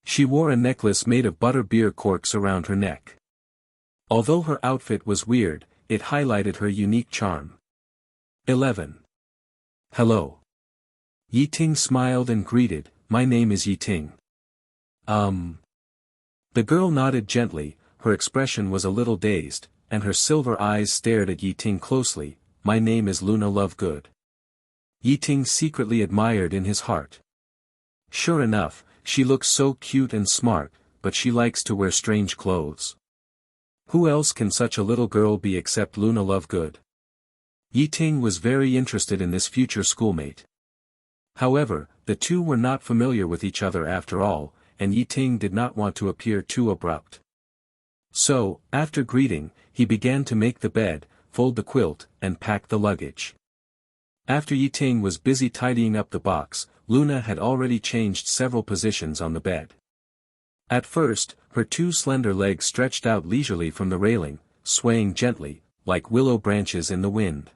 She wore a necklace made of butter-beer corks around her neck. Although her outfit was weird, it highlighted her unique charm. 11. Hello. Ye Ting smiled and greeted, "My name is Ye Ting." The girl nodded gently, her expression was a little dazed, and her silver eyes stared at Ye Ting closely. "My name is Luna Lovegood." Ye Ting secretly admired in his heart. Sure enough, she looks so cute and smart, but she likes to wear strange clothes. Who else can such a little girl be except Luna Lovegood? Ye Ting was very interested in this future schoolmate. However, the two were not familiar with each other after all, and Ye Ting did not want to appear too abrupt. So, after greeting, he began to make the bed, fold the quilt, and pack the luggage. After Ye Ting was busy tidying up the box, Luna had already changed several positions on the bed. At first, her 2 slender legs stretched out leisurely from the railing, swaying gently, like willow branches in the wind.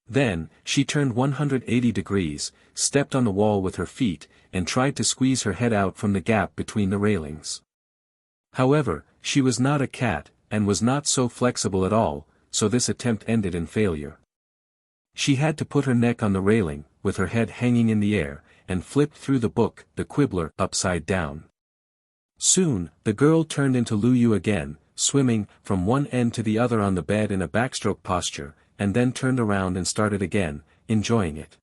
Then, she turned 180 degrees, stepped on the wall with her feet, and tried to squeeze her head out from the gap between the railings. However, she was not a cat, and was not so flexible at all, so this attempt ended in failure. She had to put her neck on the railing, with her head hanging in the air, and flipped through the book, The Quibbler, upside down. Soon, the girl turned into Luyu again, swimming from one end to the other on the bed in a backstroke posture, and then turned around and started again, enjoying it.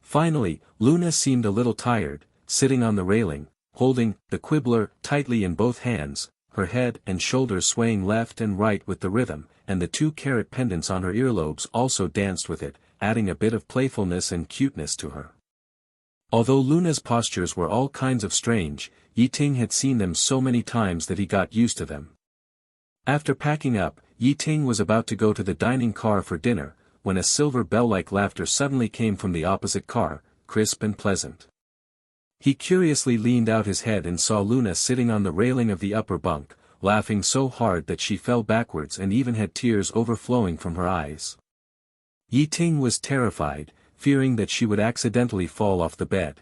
Finally, Luna seemed a little tired, sitting on the railing, holding The Quibbler tightly in both hands, her head and shoulders swaying left and right with the rhythm, and the 2 carat pendants on her earlobes also danced with it, adding a bit of playfulness and cuteness to her. Although Luna's postures were all kinds of strange, Ye Ting had seen them so many times that he got used to them. After packing up, Ye Ting was about to go to the dining car for dinner, when a silver bell-like laughter suddenly came from the opposite car, crisp and pleasant. He curiously leaned out his head and saw Luna sitting on the railing of the upper bunk, laughing so hard that she fell backwards and even had tears overflowing from her eyes. Ye Ting was terrified, fearing that she would accidentally fall off the bed.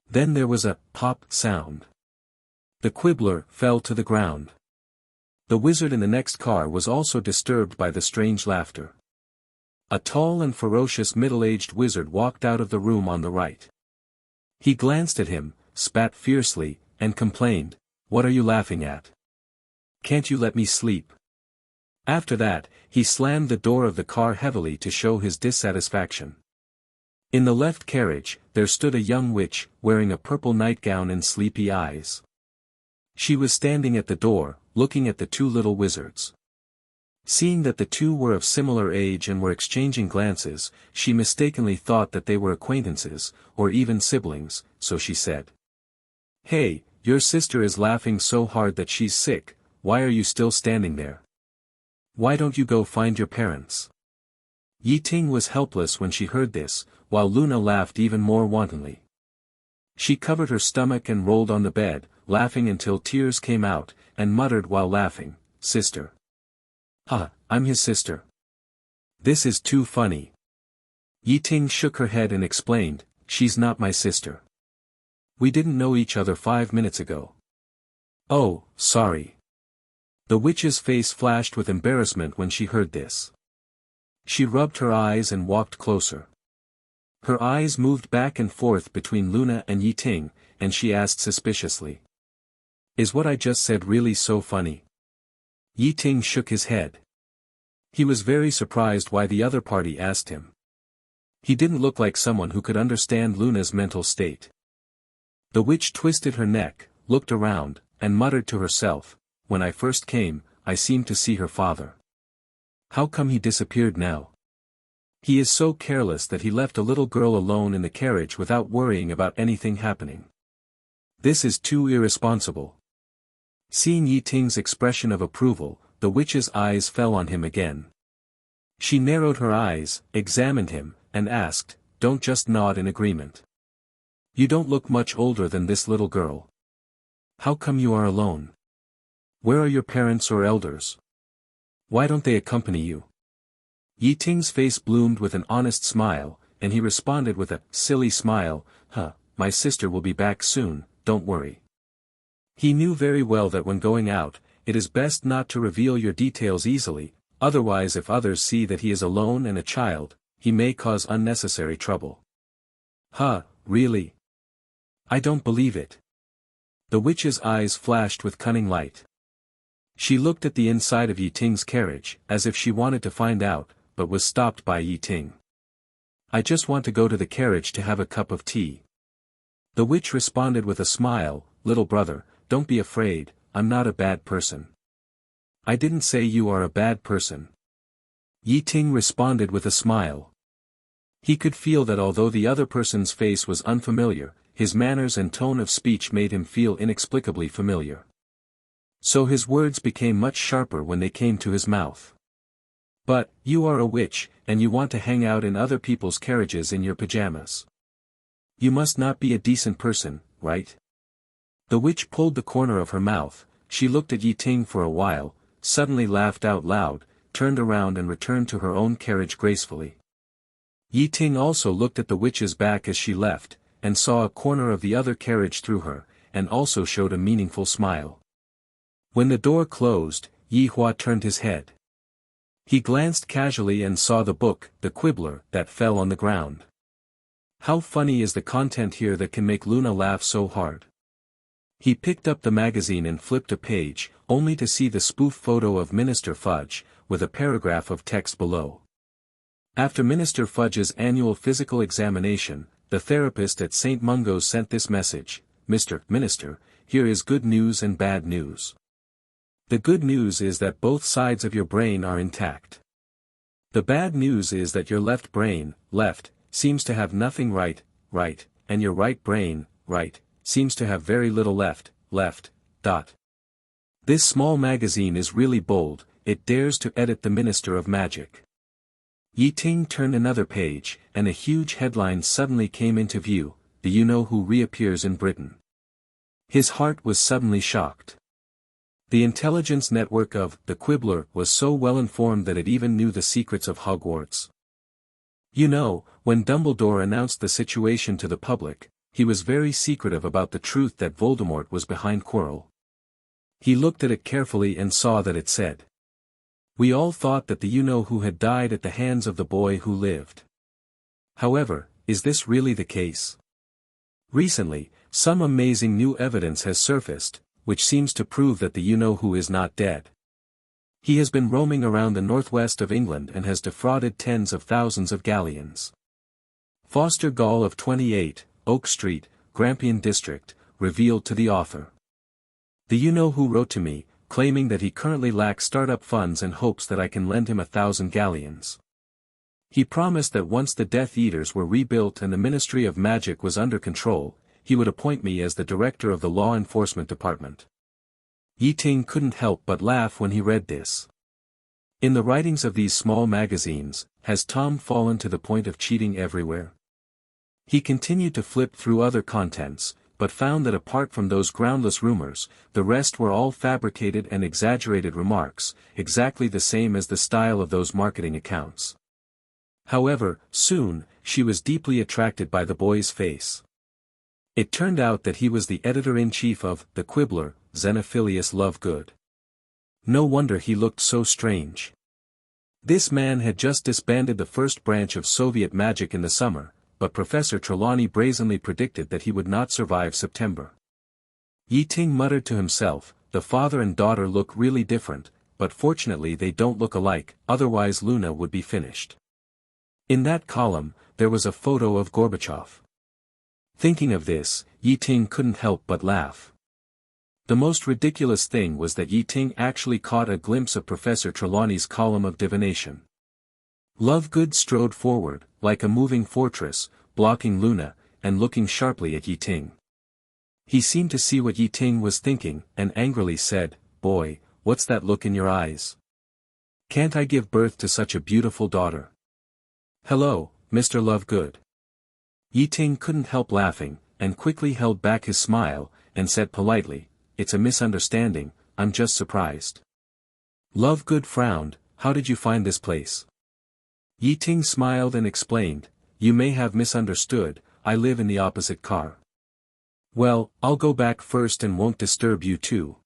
Then there was a pop sound. The Quibbler fell to the ground. The wizard in the next car was also disturbed by the strange laughter. A tall and ferocious middle-aged wizard walked out of the room on the right. He glanced at him, spat fiercely, and complained, "What are you laughing at? Can't you let me sleep?" After that, he slammed the door of the car heavily to show his dissatisfaction. In the left carriage, there stood a young witch, wearing a purple nightgown and sleepy eyes. She was standing at the door, looking at the 2 little wizards. Seeing that the 2 were of similar age and were exchanging glances, she mistakenly thought that they were acquaintances, or even siblings, so she said, "Hey, your sister is laughing so hard that she's sick, why are you still standing there? Why don't you go find your parents?" Ye Ting was helpless when she heard this, while Luna laughed even more wantonly. She covered her stomach and rolled on the bed, laughing until tears came out, and muttered while laughing, "Sister. I'm his sister. This is too funny." Ye Ting shook her head and explained, "She's not my sister. We didn't know each other 5 minutes ago." "Oh, sorry." The witch's face flashed with embarrassment when she heard this. She rubbed her eyes and walked closer. Her eyes moved back and forth between Luna and Ye Ting, and she asked suspiciously, "Is what I just said really so funny?" Ye Ting shook his head. He was very surprised why the other party asked him. He didn't look like someone who could understand Luna's mental state. The witch twisted her neck, looked around, and muttered to herself, "When I first came, I seemed to see her father. How come he disappeared now? He is so careless that he left a little girl alone in the carriage without worrying about anything happening. This is too irresponsible." Seeing Ye Ting's expression of approval, the witch's eyes fell on him again. She narrowed her eyes, examined him, and asked, "Don't just nod in agreement. You don't look much older than this little girl. How come you are alone? Where are your parents or elders? Why don't they accompany you?" Ye Ting's face bloomed with an honest smile, and he responded with a silly smile, My sister will be back soon, don't worry." He knew very well that when going out, it is best not to reveal your details easily, otherwise if others see that he is alone and a child, he may cause unnecessary trouble. Really? I don't believe it." The witch's eyes flashed with cunning light. She looked at the inside of Ye Ting's carriage, as if she wanted to find out, but was stopped by Ye Ting. "I just want to go to the carriage to have a cup of tea." The witch responded with a smile, "Little brother, don't be afraid, I'm not a bad person." "I didn't say you are a bad person." Ye Ting responded with a smile. He could feel that although the other person's face was unfamiliar, his manners and tone of speech made him feel inexplicably familiar. So his words became much sharper when they came to his mouth. "But, you are a witch, and you want to hang out in other people's carriages in your pajamas. You must not be a decent person, right?" The witch pulled the corner of her mouth, she looked at Ye Ting for a while, suddenly laughed out loud, turned around and returned to her own carriage gracefully. Ye Ting also looked at the witch's back as she left, and saw a corner of the other carriage through her, and also showed a meaningful smile. When the door closed, Yi Hua turned his head. He glanced casually and saw the book, The Quibbler, that fell on the ground. How funny is the content here that can make Luna laugh so hard? He picked up the magazine and flipped a page, only to see the spoof photo of Minister Fudge, with a paragraph of text below. After Minister Fudge's annual physical examination, the therapist at St. Mungo's sent this message, "Mr. Minister, here is good news and bad news. The good news is that both sides of your brain are intact. The bad news is that your left brain, left, seems to have nothing right, and your right brain, right, seems to have very little left. This small magazine is really bold, it dares to edit the Minister of Magic." Ye Ting turned another page, and a huge headline suddenly came into view, "The You-Know-Who reappears in Britain." His heart was suddenly shocked. The intelligence network of The Quibbler was so well informed that it even knew the secrets of Hogwarts. You know, when Dumbledore announced the situation to the public, he was very secretive about the truth that Voldemort was behind Quirrell. He looked at it carefully and saw that it said, "We all thought that the You-Know-Who had died at the hands of the boy who lived. However, is this really the case? Recently, some amazing new evidence has surfaced, which seems to prove that the You-Know-Who is not dead. He has been roaming around the northwest of England and has defrauded tens of thousands of galleons." Foster Gall of 28, Oak Street, Grampian District, revealed to the author. "The You-Know-Who wrote to me, claiming that he currently lacks startup funds and hopes that I can lend him 1,000 galleons. He promised that once the Death Eaters were rebuilt and the Ministry of Magic was under control, he would appoint me as the director of the law enforcement department." Ye Ting couldn't help but laugh when he read this. In the writings of these small magazines, has Tom fallen to the point of cheating everywhere? He continued to flip through other contents, but found that apart from those groundless rumors, the rest were all fabricated and exaggerated remarks, exactly the same as the style of those marketing accounts. However, soon, she was deeply attracted by the boy's face. It turned out that he was the editor-in-chief of The Quibbler, Xenophilius Lovegood. No wonder he looked so strange. This man had just disbanded the first branch of Soviet magic in the summer, but Professor Trelawney brazenly predicted that he would not survive September. Ye Ting muttered to himself, "The father and daughter look really different, but fortunately they don't look alike, otherwise Luna would be finished." In that column, there was a photo of Gorbachev. Thinking of this, Ye Ting couldn't help but laugh. The most ridiculous thing was that Ye Ting actually caught a glimpse of Professor Trelawney's column of divination. Lovegood strode forward, like a moving fortress, blocking Luna, and looking sharply at Ye Ting. He seemed to see what Ye Ting was thinking, and angrily said, "Boy, what's that look in your eyes? Can't I give birth to such a beautiful daughter?" "Hello, Mr. Lovegood." Ye Ting couldn't help laughing, and quickly held back his smile, and said politely, "It's a misunderstanding, I'm just surprised." Lovegood frowned. "How did you find this place?" Ye Ting smiled and explained, "You may have misunderstood, I live in the opposite car." "Well, I'll go back first and won't disturb you too."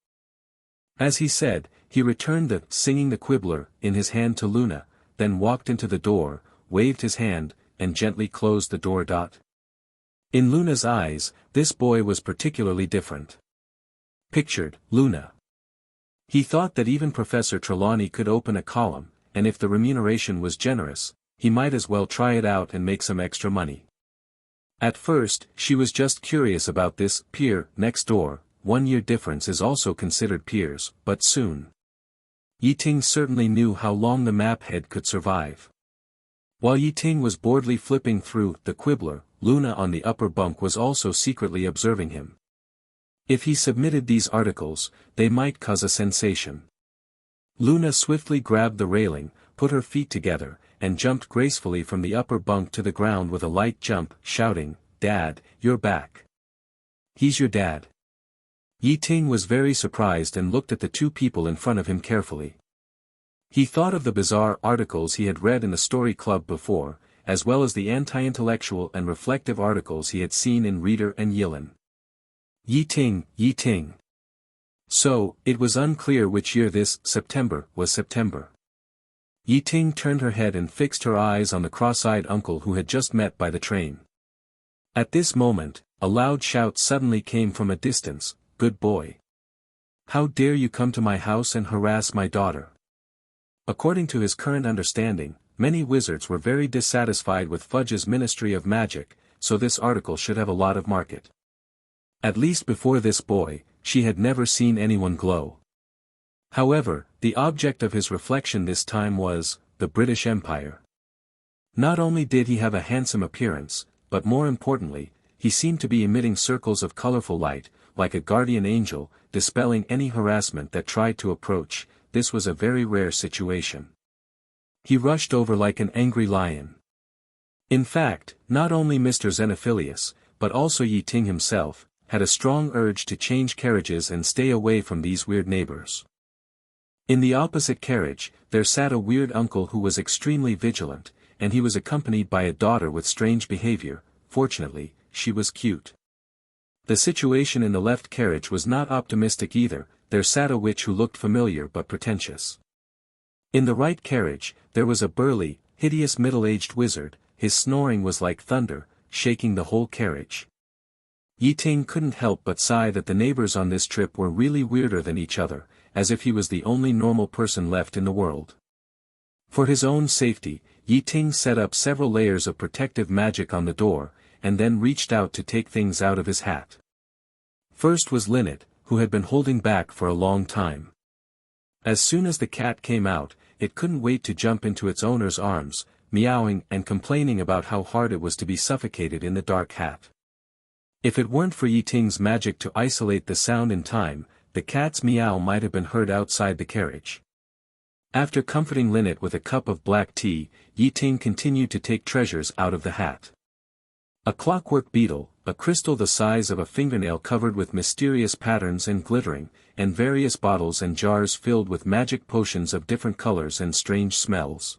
As he said, he returned the "Singing the Quibbler" in his hand to Luna, then walked into the door, waved his hand, and gently closed the door. In Luna's eyes, this boy was particularly different. Pictured, Luna. He thought that even Professor Trelawney could open a column, and if the remuneration was generous, he might as well try it out and make some extra money. At first, she was just curious about this pier next door. 1 year difference is also considered piers, but soon. Ye Ting certainly knew how long the map head could survive. While Ye Ting was boredly flipping through the Quibbler, Luna on the upper bunk was also secretly observing him. If he submitted these articles, they might cause a sensation. Luna swiftly grabbed the railing, put her feet together, and jumped gracefully from the upper bunk to the ground with a light jump, shouting, "Dad, you're back." "He's your dad." Ye Ting was very surprised and looked at the two people in front of him carefully. He thought of the bizarre articles he had read in the story club before, as well as the anti-intellectual and reflective articles he had seen in Reader and Yillin. Ye Ting, Ye Ting. So, it was unclear which year this September was September. Ye Ting turned her head and fixed her eyes on the cross-eyed uncle who had just met by the train. At this moment, a loud shout suddenly came from a distance, "Good boy! How dare you come to my house and harass my daughter?" According to his current understanding, many wizards were very dissatisfied with Fudge's Ministry of Magic, so this article should have a lot of market. At least before this boy, she had never seen anyone glow. However, the object of his reflection this time was, the British Empire. Not only did he have a handsome appearance, but more importantly, he seemed to be emitting circles of colorful light, like a guardian angel, dispelling any harassment that tried to approach. This was a very rare situation. He rushed over like an angry lion. In fact, not only Mr. Xenophilius, but also Ye Ting himself, had a strong urge to change carriages and stay away from these weird neighbors. In the opposite carriage, there sat a weird uncle who was extremely vigilant, and he was accompanied by a daughter with strange behavior. Fortunately, she was cute. The situation in the left carriage was not optimistic either. There sat a witch who looked familiar but pretentious. In the right carriage, there was a burly, hideous middle-aged wizard. His snoring was like thunder, shaking the whole carriage. Ye Ting couldn't help but sigh that the neighbors on this trip were really weirder than each other, as if he was the only normal person left in the world. For his own safety, Ye Ting set up several layers of protective magic on the door, and then reached out to take things out of his hat. First was Linnet, who had been holding back for a long time. As soon as the cat came out, it couldn't wait to jump into its owner's arms, meowing and complaining about how hard it was to be suffocated in the dark hat. If it weren't for Ye Ting's magic to isolate the sound in time, the cat's meow might have been heard outside the carriage. After comforting Linnet with a cup of black tea, Ye Ting continued to take treasures out of the hat. A clockwork beetle, a crystal the size of a fingernail covered with mysterious patterns and glittering, and various bottles and jars filled with magic potions of different colors and strange smells.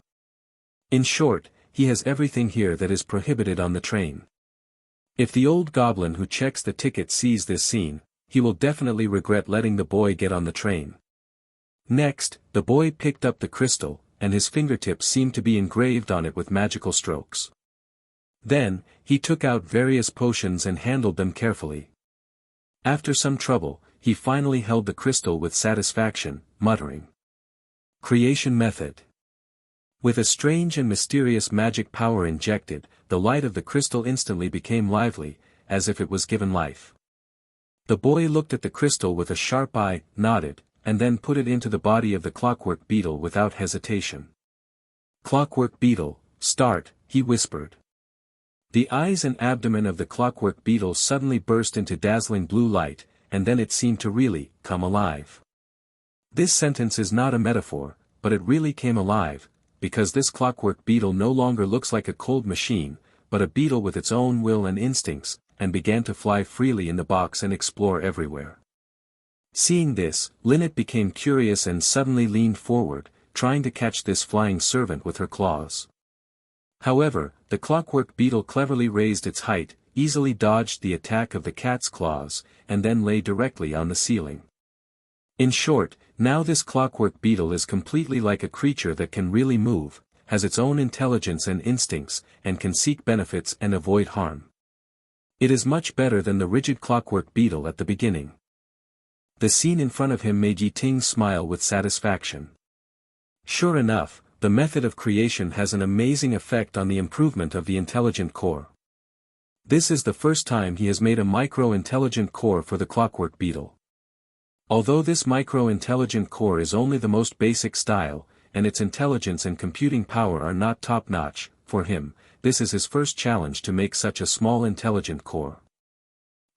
In short, he has everything here that is prohibited on the train. If the old goblin who checks the ticket sees this scene, he will definitely regret letting the boy get on the train. Next, the boy picked up the crystal, and his fingertips seemed to be engraved on it with magical strokes. Then, he took out various potions and handled them carefully. After some trouble, he finally held the crystal with satisfaction, muttering, "Creation method. With a strange and mysterious magic power injected, the light of the crystal instantly became lively, as if it was given life. The boy looked at the crystal with a sharp eye, nodded, and then put it into the body of the clockwork beetle without hesitation. "Clockwork beetle, start," he whispered. The eyes and abdomen of the clockwork beetle suddenly burst into dazzling blue light, and then it seemed to really come alive. This sentence is not a metaphor, but it really came alive, because this clockwork beetle no longer looks like a cold machine, but a beetle with its own will and instincts, and began to fly freely in the box and explore everywhere. Seeing this, Lynette became curious and suddenly leaned forward, trying to catch this flying servant with her claws. However, the clockwork beetle cleverly raised its height, easily dodged the attack of the cat's claws, and then lay directly on the ceiling. In short, now this clockwork beetle is completely like a creature that can really move, has its own intelligence and instincts, and can seek benefits and avoid harm. It is much better than the rigid clockwork beetle at the beginning. The scene in front of him made Ye Ting smile with satisfaction. Sure enough, the method of creation has an amazing effect on the improvement of the intelligent core. This is the first time he has made a micro-intelligent core for the clockwork beetle. Although this micro-intelligent core is only the most basic style, and its intelligence and computing power are not top-notch, for him, this is his first challenge to make such a small intelligent core.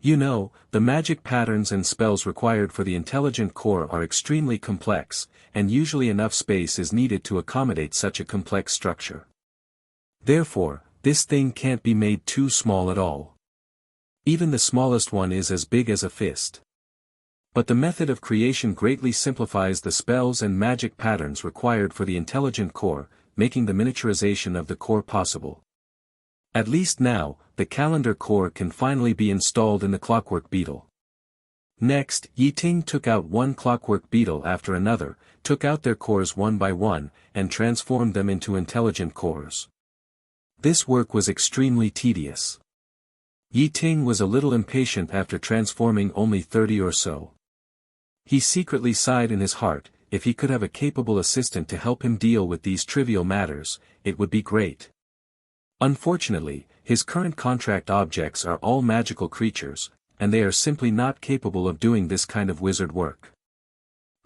You know, the magic patterns and spells required for the intelligent core are extremely complex, and usually enough space is needed to accommodate such a complex structure. Therefore, this thing can't be made too small at all. Even the smallest one is as big as a fist. But the method of creation greatly simplifies the spells and magic patterns required for the intelligent core, making the miniaturization of the core possible. At least now, the calendar core can finally be installed in the clockwork beetle. Next, Ye Ting took out one clockwork beetle after another, took out their cores one by one, and transformed them into intelligent cores. This work was extremely tedious. Ye Ting was a little impatient after transforming only 30 or so. He secretly sighed in his heart, if he could have a capable assistant to help him deal with these trivial matters, it would be great. Unfortunately, his current contract objects are all magical creatures, and they are simply not capable of doing this kind of wizard work.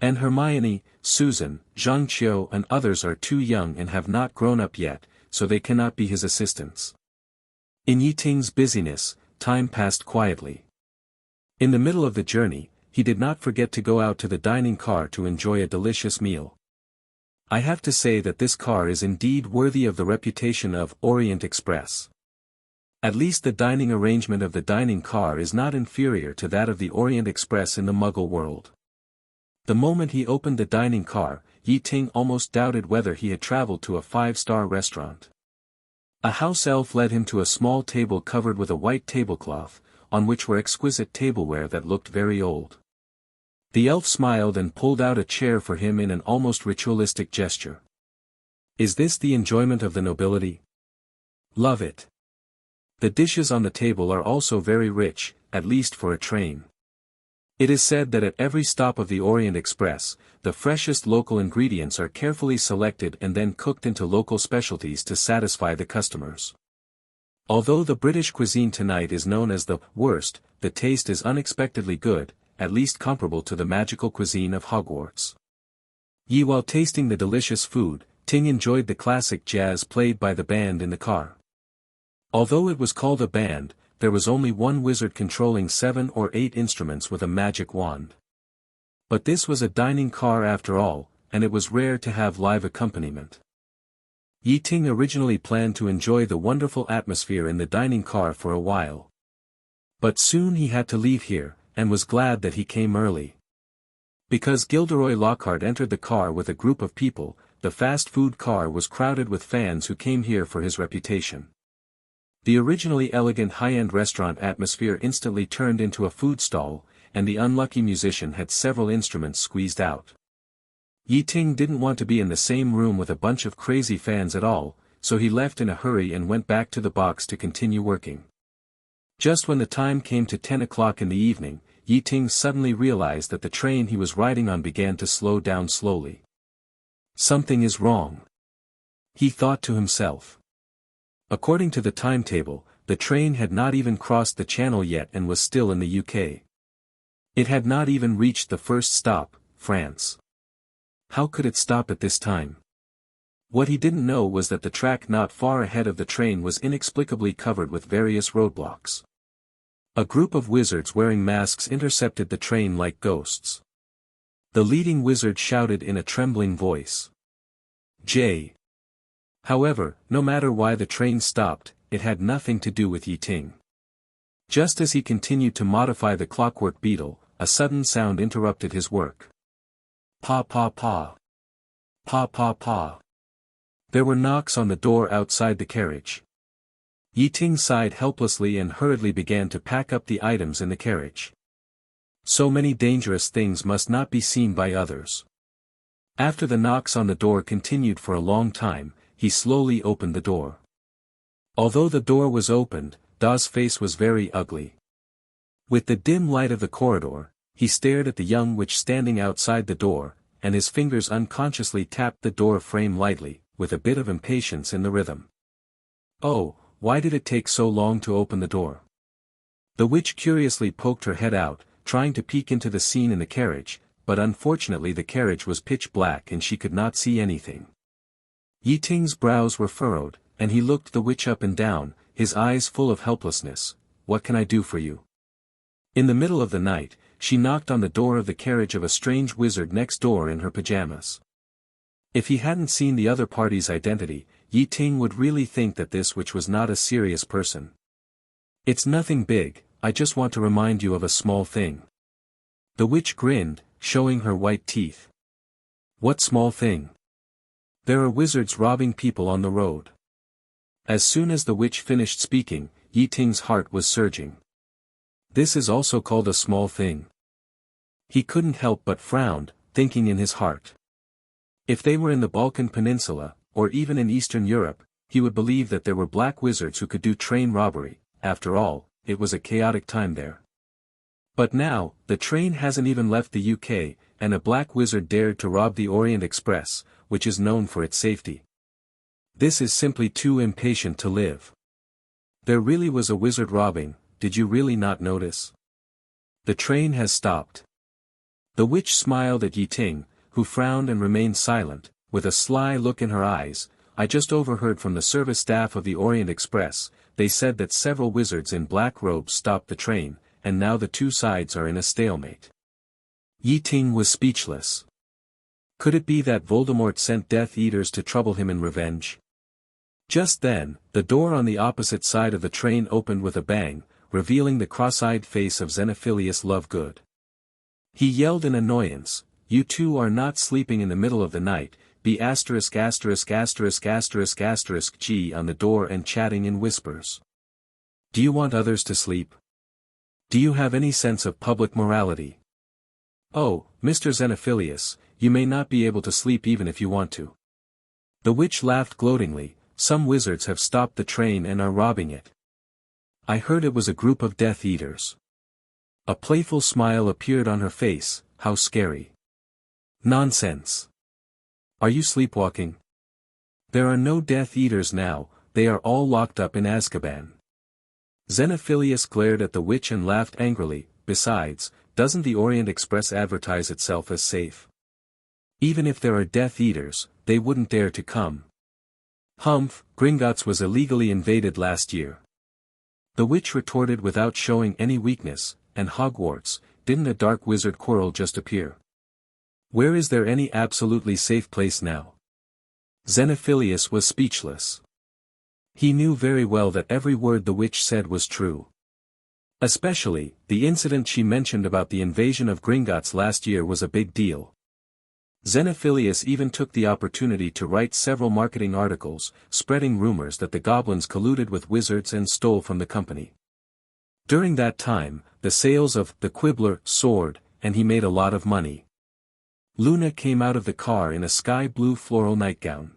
And Hermione, Susan, Zhang Qiu and others are too young and have not grown up yet, so they cannot be his assistants. In Ye Ting's busyness, time passed quietly. In the middle of the journey, he did not forget to go out to the dining car to enjoy a delicious meal. I have to say that this car is indeed worthy of the reputation of Orient Express. At least the dining arrangement of the dining car is not inferior to that of the Orient Express in the Muggle world. The moment he opened the dining car, Ye Ting almost doubted whether he had traveled to a 5-star restaurant. A house elf led him to a small table covered with a white tablecloth, on which were exquisite tableware that looked very old. The elf smiled and pulled out a chair for him in an almost ritualistic gesture. Is this the enjoyment of the nobility? Love it. The dishes on the table are also very rich, at least for a train. It is said that at every stop of the Orient Express, the freshest local ingredients are carefully selected and then cooked into local specialties to satisfy the customers. Although the British cuisine tonight is known as the worst, the taste is unexpectedly good, at least comparable to the magical cuisine of Hogwarts. While tasting the delicious food, Ting enjoyed the classic jazz played by the band in the car. Although it was called a band, there was only one wizard controlling 7 or 8 instruments with a magic wand. But this was a dining car after all, and it was rare to have live accompaniment. Ye Ting originally planned to enjoy the wonderful atmosphere in the dining car for a while. But soon he had to leave here, and was glad that he came early. Because Gilderoy Lockhart entered the car with a group of people, the fast food car was crowded with fans who came here for his reputation. The originally elegant high-end restaurant atmosphere instantly turned into a food stall, and the unlucky musician had several instruments squeezed out. Ye Ting didn't want to be in the same room with a bunch of crazy fans at all, so he left in a hurry and went back to the box to continue working. Just when the time came to 10 o'clock in the evening, Ye Ting suddenly realized that the train he was riding on began to slow down slowly. Something is wrong. He thought to himself. According to the timetable, the train had not even crossed the channel yet and was still in the UK. It had not even reached the first stop, France. How could it stop at this time? What he didn't know was that the track not far ahead of the train was inexplicably covered with various roadblocks. A group of wizards wearing masks intercepted the train like ghosts. The leading wizard shouted in a trembling voice. J. However, no matter why the train stopped, it had nothing to do with Ye Ting. Just as he continued to modify the clockwork beetle, a sudden sound interrupted his work. Pa pa pa. Pa pa pa. There were knocks on the door outside the carriage. Ye Ting sighed helplessly and hurriedly began to pack up the items in the carriage. So many dangerous things must not be seen by others. After the knocks on the door continued for a long time, he slowly opened the door. Although the door was opened, Da's face was very ugly. With the dim light of the corridor, he stared at the young witch standing outside the door, and his fingers unconsciously tapped the door frame lightly, with a bit of impatience in the rhythm. Oh, why did it take so long to open the door? The witch curiously poked her head out, trying to peek into the scene in the carriage, but unfortunately the carriage was pitch black and she could not see anything. Ye Ting's brows were furrowed, and he looked the witch up and down, his eyes full of helplessness. What can I do for you? In the middle of the night, she knocked on the door of the carriage of a strange wizard next door in her pajamas. If he hadn't seen the other party's identity, Ye Ting would really think that this witch was not a serious person. It's nothing big, I just want to remind you of a small thing. The witch grinned, showing her white teeth. What small thing? There are wizards robbing people on the road. As soon as the witch finished speaking, Ye Ting's heart was surging. This is also called a small thing. He couldn't help but frowned, thinking in his heart. If they were in the Balkan Peninsula, or even in Eastern Europe, he would believe that there were black wizards who could do train robbery. After all, it was a chaotic time there. But now, the train hasn't even left the UK, and a black wizard dared to rob the Orient Express, which is known for its safety. This is simply too impatient to live. There really was a wizard robbing, did you really not notice? The train has stopped. The witch smiled at Ye Ting, who frowned and remained silent, with a sly look in her eyes. I just overheard from the service staff of the Orient Express, they said that several wizards in black robes stopped the train, and now the two sides are in a stalemate. Ye Ting was speechless. Could it be that Voldemort sent Death Eaters to trouble him in revenge? Just then, the door on the opposite side of the train opened with a bang, revealing the cross-eyed face of Xenophilius Lovegood. He yelled in annoyance, "You two are not sleeping in the middle of the night, be G on the door and chatting in whispers. Do you want others to sleep? Do you have any sense of public morality? Oh, Mr. Xenophilius, you may not be able to sleep even if you want to." The witch laughed gloatingly, "Some wizards have stopped the train and are robbing it. I heard it was a group of Death Eaters." A playful smile appeared on her face. How scary. Nonsense. Are you sleepwalking? There are no Death Eaters now, they are all locked up in Azkaban. Xenophilius glared at the witch and laughed angrily. Besides, doesn't the Orient Express advertise itself as safe? Even if there are Death Eaters, they wouldn't dare to come. Humph, Gringotts was illegally invaded last year. The witch retorted without showing any weakness. And Hogwarts, didn't a dark wizard Quirrell just appear? Where is there any absolutely safe place now? Xenophilius was speechless. He knew very well that every word the witch said was true. Especially, the incident she mentioned about the invasion of Gringotts last year was a big deal. Xenophilius even took the opportunity to write several marketing articles, spreading rumors that the goblins colluded with wizards and stole from the company. During that time, the sales of the Quibbler soared, and he made a lot of money. Luna came out of the car in a sky-blue floral nightgown.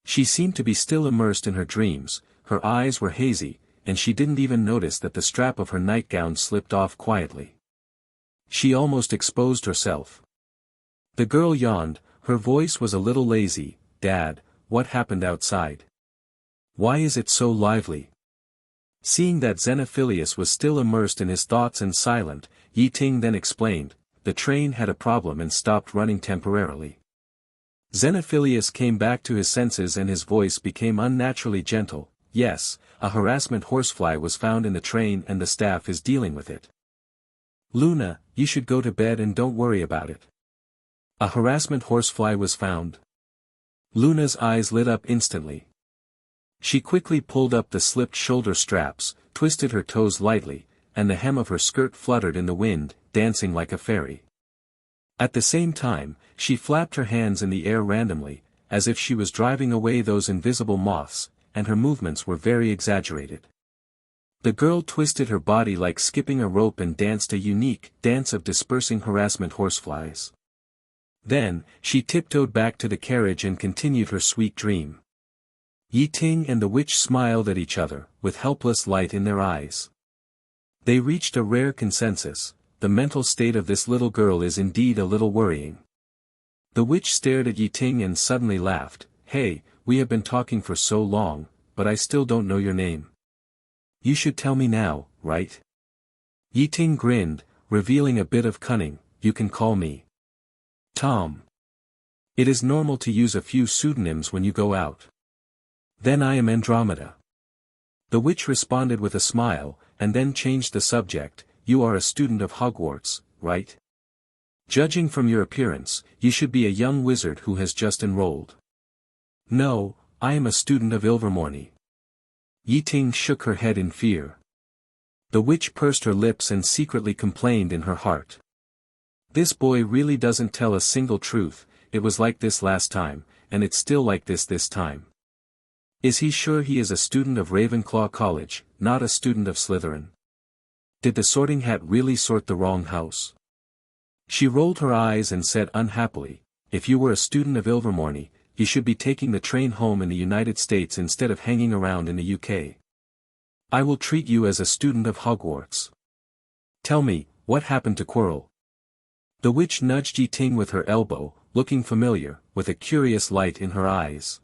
She seemed to be still immersed in her dreams, her eyes were hazy, and she didn't even notice that the strap of her nightgown slipped off quietly. She almost exposed herself. The girl yawned, her voice was a little lazy. "Dad, what happened outside? Why is it so lively? Seeing that Xenophilius was still immersed in his thoughts and silent, Ye Ting then explained, the train had a problem and stopped running temporarily. Xenophilius came back to his senses and his voice became unnaturally gentle. Yes, a harassment horsefly was found in the train and the staff is dealing with it. Luna, you should go to bed and don't worry about it. A harassment horsefly was found. Luna's eyes lit up instantly. She quickly pulled up the slipped shoulder straps, twisted her toes lightly, and the hem of her skirt fluttered in the wind, dancing like a fairy. At the same time, she flapped her hands in the air randomly, as if she was driving away those invisible moths, and her movements were very exaggerated. The girl twisted her body like skipping a rope and danced a unique dance of dispersing harassment horseflies. Then, she tiptoed back to the carriage and continued her sweet dream. Ye Ting and the witch smiled at each other, with helpless light in their eyes. They reached a rare consensus: the mental state of this little girl is indeed a little worrying. The witch stared at Ye Ting and suddenly laughed. Hey, we have been talking for so long, but I still don't know your name. You should tell me now, right? Ye Ting grinned, revealing a bit of cunning. You can call me Tom. It is normal to use a few pseudonyms when you go out. Then I am Andromeda. The witch responded with a smile, and then changed the subject. You are a student of Hogwarts, right? Judging from your appearance, you should be a young wizard who has just enrolled. No, I am a student of Ilvermorny. Ye Ting shook her head in fear. The witch pursed her lips and secretly complained in her heart. This boy really doesn't tell a single truth. It was like this last time, and it's still like this time. Is he sure he is a student of Ravenclaw College, not a student of Slytherin? Did the sorting hat really sort the wrong house? She rolled her eyes and said unhappily, if you were a student of Ilvermorny, you should be taking the train home in the United States instead of hanging around in the UK. I will treat you as a student of Hogwarts. Tell me, what happened to Quirrell? The witch nudged Ye Ting with her elbow, looking familiar, with a curious light in her eyes.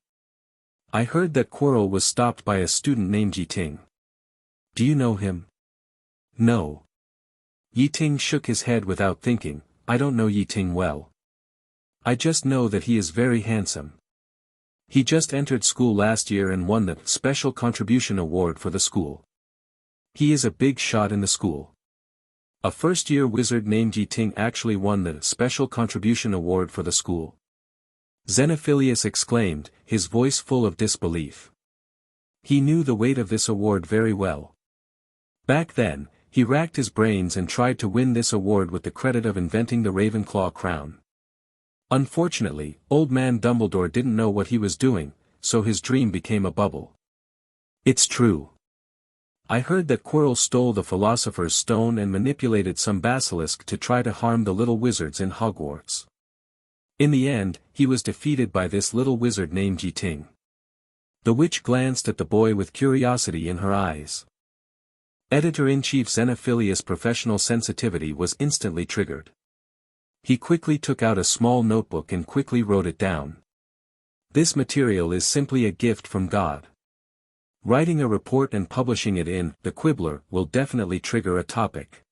I heard that Quirrell was stopped by a student named Ye Ting. Do you know him? No. Ye Ting shook his head without thinking. I don't know Ye Ting well. I just know that he is very handsome. He just entered school last year and won the Special Contribution Award for the school. He is a big shot in the school. A first-year wizard named Ye Ting actually won the Special Contribution Award for the school. Xenophilius exclaimed, his voice full of disbelief. He knew the weight of this award very well. Back then, he racked his brains and tried to win this award with the credit of inventing the Ravenclaw crown. Unfortunately, old man Dumbledore didn't know what he was doing, so his dream became a bubble. It's true. I heard that Quirrell stole the Philosopher's Stone and manipulated some basilisk to try to harm the little wizards in Hogwarts. In the end, he was defeated by this little wizard named Ye Ting. The witch glanced at the boy with curiosity in her eyes. Editor-in-Chief Xenophilius' professional sensitivity was instantly triggered. He quickly took out a small notebook and quickly wrote it down. This material is simply a gift from God. Writing a report and publishing it in The Quibbler will definitely trigger a topic.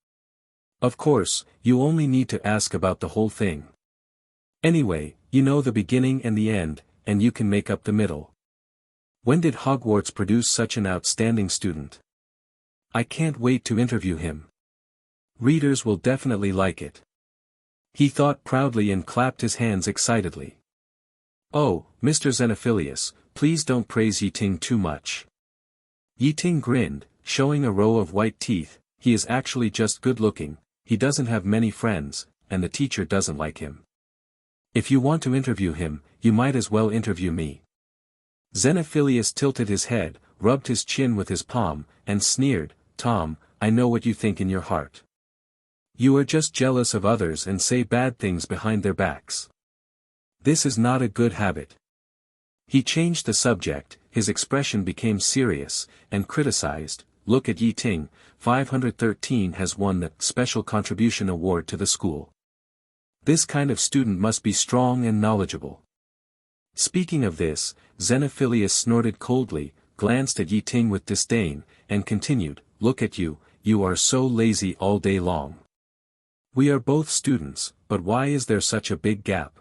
Of course, you only need to ask about the whole thing. Anyway, you know the beginning and the end, and you can make up the middle. When did Hogwarts produce such an outstanding student? I can't wait to interview him. Readers will definitely like it. He thought proudly and clapped his hands excitedly. Oh, Mr. Xenophilius, please don't praise Ye Ting too much. Ye Ting grinned, showing a row of white teeth. He is actually just good-looking, he doesn't have many friends, and the teacher doesn't like him. If you want to interview him, you might as well interview me. Xenophilius tilted his head, rubbed his chin with his palm, and sneered, Tom, I know what you think in your heart. You are just jealous of others and say bad things behind their backs. This is not a good habit. He changed the subject, his expression became serious, and criticized, look at Ye Ting, 513 has won the Special Contribution Award to the school. This kind of student must be strong and knowledgeable. Speaking of this, Xenophilius snorted coldly, glanced at Ye Ting with disdain, and continued, "Look at you, you are so lazy all day long. We are both students, but why is there such a big gap?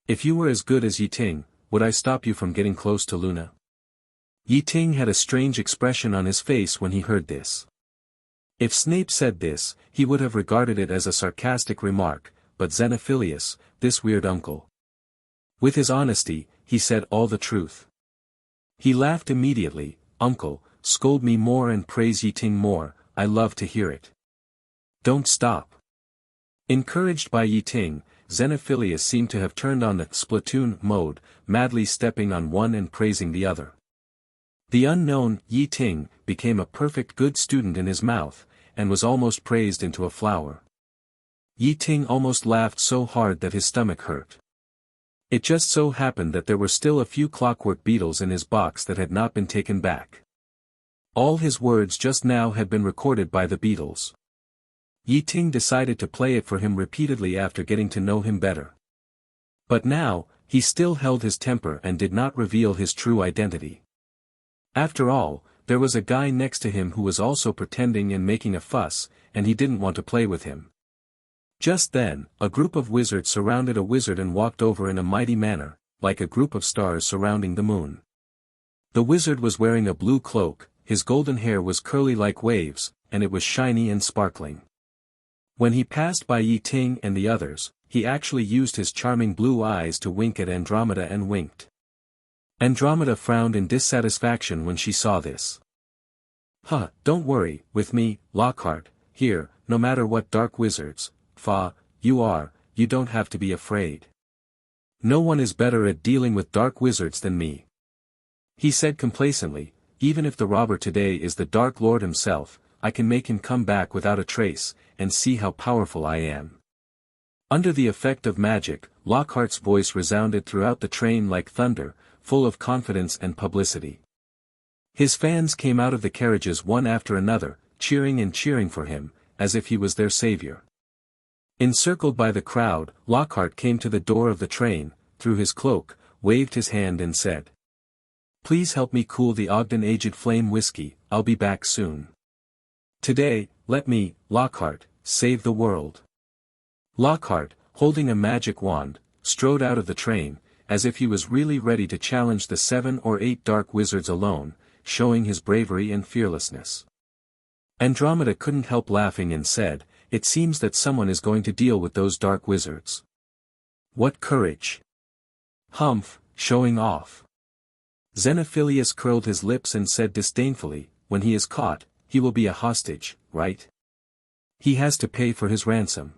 If you were as good as Ye Ting, would I stop you from getting close to Luna?" Ye Ting had a strange expression on his face when he heard this. If Snape said this, he would have regarded it as a sarcastic remark, but Xenophilius, this weird uncle. With his honesty, he said all the truth. He laughed immediately. "Uncle, scold me more and praise Ye Ting more, I love to hear it. Don't stop." Encouraged by Ye Ting, Xenophilius seemed to have turned on the Splatoon mode, madly stepping on one and praising the other. The unknown Ye Ting became a perfect good student in his mouth, and was almost praised into a flower. Ye Ting almost laughed so hard that his stomach hurt. It just so happened that there were still a few clockwork beetles in his box that had not been taken back. All his words just now had been recorded by the beetles. Ye Ting decided to play it for him repeatedly after getting to know him better. But now, he still held his temper and did not reveal his true identity. After all, there was a guy next to him who was also pretending and making a fuss, and he didn't want to play with him. Just then, a group of wizards surrounded a wizard and walked over in a mighty manner, like a group of stars surrounding the moon. The wizard was wearing a blue cloak, his golden hair was curly like waves, and it was shiny and sparkling. When he passed by Ye Ting and the others, he actually used his charming blue eyes to wink at Andromeda and winked. Andromeda frowned in dissatisfaction when she saw this. "Huh, don't worry, with me, Lockhart, here, no matter what dark wizards, you don't have to be afraid. No one is better at dealing with dark wizards than me," he said complacently. "Even if the robber today is the Dark Lord himself, I can make him come back without a trace, and see how powerful I am." Under the effect of magic, Lockhart's voice resounded throughout the train like thunder, full of confidence and publicity. His fans came out of the carriages one after another, cheering for him, as if he was their savior. Encircled by the crowd, Lockhart came to the door of the train, threw his cloak, waved his hand and said, "Please help me cool the Ogden Aged Flame whiskey, I'll be back soon. Today, let me, Lockhart, save the world." Lockhart, holding a magic wand, strode out of the train, as if he was really ready to challenge the 7 or 8 dark wizards alone, showing his bravery and fearlessness. Andromeda couldn't help laughing and said, "It seems that someone is going to deal with those dark wizards. What courage! Humph, showing off." Xenophilius curled his lips and said disdainfully, "When he is caught, he will be a hostage, right? He has to pay for his ransom.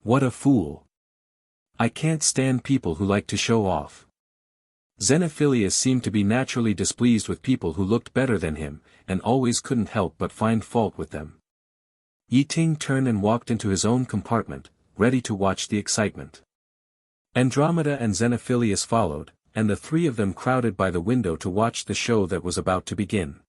What a fool! I can't stand people who like to show off." Xenophilius seemed to be naturally displeased with people who looked better than him, and always couldn't help but find fault with them. Ye Ting turned and walked into his own compartment, ready to watch the excitement. Andromeda and Xenophilius followed, and the three of them crowded by the window to watch the show that was about to begin.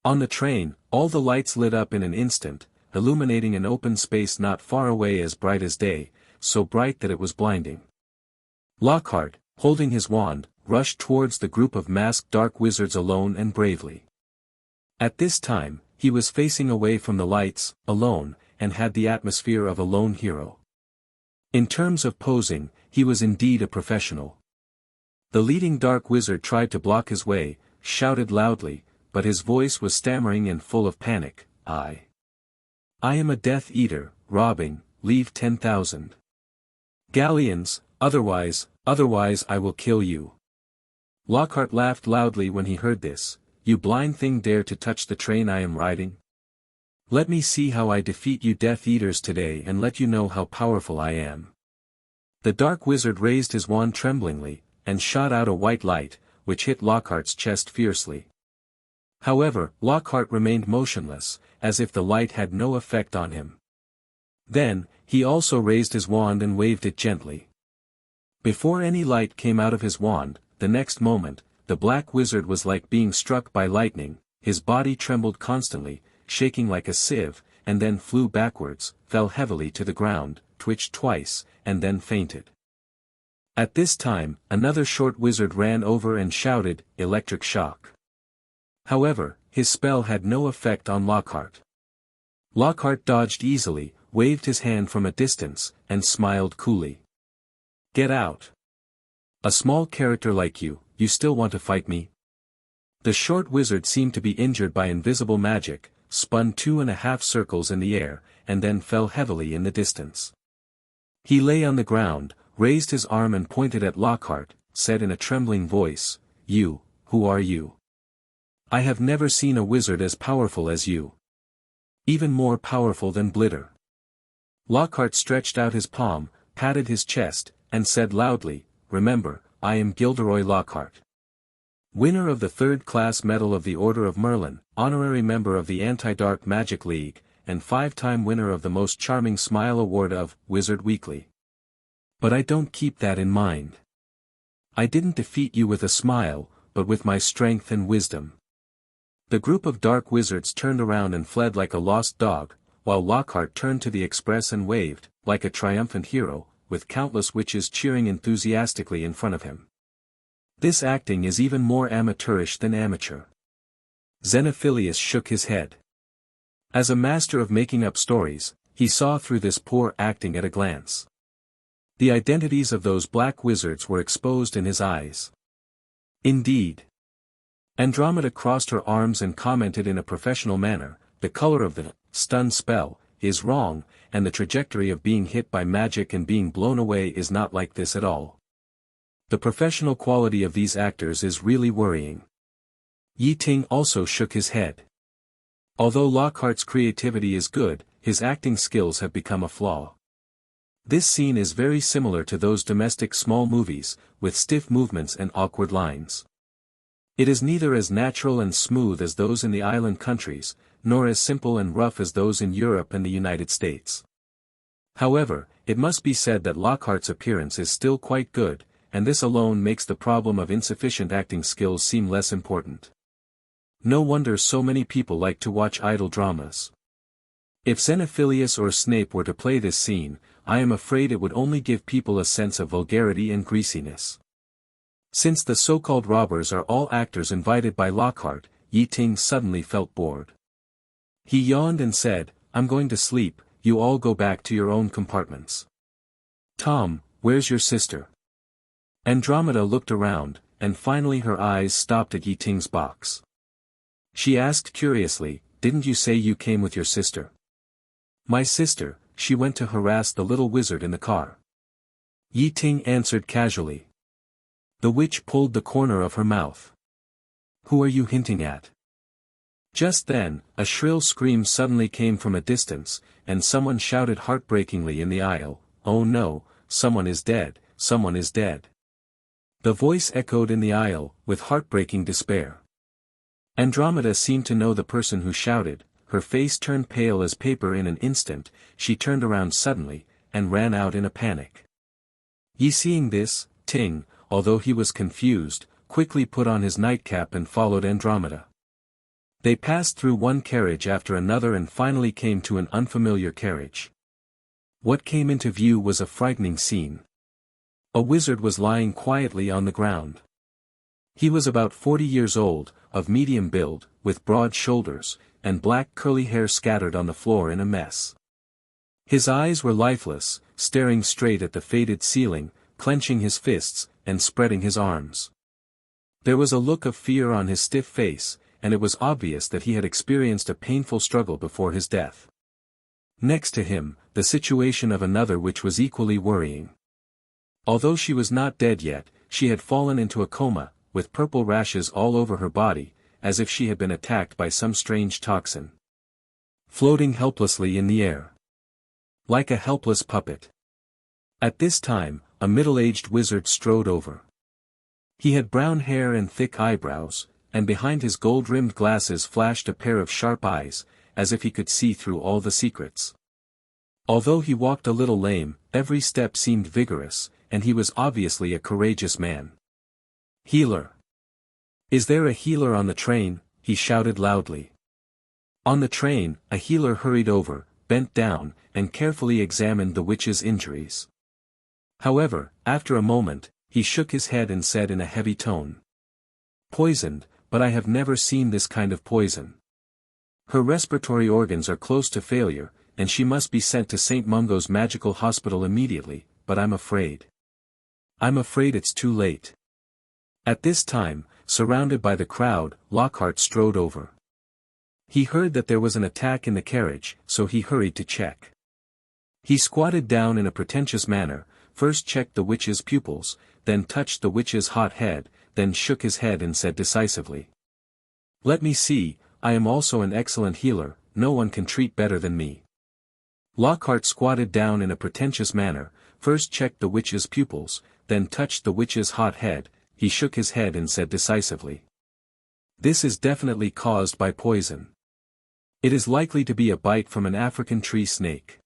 On the train, all the lights lit up in an instant, illuminating an open space not far away as bright as day, so bright that it was blinding. Lockhart, holding his wand, rushed towards the group of masked dark wizards alone and bravely. At this time, he was facing away from the lights, alone, and had the atmosphere of a lone hero. In terms of posing, he was indeed a professional. The leading dark wizard tried to block his way, shouted loudly, but his voice was stammering and full of panic. I am a Death Eater, robbing, leave 10,000 galleons, otherwise I will kill you." Lockhart laughed loudly when he heard this. "You blind thing, dare to touch the train I am riding? Let me see how I defeat you Death Eaters today and let you know how powerful I am." The dark wizard raised his wand tremblingly, and shot out a white light, which hit Lockhart's chest fiercely. However, Lockhart remained motionless, as if the light had no effect on him. Then, he also raised his wand and waved it gently. Before any light came out of his wand, the next moment, the black wizard was like being struck by lightning, his body trembled constantly, shaking like a sieve, and then flew backwards, fell heavily to the ground, twitched twice, and then fainted. At this time, another short wizard ran over and shouted, "Electric shock." However, his spell had no effect on Lockhart. Lockhart dodged easily, waved his hand from a distance, and smiled coolly. "Get out. A small character like you still want to fight me?" The short wizard seemed to be injured by invisible magic, spun 2.5 circles in the air, and then fell heavily in the distance. He lay on the ground, raised his arm and pointed at Lockhart, said in a trembling voice, "Who are you? I have never seen a wizard as powerful as you. Even more powerful than Blitter." Lockhart stretched out his palm, patted his chest, and said loudly, "Remember, I am Gilderoy Lockhart. Winner of the 3rd-class Medal of the Order of Merlin, honorary member of the Anti-Dark Magic League, and 5-time winner of the Most Charming Smile Award of Wizard Weekly. But I don't keep that in mind. I didn't defeat you with a smile, but with my strength and wisdom." The group of dark wizards turned around and fled like a lost dog, while Lockhart turned to the express and waved, like a triumphant hero, with countless witches cheering enthusiastically in front of him. This acting is even more amateurish than amateur. Xenophilius shook his head. As a master of making up stories, he saw through this poor acting at a glance. The identities of those black wizards were exposed in his eyes. Indeed. Andromeda crossed her arms and commented in a professional manner, "The color of the stun spell is wrong, and the trajectory of being hit by magic and being blown away is not like this at all. The professional quality of these actors is really worrying." Ye Ting also shook his head. Although Lockhart's creativity is good, his acting skills have become a flaw. This scene is very similar to those domestic small movies, with stiff movements and awkward lines. It is neither as natural and smooth as those in the island countries, nor as simple and rough as those in Europe and the United States. However, it must be said that Lockhart's appearance is still quite good, and this alone makes the problem of insufficient acting skills seem less important. No wonder so many people like to watch idle dramas. If Xenophilius or Snape were to play this scene, I am afraid it would only give people a sense of vulgarity and greasiness. Since the so-called robbers are all actors invited by Lockhart, Ye Ting suddenly felt bored. He yawned and said, "I'm going to sleep, you all go back to your own compartments. Tom, where's your sister?" Andromeda looked around, and finally her eyes stopped at Ye Ting's box. She asked curiously, "Didn't you say you came with your sister?" "My sister, she went to harass the little wizard in the car." Ye Ting answered casually. The witch pulled the corner of her mouth. "Who are you hinting at?" Just then, a shrill scream suddenly came from a distance, and someone shouted heartbreakingly in the aisle, "Oh no, someone is dead, someone is dead." The voice echoed in the aisle, with heartbreaking despair. Andromeda seemed to know the person who shouted, her face turned pale as paper in an instant, she turned around suddenly, and ran out in a panic. Seeing this, Ting, although he was confused, quickly put on his nightcap and followed Andromeda. They passed through one carriage after another and finally came to an unfamiliar carriage. What came into view was a frightening scene. A wizard was lying quietly on the ground. He was about 40 years old, of medium build, with broad shoulders, and black curly hair scattered on the floor in a mess. His eyes were lifeless, staring straight at the faded ceiling, clenching his fists, and spreading his arms. There was a look of fear on his stiff face, and it was obvious that he had experienced a painful struggle before his death. Next to him, the situation of another which was equally worrying. Although she was not dead yet, she had fallen into a coma, with purple rashes all over her body, as if she had been attacked by some strange toxin. Floating helplessly in the air. Like a helpless puppet. At this time, a middle-aged wizard strode over. He had brown hair and thick eyebrows, and behind his gold-rimmed glasses flashed a pair of sharp eyes, as if he could see through all the secrets. Although he walked a little lame, every step seemed vigorous, and he was obviously a courageous man. "Healer! Is there a healer on the train?" he shouted loudly. On the train, a healer hurried over, bent down, and carefully examined the witch's injuries. However, after a moment, he shook his head and said in a heavy tone. Poisoned, but I have never seen this kind of poison. Her respiratory organs are close to failure, and she must be sent to St. Mungo's magical hospital immediately, but I'm afraid. I'm afraid it's too late. At this time, surrounded by the crowd, Lockhart strode over. He heard that there was an attack in the carriage, so he hurried to check. He squatted down in a pretentious manner, first checked the witch's pupils, then touched the witch's hot head, then shook his head and said decisively. Let me see, I am also an excellent healer, no one can treat better than me. Lockhart squatted down in a pretentious manner, first checked the witch's pupils, then touched the witch's hot head, he shook his head and said decisively. This is definitely caused by poison. It is likely to be a bite from an African tree snake.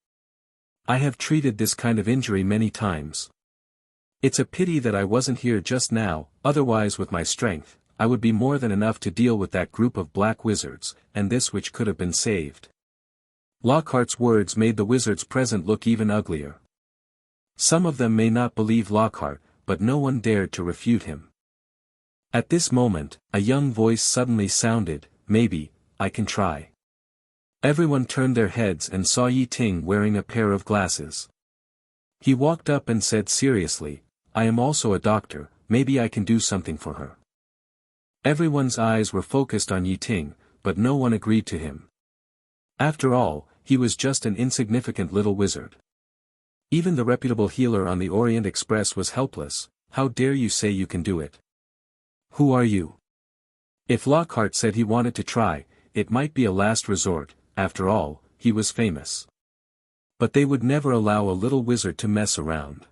I have treated this kind of injury many times. It's a pity that I wasn't here just now, otherwise with my strength, I would be more than enough to deal with that group of black wizards, and this witch could have been saved. Lockhart's words made the wizards present look even uglier. Some of them may not believe Lockhart, but no one dared to refute him. At this moment, a young voice suddenly sounded, maybe, I can try. Everyone turned their heads and saw Ye Ting wearing a pair of glasses. He walked up and said seriously, I am also a doctor, maybe I can do something for her. Everyone's eyes were focused on Ye Ting, but no one agreed to him. After all, he was just an insignificant little wizard. Even the reputable healer on the Orient Express was helpless. How dare you say you can do it? Who are you? If Lockhart said he wanted to try, it might be a last resort, after all, he was famous. But they would never allow a little wizard to mess around.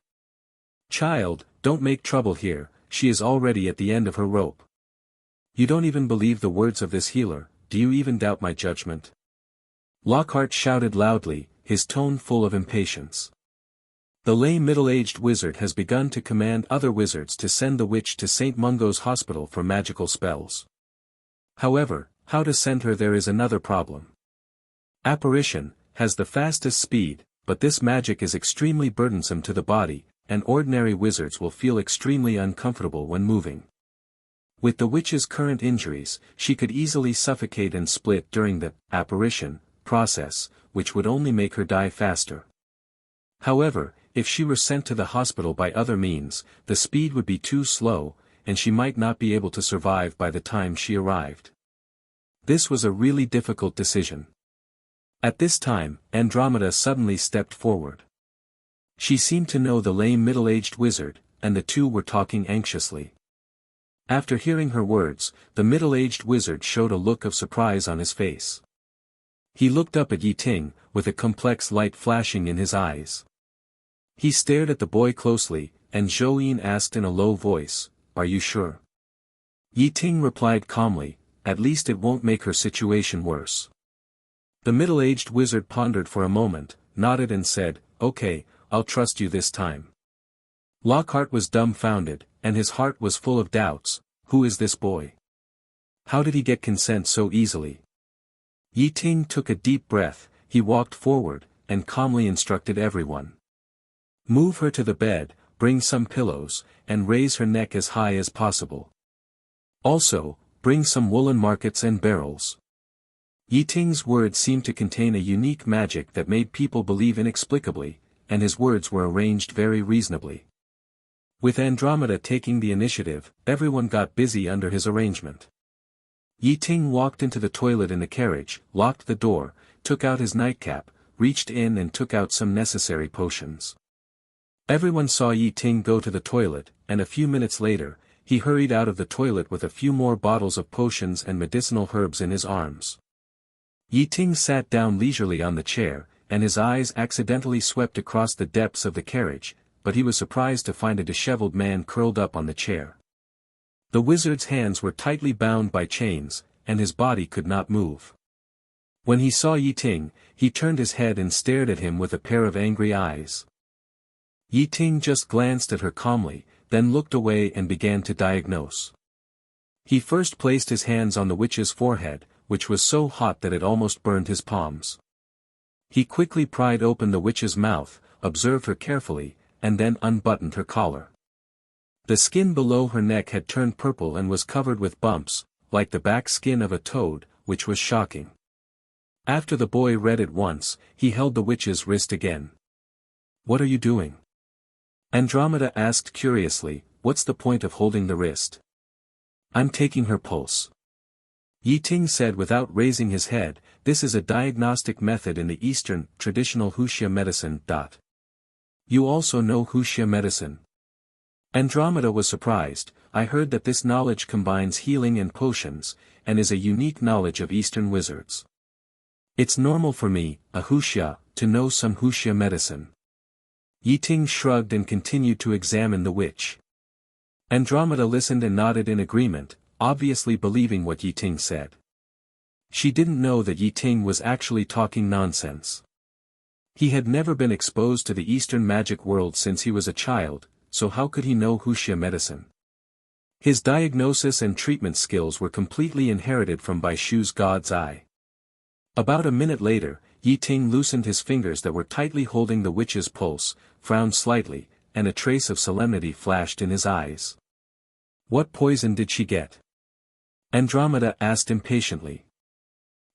Child, don't make trouble here, she is already at the end of her rope. You don't even believe the words of this healer, do you even doubt my judgment? Lockhart shouted loudly, his tone full of impatience. The lame middle-aged wizard has begun to command other wizards to send the witch to St. Mungo's hospital for magical spells. However, how to send her there is another problem. Apparition has the fastest speed, but this magic is extremely burdensome to the body, and ordinary wizards will feel extremely uncomfortable when moving. With the witch's current injuries, she could easily suffocate and split during the apparition process, which would only make her die faster. However, if she were sent to the hospital by other means, the speed would be too slow, and she might not be able to survive by the time she arrived. This was a really difficult decision. At this time, Andromeda suddenly stepped forward. She seemed to know the lame middle-aged wizard, and the two were talking anxiously. After hearing her words, the middle-aged wizard showed a look of surprise on his face. He looked up at Ye Ting, with a complex light flashing in his eyes. He stared at the boy closely, and Zhou asked in a low voice, Are you sure? Ye Ting replied calmly, At least it won't make her situation worse. The middle-aged wizard pondered for a moment, nodded and said, Okay, I'll trust you this time. Lockhart was dumbfounded, and his heart was full of doubts. Who is this boy? How did he get consent so easily? Ye Ting took a deep breath, he walked forward, and calmly instructed everyone. Move her to the bed, bring some pillows, and raise her neck as high as possible. Also, bring some woolen markets and barrels. Ye Ting's words seemed to contain a unique magic that made people believe inexplicably, and his words were arranged very reasonably. With Andromeda taking the initiative, everyone got busy under his arrangement. Ye Ting walked into the toilet in the carriage, locked the door, took out his nightcap, reached in and took out some necessary potions. Everyone saw Ye Ting go to the toilet, and a few minutes later, he hurried out of the toilet with a few more bottles of potions and medicinal herbs in his arms. Ye Ting sat down leisurely on the chair, and his eyes accidentally swept across the depths of the carriage, but he was surprised to find a disheveled man curled up on the chair. The wizard's hands were tightly bound by chains, and his body could not move. When he saw Ye Ting, he turned his head and stared at him with a pair of angry eyes. Ye Ting just glanced at her calmly, then looked away and began to diagnose. He first placed his hands on the witch's forehead, which was so hot that it almost burned his palms. He quickly pried open the witch's mouth, observed her carefully, and then unbuttoned her collar. The skin below her neck had turned purple and was covered with bumps, like the back skin of a toad, which was shocking. After the boy read it once, he held the witch's wrist again. "What are you doing?" Andromeda asked curiously, "What's the point of holding the wrist?" "I'm taking her pulse." Ye Ting said without raising his head, "This is a diagnostic method in the Eastern, traditional Wuxia medicine. You also know Wuxia medicine?" Andromeda was surprised. "I heard that this knowledge combines healing and potions, and is a unique knowledge of Eastern wizards. It's normal for me, a Wuxia, to know some Wuxia medicine." Ye Ting shrugged and continued to examine the witch. Andromeda listened and nodded in agreement, obviously believing what Ye Ting said. She didn't know that Ye Ting was actually talking nonsense. He had never been exposed to the Eastern magic world since he was a child, so how could he know Wuxia medicine? His diagnosis and treatment skills were completely inherited from Baishu's God's Eye. About a minute later, Ye Ting loosened his fingers that were tightly holding the witch's pulse, frowned slightly, and a trace of solemnity flashed in his eyes. "What poison did she get?" Andromeda asked impatiently.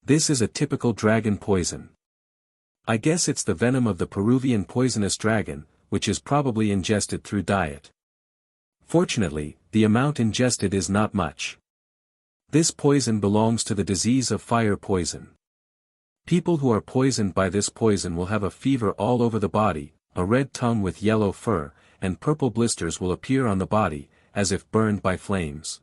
"This is a typical dragon poison. I guess it's the venom of the Peruvian poisonous dragon, which is probably ingested through diet. Fortunately, the amount ingested is not much. This poison belongs to the disease of fire poison. People who are poisoned by this poison will have a fever all over the body, a red tongue with yellow fur, and purple blisters will appear on the body, as if burned by flames.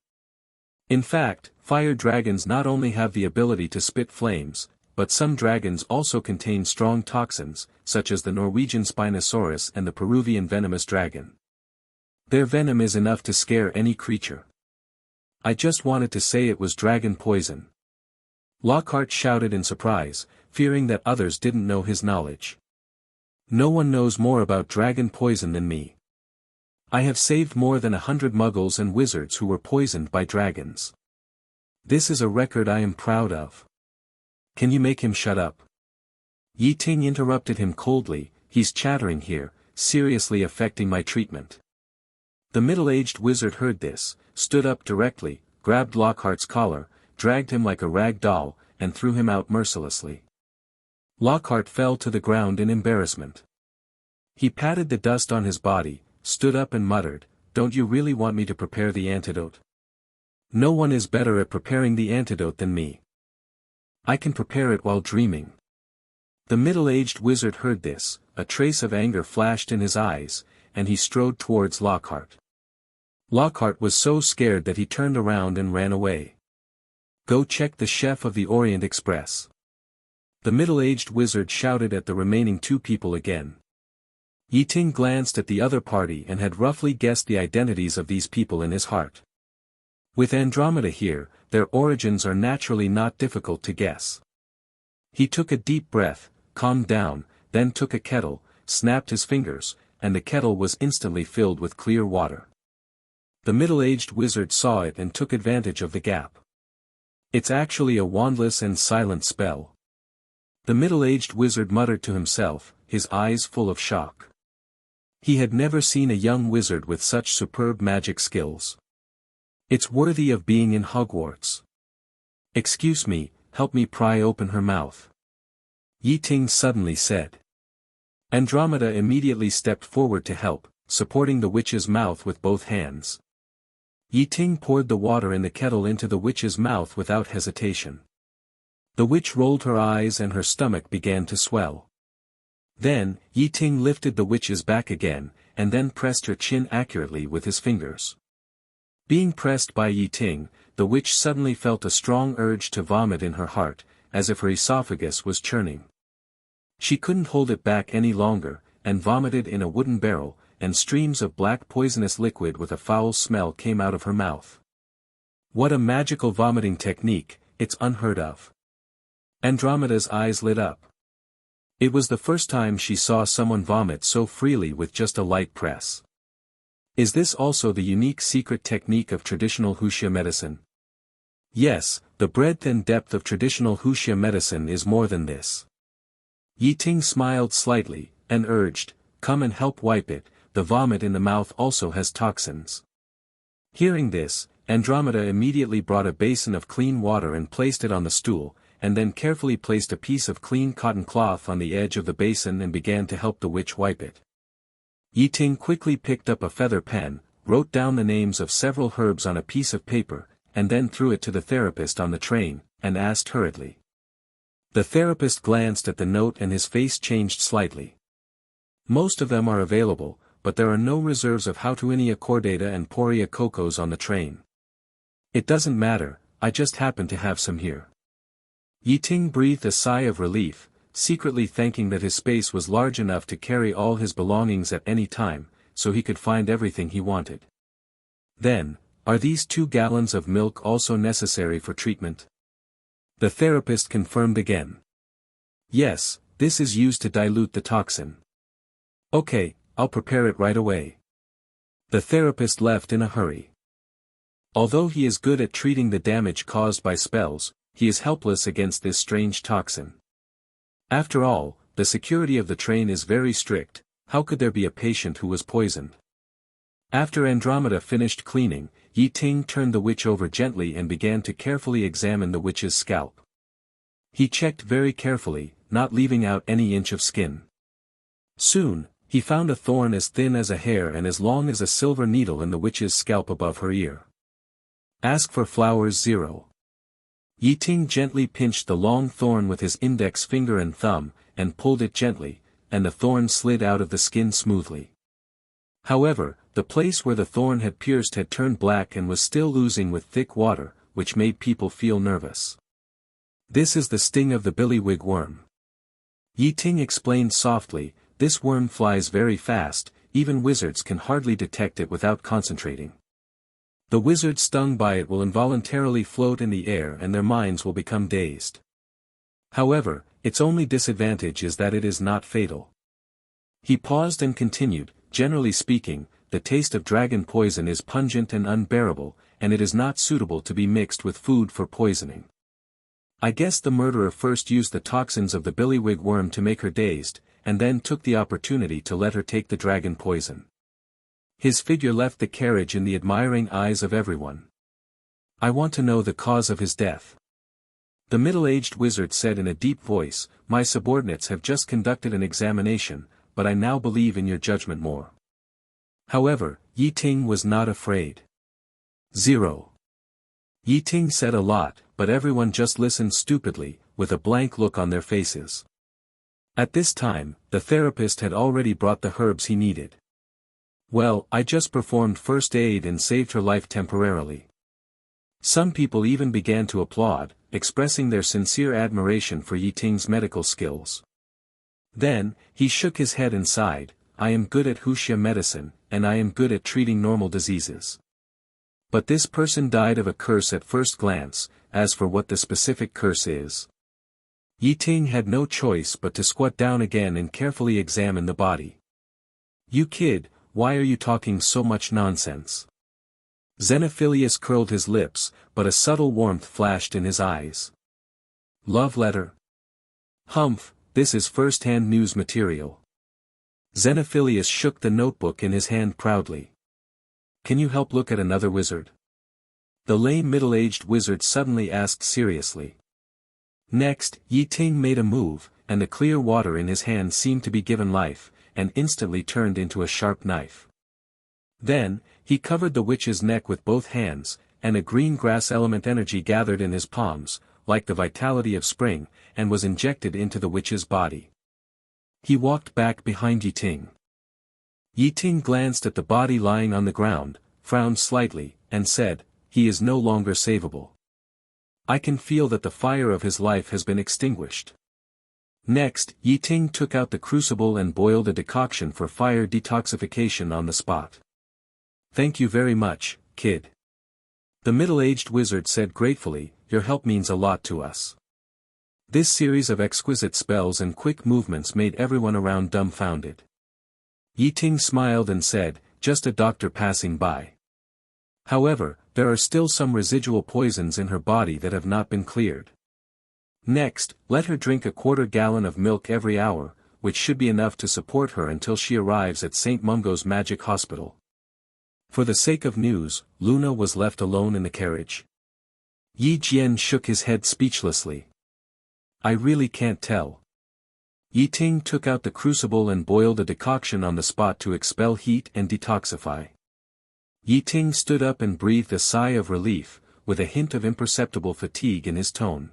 In fact, fire dragons not only have the ability to spit flames, but some dragons also contain strong toxins, such as the Norwegian Spinosaurus and the Peruvian venomous dragon. Their venom is enough to scare any creature. I just wanted to say it was dragon poison." Lockhart shouted in surprise, fearing that others didn't know his knowledge. "No one knows more about dragon poison than me. I have saved more than 100 muggles and wizards who were poisoned by dragons. This is a record I am proud of. Can you make him shut up?" Ye Ting interrupted him coldly, "He's chattering here, seriously affecting my treatment." The middle-aged wizard heard this, stood up directly, grabbed Lockhart's collar, dragged him like a rag doll, and threw him out mercilessly. Lockhart fell to the ground in embarrassment. He patted the dust on his body, stood up and muttered, "Don't you really want me to prepare the antidote? No one is better at preparing the antidote than me. I can prepare it while dreaming." The middle-aged wizard heard this, a trace of anger flashed in his eyes, and he strode towards Lockhart. Lockhart was so scared that he turned around and ran away. "Go check the chef of the Orient Express." The middle-aged wizard shouted at the remaining two people again. Ye Ting glanced at the other party and had roughly guessed the identities of these people in his heart. With Andromeda here, their origins are naturally not difficult to guess. He took a deep breath, calmed down, then took a kettle, snapped his fingers, and the kettle was instantly filled with clear water. The middle-aged wizard saw it and took advantage of the gap. "It's actually a wandless and silent spell." The middle-aged wizard muttered to himself, his eyes full of shock. He had never seen a young wizard with such superb magic skills. "It's worthy of being in Hogwarts. Excuse me, help me pry open her mouth," Ye Ting suddenly said. Andromeda immediately stepped forward to help, supporting the witch's mouth with both hands. Ye Ting poured the water in the kettle into the witch's mouth without hesitation. The witch rolled her eyes and her stomach began to swell. Then, Ye Ting lifted the witch's back again, and then pressed her chin accurately with his fingers. Being pressed by Ye Ting, the witch suddenly felt a strong urge to vomit in her heart, as if her esophagus was churning. She couldn't hold it back any longer, and vomited in a wooden barrel, and streams of black poisonous liquid with a foul smell came out of her mouth. What a magical vomiting technique, it's unheard of. Andromeda's eyes lit up. It was the first time she saw someone vomit so freely with just a light press. Is this also the unique secret technique of traditional Wuxia medicine? Yes, the breadth and depth of traditional Wuxia medicine is more than this. Ye Ting smiled slightly, and urged, "Come and help wipe it, the vomit in the mouth also has toxins. Hearing this, Andromeda immediately brought a basin of clean water and placed it on the stool, and then carefully placed a piece of clean cotton cloth on the edge of the basin and began to help the witch wipe it. Ye Ting quickly picked up a feather pen, wrote down the names of several herbs on a piece of paper, and then threw it to the therapist on the train, and asked hurriedly. The therapist glanced at the note and his face changed slightly. Most of them are available, but there are no reserves of Hautuinia cordata and Poria cocos on the train. It doesn't matter, I just happen to have some here. Ye Ting breathed a sigh of relief, secretly thanking that his space was large enough to carry all his belongings at any time, so he could find everything he wanted. Then, are these 2 gallons of milk also necessary for treatment? The therapist confirmed again. Yes, this is used to dilute the toxin. Okay, I'll prepare it right away. The therapist left in a hurry. Although he is good at treating the damage caused by spells, he is helpless against this strange toxin. After all, the security of the train is very strict, how could there be a patient who was poisoned? After Andromeda finished cleaning, Ye Ting turned the witch over gently and began to carefully examine the witch's scalp. He checked very carefully, not leaving out any inch of skin. Soon, he found a thorn as thin as a hair and as long as a silver needle in the witch's scalp above her ear. Ask for flowers 0. Ye Ting gently pinched the long thorn with his index finger and thumb, and pulled it gently, and the thorn slid out of the skin smoothly. However, the place where the thorn had pierced had turned black and was still oozing with thick water, which made people feel nervous. This is the sting of the billywig worm. Ye Ting explained softly, this worm flies very fast, even wizards can hardly detect it without concentrating. The wizard stung by it will involuntarily float in the air and their minds will become dazed. However, its only disadvantage is that it is not fatal. He paused and continued, generally speaking, the taste of dragon poison is pungent and unbearable, and it is not suitable to be mixed with food for poisoning. I guess the murderer first used the toxins of the billywig worm to make her dazed, and then took the opportunity to let her take the dragon poison. His figure left the carriage in the admiring eyes of everyone. I want to know the cause of his death. The middle-aged wizard said in a deep voice, my subordinates have just conducted an examination, but I now believe in your judgment more. However, Ye Ting was not afraid. 0. Ye Ting said a lot, but everyone just listened stupidly, with a blank look on their faces. At this time, the therapist had already brought the herbs he needed. Well, I just performed first aid and saved her life temporarily. Some people even began to applaud, expressing their sincere admiration for Ye Ting's medical skills. Then, he shook his head and sighed, I am good at Huxia medicine, and I am good at treating normal diseases. But this person died of a curse at first glance, as for what the specific curse is. Ye Ting had no choice but to squat down again and carefully examine the body. You kid, why are you talking so much nonsense? Xenophilius curled his lips, but a subtle warmth flashed in his eyes. Love letter? Humph, this is first-hand news material. Xenophilius shook the notebook in his hand proudly. Can you help look at another wizard? The lame middle-aged wizard suddenly asked seriously. Next, Ye Ting made a move, and the clear water in his hand seemed to be given life, and instantly turned into a sharp knife. Then, he covered the witch's neck with both hands, and a green grass element energy gathered in his palms, like the vitality of spring, and was injected into the witch's body. He walked back behind Ye Ting. Ye Ting glanced at the body lying on the ground, frowned slightly, and said, he is no longer savable. I can feel that the fire of his life has been extinguished. Next, Ye Ting took out the crucible and boiled a decoction for fire detoxification on the spot. Thank you very much, kid. The middle-aged wizard said gratefully, your help means a lot to us. This series of exquisite spells and quick movements made everyone around dumbfounded. Ye Ting smiled and said, just a doctor passing by. However, there are still some residual poisons in her body that have not been cleared. Next, let her drink a quarter gallon of milk every hour, which should be enough to support her until she arrives at St. Mungo's Magic Hospital. For the sake of news, Luna was left alone in the carriage. Yi Jian shook his head speechlessly. I really can't tell. Ye Ting took out the crucible and boiled a decoction on the spot to expel heat and detoxify. Ye Ting stood up and breathed a sigh of relief, with a hint of imperceptible fatigue in his tone.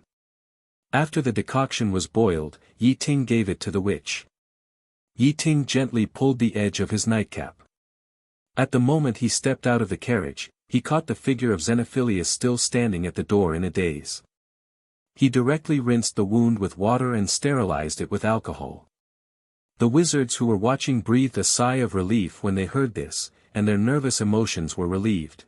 After the decoction was boiled, Ye Ting gave it to the witch. Ye Ting gently pulled the edge of his nightcap. At the moment he stepped out of the carriage, he caught the figure of Xenophilius still standing at the door in a daze. He directly rinsed the wound with water and sterilized it with alcohol. The wizards who were watching breathed a sigh of relief when they heard this, and their nervous emotions were relieved.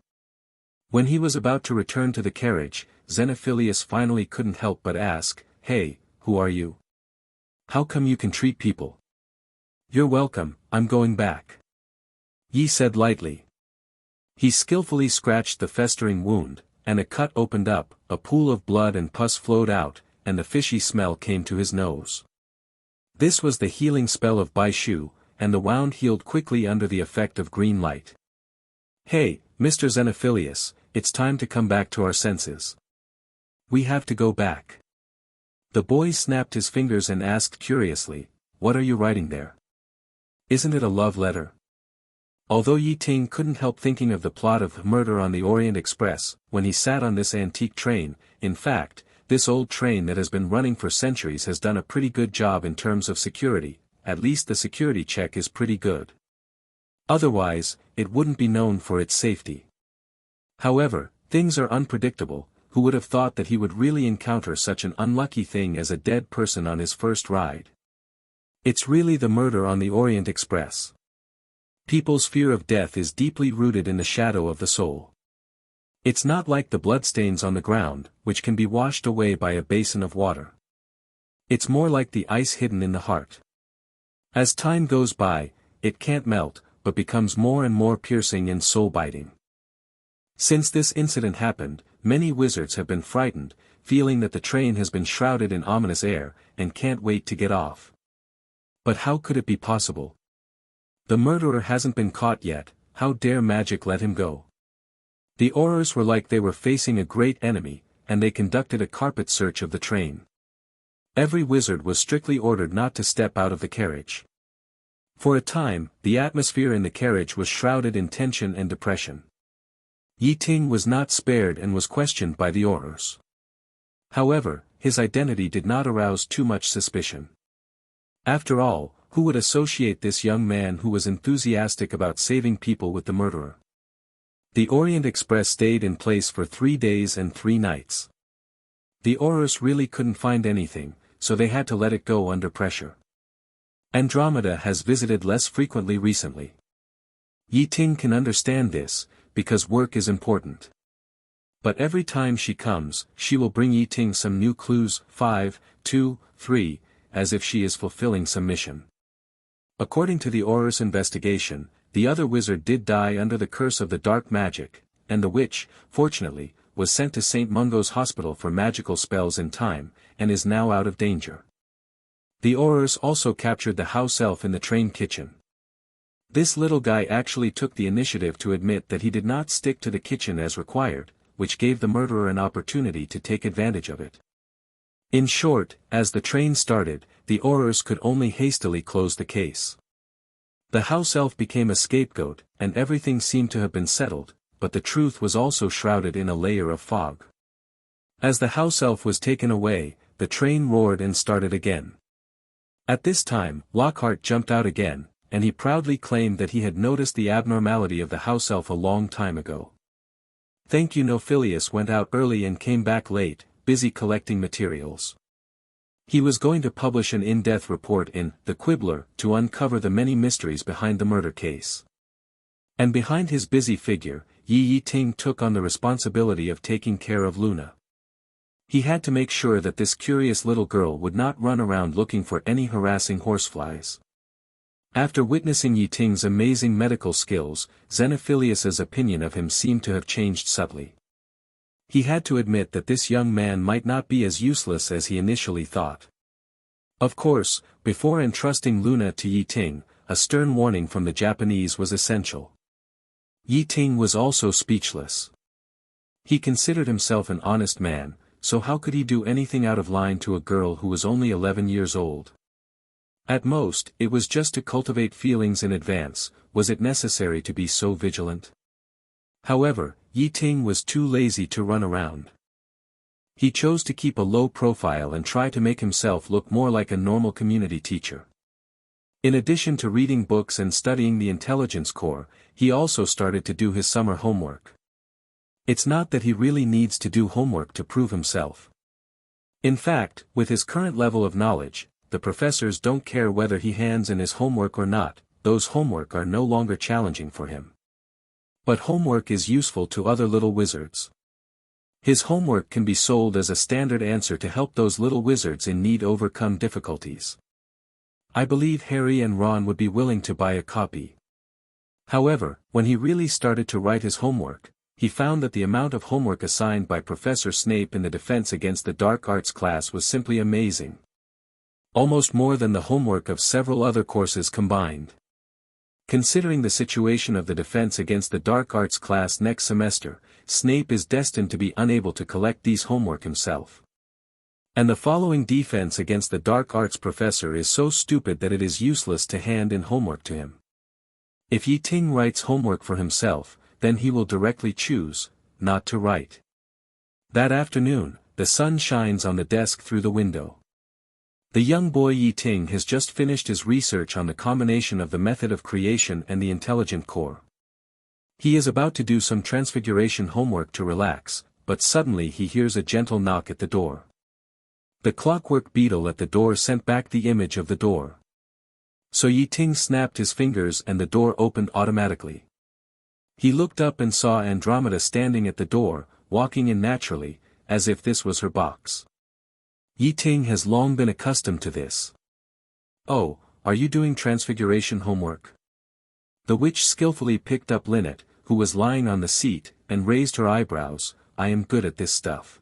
When he was about to return to the carriage, Xenophilius finally couldn't help but ask, Hey, who are you? How come you can treat people? You're welcome, I'm going back. Yi said lightly. He skillfully scratched the festering wound, and a cut opened up, a pool of blood and pus flowed out, and the fishy smell came to his nose. This was the healing spell of Bai Shu, and the wound healed quickly under the effect of green light. Hey, Mr. Xenophilius, it's time to come back to our senses. We have to go back. The boy snapped his fingers and asked curiously, What are you writing there? Isn't it a love letter? Although Ye Ting couldn't help thinking of the plot of Murder on the Orient Express, when he sat on this antique train, in fact, this old train that has been running for centuries has done a pretty good job in terms of security, at least the security check is pretty good. Otherwise, it wouldn't be known for its safety. However, things are unpredictable, who would have thought that he would really encounter such an unlucky thing as a dead person on his first ride? It's really the Murder on the Orient Express. People's fear of death is deeply rooted in the shadow of the soul. It's not like the bloodstains on the ground, which can be washed away by a basin of water. It's more like the ice hidden in the heart. As time goes by, it can't melt, but becomes more and more piercing and soul-biting. Since this incident happened, many wizards have been frightened, feeling that the train has been shrouded in ominous air, and can't wait to get off. But how could it be possible? The murderer hasn't been caught yet, how dare magic let him go? The Aurors were like they were facing a great enemy, and they conducted a carpet search of the train. Every wizard was strictly ordered not to step out of the carriage. For a time, the atmosphere in the carriage was shrouded in tension and depression. Ye Ting was not spared and was questioned by the Aurors. However, his identity did not arouse too much suspicion. After all, who would associate this young man who was enthusiastic about saving people with the murderer? The Orient Express stayed in place for 3 days and 3 nights. The Aurors really couldn't find anything, so they had to let it go under pressure. Andromeda has visited less frequently recently. Ye Ting can understand this, because work is important. But every time she comes, she will bring Ye Ting some new clues, 5, 2, 3, as if she is fulfilling some mission. According to the Aurors investigation, the other wizard did die under the curse of the dark magic, and the witch, fortunately, was sent to St. Mungo's hospital for magical spells in time, and is now out of danger. The Aurors also captured the house elf in the train kitchen. This little guy actually took the initiative to admit that he did not stick to the kitchen as required, which gave the murderer an opportunity to take advantage of it. In short, as the train started, the Aurors could only hastily close the case. The house elf became a scapegoat, and everything seemed to have been settled, but the truth was also shrouded in a layer of fog. As the house elf was taken away, the train roared and started again. At this time, Lockhart jumped out again, and he proudly claimed that he had noticed the abnormality of the house elf a long time ago. Thank you. Xenophilius went out early and came back late, busy collecting materials. He was going to publish an in-depth report in The Quibbler to uncover the many mysteries behind the murder case. And behind his busy figure, Ye Ting took on the responsibility of taking care of Luna. He had to make sure that this curious little girl would not run around looking for any harassing horseflies. After witnessing Ye Ting's amazing medical skills, Xenophilius's opinion of him seemed to have changed subtly. He had to admit that this young man might not be as useless as he initially thought. Of course, before entrusting Luna to Ye Ting, a stern warning from the Japanese was essential. Ye Ting was also speechless. He considered himself an honest man, so how could he do anything out of line to a girl who was only 11 years old? At most, it was just to cultivate feelings in advance. Was it necessary to be so vigilant? However, Ye Ting was too lazy to run around. He chose to keep a low profile and try to make himself look more like a normal community teacher. In addition to reading books and studying the intelligence corps, he also started to do his summer homework. It's not that he really needs to do homework to prove himself. In fact, with his current level of knowledge, the professors don't care whether he hands in his homework or not. Those homework are no longer challenging for him. But homework is useful to other little wizards. His homework can be sold as a standard answer to help those little wizards in need overcome difficulties. I believe Harry and Ron would be willing to buy a copy. However, when he really started to write his homework, he found that the amount of homework assigned by Professor Snape in the Defense Against the Dark Arts class was simply amazing. Almost more than the homework of several other courses combined. Considering the situation of the Defense Against the Dark Arts class next semester, Snape is destined to be unable to collect these homework himself. And the following Defense Against the Dark Arts professor is so stupid that it is useless to hand in homework to him. If Ye Ting writes homework for himself, then he will directly choose not to write. That afternoon, the sun shines on the desk through the window. The young boy Ye Ting has just finished his research on the combination of the method of creation and the intelligent core. He is about to do some transfiguration homework to relax, but suddenly he hears a gentle knock at the door. The clockwork beetle at the door sent back the image of the door. So Ye Ting snapped his fingers and the door opened automatically. He looked up and saw Andromeda standing at the door, walking in naturally, as if this was her box. Ye Ting has long been accustomed to this. "Oh, are you doing transfiguration homework?" The witch skillfully picked up Lynette, who was lying on the seat, and raised her eyebrows. "I am good at this stuff.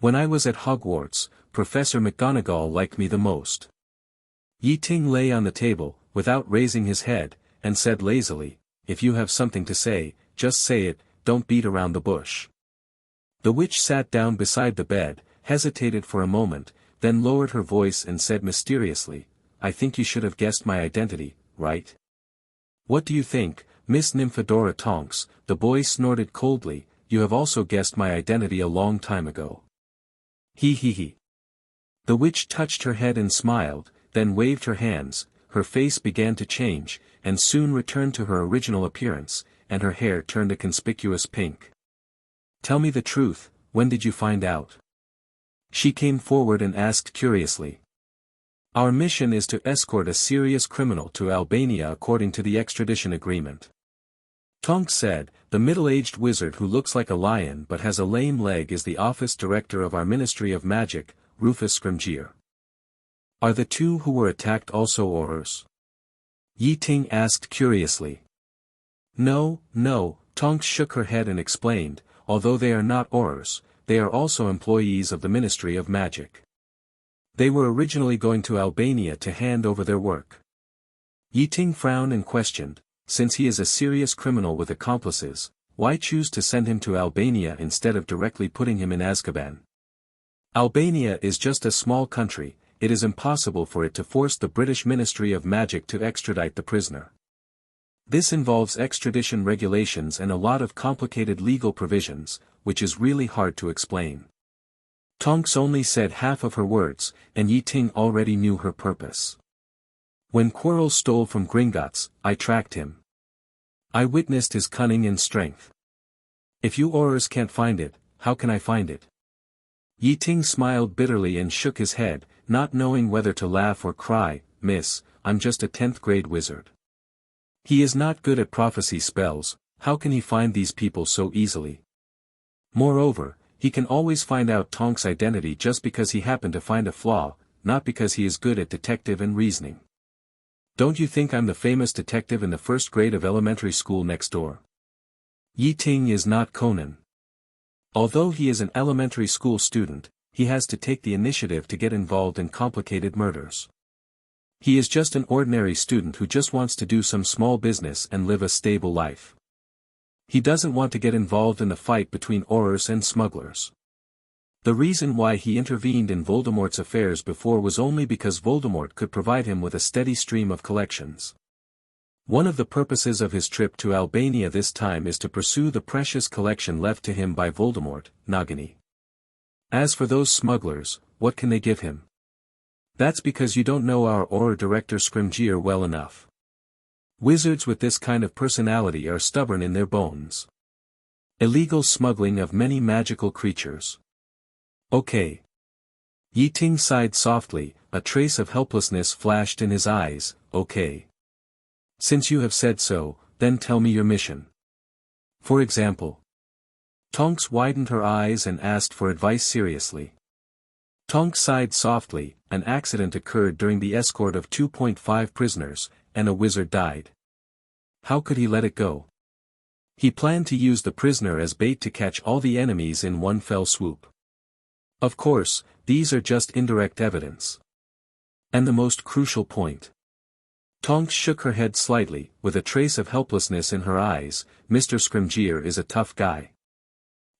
When I was at Hogwarts, Professor McGonagall liked me the most." Ye Ting lay on the table, without raising his head, and said lazily, "If you have something to say, just say it, don't beat around the bush." The witch sat down beside the bed, hesitated for a moment, then lowered her voice and said mysteriously, "I think you should have guessed my identity, right?" "What do you think, Miss Nymphadora Tonks?" The boy snorted coldly. "You have also guessed my identity a long time ago." He. The witch touched her head and smiled, then waved her hands. Her face began to change, and soon returned to her original appearance, and her hair turned a conspicuous pink. "Tell me the truth, when did you find out?" She came forward and asked curiously. "Our mission is to escort a serious criminal to Albania according to the extradition agreement." Tonks said, "The middle-aged wizard who looks like a lion but has a lame leg is the office director of our Ministry of Magic, Rufus Scrimgeour." "Are the two who were attacked also Aurors?" Ye Ting asked curiously. No, Tonks shook her head and explained, "Although they are not Aurors, they are also employees of the Ministry of Magic. They were originally going to Albania to hand over their work." Ye Ting frowned and questioned, "Since he is a serious criminal with accomplices, why choose to send him to Albania instead of directly putting him in Azkaban?" "Albania is just a small country, it is impossible for it to force the British Ministry of Magic to extradite the prisoner. This involves extradition regulations and a lot of complicated legal provisions, which is really hard to explain." Tonks only said half of her words, and Ye Ting already knew her purpose. "When Quirrell stole from Gringotts, I tracked him. I witnessed his cunning and strength. If you Aurors can't find it, how can I find it?" Ye Ting smiled bitterly and shook his head, not knowing whether to laugh or cry. "Miss, I'm just a 10th grade wizard. He is not good at prophecy spells, how can he find these people so easily? Moreover, he can always find out Tonks' identity just because he happened to find a flaw, not because he is good at detective and reasoning. Don't you think I'm the famous detective in the first grade of elementary school next door? Ye Ting is not Conan. Although he is an elementary school student, he has to take the initiative to get involved in complicated murders. He is just an ordinary student who just wants to do some small business and live a stable life. He doesn't want to get involved in the fight between Aurors and smugglers. The reason why he intervened in Voldemort's affairs before was only because Voldemort could provide him with a steady stream of collections. One of the purposes of his trip to Albania this time is to pursue the precious collection left to him by Voldemort, Nagini. As for those smugglers, what can they give him? That's because you don't know our Auror director Scrimgeour well enough. Wizards with this kind of personality are stubborn in their bones. Illegal smuggling of many magical creatures. Okay. Ye Ting sighed softly, a trace of helplessness flashed in his eyes. Okay. Since you have said so, then tell me your mission. For example. Tonks widened her eyes and asked for advice seriously. Tonks sighed softly. An accident occurred during the escort of 2.5 prisoners, and a wizard died. How could he let it go? He planned to use the prisoner as bait to catch all the enemies in one fell swoop. Of course, these are just indirect evidence. And the most crucial point. Tonks shook her head slightly, with a trace of helplessness in her eyes. Mr. Scrimgeour is a tough guy.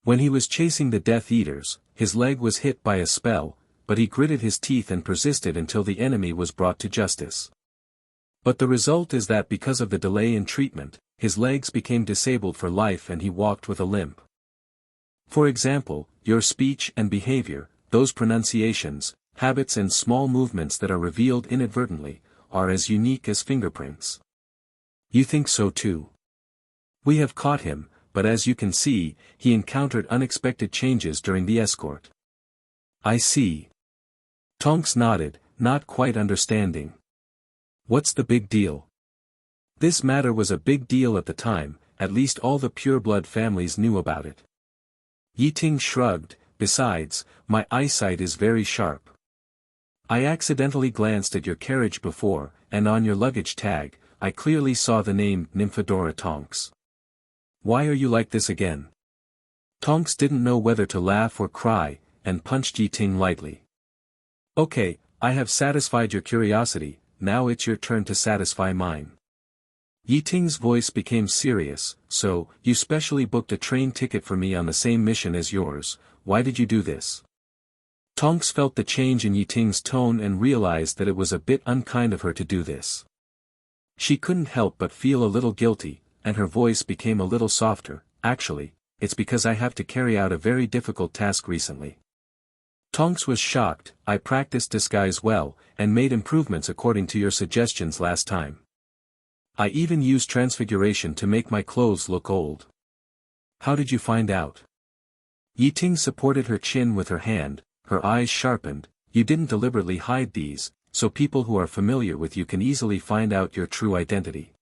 When he was chasing the Death Eaters, his leg was hit by a spell, but he gritted his teeth and persisted until the enemy was brought to justice. But the result is that because of the delay in treatment, his legs became disabled for life and he walked with a limp. For example, your speech and behavior, those pronunciations, habits and small movements that are revealed inadvertently, are as unique as fingerprints. You think so too? We have caught him, but as you can see, he encountered unexpected changes during the escort. I see. Tonks nodded, not quite understanding. What's the big deal? This matter was a big deal at the time, at least all the pureblood families knew about it. Ye Ting shrugged. Besides, my eyesight is very sharp. I accidentally glanced at your carriage before, and on your luggage tag, I clearly saw the name Nymphadora Tonks. Why are you like this again? Tonks didn't know whether to laugh or cry, and punched Ye Ting lightly. Okay, I have satisfied your curiosity, now it's your turn to satisfy mine. Ye Ting's voice became serious. So, you specially booked a train ticket for me on the same mission as yours. Why did you do this? Tonks felt the change in Ye Ting's tone and realized that it was a bit unkind of her to do this. She couldn't help but feel a little guilty, and her voice became a little softer. Actually, it's because I have to carry out a very difficult task recently. Tonks was shocked. I practiced disguise well, and made improvements according to your suggestions last time. I even used transfiguration to make my clothes look old. How did you find out? Ye Ting supported her chin with her hand, her eyes sharpened. You didn't deliberately hide these, so people who are familiar with you can easily find out your true identity.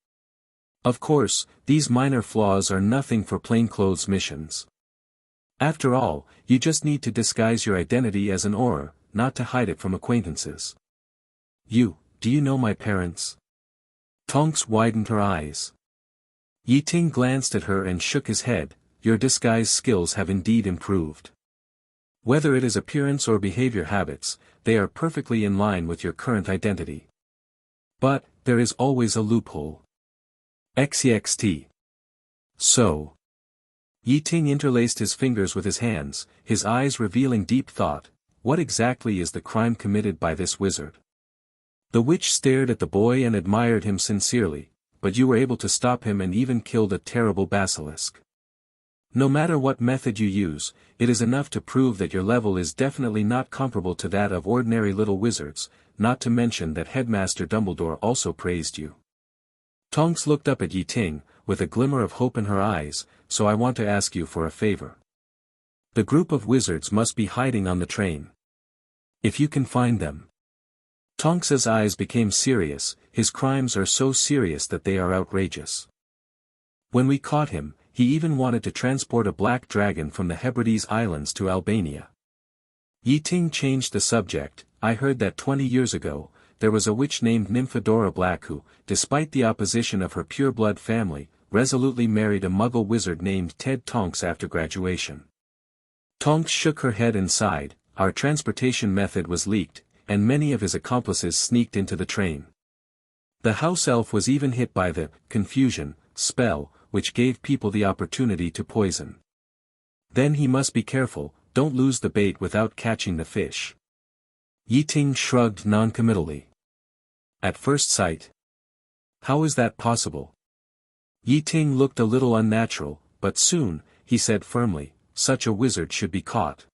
Of course, these minor flaws are nothing for plainclothes missions. After all, you just need to disguise your identity as an Auror, not to hide it from acquaintances. Do you know my parents? Tonks widened her eyes. Ye Ting glanced at her and shook his head. Your disguise skills have indeed improved. Whether it is appearance or behavior habits, they are perfectly in line with your current identity. But, there is always a loophole. XEXT. So. Ye Ting interlaced his fingers with his hands, his eyes revealing deep thought. What exactly is the crime committed by this wizard? The witch stared at the boy and admired him sincerely, but you were able to stop him and even killed a terrible basilisk. No matter what method you use, it is enough to prove that your level is definitely not comparable to that of ordinary little wizards, not to mention that Headmaster Dumbledore also praised you. Tonks looked up at Ye Ting, with a glimmer of hope in her eyes. So I want to ask you for a favor. The group of wizards must be hiding on the train. If you can find them. Tonks's eyes became serious. His crimes are so serious that they are outrageous. When we caught him, he even wanted to transport a black dragon from the Hebrides Islands to Albania. Ye Ting changed the subject. I heard that 20 years ago, there was a witch named Nymphadora Black who, despite the opposition of her pureblood family, resolutely married a muggle wizard named Ted Tonks after graduation. Tonks shook her head and sighed. our transportation method was leaked, and many of his accomplices sneaked into the train. The house elf was even hit by the confusion spell, which gave people the opportunity to poison. Then he must be careful, don't lose the bait without catching the fish. Ye Ting shrugged noncommittally. At first sight. How is that possible? Ye Ting looked a little unnatural, but soon, he said firmly, such a wizard should be caught.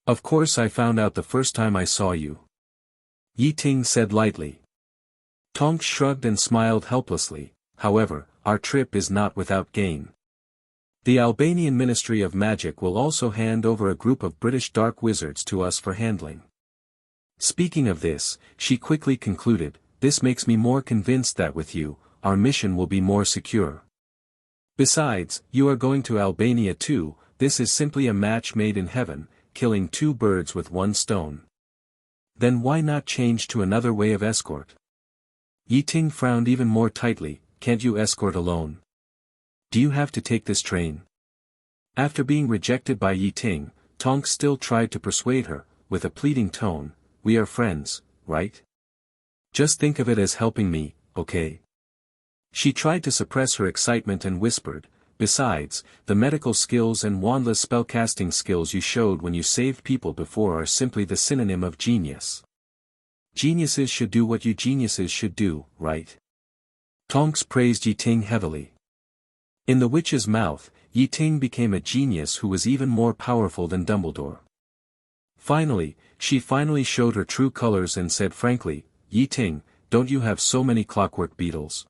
Of course I found out the first time I saw you. Ye Ting said lightly. Tonks shrugged and smiled helplessly. However, our trip is not without gain. The Albanian Ministry of Magic will also hand over a group of British dark wizards to us for handling. Speaking of this, she quickly concluded, this makes me more convinced that with you, our mission will be more secure. Besides, you are going to Albania too, this is simply a match made in heaven, killing two birds with one stone. Then why not change to another way of escort? Ye Ting frowned even more tightly, can't you escort alone? Do you have to take this train? After being rejected by Ye Ting, Tonks still tried to persuade her, with a pleading tone, we are friends, right? Just think of it as helping me, okay? She tried to suppress her excitement and whispered, besides, the medical skills and wandless spellcasting skills you showed when you saved people before are simply the synonym of genius. Geniuses should do what you geniuses should do, right? Tonks praised Ye Ting heavily. In the witch's mouth, Ye Ting became a genius who was even more powerful than Dumbledore. Finally, she showed her true colors and said frankly, Ye Ting, don't you have so many clockwork beetles?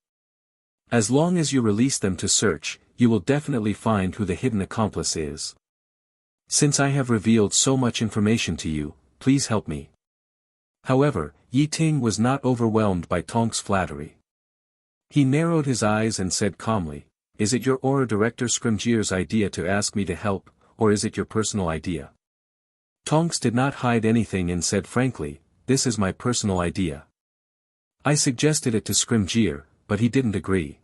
As long as you release them to search, you will definitely find who the hidden accomplice is. Since I have revealed so much information to you, please help me. However, Ye Ting was not overwhelmed by Tonks' flattery. He narrowed his eyes and said calmly, is it your Aura Director Scrimgeour's idea to ask me to help, or is it your personal idea? Tonks did not hide anything and said frankly, this is my personal idea. I suggested it to Scrimgeour, but he didn't agree.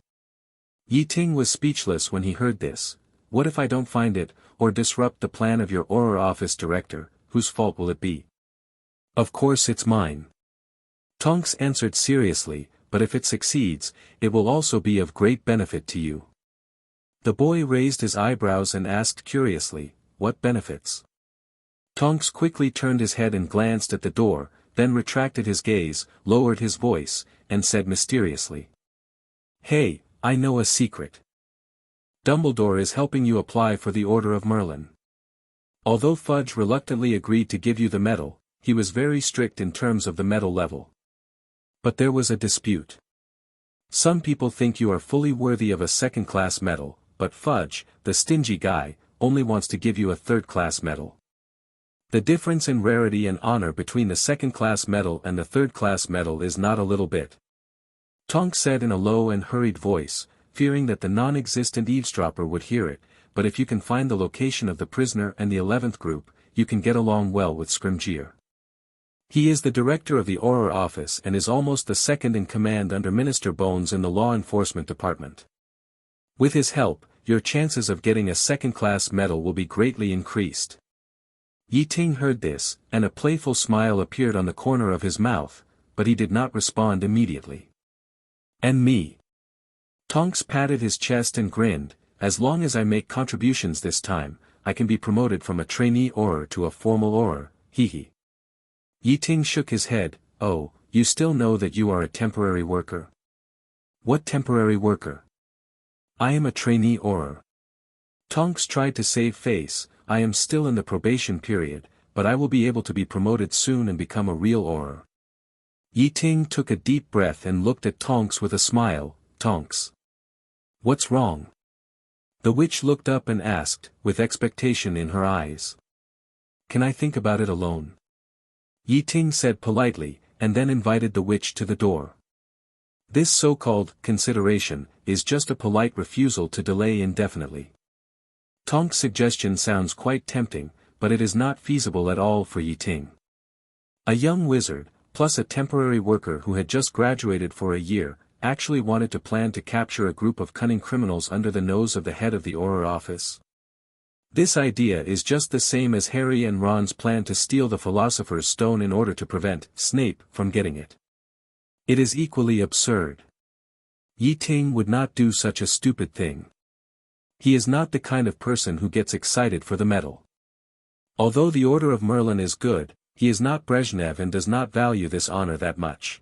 Ye Ting was speechless when he heard this. What if I don't find it, or disrupt the plan of your Aura Office Director, whose fault will it be? Of course it's mine. Tonks answered seriously, but if it succeeds, it will also be of great benefit to you. The boy raised his eyebrows and asked curiously, what benefits? Tonks quickly turned his head and glanced at the door, then retracted his gaze, lowered his voice, and said mysteriously. Hey, I know a secret. Dumbledore is helping you apply for the Order of Merlin. Although Fudge reluctantly agreed to give you the medal, he was very strict in terms of the medal level. But there was a dispute. Some people think you are fully worthy of a second-class medal, but Fudge, the stingy guy, only wants to give you a third-class medal. The difference in rarity and honor between the second-class medal and the third-class medal is not a little bit. Tonks said in a low and hurried voice, fearing that the non-existent eavesdropper would hear it, but if you can find the location of the prisoner and the 11th group, you can get along well with Scrimgeour. He is the director of the Aura Office and is almost the second in command under Minister Bones in the Law Enforcement Department. With his help, your chances of getting a second-class medal will be greatly increased. Ye Ting heard this, and a playful smile appeared on the corner of his mouth, but he did not respond immediately. And me? Tonks patted his chest and grinned, as long as I make contributions this time, I can be promoted from a trainee Auror to a formal Auror, hee. Ye Ting shook his head, oh, you still know that you are a temporary worker? What temporary worker? I am a trainee Auror. Tonks tried to save face, I am still in the probation period, but I will be able to be promoted soon and become a real Auror. Ye Ting took a deep breath and looked at Tonks with a smile, Tonks. What's wrong? The witch looked up and asked, with expectation in her eyes. Can I think about it alone? Ye Ting said politely, and then invited the witch to the door. This so-called consideration is just a polite refusal to delay indefinitely. Tonks' suggestion sounds quite tempting, but it is not feasible at all for Ye Ting. A young wizard, plus a temporary worker who had just graduated for a year, actually wanted to plan to capture a group of cunning criminals under the nose of the head of the Auror Office. This idea is just the same as Harry and Ron's plan to steal the Philosopher's Stone in order to prevent Snape from getting it. It is equally absurd. Ye Ting would not do such a stupid thing. He is not the kind of person who gets excited for the medal. Although the Order of Merlin is good, he is not Brezhnev and does not value this honor that much.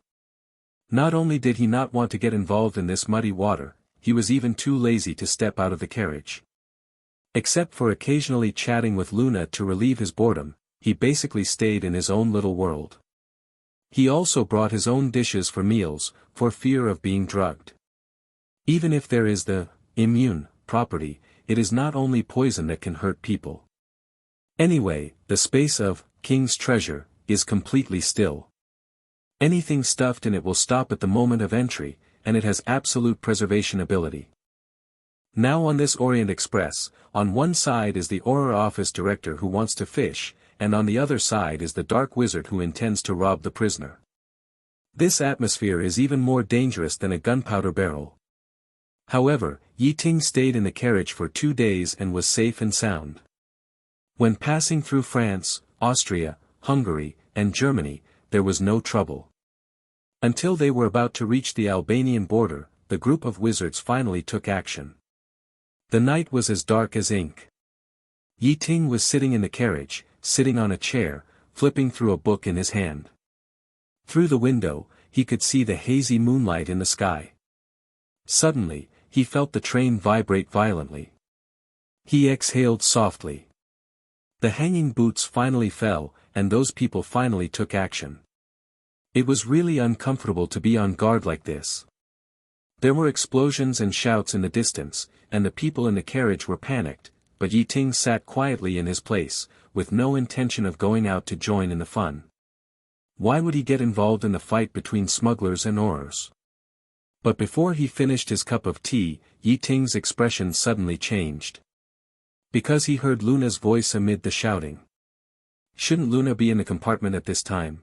Not only did he not want to get involved in this muddy water, he was even too lazy to step out of the carriage. Except for occasionally chatting with Luna to relieve his boredom, he basically stayed in his own little world. He also brought his own dishes for meals, for fear of being drugged. Even if there is the immune property, it is not only poison that can hurt people. Anyway, the space of King's Treasure is completely still. Anything stuffed in it will stop at the moment of entry, and it has absolute preservation ability. Now on this Orient Express, on one side is the Auror office director who wants to fish, and on the other side is the dark wizard who intends to rob the prisoner. This atmosphere is even more dangerous than a gunpowder barrel. However, Ye Ting stayed in the carriage for 2 days and was safe and sound. When passing through France, Austria, Hungary, and Germany, there was no trouble. Until they were about to reach the Albanian border, the group of wizards finally took action. The night was as dark as ink. Ye Ting was sitting in the carriage, sitting on a chair, flipping through a book in his hand. Through the window, he could see the hazy moonlight in the sky. Suddenly, he felt the train vibrate violently. He exhaled softly. The hanging boots finally fell, and those people finally took action. It was really uncomfortable to be on guard like this. There were explosions and shouts in the distance, and the people in the carriage were panicked, but Ye Ting sat quietly in his place, with no intention of going out to join in the fun. Why would he get involved in the fight between smugglers and Aurors? But before he finished his cup of tea, Ye Ting's expression suddenly changed. Because he heard Luna's voice amid the shouting. Shouldn't Luna be in the compartment at this time?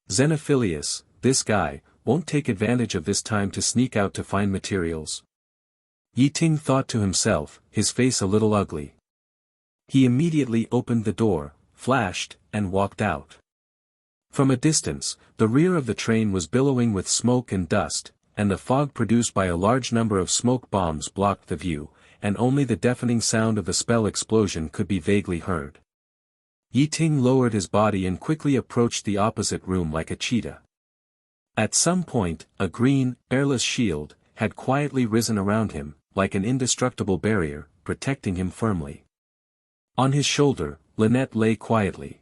Xenophilius, this guy, won't take advantage of this time to sneak out to find materials. Ye Ting thought to himself, his face a little ugly. He immediately opened the door, flashed, and walked out. From a distance, the rear of the train was billowing with smoke and dust, and the fog produced by a large number of smoke bombs blocked the view, and only the deafening sound of the spell explosion could be vaguely heard. Ye Ting lowered his body and quickly approached the opposite room like a cheetah. At some point, a green, airless shield had quietly risen around him, like an indestructible barrier, protecting him firmly. On his shoulder, Lynette lay quietly.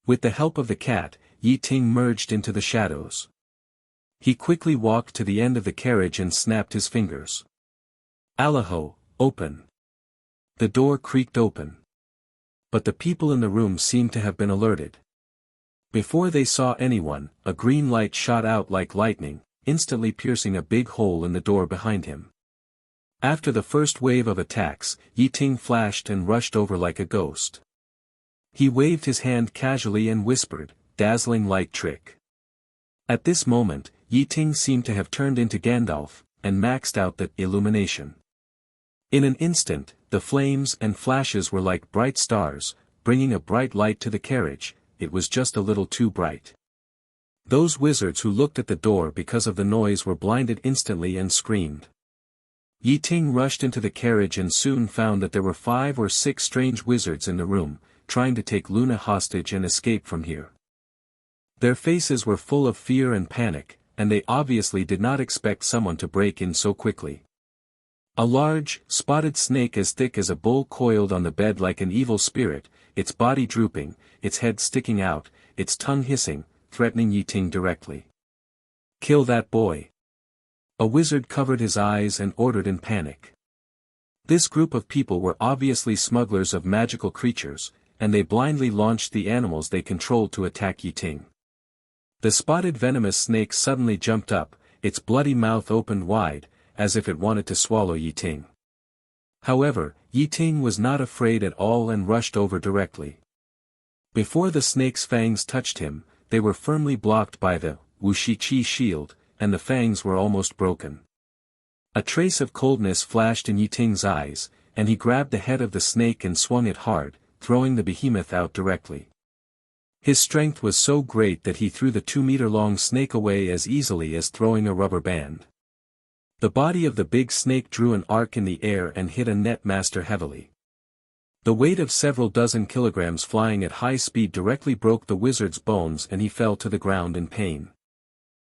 With the help of the cat, Ye Ting merged into the shadows. He quickly walked to the end of the carriage and snapped his fingers. Allaho, open. The door creaked open. But the people in the room seemed to have been alerted. Before they saw anyone, a green light shot out like lightning, instantly piercing a big hole in the door behind him. After the first wave of attacks, Ye Ting flashed and rushed over like a ghost. He waved his hand casually and whispered, "Dazzling light trick." At this moment, Ye Ting seemed to have turned into Gandalf, and maxed out that illumination. In an instant, the flames and flashes were like bright stars, bringing a bright light to the carriage. It was just a little too bright. Those wizards who looked at the door because of the noise were blinded instantly and screamed. Ye Ting rushed into the carriage and soon found that there were 5 or 6 strange wizards in the room, trying to take Luna hostage and escape from here. Their faces were full of fear and panic, and they obviously did not expect someone to break in so quickly. A large, spotted snake as thick as a bull coiled on the bed like an evil spirit, its body drooping, its head sticking out, its tongue hissing, threatening Ye Ting directly. "Kill that boy." A wizard covered his eyes and ordered in panic. This group of people were obviously smugglers of magical creatures, and they blindly launched the animals they controlled to attack Ye Ting. The spotted venomous snake suddenly jumped up, its bloody mouth opened wide, as if it wanted to swallow Ye Ting. However, Ye Ting was not afraid at all and rushed over directly. Before the snake's fangs touched him, they were firmly blocked by the Wuxi shield, and the fangs were almost broken. A trace of coldness flashed in Ye Ting's eyes, and he grabbed the head of the snake and swung it hard, throwing the behemoth out directly. His strength was so great that he threw the 2-meter-long snake away as easily as throwing a rubber band. The body of the big snake drew an arc in the air and hit a net master heavily. The weight of several dozen kilograms flying at high speed directly broke the wizard's bones and he fell to the ground in pain.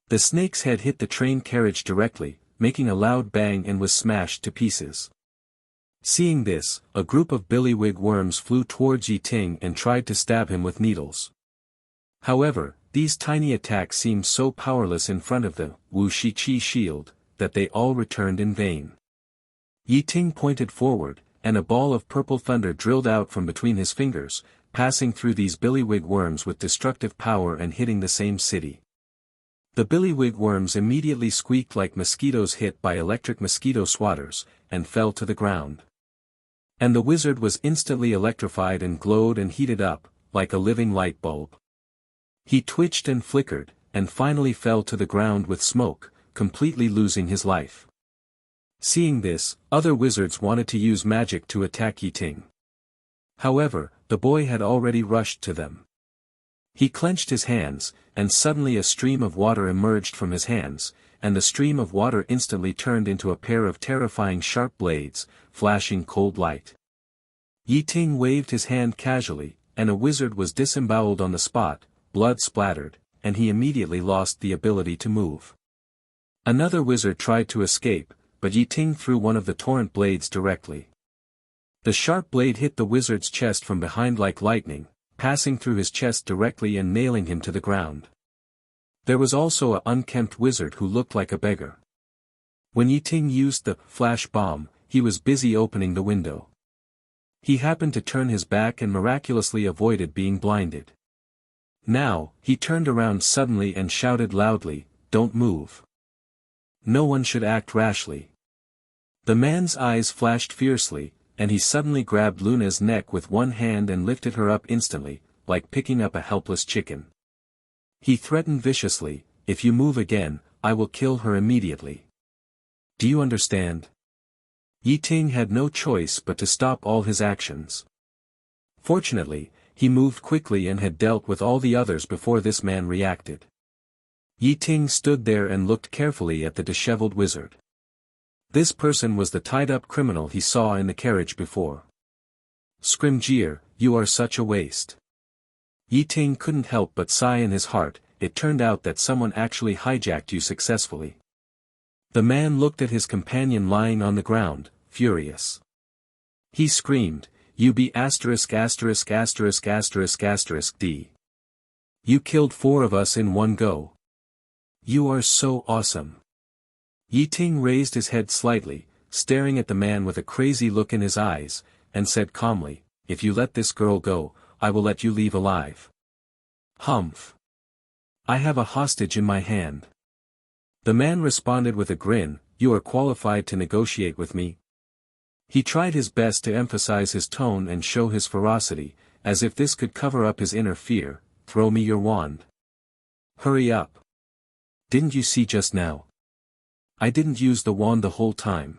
The snake's head hit the train carriage directly, making a loud bang and was smashed to pieces. Seeing this, a group of billywig worms flew towards Ye Ting and tried to stab him with needles. However, these tiny attacks seemed so powerless in front of the Wu Shi-Chi shield, that they all returned in vain. Ye Ting pointed forward, and a ball of purple thunder drilled out from between his fingers, passing through these billywig worms with destructive power and hitting the same city. The billywig worms immediately squeaked like mosquitoes hit by electric mosquito swatters, and fell to the ground. And the wizard was instantly electrified and glowed and heated up, like a living light bulb. He twitched and flickered, and finally fell to the ground with smoke, completely losing his life. Seeing this, other wizards wanted to use magic to attack Ye Ting. However, the boy had already rushed to them. He clenched his hands, and suddenly a stream of water emerged from his hands, and the stream of water instantly turned into a pair of terrifying sharp blades, flashing cold light. Ye Ting waved his hand casually, and a wizard was disemboweled on the spot, blood splattered, and he immediately lost the ability to move. Another wizard tried to escape, but Ye Ting threw one of the torrent blades directly. The sharp blade hit the wizard's chest from behind like lightning, passing through his chest directly and nailing him to the ground. There was also an unkempt wizard who looked like a beggar. When Ye Ting used the flash bomb, he was busy opening the window. He happened to turn his back and miraculously avoided being blinded. Now, he turned around suddenly and shouted loudly, "Don't move. No one should act rashly." The man's eyes flashed fiercely, and he suddenly grabbed Luna's neck with one hand and lifted her up instantly, like picking up a helpless chicken. He threatened viciously, "If you move again, I will kill her immediately. Do you understand?" Ye Ting had no choice but to stop all his actions. Fortunately, he moved quickly and had dealt with all the others before this man reacted. Ye Ting stood there and looked carefully at the disheveled wizard. This person was the tied-up criminal he saw in the carriage before. "Scrimgeour, you are such a waste." Ye Ting couldn't help but sigh in his heart. It turned out that someone actually hijacked you successfully. The man looked at his companion lying on the ground, furious. He screamed, "You be *********D. You killed 4 of us in one go. You are so awesome." Ye Ting raised his head slightly, staring at the man with a crazy look in his eyes, and said calmly, "If you let this girl go, I will let you leave alive." "Humph. I have a hostage in my hand." The man responded with a grin, "You are qualified to negotiate with me." He tried his best to emphasize his tone and show his ferocity, as if this could cover up his inner fear. "Throw me your wand. Hurry up. Didn't you see just now? I didn't use the wand the whole time."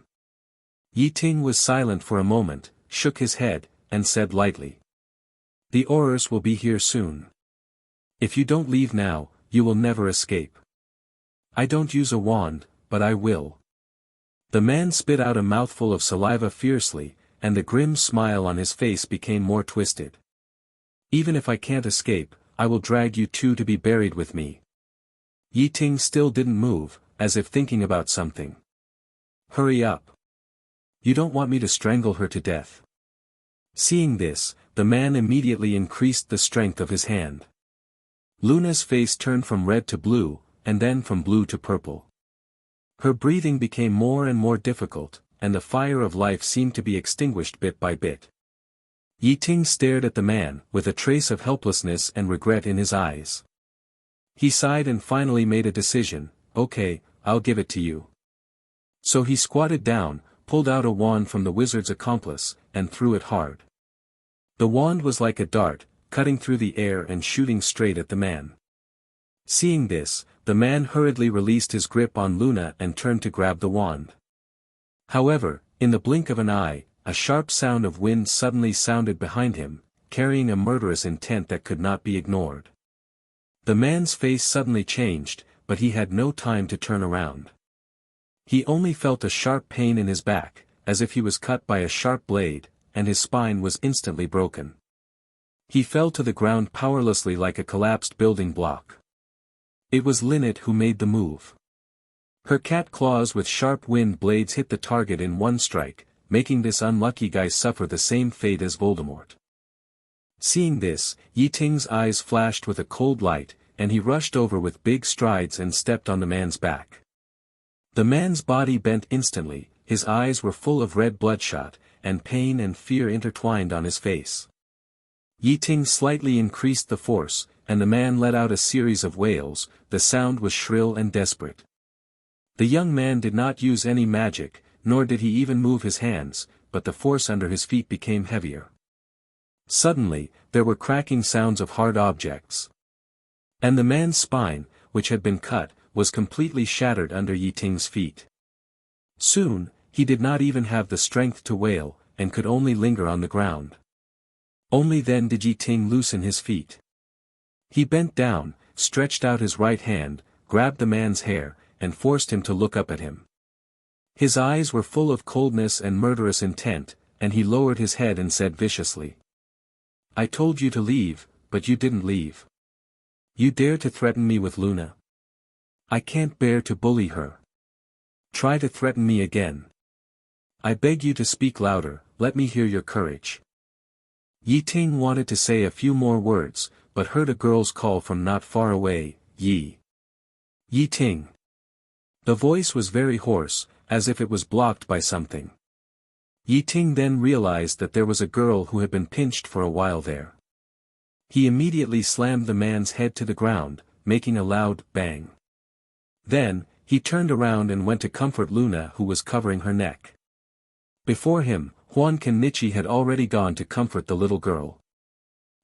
Ye Ting was silent for a moment, shook his head, and said lightly, "The Aurors will be here soon. If you don't leave now, you will never escape." "I don't use a wand, but I will." The man spit out a mouthful of saliva fiercely, and the grim smile on his face became more twisted. "Even if I can't escape, I will drag you two to be buried with me." Ye Ting still didn't move, as if thinking about something. "Hurry up. You don't want me to strangle her to death." Seeing this, the man immediately increased the strength of his hand. Luna's face turned from red to blue, and then from blue to purple. Her breathing became more and more difficult, and the fire of life seemed to be extinguished bit by bit. Ye Ting stared at the man, with a trace of helplessness and regret in his eyes. He sighed and finally made a decision. "Okay, I'll give it to you." So he squatted down, pulled out a wand from the wizard's accomplice, and threw it hard. The wand was like a dart, cutting through the air and shooting straight at the man. Seeing this, the man hurriedly released his grip on Luna and turned to grab the wand. However, in the blink of an eye, a sharp sound of wind suddenly sounded behind him, carrying a murderous intent that could not be ignored. The man's face suddenly changed, but he had no time to turn around. He only felt a sharp pain in his back, as if he was cut by a sharp blade, and his spine was instantly broken. He fell to the ground powerlessly like a collapsed building block. It was Lynette who made the move. Her cat claws with sharp wind blades hit the target in one strike, making this unlucky guy suffer the same fate as Voldemort. Seeing this, Ye Ting's eyes flashed with a cold light, and he rushed over with big strides and stepped on the man's back. The man's body bent instantly, his eyes were full of red bloodshot, and pain and fear intertwined on his face. Ye Ting slightly increased the force, and the man let out a series of wails. The sound was shrill and desperate. The young man did not use any magic, nor did he even move his hands, but the force under his feet became heavier. Suddenly, there were cracking sounds of hard objects. And the man's spine, which had been cut, was completely shattered under Ye Ting's feet. Soon, he did not even have the strength to wail, and could only linger on the ground. Only then did Ye Ting loosen his feet. He bent down, stretched out his right hand, grabbed the man's hair, and forced him to look up at him. His eyes were full of coldness and murderous intent, and he lowered his head and said viciously, "I told you to leave, but you didn't leave. You dare to threaten me with Luna? I can't bear to bully her. Try to threaten me again. I beg you to speak louder, let me hear your courage." Ye Ting wanted to say a few more words, but heard a girl's call from not far away, Ye Ting. The voice was very hoarse, as if it was blocked by something. Ye Ting then realized that there was a girl who had been pinched for a while there. He immediately slammed the man's head to the ground, making a loud bang. Then, he turned around and went to comfort Luna, who was covering her neck. Before him, Huan Kenichi had already gone to comfort the little girl.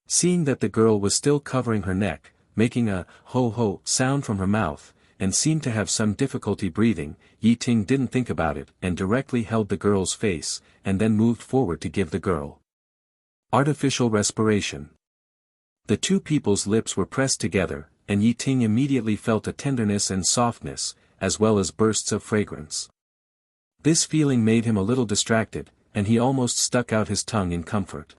Seeing that the girl was still covering her neck, making a ho-ho sound from her mouth, and seemed to have some difficulty breathing, Ye Ting didn't think about it and directly held the girl's face, and then moved forward to give the girl artificial respiration. The two people's lips were pressed together, and Ye Ting immediately felt a tenderness and softness, as well as bursts of fragrance. This feeling made him a little distracted, and he almost stuck out his tongue in comfort.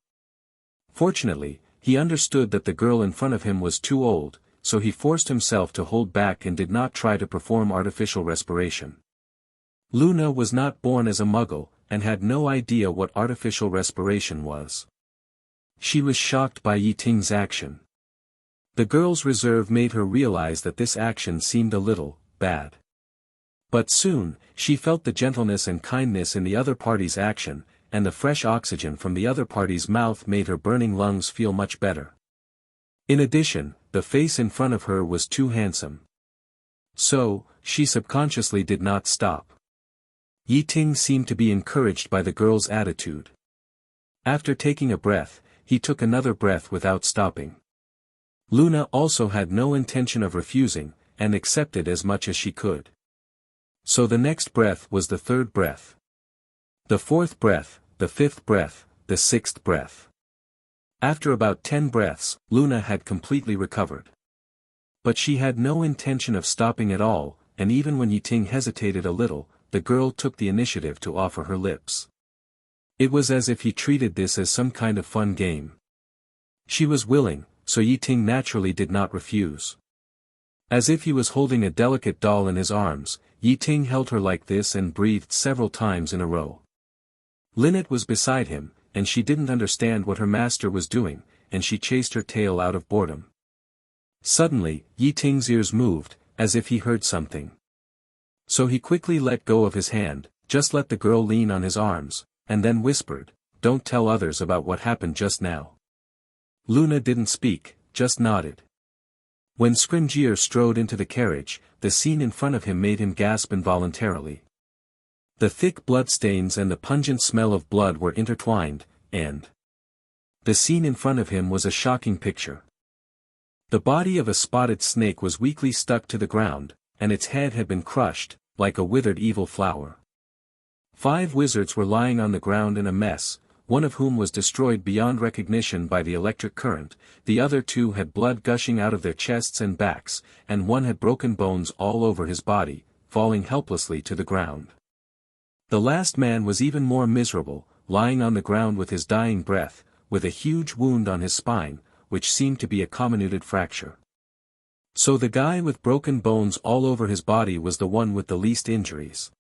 Fortunately, he understood that the girl in front of him was too old, so he forced himself to hold back and did not try to perform artificial respiration. Luna was not born as a muggle, and had no idea what artificial respiration was. She was shocked by Ye Ting's action. The girl's reserve made her realize that this action seemed a little bad. But soon, she felt the gentleness and kindness in the other party's action, and the fresh oxygen from the other party's mouth made her burning lungs feel much better. In addition, the face in front of her was too handsome. So, she subconsciously did not stop. Ye Ting seemed to be encouraged by the girl's attitude. After taking a breath, he took another breath without stopping. Luna also had no intention of refusing, and accepted as much as she could. So the next breath was the third breath. The fourth breath, the fifth breath, the sixth breath. After about 10 breaths, Luna had completely recovered. But she had no intention of stopping at all, and even when Ye Ting hesitated a little, the girl took the initiative to offer her lips. It was as if he treated this as some kind of fun game. She was willing, so Ye Ting naturally did not refuse. As if he was holding a delicate doll in his arms, Ye Ting held her like this and breathed several times in a row. Lynette was beside him, and she didn't understand what her master was doing, and she chased her tail out of boredom. Suddenly, Ye Ting's ears moved, as if he heard something. So he quickly let go of his hand, just let the girl lean on his arms, and then whispered, "Don't tell others about what happened just now." Luna didn't speak, just nodded. When Scrimgeour strode into the carriage, the scene in front of him made him gasp involuntarily. The thick bloodstains and the pungent smell of blood were intertwined, and the scene in front of him was a shocking picture. The body of a spotted snake was weakly stuck to the ground, and its head had been crushed, like a withered evil flower. 5 wizards were lying on the ground in a mess, one of whom was destroyed beyond recognition by the electric current, the other 2 had blood gushing out of their chests and backs, and one had broken bones all over his body, falling helplessly to the ground. The last man was even more miserable, lying on the ground with his dying breath, with a huge wound on his spine, which seemed to be a comminuted fracture. So the guy with broken bones all over his body was the one with the least injuries.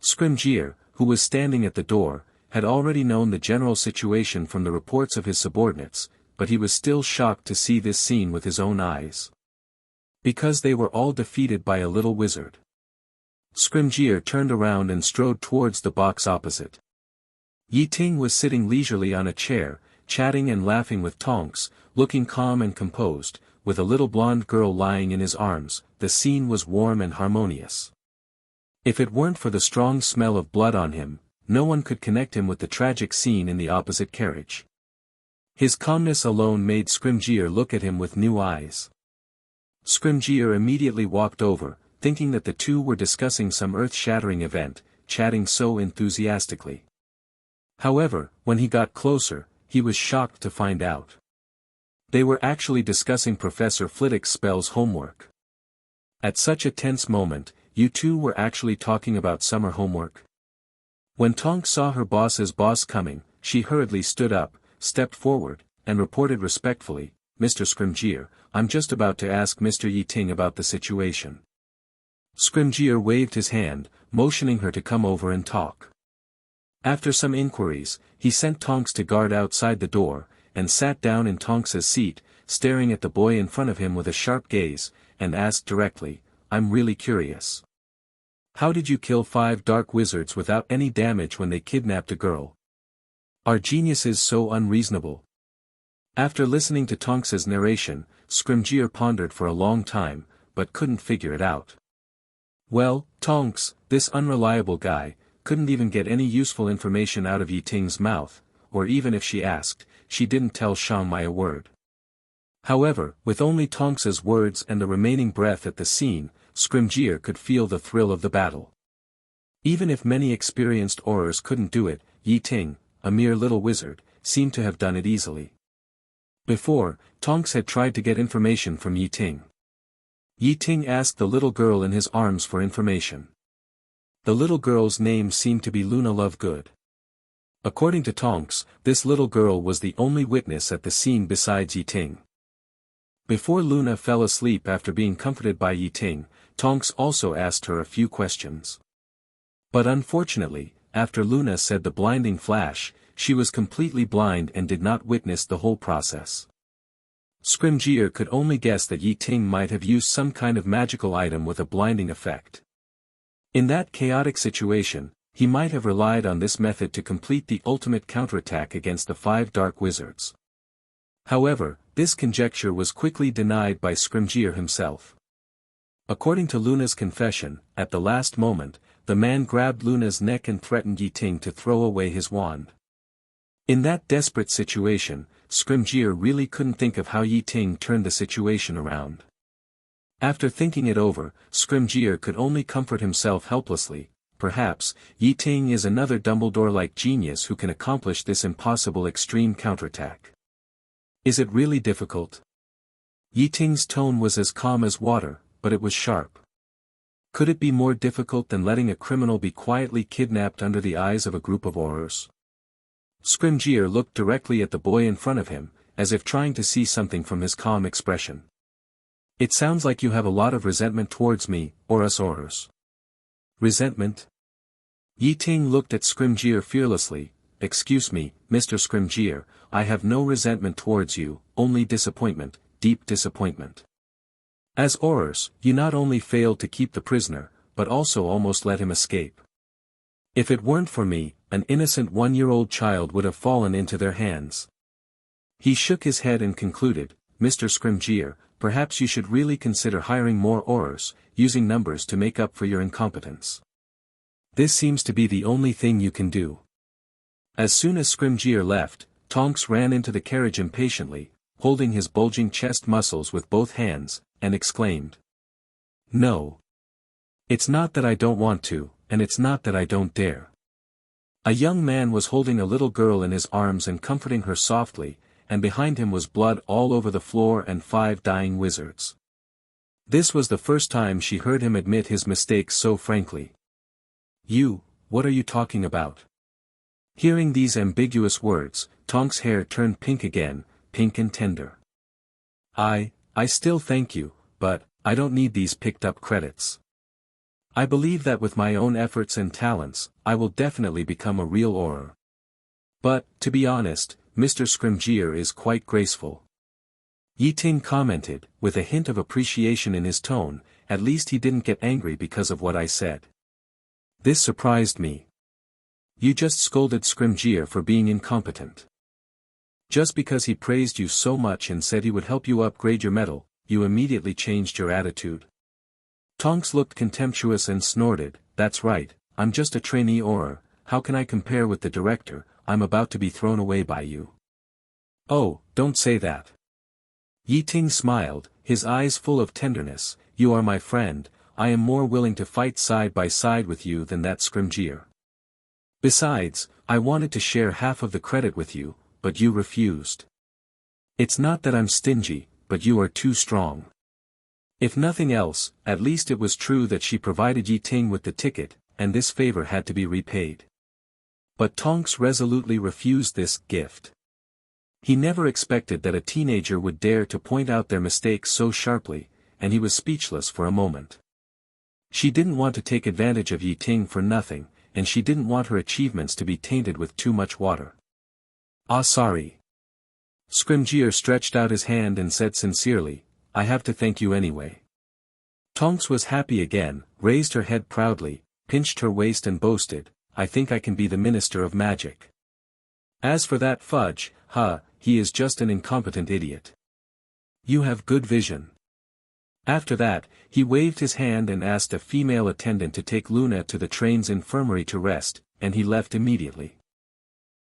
Scrimgeour, who was standing at the door, had already known the general situation from the reports of his subordinates, but he was still shocked to see this scene with his own eyes. Because they were all defeated by a little wizard. Scrimgeour turned around and strode towards the box opposite. Ye Ting was sitting leisurely on a chair, chatting and laughing with Tonks, looking calm and composed, with a little blonde girl lying in his arms. The scene was warm and harmonious. If it weren't for the strong smell of blood on him, no one could connect him with the tragic scene in the opposite carriage. His calmness alone made Scrimgeour look at him with new eyes. Scrimgeour immediately walked over, thinking that the 2 were discussing some earth-shattering event, chatting so enthusiastically. However, when he got closer, he was shocked to find out. They were actually discussing Professor Flitwick's spells homework. At such a tense moment, you 2 were actually talking about summer homework? When Tonks saw her boss's boss coming, she hurriedly stood up, stepped forward, and reported respectfully, "Mr. Scrimgeour, I'm just about to ask Mr. Ye Ting about the situation." Scrimgeour waved his hand, motioning her to come over and talk. After some inquiries, he sent Tonks to guard outside the door, and sat down in Tonks's seat, staring at the boy in front of him with a sharp gaze, and asked directly, "I'm really curious. How did you kill 5 dark wizards without any damage when they kidnapped a girl? Are geniuses so unreasonable?" After listening to Tonks's narration, Scrimgeour pondered for a long time, but couldn't figure it out. Well, Tonks, this unreliable guy, couldn't even get any useful information out of Ye Ting's mouth, or even if she asked, she didn't tell Shang Mai a word. However, with only Tonks's words and the remaining breath at the scene, Scrimgeour could feel the thrill of the battle. Even if many experienced aurors couldn't do it, Ye Ting, a mere little wizard, seemed to have done it easily. Before, Tonks had tried to get information from Ye Ting. Ye Ting asked the little girl in his arms for information. The little girl's name seemed to be Luna Lovegood. According to Tonks, this little girl was the only witness at the scene besides Ye Ting. Before Luna fell asleep after being comforted by Ye Ting, Tonks also asked her a few questions. But unfortunately, after Luna said the blinding flash, she was completely blind and did not witness the whole process. Scrimgeour could only guess that Ye Ting might have used some kind of magical item with a blinding effect. In that chaotic situation, he might have relied on this method to complete the ultimate counterattack against the 5 dark wizards. However, this conjecture was quickly denied by Scrimgeour himself. According to Luna's confession, at the last moment, the man grabbed Luna's neck and threatened Ye Ting to throw away his wand. In that desperate situation, Scrimgeour really couldn't think of how Ye Ting turned the situation around. After thinking it over, Scrimgeour could only comfort himself helplessly. Perhaps, Ye Ting is another Dumbledore-like genius who can accomplish this impossible extreme counterattack. Is it really difficult? Ye Ting's tone was as calm as water, but it was sharp. Could it be more difficult than letting a criminal be quietly kidnapped under the eyes of a group of aurors? Scrimgeour looked directly at the boy in front of him, as if trying to see something from his calm expression. "It sounds like you have a lot of resentment towards me, or us aurors." "Resentment?" Ye Ting looked at Scrimgeour fearlessly. "Excuse me, Mr. Scrimgeour, I have no resentment towards you, only disappointment, deep disappointment. As aurors, you not only failed to keep the prisoner, but also almost let him escape. If it weren't for me, an innocent 1-year-old child would have fallen into their hands." He shook his head and concluded, "Mr. Scrimgeour, perhaps you should really consider hiring more aurors, using numbers to make up for your incompetence. This seems to be the only thing you can do." As soon as Scrimgeour left, Tonks ran into the carriage impatiently, holding his bulging chest muscles with both hands, and exclaimed, "No. It's not that I don't want to, and it's not that I don't dare. A young man was holding a little girl in his arms and comforting her softly, and behind him was blood all over the floor and 5 dying wizards. This was the first time she heard him admit his mistakes so frankly. "You, what are you talking about?" Hearing these ambiguous words, Tonks' hair turned pink again, pink and tender. I still thank you, but, I don't need these picked-up credits. I believe that with my own efforts and talents, I will definitely become a real Auror. But, to be honest, Mr. Scrimgeour is quite graceful. Ye Ting commented, with a hint of appreciation in his tone. At least he didn't get angry because of what I said. This surprised me. You just scolded Scrimgeour for being incompetent. Just because he praised you so much and said he would help you upgrade your medal, you immediately changed your attitude. Tonks looked contemptuous and snorted, "That's right, I'm just a trainee Auror. How can I compare with the director? I'm about to be thrown away by you." "Oh, don't say that." Ye Ting smiled, his eyes full of tenderness. "You are my friend, I am more willing to fight side by side with you than that Scrimgeour. Besides, I wanted to share half of the credit with you, but you refused. It's not that I'm stingy, but you are too strong." If nothing else, at least it was true that she provided Ye Ting with the ticket, and this favor had to be repaid. But Tonks resolutely refused this gift. He never expected that a teenager would dare to point out their mistakes so sharply, and he was speechless for a moment. She didn't want to take advantage of Ye Ting for nothing, and she didn't want her achievements to be tainted with too much water. Sorry." Scrimgeour stretched out his hand and said sincerely, "I have to thank you anyway." Tonks was happy again, raised her head proudly, pinched her waist and boasted, "I think I can be the Minister of Magic. As for that Fudge, he is just an incompetent idiot. You have good vision." After that, he waved his hand and asked a female attendant to take Luna to the train's infirmary to rest, and he left immediately.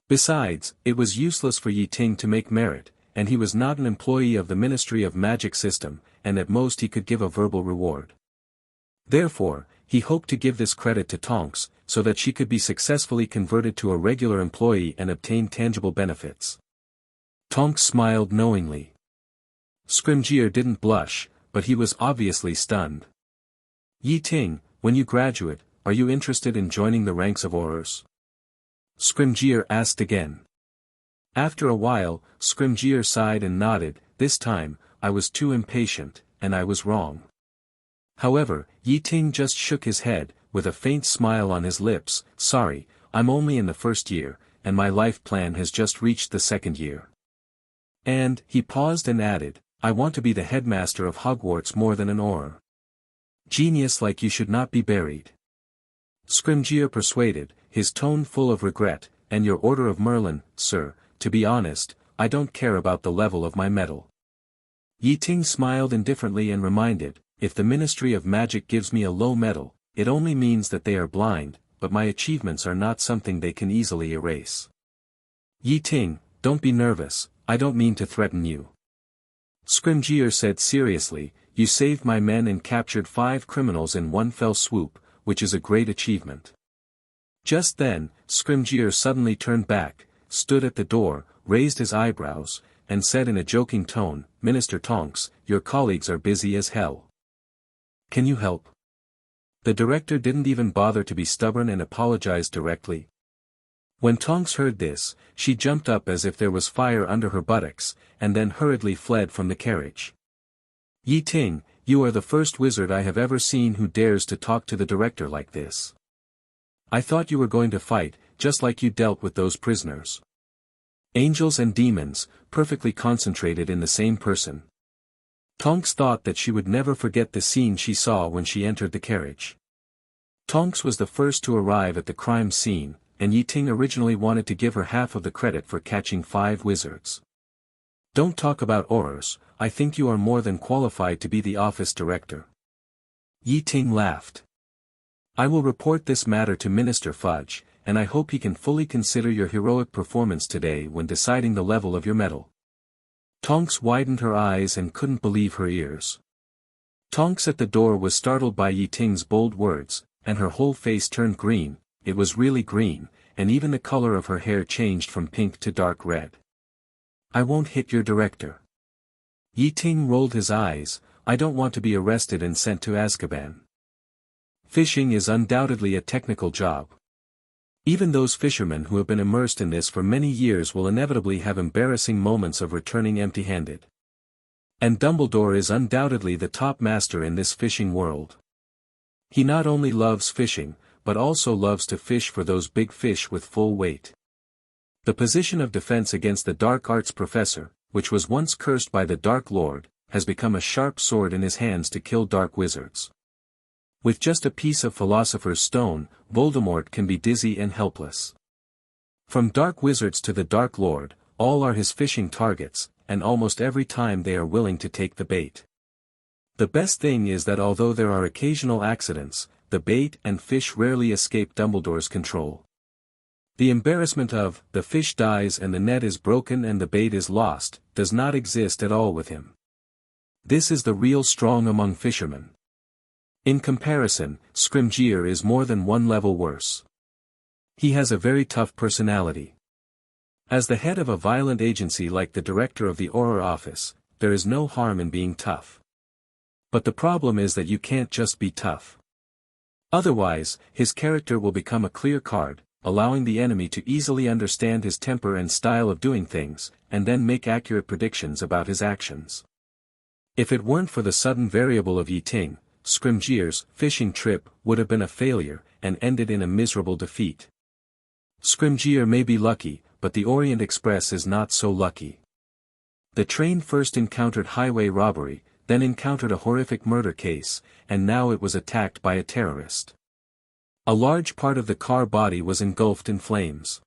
Besides, it was useless for Ye Ting to make merit, and he was not an employee of the Ministry of Magic system, and at most he could give a verbal reward. Therefore, he hoped to give this credit to Tonks, so that she could be successfully converted to a regular employee and obtain tangible benefits. Tonks smiled knowingly. Scrimgeour didn't blush, but he was obviously stunned. "Ye Ting, when you graduate, are you interested in joining the ranks of Aurors?" Scrimgeour asked again. After a while, Scrimgeour sighed and nodded. "This time, I was too impatient, and I was wrong." However, Ye Ting just shook his head, with a faint smile on his lips. "Sorry, I'm only in the first year, and my life plan has just reached the second year." And, he paused and added, "I want to be the headmaster of Hogwarts more than an Auror. Genius like you should not be buried." Scrimgeour persuaded, his tone full of regret, "And your Order of Merlin, sir, to be honest, I don't care about the level of my medal." Ye Ting smiled indifferently and reminded, "If the Ministry of Magic gives me a low medal, it only means that they are blind, but my achievements are not something they can easily erase. Ye Ting, don't be nervous, I don't mean to threaten you." Scrimgeour said seriously, "You saved my men and captured 5 criminals in one fell swoop, which is a great achievement." Just then, Scrimgeour suddenly turned back, stood at the door, raised his eyebrows, and said in a joking tone, "Minister Tonks, your colleagues are busy as hell. Can you help?" The director didn't even bother to be stubborn and apologized directly. When Tonks heard this, she jumped up as if there was fire under her buttocks, and then hurriedly fled from the carriage. "Ye Ting, you are the first wizard I have ever seen who dares to talk to the director like this. I thought you were going to fight, just like you dealt with those prisoners. Angels and demons, perfectly concentrated in the same person." Tonks thought that she would never forget the scene she saw when she entered the carriage. Tonks was the first to arrive at the crime scene, and Ye Ting originally wanted to give her half of the credit for catching 5 wizards. "Don't talk about Aurors, I think you are more than qualified to be the office director." Ye Ting laughed. "I will report this matter to Minister Fudge, and I hope he can fully consider your heroic performance today when deciding the level of your medal." Tonks widened her eyes and couldn't believe her ears. Tonks at the door was startled by Ye Ting's bold words, and her whole face turned green. It was really green, and even the color of her hair changed from pink to dark red. "I won't hit your director." Ye Ting rolled his eyes. "I don't want to be arrested and sent to Azkaban." Fishing is undoubtedly a technical job. Even those fishermen who have been immersed in this for many years will inevitably have embarrassing moments of returning empty-handed. And Dumbledore is undoubtedly the top master in this fishing world. He not only loves fishing, but also loves to fish for those big fish with full weight. The position of defense against the dark arts professor, which was once cursed by the Dark Lord, has become a sharp sword in his hands to kill dark wizards. With just a piece of Philosopher's Stone, Voldemort can be dizzy and helpless. From dark wizards to the Dark Lord, all are his fishing targets, and almost every time they are willing to take the bait. The best thing is that although there are occasional accidents, the bait and fish rarely escape Dumbledore's control. The embarrassment of, the fish dies and the net is broken and the bait is lost, does not exist at all with him. This is the real strong among fishermen. In comparison, Scrimgeour is more than one level worse. He has a very tough personality. As the head of a violent agency like the director of the Auror office, there is no harm in being tough. But the problem is that you can't just be tough. Otherwise, his character will become a clear card, allowing the enemy to easily understand his temper and style of doing things, and then make accurate predictions about his actions. If it weren't for the sudden variable of Ye Ting, Scrimgeour's fishing trip would have been a failure, and ended in a miserable defeat. Scrimgeour may be lucky, but the Orient Express is not so lucky. The train first encountered highway robbery, then encountered a horrific murder case, and now it was attacked by a terrorist. A large part of the car body was engulfed in flames.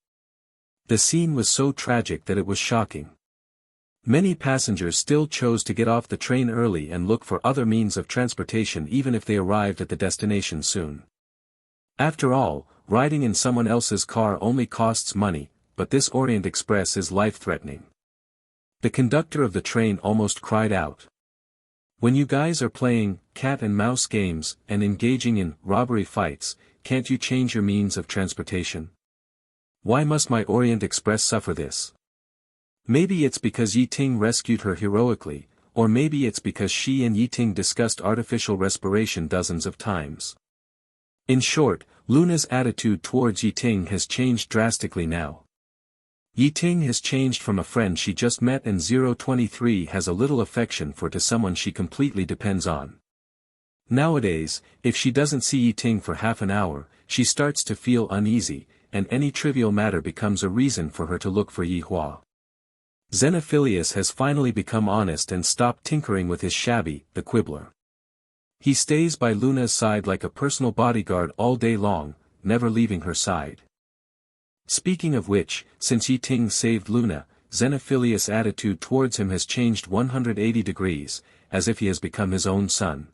The scene was so tragic that it was shocking. Many passengers still chose to get off the train early and look for other means of transportation even if they arrived at the destination soon. After all, riding in someone else's car only costs money, but this Orient Express is life-threatening. The conductor of the train almost cried out. "When you guys are playing cat and mouse games and engaging in robbery fights, can't you change your means of transportation? Why must my Orient Express suffer this?" Maybe it's because Ye Ting rescued her heroically, or maybe it's because she and Ye Ting discussed artificial respiration dozens of times. In short, Luna's attitude towards Ye Ting has changed drastically now. Ye Ting has changed from a friend she just met and 023 has a little affection for to someone she completely depends on. Nowadays, if she doesn't see Ye Ting for half an hour, she starts to feel uneasy, and any trivial matter becomes a reason for her to look for Yi Hua. Xenophilius has finally become honest and stopped tinkering with his shabby, the Quibbler. He stays by Luna's side like a personal bodyguard all day long, never leaving her side. Speaking of which, since Ye Ting saved Luna, Xenophilius' attitude towards him has changed 180 degrees, as if he has become his own son.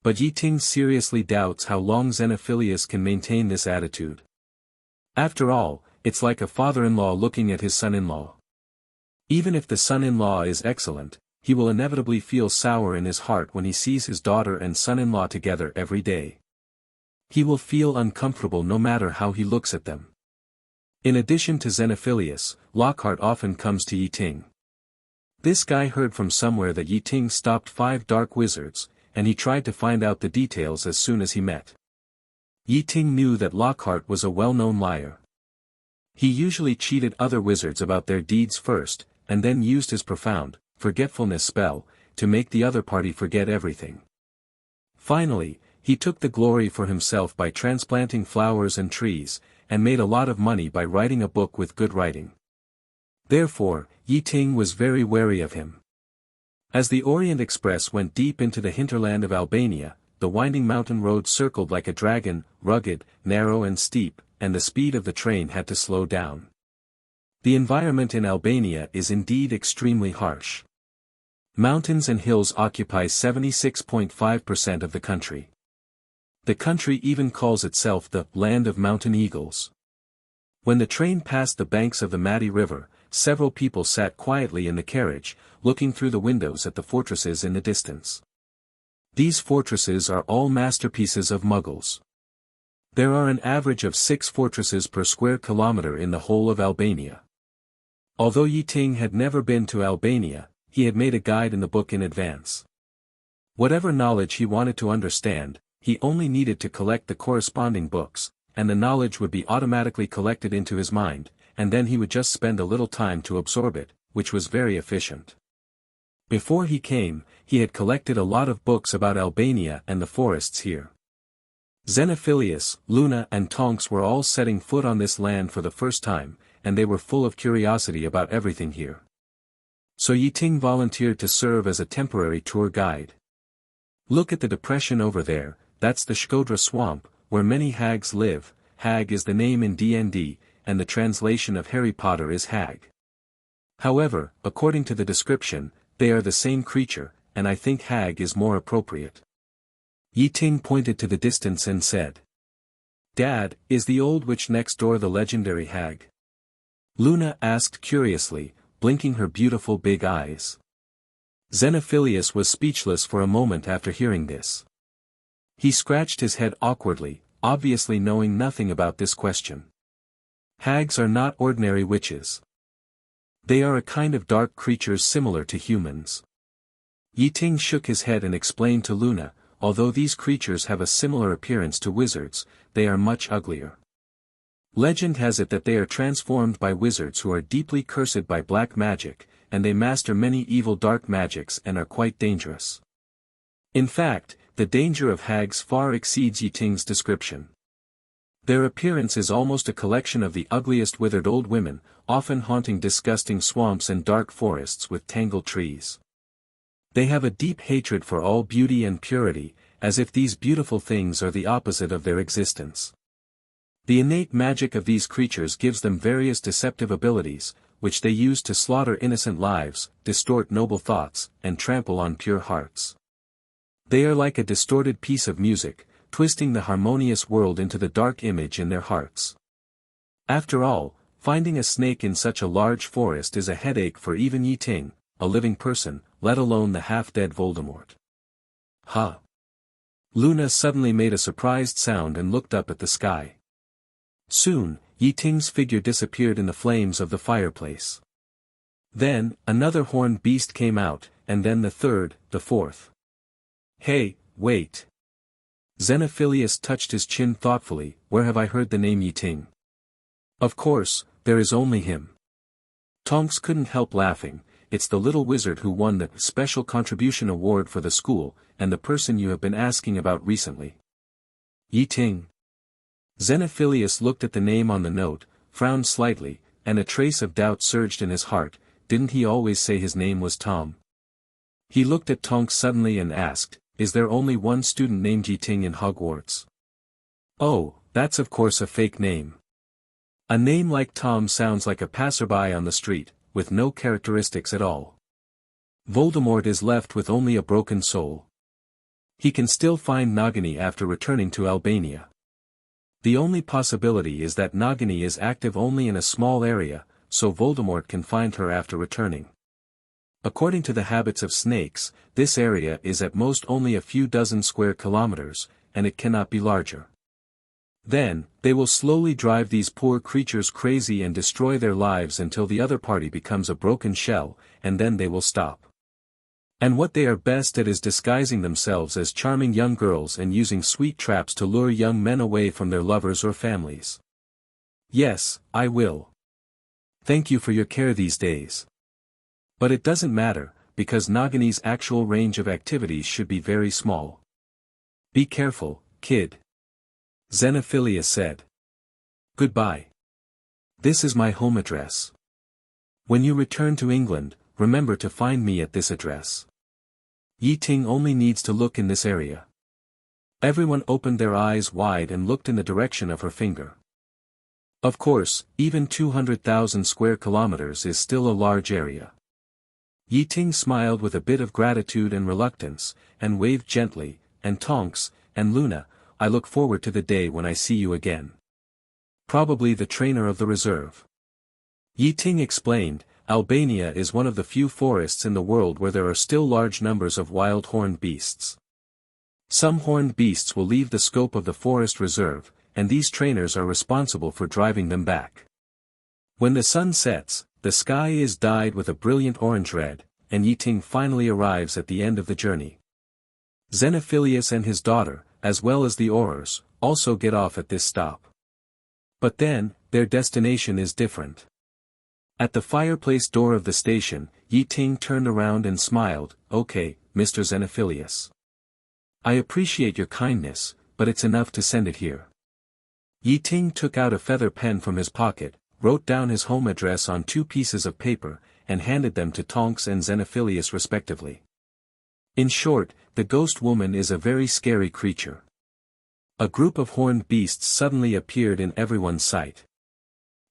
But Ye Ting seriously doubts how long Xenophilius can maintain this attitude. After all, it's like a father-in-law looking at his son-in-law. Even if the son-in-law is excellent, he will inevitably feel sour in his heart when he sees his daughter and son-in-law together every day. He will feel uncomfortable no matter how he looks at them. In addition to Xenophilius, Lockhart often comes to Ye Ting. This guy heard from somewhere that Ye Ting stopped 5 dark wizards, and he tried to find out the details as soon as he met. Ye Ting knew that Lockhart was a well-known liar. He usually cheated other wizards about their deeds first, and then used his profound forgetfulness spell to make the other party forget everything. Finally, he took the glory for himself by transplanting flowers and trees, and made a lot of money by writing a book with good writing. Therefore, Ye Ting was very wary of him. As the Orient Express went deep into the hinterland of Albania, the winding mountain road circled like a dragon, rugged, narrow and steep, and the speed of the train had to slow down. The environment in Albania is indeed extremely harsh. Mountains and hills occupy 76.5% of the country. The country even calls itself the land of mountain eagles. When the train passed the banks of the Mati River, several people sat quietly in the carriage, looking through the windows at the fortresses in the distance. These fortresses are all masterpieces of Muggles. There are an average of 6 fortresses per square kilometer in the whole of Albania. Although Ye Ting had never been to Albania, he had made a guide in the book in advance. Whatever knowledge he wanted to understand, he only needed to collect the corresponding books, and the knowledge would be automatically collected into his mind, and then he would just spend a little time to absorb it, which was very efficient. Before he came, he had collected a lot of books about Albania and the forests here. Xenophilius, Luna and Tonks were all setting foot on this land for the first time, and they were full of curiosity about everything here. So Ye Ting volunteered to serve as a temporary tour guide. Look at the depression over there, that's the Shkodra swamp, where many hags live. Hag is the name in D&D, and the translation of Harry Potter is hag. However, according to the description, they are the same creature, and I think hag is more appropriate. Ye Ting pointed to the distance and said, "Dad, is the old witch next door the legendary hag?" Luna asked curiously, blinking her beautiful big eyes. Xenophilius was speechless for a moment after hearing this. He scratched his head awkwardly, obviously knowing nothing about this question. Hags are not ordinary witches. They are a kind of dark creatures similar to humans. Ye Ting shook his head and explained to Luna, although these creatures have a similar appearance to wizards, they are much uglier. Legend has it that they are transformed by wizards who are deeply cursed by black magic, and they master many evil dark magics and are quite dangerous. In fact, the danger of hags far exceeds Ye Ting's description. Their appearance is almost a collection of the ugliest withered old women, often haunting disgusting swamps and dark forests with tangled trees. They have a deep hatred for all beauty and purity, as if these beautiful things are the opposite of their existence. The innate magic of these creatures gives them various deceptive abilities, which they use to slaughter innocent lives, distort noble thoughts, and trample on pure hearts. They are like a distorted piece of music, twisting the harmonious world into the dark image in their hearts. After all, finding a snake in such a large forest is a headache for even Ye Ting, a living person, let alone the half-dead Voldemort. Huh! Luna suddenly made a surprised sound and looked up at the sky. Soon, Ye Ting's figure disappeared in the flames of the fireplace. Then, another horned beast came out, and then the third, the fourth. Hey, wait! Xenophilius touched his chin thoughtfully. Where have I heard the name Ye Ting? Of course, there is only him. Tonks couldn't help laughing. It's the little wizard who won the Special Contribution Award for the school, and the person you have been asking about recently. Ye Ting. Xenophilius looked at the name on the note, frowned slightly, and a trace of doubt surged in his heart. Didn't he always say his name was Tom? He looked at Tonks suddenly and asked, "Is there only one student named Ye Ting in Hogwarts?" "Oh, that's of course a fake name. A name like Tom sounds like a passerby on the street, with no characteristics at all. Voldemort is left with only a broken soul. He can still find Nagini after returning to Albania. The only possibility is that Nagini is active only in a small area, so Voldemort can find her after returning. According to the habits of snakes, this area is at most only a few dozen square kilometers, and it cannot be larger. Then, they will slowly drive these poor creatures crazy and destroy their lives until the other party becomes a broken shell, and then they will stop. And what they are best at is disguising themselves as charming young girls and using sweet traps to lure young men away from their lovers or families. Yes, I will. Thank you for your care these days. But it doesn't matter, because Nagini's actual range of activities should be very small. Be careful, kid. Xenophilius said. Goodbye. This is my home address. When you return to England, remember to find me at this address. Ye Ting only needs to look in this area. Everyone opened their eyes wide and looked in the direction of her finger. Of course, even 200,000 square kilometers is still a large area. Ye Ting smiled with a bit of gratitude and reluctance, and waved gently, and Tonks, and Luna, I look forward to the day when I see you again. Probably the trainer of the reserve. Ye Ting explained, Albania is one of the few forests in the world where there are still large numbers of wild horned beasts. Some horned beasts will leave the scope of the forest reserve, and these trainers are responsible for driving them back. When the sun sets, the sky is dyed with a brilliant orange-red, and Ye Ting finally arrives at the end of the journey. Xenophilius and his daughter, as well as the Aurors, also get off at this stop. But then, their destination is different. At the fireplace door of the station, Ye Ting turned around and smiled. "Okay, Mr. Xenophilius. I appreciate your kindness, but it's enough to send it here." Ye Ting took out a feather pen from his pocket, wrote down his home address on 2 pieces of paper, and handed them to Tonks and Xenophilius respectively. In short, the ghost woman is a very scary creature. A group of horned beasts suddenly appeared in everyone's sight.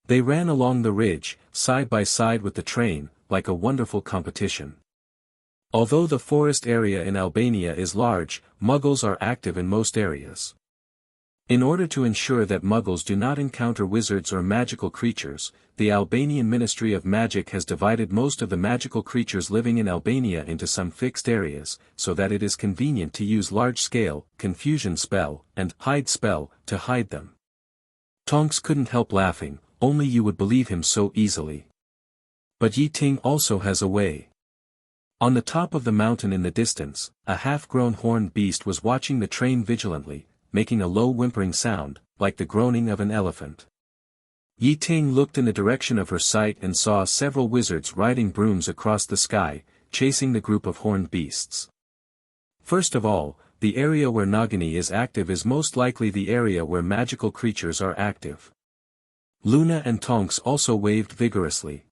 They ran along the ridge, side by side with the train, like a wonderful competition. Although the forest area in Albania is large, Muggles are active in most areas. In order to ensure that Muggles do not encounter wizards or magical creatures, the Albanian Ministry of Magic has divided most of the magical creatures living in Albania into some fixed areas, so that it is convenient to use large-scale, confusion spell, and hide spell, to hide them. Tonks couldn't help laughing, only you would believe him so easily. But Ye Ting also has a way. On the top of the mountain in the distance, a half-grown horned beast was watching the train vigilantly, making a low whimpering sound, like the groaning of an elephant. Ye Ting looked in the direction of her sight and saw several wizards riding brooms across the sky, chasing the group of horned beasts. First of all, the area where Nagini is active is most likely the area where magical creatures are active. Luna and Tonks also waved vigorously.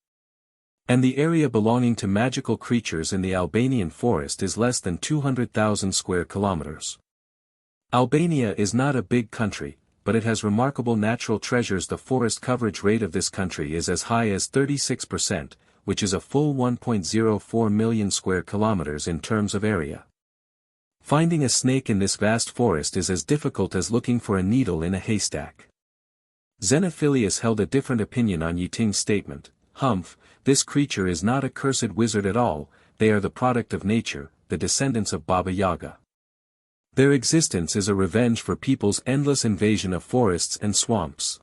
And the area belonging to magical creatures in the Albanian forest is less than 200,000 square kilometers. Albania is not a big country, but it has remarkable natural treasures. The forest coverage rate of this country is as high as 36%, which is a full 1.04 million square kilometers in terms of area. Finding a snake in this vast forest is as difficult as looking for a needle in a haystack. Xenophilius held a different opinion on Ye Ting's statement. "Humph, this creature is not a cursed wizard at all, they are the product of nature, the descendants of Baba Yaga. Their existence is a revenge for people's endless invasion of forests and swamps."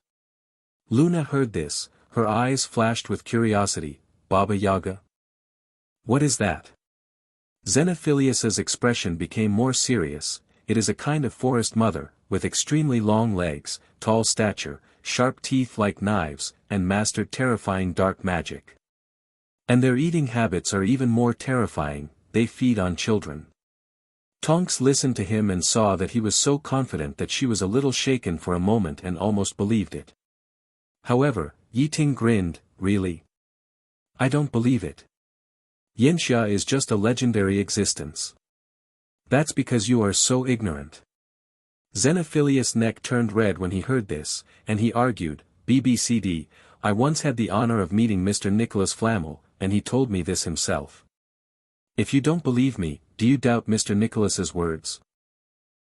Luna heard this, her eyes flashed with curiosity. "Baba Yaga? What is that?" Xenophilius's expression became more serious. "It is a kind of forest mother, with extremely long legs, tall stature, sharp teeth like knives, and mastered terrifying dark magic. And their eating habits are even more terrifying, they feed on children." Tonks listened to him and saw that he was so confident that she was a little shaken for a moment and almost believed it. However, Ye Ting grinned. "Really? I don't believe it. Yenxia is just a legendary existence." "That's because you are so ignorant." Xenophilius' neck turned red when he heard this, and he argued, "BBCD, I once had the honor of meeting Mr. Nicholas Flamel, and he told me this himself. If you don't believe me, do you doubt Mr. Nicholas's words?"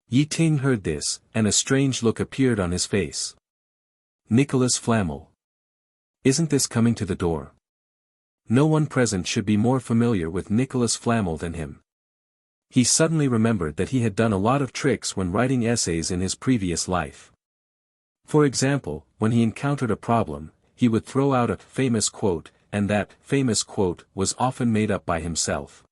Ye Ting heard this, and a strange look appeared on his face. Nicholas Flamel. Isn't this coming to the door? No one present should be more familiar with Nicholas Flamel than him. He suddenly remembered that he had done a lot of tricks when writing essays in his previous life. For example, when he encountered a problem, he would throw out a famous quote, and that famous quote was often made up by himself.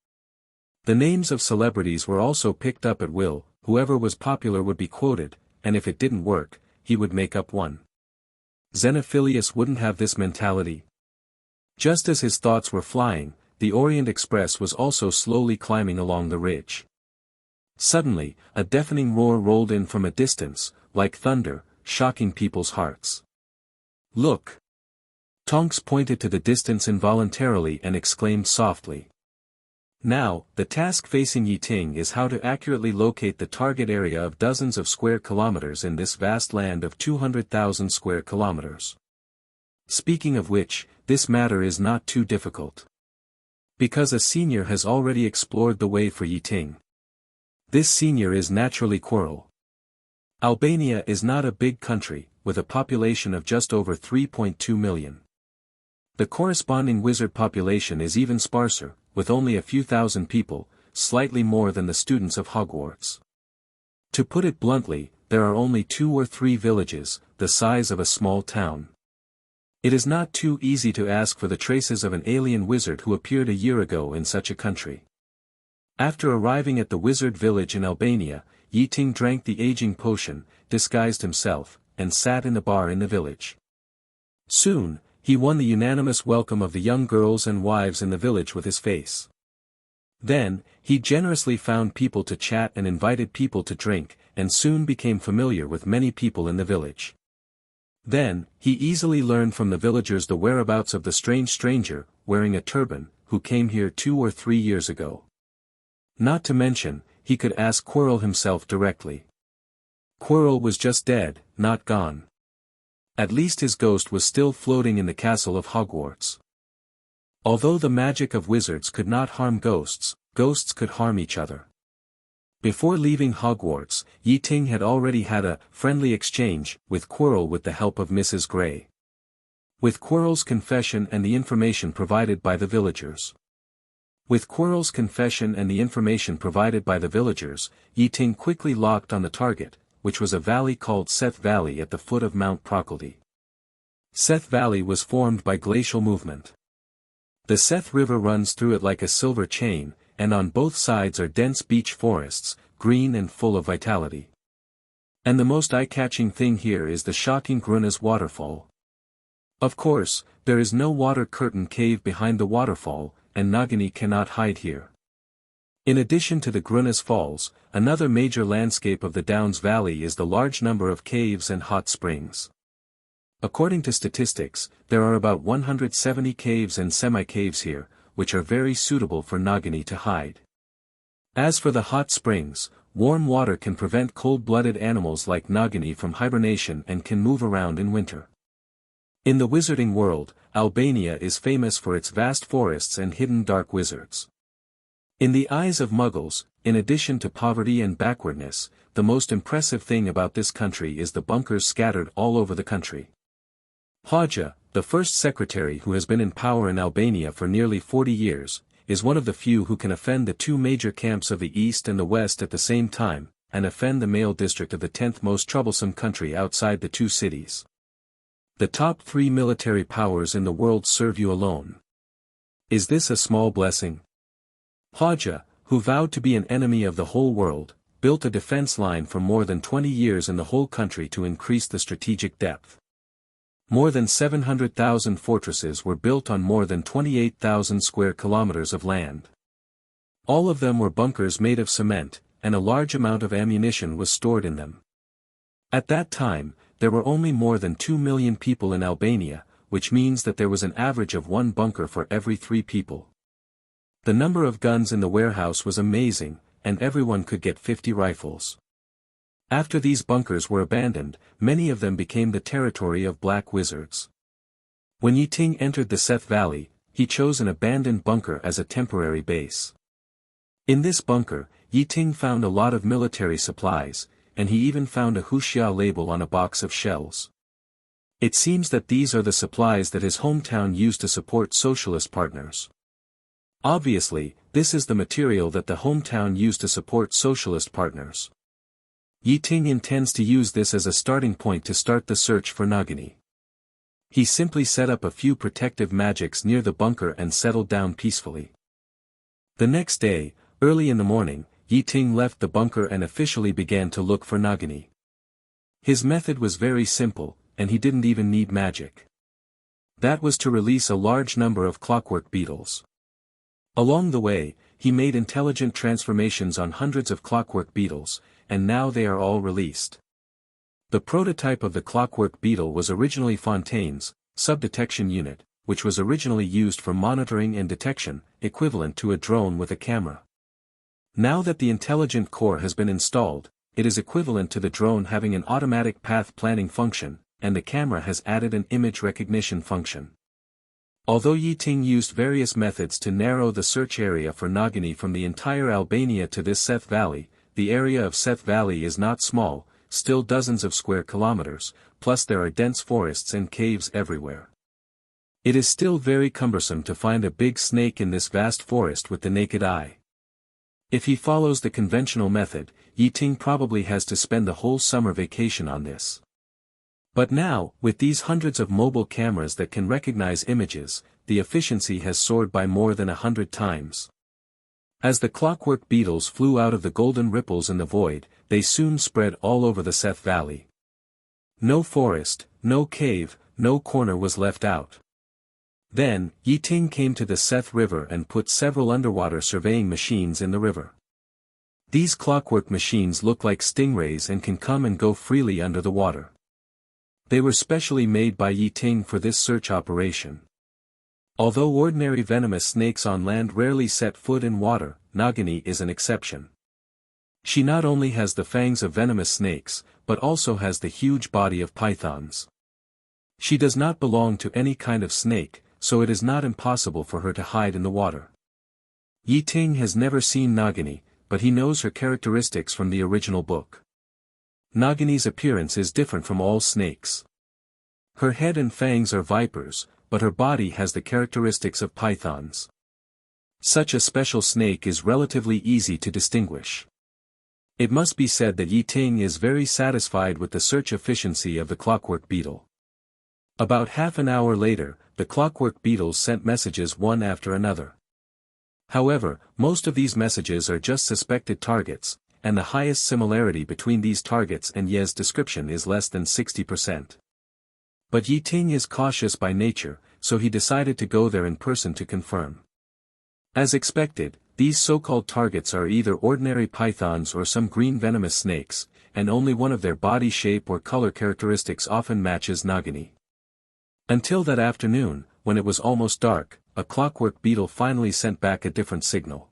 The names of celebrities were also picked up at will. Whoever was popular would be quoted, and if it didn't work, he would make up one. Xenophilius wouldn't have this mentality. Just as his thoughts were flying, the Orient Express was also slowly climbing along the ridge. Suddenly, a deafening roar rolled in from a distance, like thunder, shocking people's hearts. "Look!" Tonks pointed to the distance involuntarily and exclaimed softly. Now, the task facing Ye Ting is how to accurately locate the target area of dozens of square kilometers in this vast land of 200,000 square kilometers. Speaking of which, this matter is not too difficult. Because a senior has already explored the way for Ye Ting. This senior is naturally Quirrell. Albania is not a big country, with a population of just over 3.2 million. The corresponding wizard population is even sparser, with only a few thousand people, slightly more than the students of Hogwarts. To put it bluntly, there are only 2 or 3 villages, the size of a small town. It is not too easy to ask for the traces of an alien wizard who appeared a year ago in such a country. After arriving at the wizard village in Albania, Ye Ting drank the aging potion, disguised himself, and sat in the bar in the village. Soon, he won the unanimous welcome of the young girls and wives in the village with his face. Then, he generously found people to chat and invited people to drink, and soon became familiar with many people in the village. Then, he easily learned from the villagers the whereabouts of the strange stranger, wearing a turban, who came here 2 or 3 years ago. Not to mention, he could ask Quirrell himself directly. Quirrell was just dead, not gone. At least his ghost was still floating in the castle of Hogwarts. Although the magic of wizards could not harm ghosts, ghosts could harm each other. Before leaving Hogwarts, Ye Ting had already had a friendly exchange with Quirrell with the help of Mrs. Grey. With Quirrell's confession and the information provided by the villagers. Ye Ting quickly locked on the target, which was a valley called Seth Valley at the foot of Mount Procledy. Seth Valley was formed by glacial movement. The Seth River runs through it like a silver chain, and on both sides are dense beech forests, green and full of vitality. And the most eye-catching thing here is the shocking Grunna's waterfall. Of course, there is no water curtain cave behind the waterfall, and Nagini cannot hide here. In addition to the Grunna's Falls, another major landscape of the Downs Valley is the large number of caves and hot springs. According to statistics, there are about 170 caves and semi-caves here, which are very suitable for Nagini to hide. As for the hot springs, warm water can prevent cold-blooded animals like Nagini from hibernation and can move around in winter. In the wizarding world, Albania is famous for its vast forests and hidden dark wizards. In the eyes of Muggles, in addition to poverty and backwardness, the most impressive thing about this country is the bunkers scattered all over the country. Haja, the first secretary who has been in power in Albania for nearly 40 years, is one of the few who can offend the 2 major camps of the East and the West at the same time, and offend the male district of the 10th most troublesome country outside the 2 cities. The top 3 military powers in the world serve you alone. Is this a small blessing? Haja, who vowed to be an enemy of the whole world, built a defense line for more than 20 years in the whole country to increase the strategic depth. More than 700,000 fortresses were built on more than 28,000 square kilometers of land. All of them were bunkers made of cement, and a large amount of ammunition was stored in them. At that time, there were only more than 2 million people in Albania, which means that there was an average of 1 bunker for every 3 people. The number of guns in the warehouse was amazing, and everyone could get 50 rifles. After these bunkers were abandoned, many of them became the territory of black wizards. When Ye Ting entered the Seth Valley, he chose an abandoned bunker as a temporary base. In this bunker, Ye Ting found a lot of military supplies, and he even found a Huxia label on a box of shells. It seems that these are the supplies that his hometown used to support socialist partners. Obviously, this is the material that the hometown used to support socialist partners. Ye Ting intends to use this as a starting point to start the search for Nagini. He simply set up a few protective magics near the bunker and settled down peacefully. The next day, early in the morning, Ye Ting left the bunker and officially began to look for Nagini. His method was very simple, and he didn't even need magic. That was to release a large number of clockwork beetles. Along the way, he made intelligent transformations on hundreds of clockwork beetles, and now they are all released. The prototype of the clockwork beetle was originally Fontaine's sub-detection unit, which was originally used for monitoring and detection, equivalent to a drone with a camera. Now that the intelligent core has been installed, it is equivalent to the drone having an automatic path planning function, and the camera has added an image recognition function. Although Ye Ting used various methods to narrow the search area for Nagini from the entire Albania to this Seth Valley, the area of Seth Valley is not small, still dozens of square kilometers, plus there are dense forests and caves everywhere. It is still very cumbersome to find a big snake in this vast forest with the naked eye. If he follows the conventional method, Ye Ting probably has to spend the whole summer vacation on this. But now, with these hundreds of mobile cameras that can recognize images, the efficiency has soared by more than 100 times. As the clockwork beetles flew out of the golden ripples in the void, they soon spread all over the Seth Valley. No forest, no cave, no corner was left out. Then, Ye Ting came to the Seth River and put several underwater surveying machines in the river. These clockwork machines look like stingrays and can come and go freely under the water. They were specially made by Ye Ting for this search operation. Although ordinary venomous snakes on land rarely set foot in water, Nagini is an exception. She not only has the fangs of venomous snakes, but also has the huge body of pythons. She does not belong to any kind of snake, so it is not impossible for her to hide in the water. Ye Ting has never seen Nagini, but he knows her characteristics from the original book. Nagini's appearance is different from all snakes. Her head and fangs are vipers, but her body has the characteristics of pythons. Such a special snake is relatively easy to distinguish. It must be said that Ye Ting is very satisfied with the search efficiency of the clockwork beetle. About half an hour later, the clockwork beetles sent messages one after another. However, most of these messages are just suspected targets, and the highest similarity between these targets and Ye's description is less than 60%. But Ye Ting is cautious by nature, so he decided to go there in person to confirm. As expected, these so-called targets are either ordinary pythons or some green venomous snakes, and only one of their body shape or color characteristics often matches Nagini. Until that afternoon, when it was almost dark, a clockwork beetle finally sent back a different signal.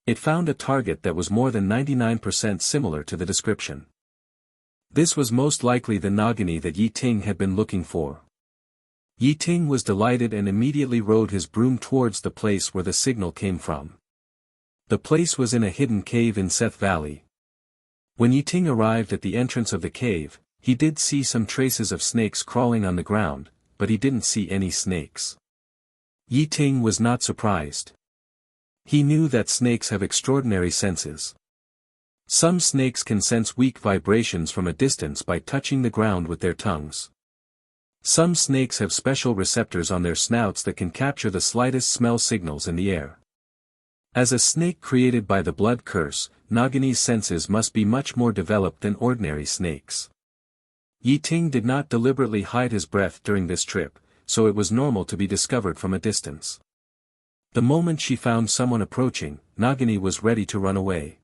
It found a target that was more than 99% similar to the description. This was most likely the Nagini that Ye Ting had been looking for. Ye Ting was delighted and immediately rode his broom towards the place where the signal came from. The place was in a hidden cave in Seth Valley. When Ye Ting arrived at the entrance of the cave, he did see some traces of snakes crawling on the ground, but he didn't see any snakes. Ye Ting was not surprised. He knew that snakes have extraordinary senses. Some snakes can sense weak vibrations from a distance by touching the ground with their tongues. Some snakes have special receptors on their snouts that can capture the slightest smell signals in the air. As a snake created by the blood curse, Nagini's senses must be much more developed than ordinary snakes. Ye Ting did not deliberately hide his breath during this trip, so it was normal to be discovered from a distance. The moment she found someone approaching, Nagini was ready to run away.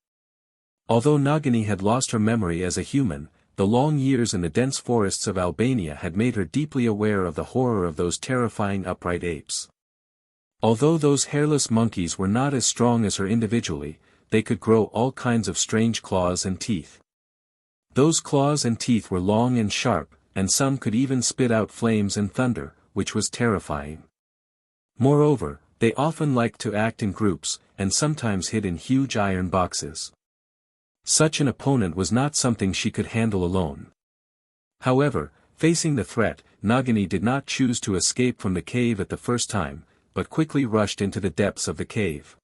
Although Nagini had lost her memory as a human, the long years in the dense forests of Albania had made her deeply aware of the horror of those terrifying upright apes. Although those hairless monkeys were not as strong as her individually, they could grow all kinds of strange claws and teeth. Those claws and teeth were long and sharp, and some could even spit out flames and thunder, which was terrifying. Moreover, they often liked to act in groups, and sometimes hid in huge iron boxes. Such an opponent was not something she could handle alone. However, facing the threat, Nagini did not choose to escape from the cave at the first time, but quickly rushed into the depths of the cave.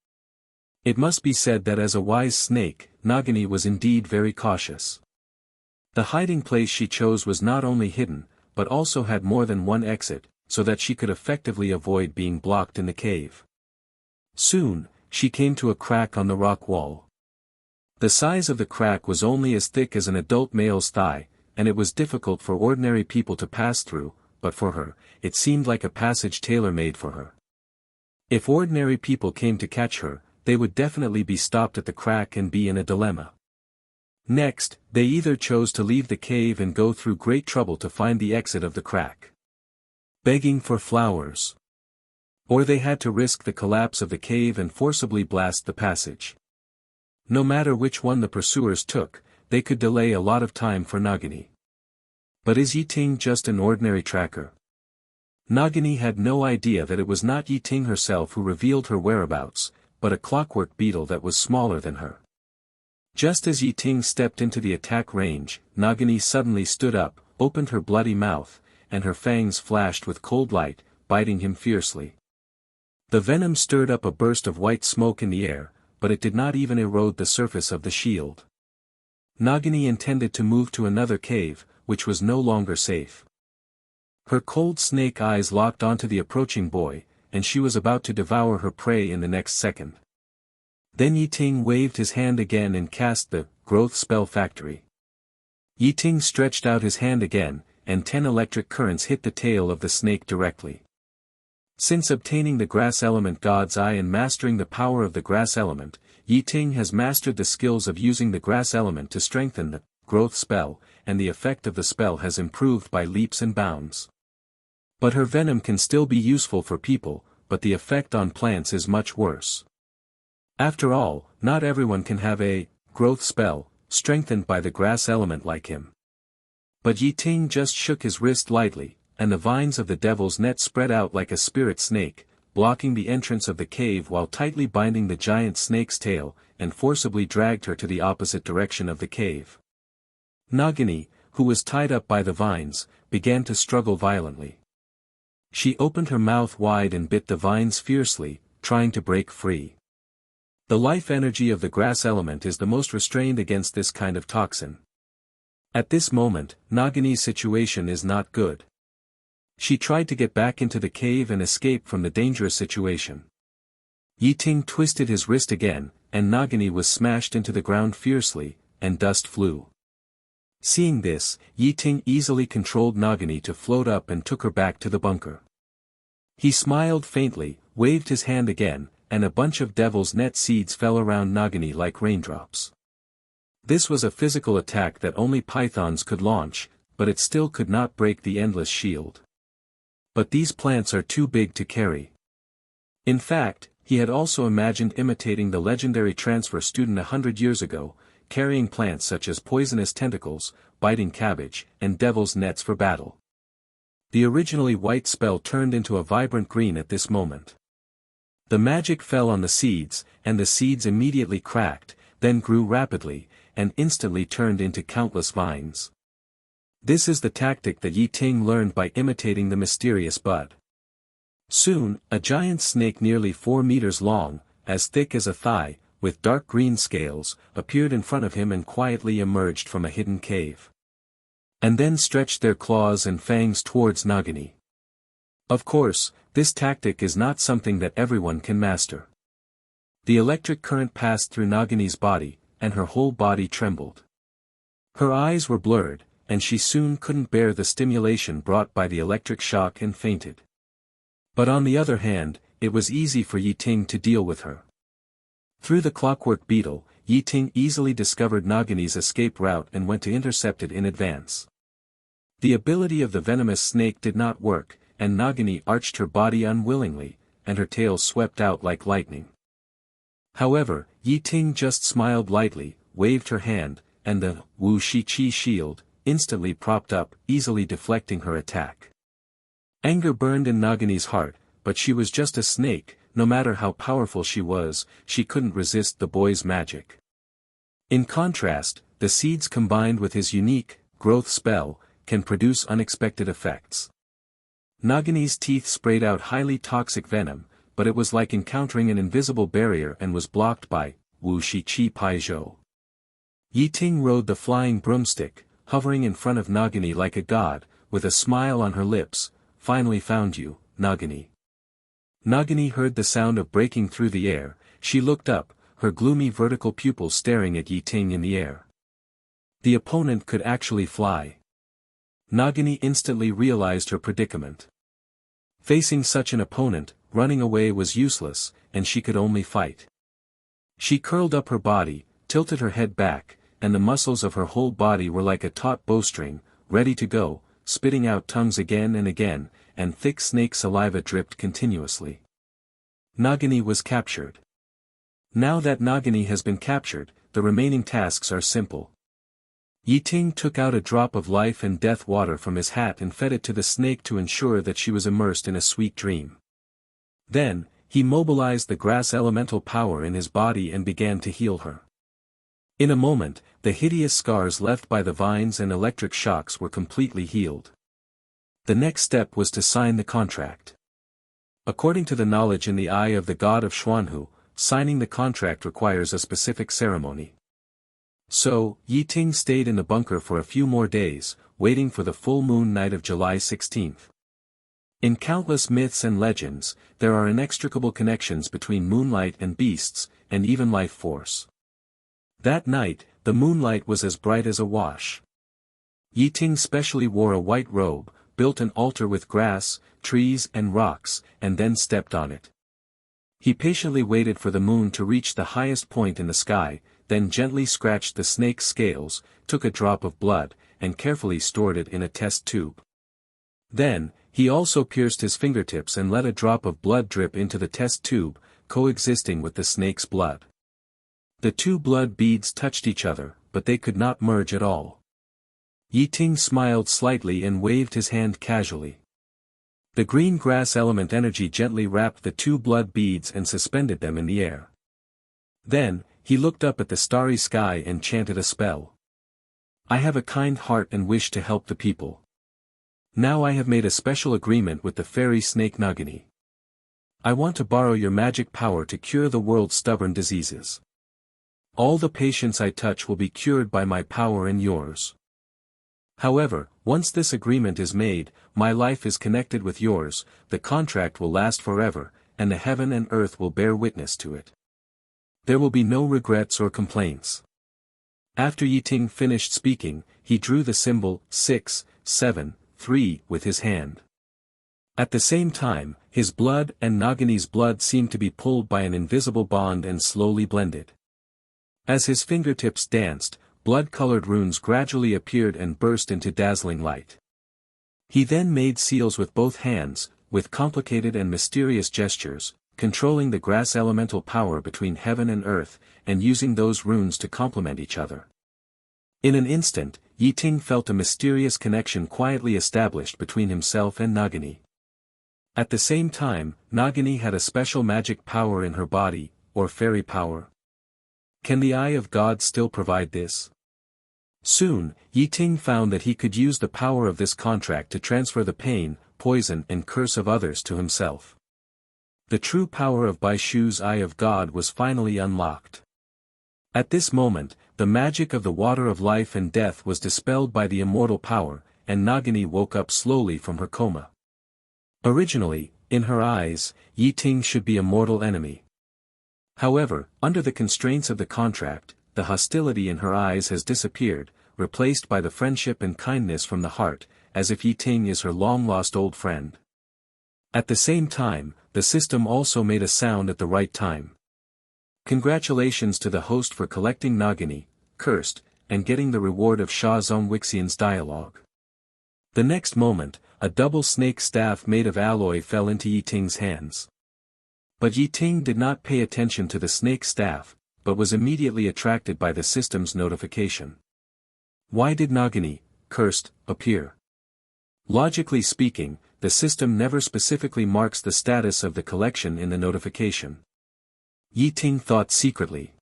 It must be said that as a wise snake, Nagini was indeed very cautious. The hiding place she chose was not only hidden, but also had more than one exit, so that she could effectively avoid being blocked in the cave. Soon, she came to a crack on the rock wall. The size of the crack was only as thick as an adult male's thigh, and it was difficult for ordinary people to pass through, but for her, it seemed like a passage tailor-made for her. If ordinary people came to catch her, they would definitely be stopped at the crack and be in a dilemma. Next, they either chose to leave the cave and go through great trouble to find the exit of the crack, begging for flowers. Or they had to risk the collapse of the cave and forcibly blast the passage. No matter which one the pursuers took, they could delay a lot of time for Nagini. But is Ye Ting just an ordinary tracker? Nagini had no idea that it was not Ye Ting herself who revealed her whereabouts, but a clockwork beetle that was smaller than her. Just as Ye Ting stepped into the attack range, Nagini suddenly stood up, opened her bloody mouth, and her fangs flashed with cold light, biting him fiercely. The venom stirred up a burst of white smoke in the air, but it did not even erode the surface of the shield. Nagini intended to move to another cave, which was no longer safe. Her cold snake eyes locked onto the approaching boy, and she was about to devour her prey in the next second. Then Ye Ting waved his hand again and cast the growth spell factory. Ye Ting stretched out his hand again, and 10 electric currents hit the tail of the snake directly. Since obtaining the grass element God's Eye and mastering the power of the grass element, Ye Ting has mastered the skills of using the grass element to strengthen the growth spell, and the effect of the spell has improved by leaps and bounds. But her venom can still be useful for people, but the effect on plants is much worse. After all, not everyone can have a growth spell strengthened by the grass element like him. But Ye Ting just shook his wrist lightly, and the vines of the devil's net spread out like a spirit snake, blocking the entrance of the cave while tightly binding the giant snake's tail, and forcibly dragged her to the opposite direction of the cave. Nagini, who was tied up by the vines, began to struggle violently. She opened her mouth wide and bit the vines fiercely, trying to break free. The life energy of the grass element is the most restrained against this kind of toxin. At this moment, Nagini's situation is not good. She tried to get back into the cave and escape from the dangerous situation. Ye Ting twisted his wrist again, and Nagini was smashed into the ground fiercely, and dust flew. Seeing this, Ye Ting easily controlled Nagini to float up and took her back to the bunker. He smiled faintly, waved his hand again, and a bunch of devil's net seeds fell around Nagini like raindrops. This was a physical attack that only pythons could launch, but it still could not break the endless shield. But these plants are too big to carry. In fact, he had also imagined imitating the legendary transfer student 100 years ago, carrying plants such as poisonous tentacles, biting cabbage, and devil's nets for battle. The originally white spell turned into a vibrant green at this moment. The magic fell on the seeds, and the seeds immediately cracked, then grew rapidly, and instantly turned into countless vines. This is the tactic that Ye Ting learned by imitating the mysterious bud. Soon, a giant snake nearly 4 meters long, as thick as a thigh, with dark green scales, appeared in front of him and quietly emerged from a hidden cave. And then stretched their claws and fangs towards Nagini. Of course, this tactic is not something that everyone can master. The electric current passed through Nagini's body, and her whole body trembled. Her eyes were blurred, and she soon couldn't bear the stimulation brought by the electric shock and fainted. But on the other hand, it was easy for Ye Ting to deal with her. Through the clockwork beetle, Ye Ting easily discovered Nagini's escape route and went to intercept it in advance. The ability of the venomous snake did not work, and Nagini arched her body unwillingly, and her tail swept out like lightning. However, Ye Ting just smiled lightly, waved her hand, and the Wu Shi Qi shield instantly propped up, easily deflecting her attack. Anger burned in Nagini's heart, but she was just a snake. No matter how powerful she was, she couldn't resist the boy's magic. In contrast, the seeds combined with his unique growth spell can produce unexpected effects. Nagini's teeth sprayed out highly toxic venom, but it was like encountering an invisible barrier and was blocked by Wu Shi Qi Pai Zhou. Ye Ting rode the flying broomstick, hovering in front of Nagini like a god, with a smile on her lips. Finally found you, Nagini. Nagini heard the sound of breaking through the air. She looked up, her gloomy vertical pupils staring at Ye Ting in the air. The opponent could actually fly. Nagini instantly realized her predicament. Facing such an opponent, running away was useless, and she could only fight. She curled up her body, tilted her head back, and the muscles of her whole body were like a taut bowstring, ready to go, spitting out tongues again and again, and thick snake saliva dripped continuously. Nagini was captured. Now that Nagini has been captured, the remaining tasks are simple. Ye Ting took out a drop of life and death water from his hat and fed it to the snake to ensure that she was immersed in a sweet dream. Then, he mobilized the grass elemental power in his body and began to heal her. In a moment, the hideous scars left by the vines and electric shocks were completely healed. The next step was to sign the contract. According to the knowledge in the eye of the god of Xuanhu, signing the contract requires a specific ceremony. So, Ye Ting stayed in the bunker for a few more days, waiting for the full moon night of July 16th. In countless myths and legends, there are inextricable connections between moonlight and beasts, and even life force. That night, the moonlight was as bright as a wash. Ye Ting specially wore a white robe, built an altar with grass, trees and rocks, and then stepped on it. He patiently waited for the moon to reach the highest point in the sky, then gently scratched the snake's scales, took a drop of blood, and carefully stored it in a test tube. Then, he also pierced his fingertips and let a drop of blood drip into the test tube, coexisting with the snake's blood. The two blood beads touched each other, but they could not merge at all. Ye Ting smiled slightly and waved his hand casually. The green grass element energy gently wrapped the two blood beads and suspended them in the air. Then, he looked up at the starry sky and chanted a spell. I have a kind heart and wish to help the people. Now I have made a special agreement with the fairy snake Nagini. I want to borrow your magic power to cure the world's stubborn diseases. All the patients I touch will be cured by my power and yours. However, once this agreement is made, my life is connected with yours, the contract will last forever, and the heaven and earth will bear witness to it. There will be no regrets or complaints. After Ye Ting finished speaking, he drew the symbol 6, 7, 3 with his hand. At the same time, his blood and Nagini's blood seemed to be pulled by an invisible bond and slowly blended. As his fingertips danced, blood-colored runes gradually appeared and burst into dazzling light. He then made seals with both hands, with complicated and mysterious gestures, controlling the grass elemental power between heaven and earth, and using those runes to complement each other. In an instant, Ye Ting felt a mysterious connection quietly established between himself and Nagini. At the same time, Nagini had a special magic power in her body, or fairy power. Can the eye of God still provide this? Soon, Ye Ting found that he could use the power of this contract to transfer the pain, poison and curse of others to himself. The true power of Bai Shu's Eye of God was finally unlocked. At this moment, the magic of the water of life and death was dispelled by the immortal power, and Nagini woke up slowly from her coma. Originally, in her eyes, Ye Ting should be a mortal enemy. However, under the constraints of the contract, the hostility in her eyes has disappeared, replaced by the friendship and kindness from the heart, as if Ye Ting is her long-lost old friend. At the same time, the system also made a sound at the right time. Congratulations to the host for collecting Nagini, cursed, and getting the reward of Shah Zongwixian's dialogue. The next moment, a double snake staff made of alloy fell into Ye Ting's hands. But Ye Ting did not pay attention to the snake staff, but was immediately attracted by the system's notification. Why did Nagini, cursed, appear? Logically speaking, the system never specifically marks the status of the collection in the notification. Ye Ting thought secretly.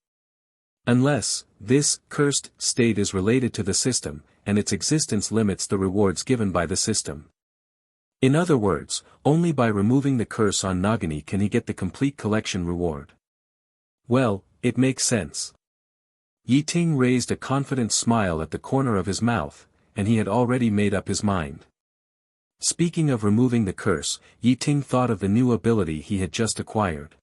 Unless, this, cursed, state is related to the system, and its existence limits the rewards given by the system. In other words, only by removing the curse on Nagini can he get the complete collection reward. Well, it makes sense. Ye Ting raised a confident smile at the corner of his mouth, and he had already made up his mind. Speaking of removing the curse, Ye Ting thought of the new ability he had just acquired.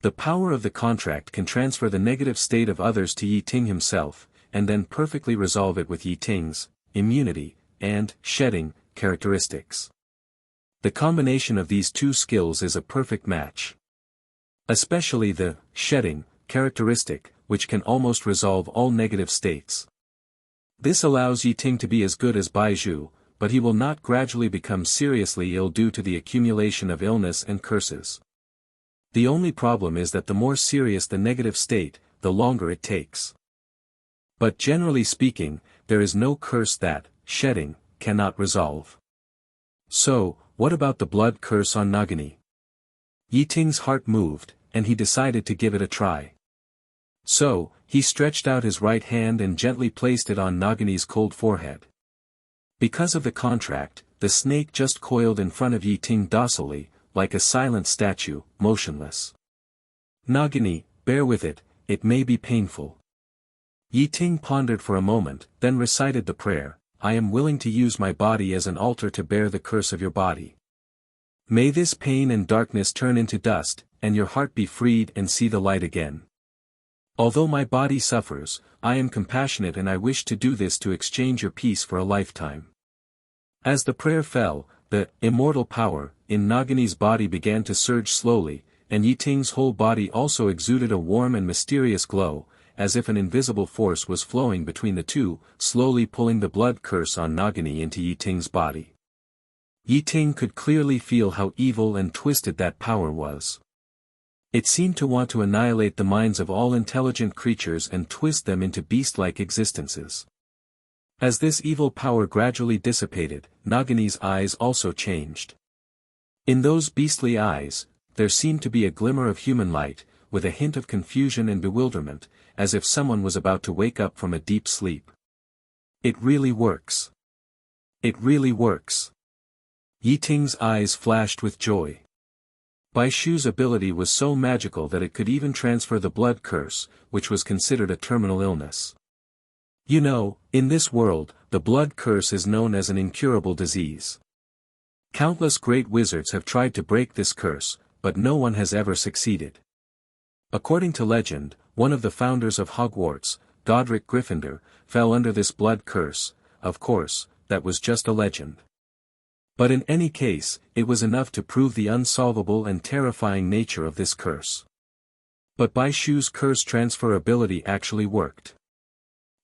The power of the contract can transfer the negative state of others to Ye Ting himself, and then perfectly resolve it with Ye Ting's immunity and shedding characteristics. The combination of these two skills is a perfect match. Especially the shedding characteristic, which can almost resolve all negative states. This allows Ye Ting to be as good as Bai Zhu, but he will not gradually become seriously ill due to the accumulation of illness and curses. The only problem is that the more serious the negative state, the longer it takes. But generally speaking, there is no curse that, shedding, cannot resolve. So, what about the blood curse on Nagini? Ye Ting's heart moved, and he decided to give it a try. So, he stretched out his right hand and gently placed it on Nagini's cold forehead. Because of the contract, the snake just coiled in front of Ye Ting docilely, like a silent statue, motionless. Nagini, bear with it, it may be painful. Ye Ting pondered for a moment, then recited the prayer, I am willing to use my body as an altar to bear the curse of your body. May this pain and darkness turn into dust, and your heart be freed and see the light again. Although my body suffers, I am compassionate and I wish to do this to exchange your peace for a lifetime. As the prayer fell, the immortal power in Nagini's body began to surge slowly, and Ye Ting's whole body also exuded a warm and mysterious glow, as if an invisible force was flowing between the two, slowly pulling the blood curse on Nagini into Ye Ting's body. Ye Ting could clearly feel how evil and twisted that power was. It seemed to want to annihilate the minds of all intelligent creatures and twist them into beast-like existences. As this evil power gradually dissipated, Nagini's eyes also changed. In those beastly eyes, there seemed to be a glimmer of human light, with a hint of confusion and bewilderment, as if someone was about to wake up from a deep sleep. It really works. It really works. Ye Ting's eyes flashed with joy. Bai Shu's ability was so magical that it could even transfer the blood curse, which was considered a terminal illness. You know, in this world, the blood curse is known as an incurable disease. Countless great wizards have tried to break this curse, but no one has ever succeeded. According to legend, one of the founders of Hogwarts, Godric Gryffindor, fell under this blood curse. Of course, that was just a legend. But in any case, it was enough to prove the unsolvable and terrifying nature of this curse. But Bai Shu's curse transfer ability actually worked.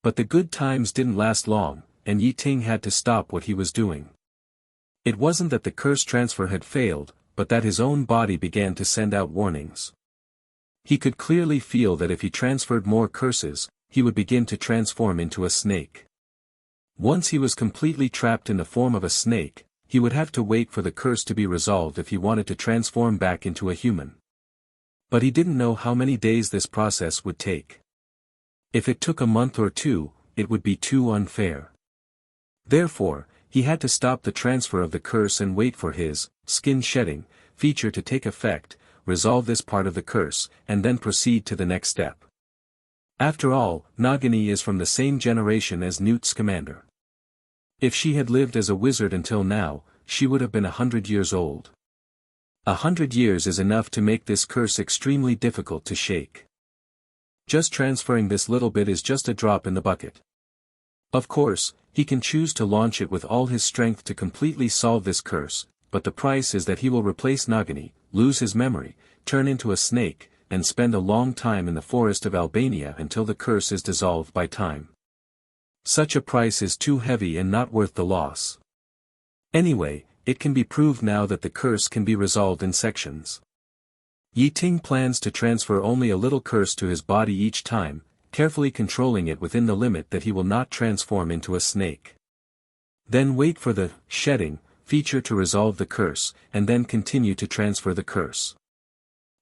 But the good times didn't last long, and Ye Ting had to stop what he was doing. It wasn't that the curse transfer had failed, but that his own body began to send out warnings. He could clearly feel that if he transferred more curses, he would begin to transform into a snake. Once he was completely trapped in the form of a snake, he would have to wait for the curse to be resolved if he wanted to transform back into a human. But he didn't know how many days this process would take. If it took a month or two, it would be too unfair. Therefore, he had to stop the transfer of the curse and wait for his skin shedding feature to take effect, resolve this part of the curse, and then proceed to the next step. After all, Nagini is from the same generation as Newt Scamander. If she had lived as a wizard until now, she would have been 100 years old. 100 years is enough to make this curse extremely difficult to shake. Just transferring this little bit is just a drop in the bucket. Of course, he can choose to launch it with all his strength to completely solve this curse, but the price is that he will replace Nagini, lose his memory, turn into a snake, and spend a long time in the forest of Albania until the curse is dissolved by time. Such a price is too heavy and not worth the loss. Anyway, it can be proved now that the curse can be resolved in sections. Ye Ting plans to transfer only a little curse to his body each time, carefully controlling it within the limit that he will not transform into a snake. Then wait for the shedding feature to resolve the curse, and then continue to transfer the curse.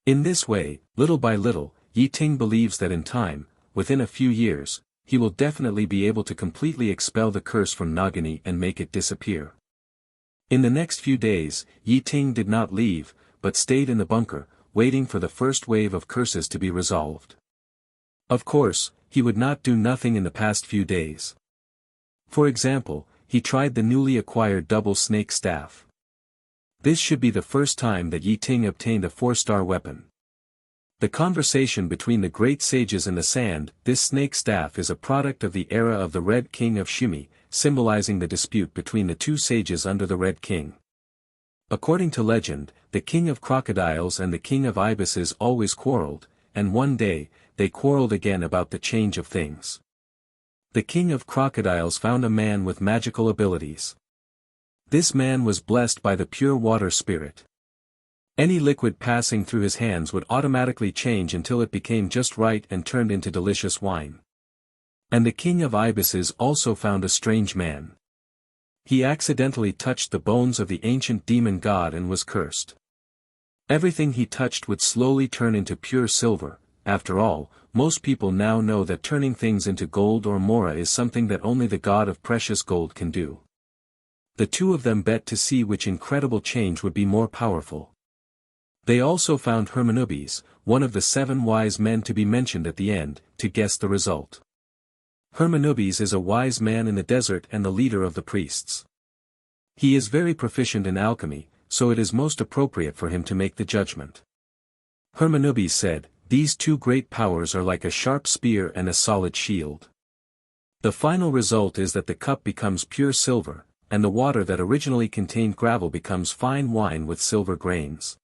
In this way, little by little, Ye Ting believes that in time, within a few years, he will definitely be able to completely expel the curse from Nagini and make it disappear. In the next few days, Ye Ting did not leave, but stayed in the bunker, waiting for the first wave of curses to be resolved. Of course, he would not do nothing in the past few days. For example, he tried the newly acquired double snake staff. This should be the first time that Ye Ting obtained a 4-star weapon. The conversation between the great sages in the sand. This snake staff is a product of the era of the Red King of Shimi, symbolizing the dispute between the two sages under the Red King. According to legend, the King of Crocodiles and the King of Ibises always quarreled, and one day, they quarreled again about the change of things. The King of Crocodiles found a man with magical abilities. This man was blessed by the pure water spirit. Any liquid passing through his hands would automatically change until it became just right and turned into delicious wine. And the King of Ibises also found a strange man. He accidentally touched the bones of the ancient demon god and was cursed. Everything he touched would slowly turn into pure silver. After all, most people now know that turning things into gold or mora is something that only the god of precious gold can do. The two of them bet to see which incredible change would be more powerful. They also found Hermanubis, one of the 7 wise men to be mentioned at the end, to guess the result. Hermanubis is a wise man in the desert and the leader of the priests. He is very proficient in alchemy, so it is most appropriate for him to make the judgment. Hermanubis said, "These 2 great powers are like a sharp spear and a solid shield. The final result is that the cup becomes pure silver, and the water that originally contained gravel becomes fine wine with silver grains.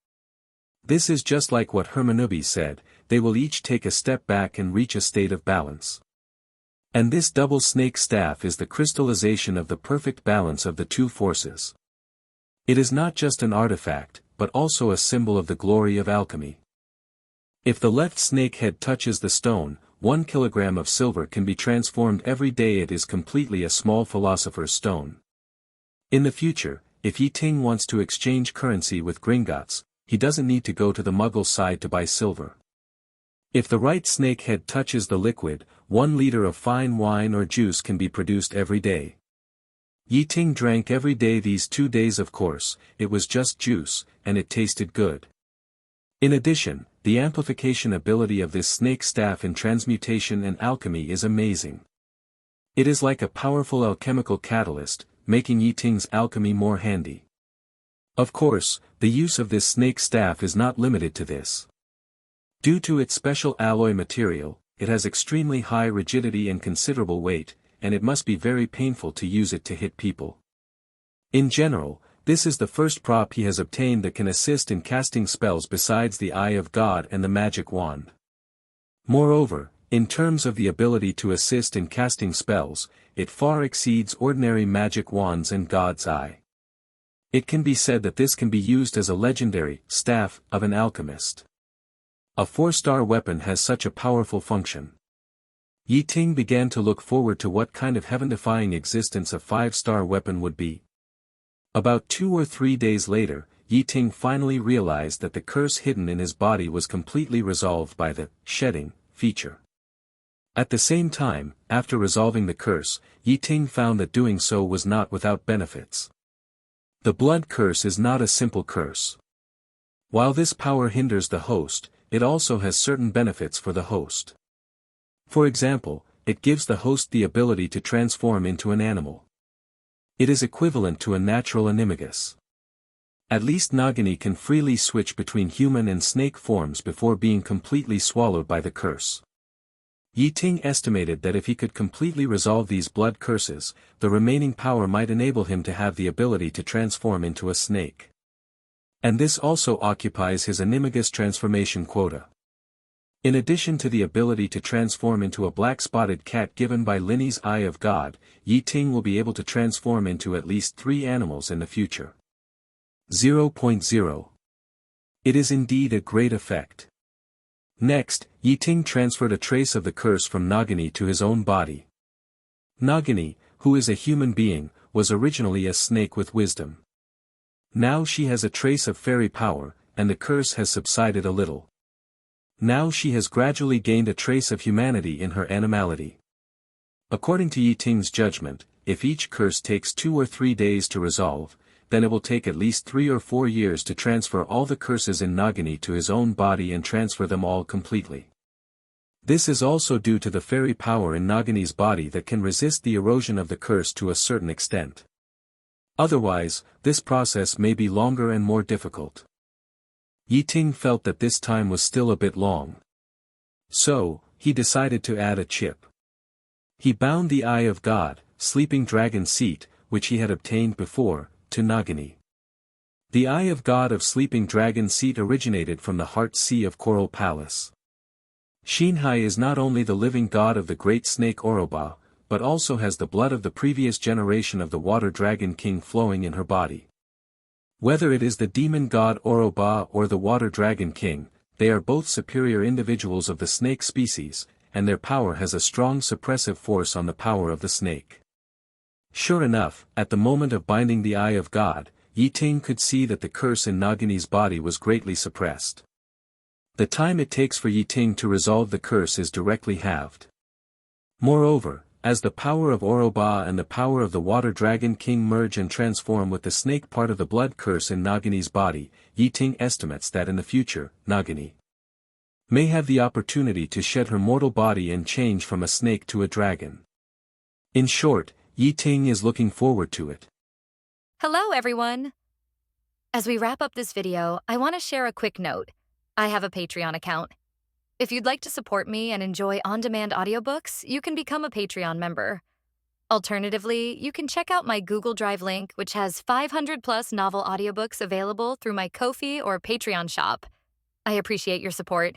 This is just like what Hermanubis said, they will each take a step back and reach a state of balance. And this double snake staff is the crystallization of the perfect balance of the 2 forces. It is not just an artifact, but also a symbol of the glory of alchemy. If the left snake head touches the stone, 1 kilogram of silver can be transformed every day. It is completely a small philosopher's stone. In the future, if Ye Ting wants to exchange currency with Gringotts, he doesn't need to go to the Muggle side to buy silver. If the right snake head touches the liquid, 1 liter of fine wine or juice can be produced every day. Ye Ting drank every day these 2 days. Of course, it was just juice, and it tasted good. In addition, the amplification ability of this snake staff in transmutation and alchemy is amazing. It is like a powerful alchemical catalyst, making Ye Ting's alchemy more handy. Of course, the use of this snake staff is not limited to this. Due to its special alloy material, it has extremely high rigidity and considerable weight, and it must be very painful to use it to hit people. In general, this is the first prop he has obtained that can assist in casting spells besides the Eye of God and the magic wand. Moreover, in terms of the ability to assist in casting spells, it far exceeds ordinary magic wands and God's Eye. It can be said that this can be used as a legendary staff of an alchemist. A 4-star weapon has such a powerful function. Ye Ting began to look forward to what kind of heaven-defying existence a 5-star weapon would be. About 2 or 3 days later, Ye Ting finally realized that the curse hidden in his body was completely resolved by the shedding feature. At the same time, after resolving the curse, Ye Ting found that doing so was not without benefits. The blood curse is not a simple curse. While this power hinders the host, it also has certain benefits for the host. For example, it gives the host the ability to transform into an animal. It is equivalent to a natural animagus. At least Nagini can freely switch between human and snake forms before being completely swallowed by the curse. Ye Ting estimated that if he could completely resolve these blood curses, the remaining power might enable him to have the ability to transform into a snake. And this also occupies his animagus transformation quota. In addition to the ability to transform into a black-spotted cat given by Linny's Eye of God, Ye Ting will be able to transform into at least 3 animals in the future. 0.0. It is indeed a great effect. Next, Ye Ting transferred a trace of the curse from Nagini to his own body. Nagini, who is a human being, was originally a snake with wisdom. Now she has a trace of fairy power, and the curse has subsided a little. Now she has gradually gained a trace of humanity in her animality. According to Ye Ting's judgment, if each curse takes 2 or 3 days to resolve, then it will take at least 3 or 4 years to transfer all the curses in Nagini to his own body and transfer them all completely. This is also due to the fairy power in Nagini's body that can resist the erosion of the curse to a certain extent. Otherwise, this process may be longer and more difficult. Ye Ting felt that this time was still a bit long. So, he decided to add a chip. He bound the Eye of God, Sleeping Dragon Seat, which he had obtained before, to Nagini. The Eye of God of Sleeping Dragon Seat originated from the Heart Sea of Coral Palace. Shinhai is not only the living god of the great snake Oroba, but also has the blood of the previous generation of the Water Dragon King flowing in her body. Whether it is the demon god Oroba or the Water Dragon King, they are both superior individuals of the snake species, and their power has a strong suppressive force on the power of the snake. Sure enough, at the moment of binding the Eye of God, Ye Ting could see that the curse in Nagini's body was greatly suppressed. The time it takes for Ye Ting to resolve the curse is directly halved. Moreover, as the power of Oroba and the power of the Water Dragon King merge and transform with the snake part of the blood curse in Nagini's body, Ye Ting estimates that in the future, Nagini may have the opportunity to shed her mortal body and change from a snake to a dragon. In short, Ye Ting is looking forward to it. Hello, everyone! As we wrap up this video, I want to share a quick note. I have a Patreon account. If you'd like to support me and enjoy on-demand audiobooks, you can become a Patreon member. Alternatively, you can check out my Google Drive link, which has 500-plus novel audiobooks available through my Ko-fi or Patreon shop. I appreciate your support.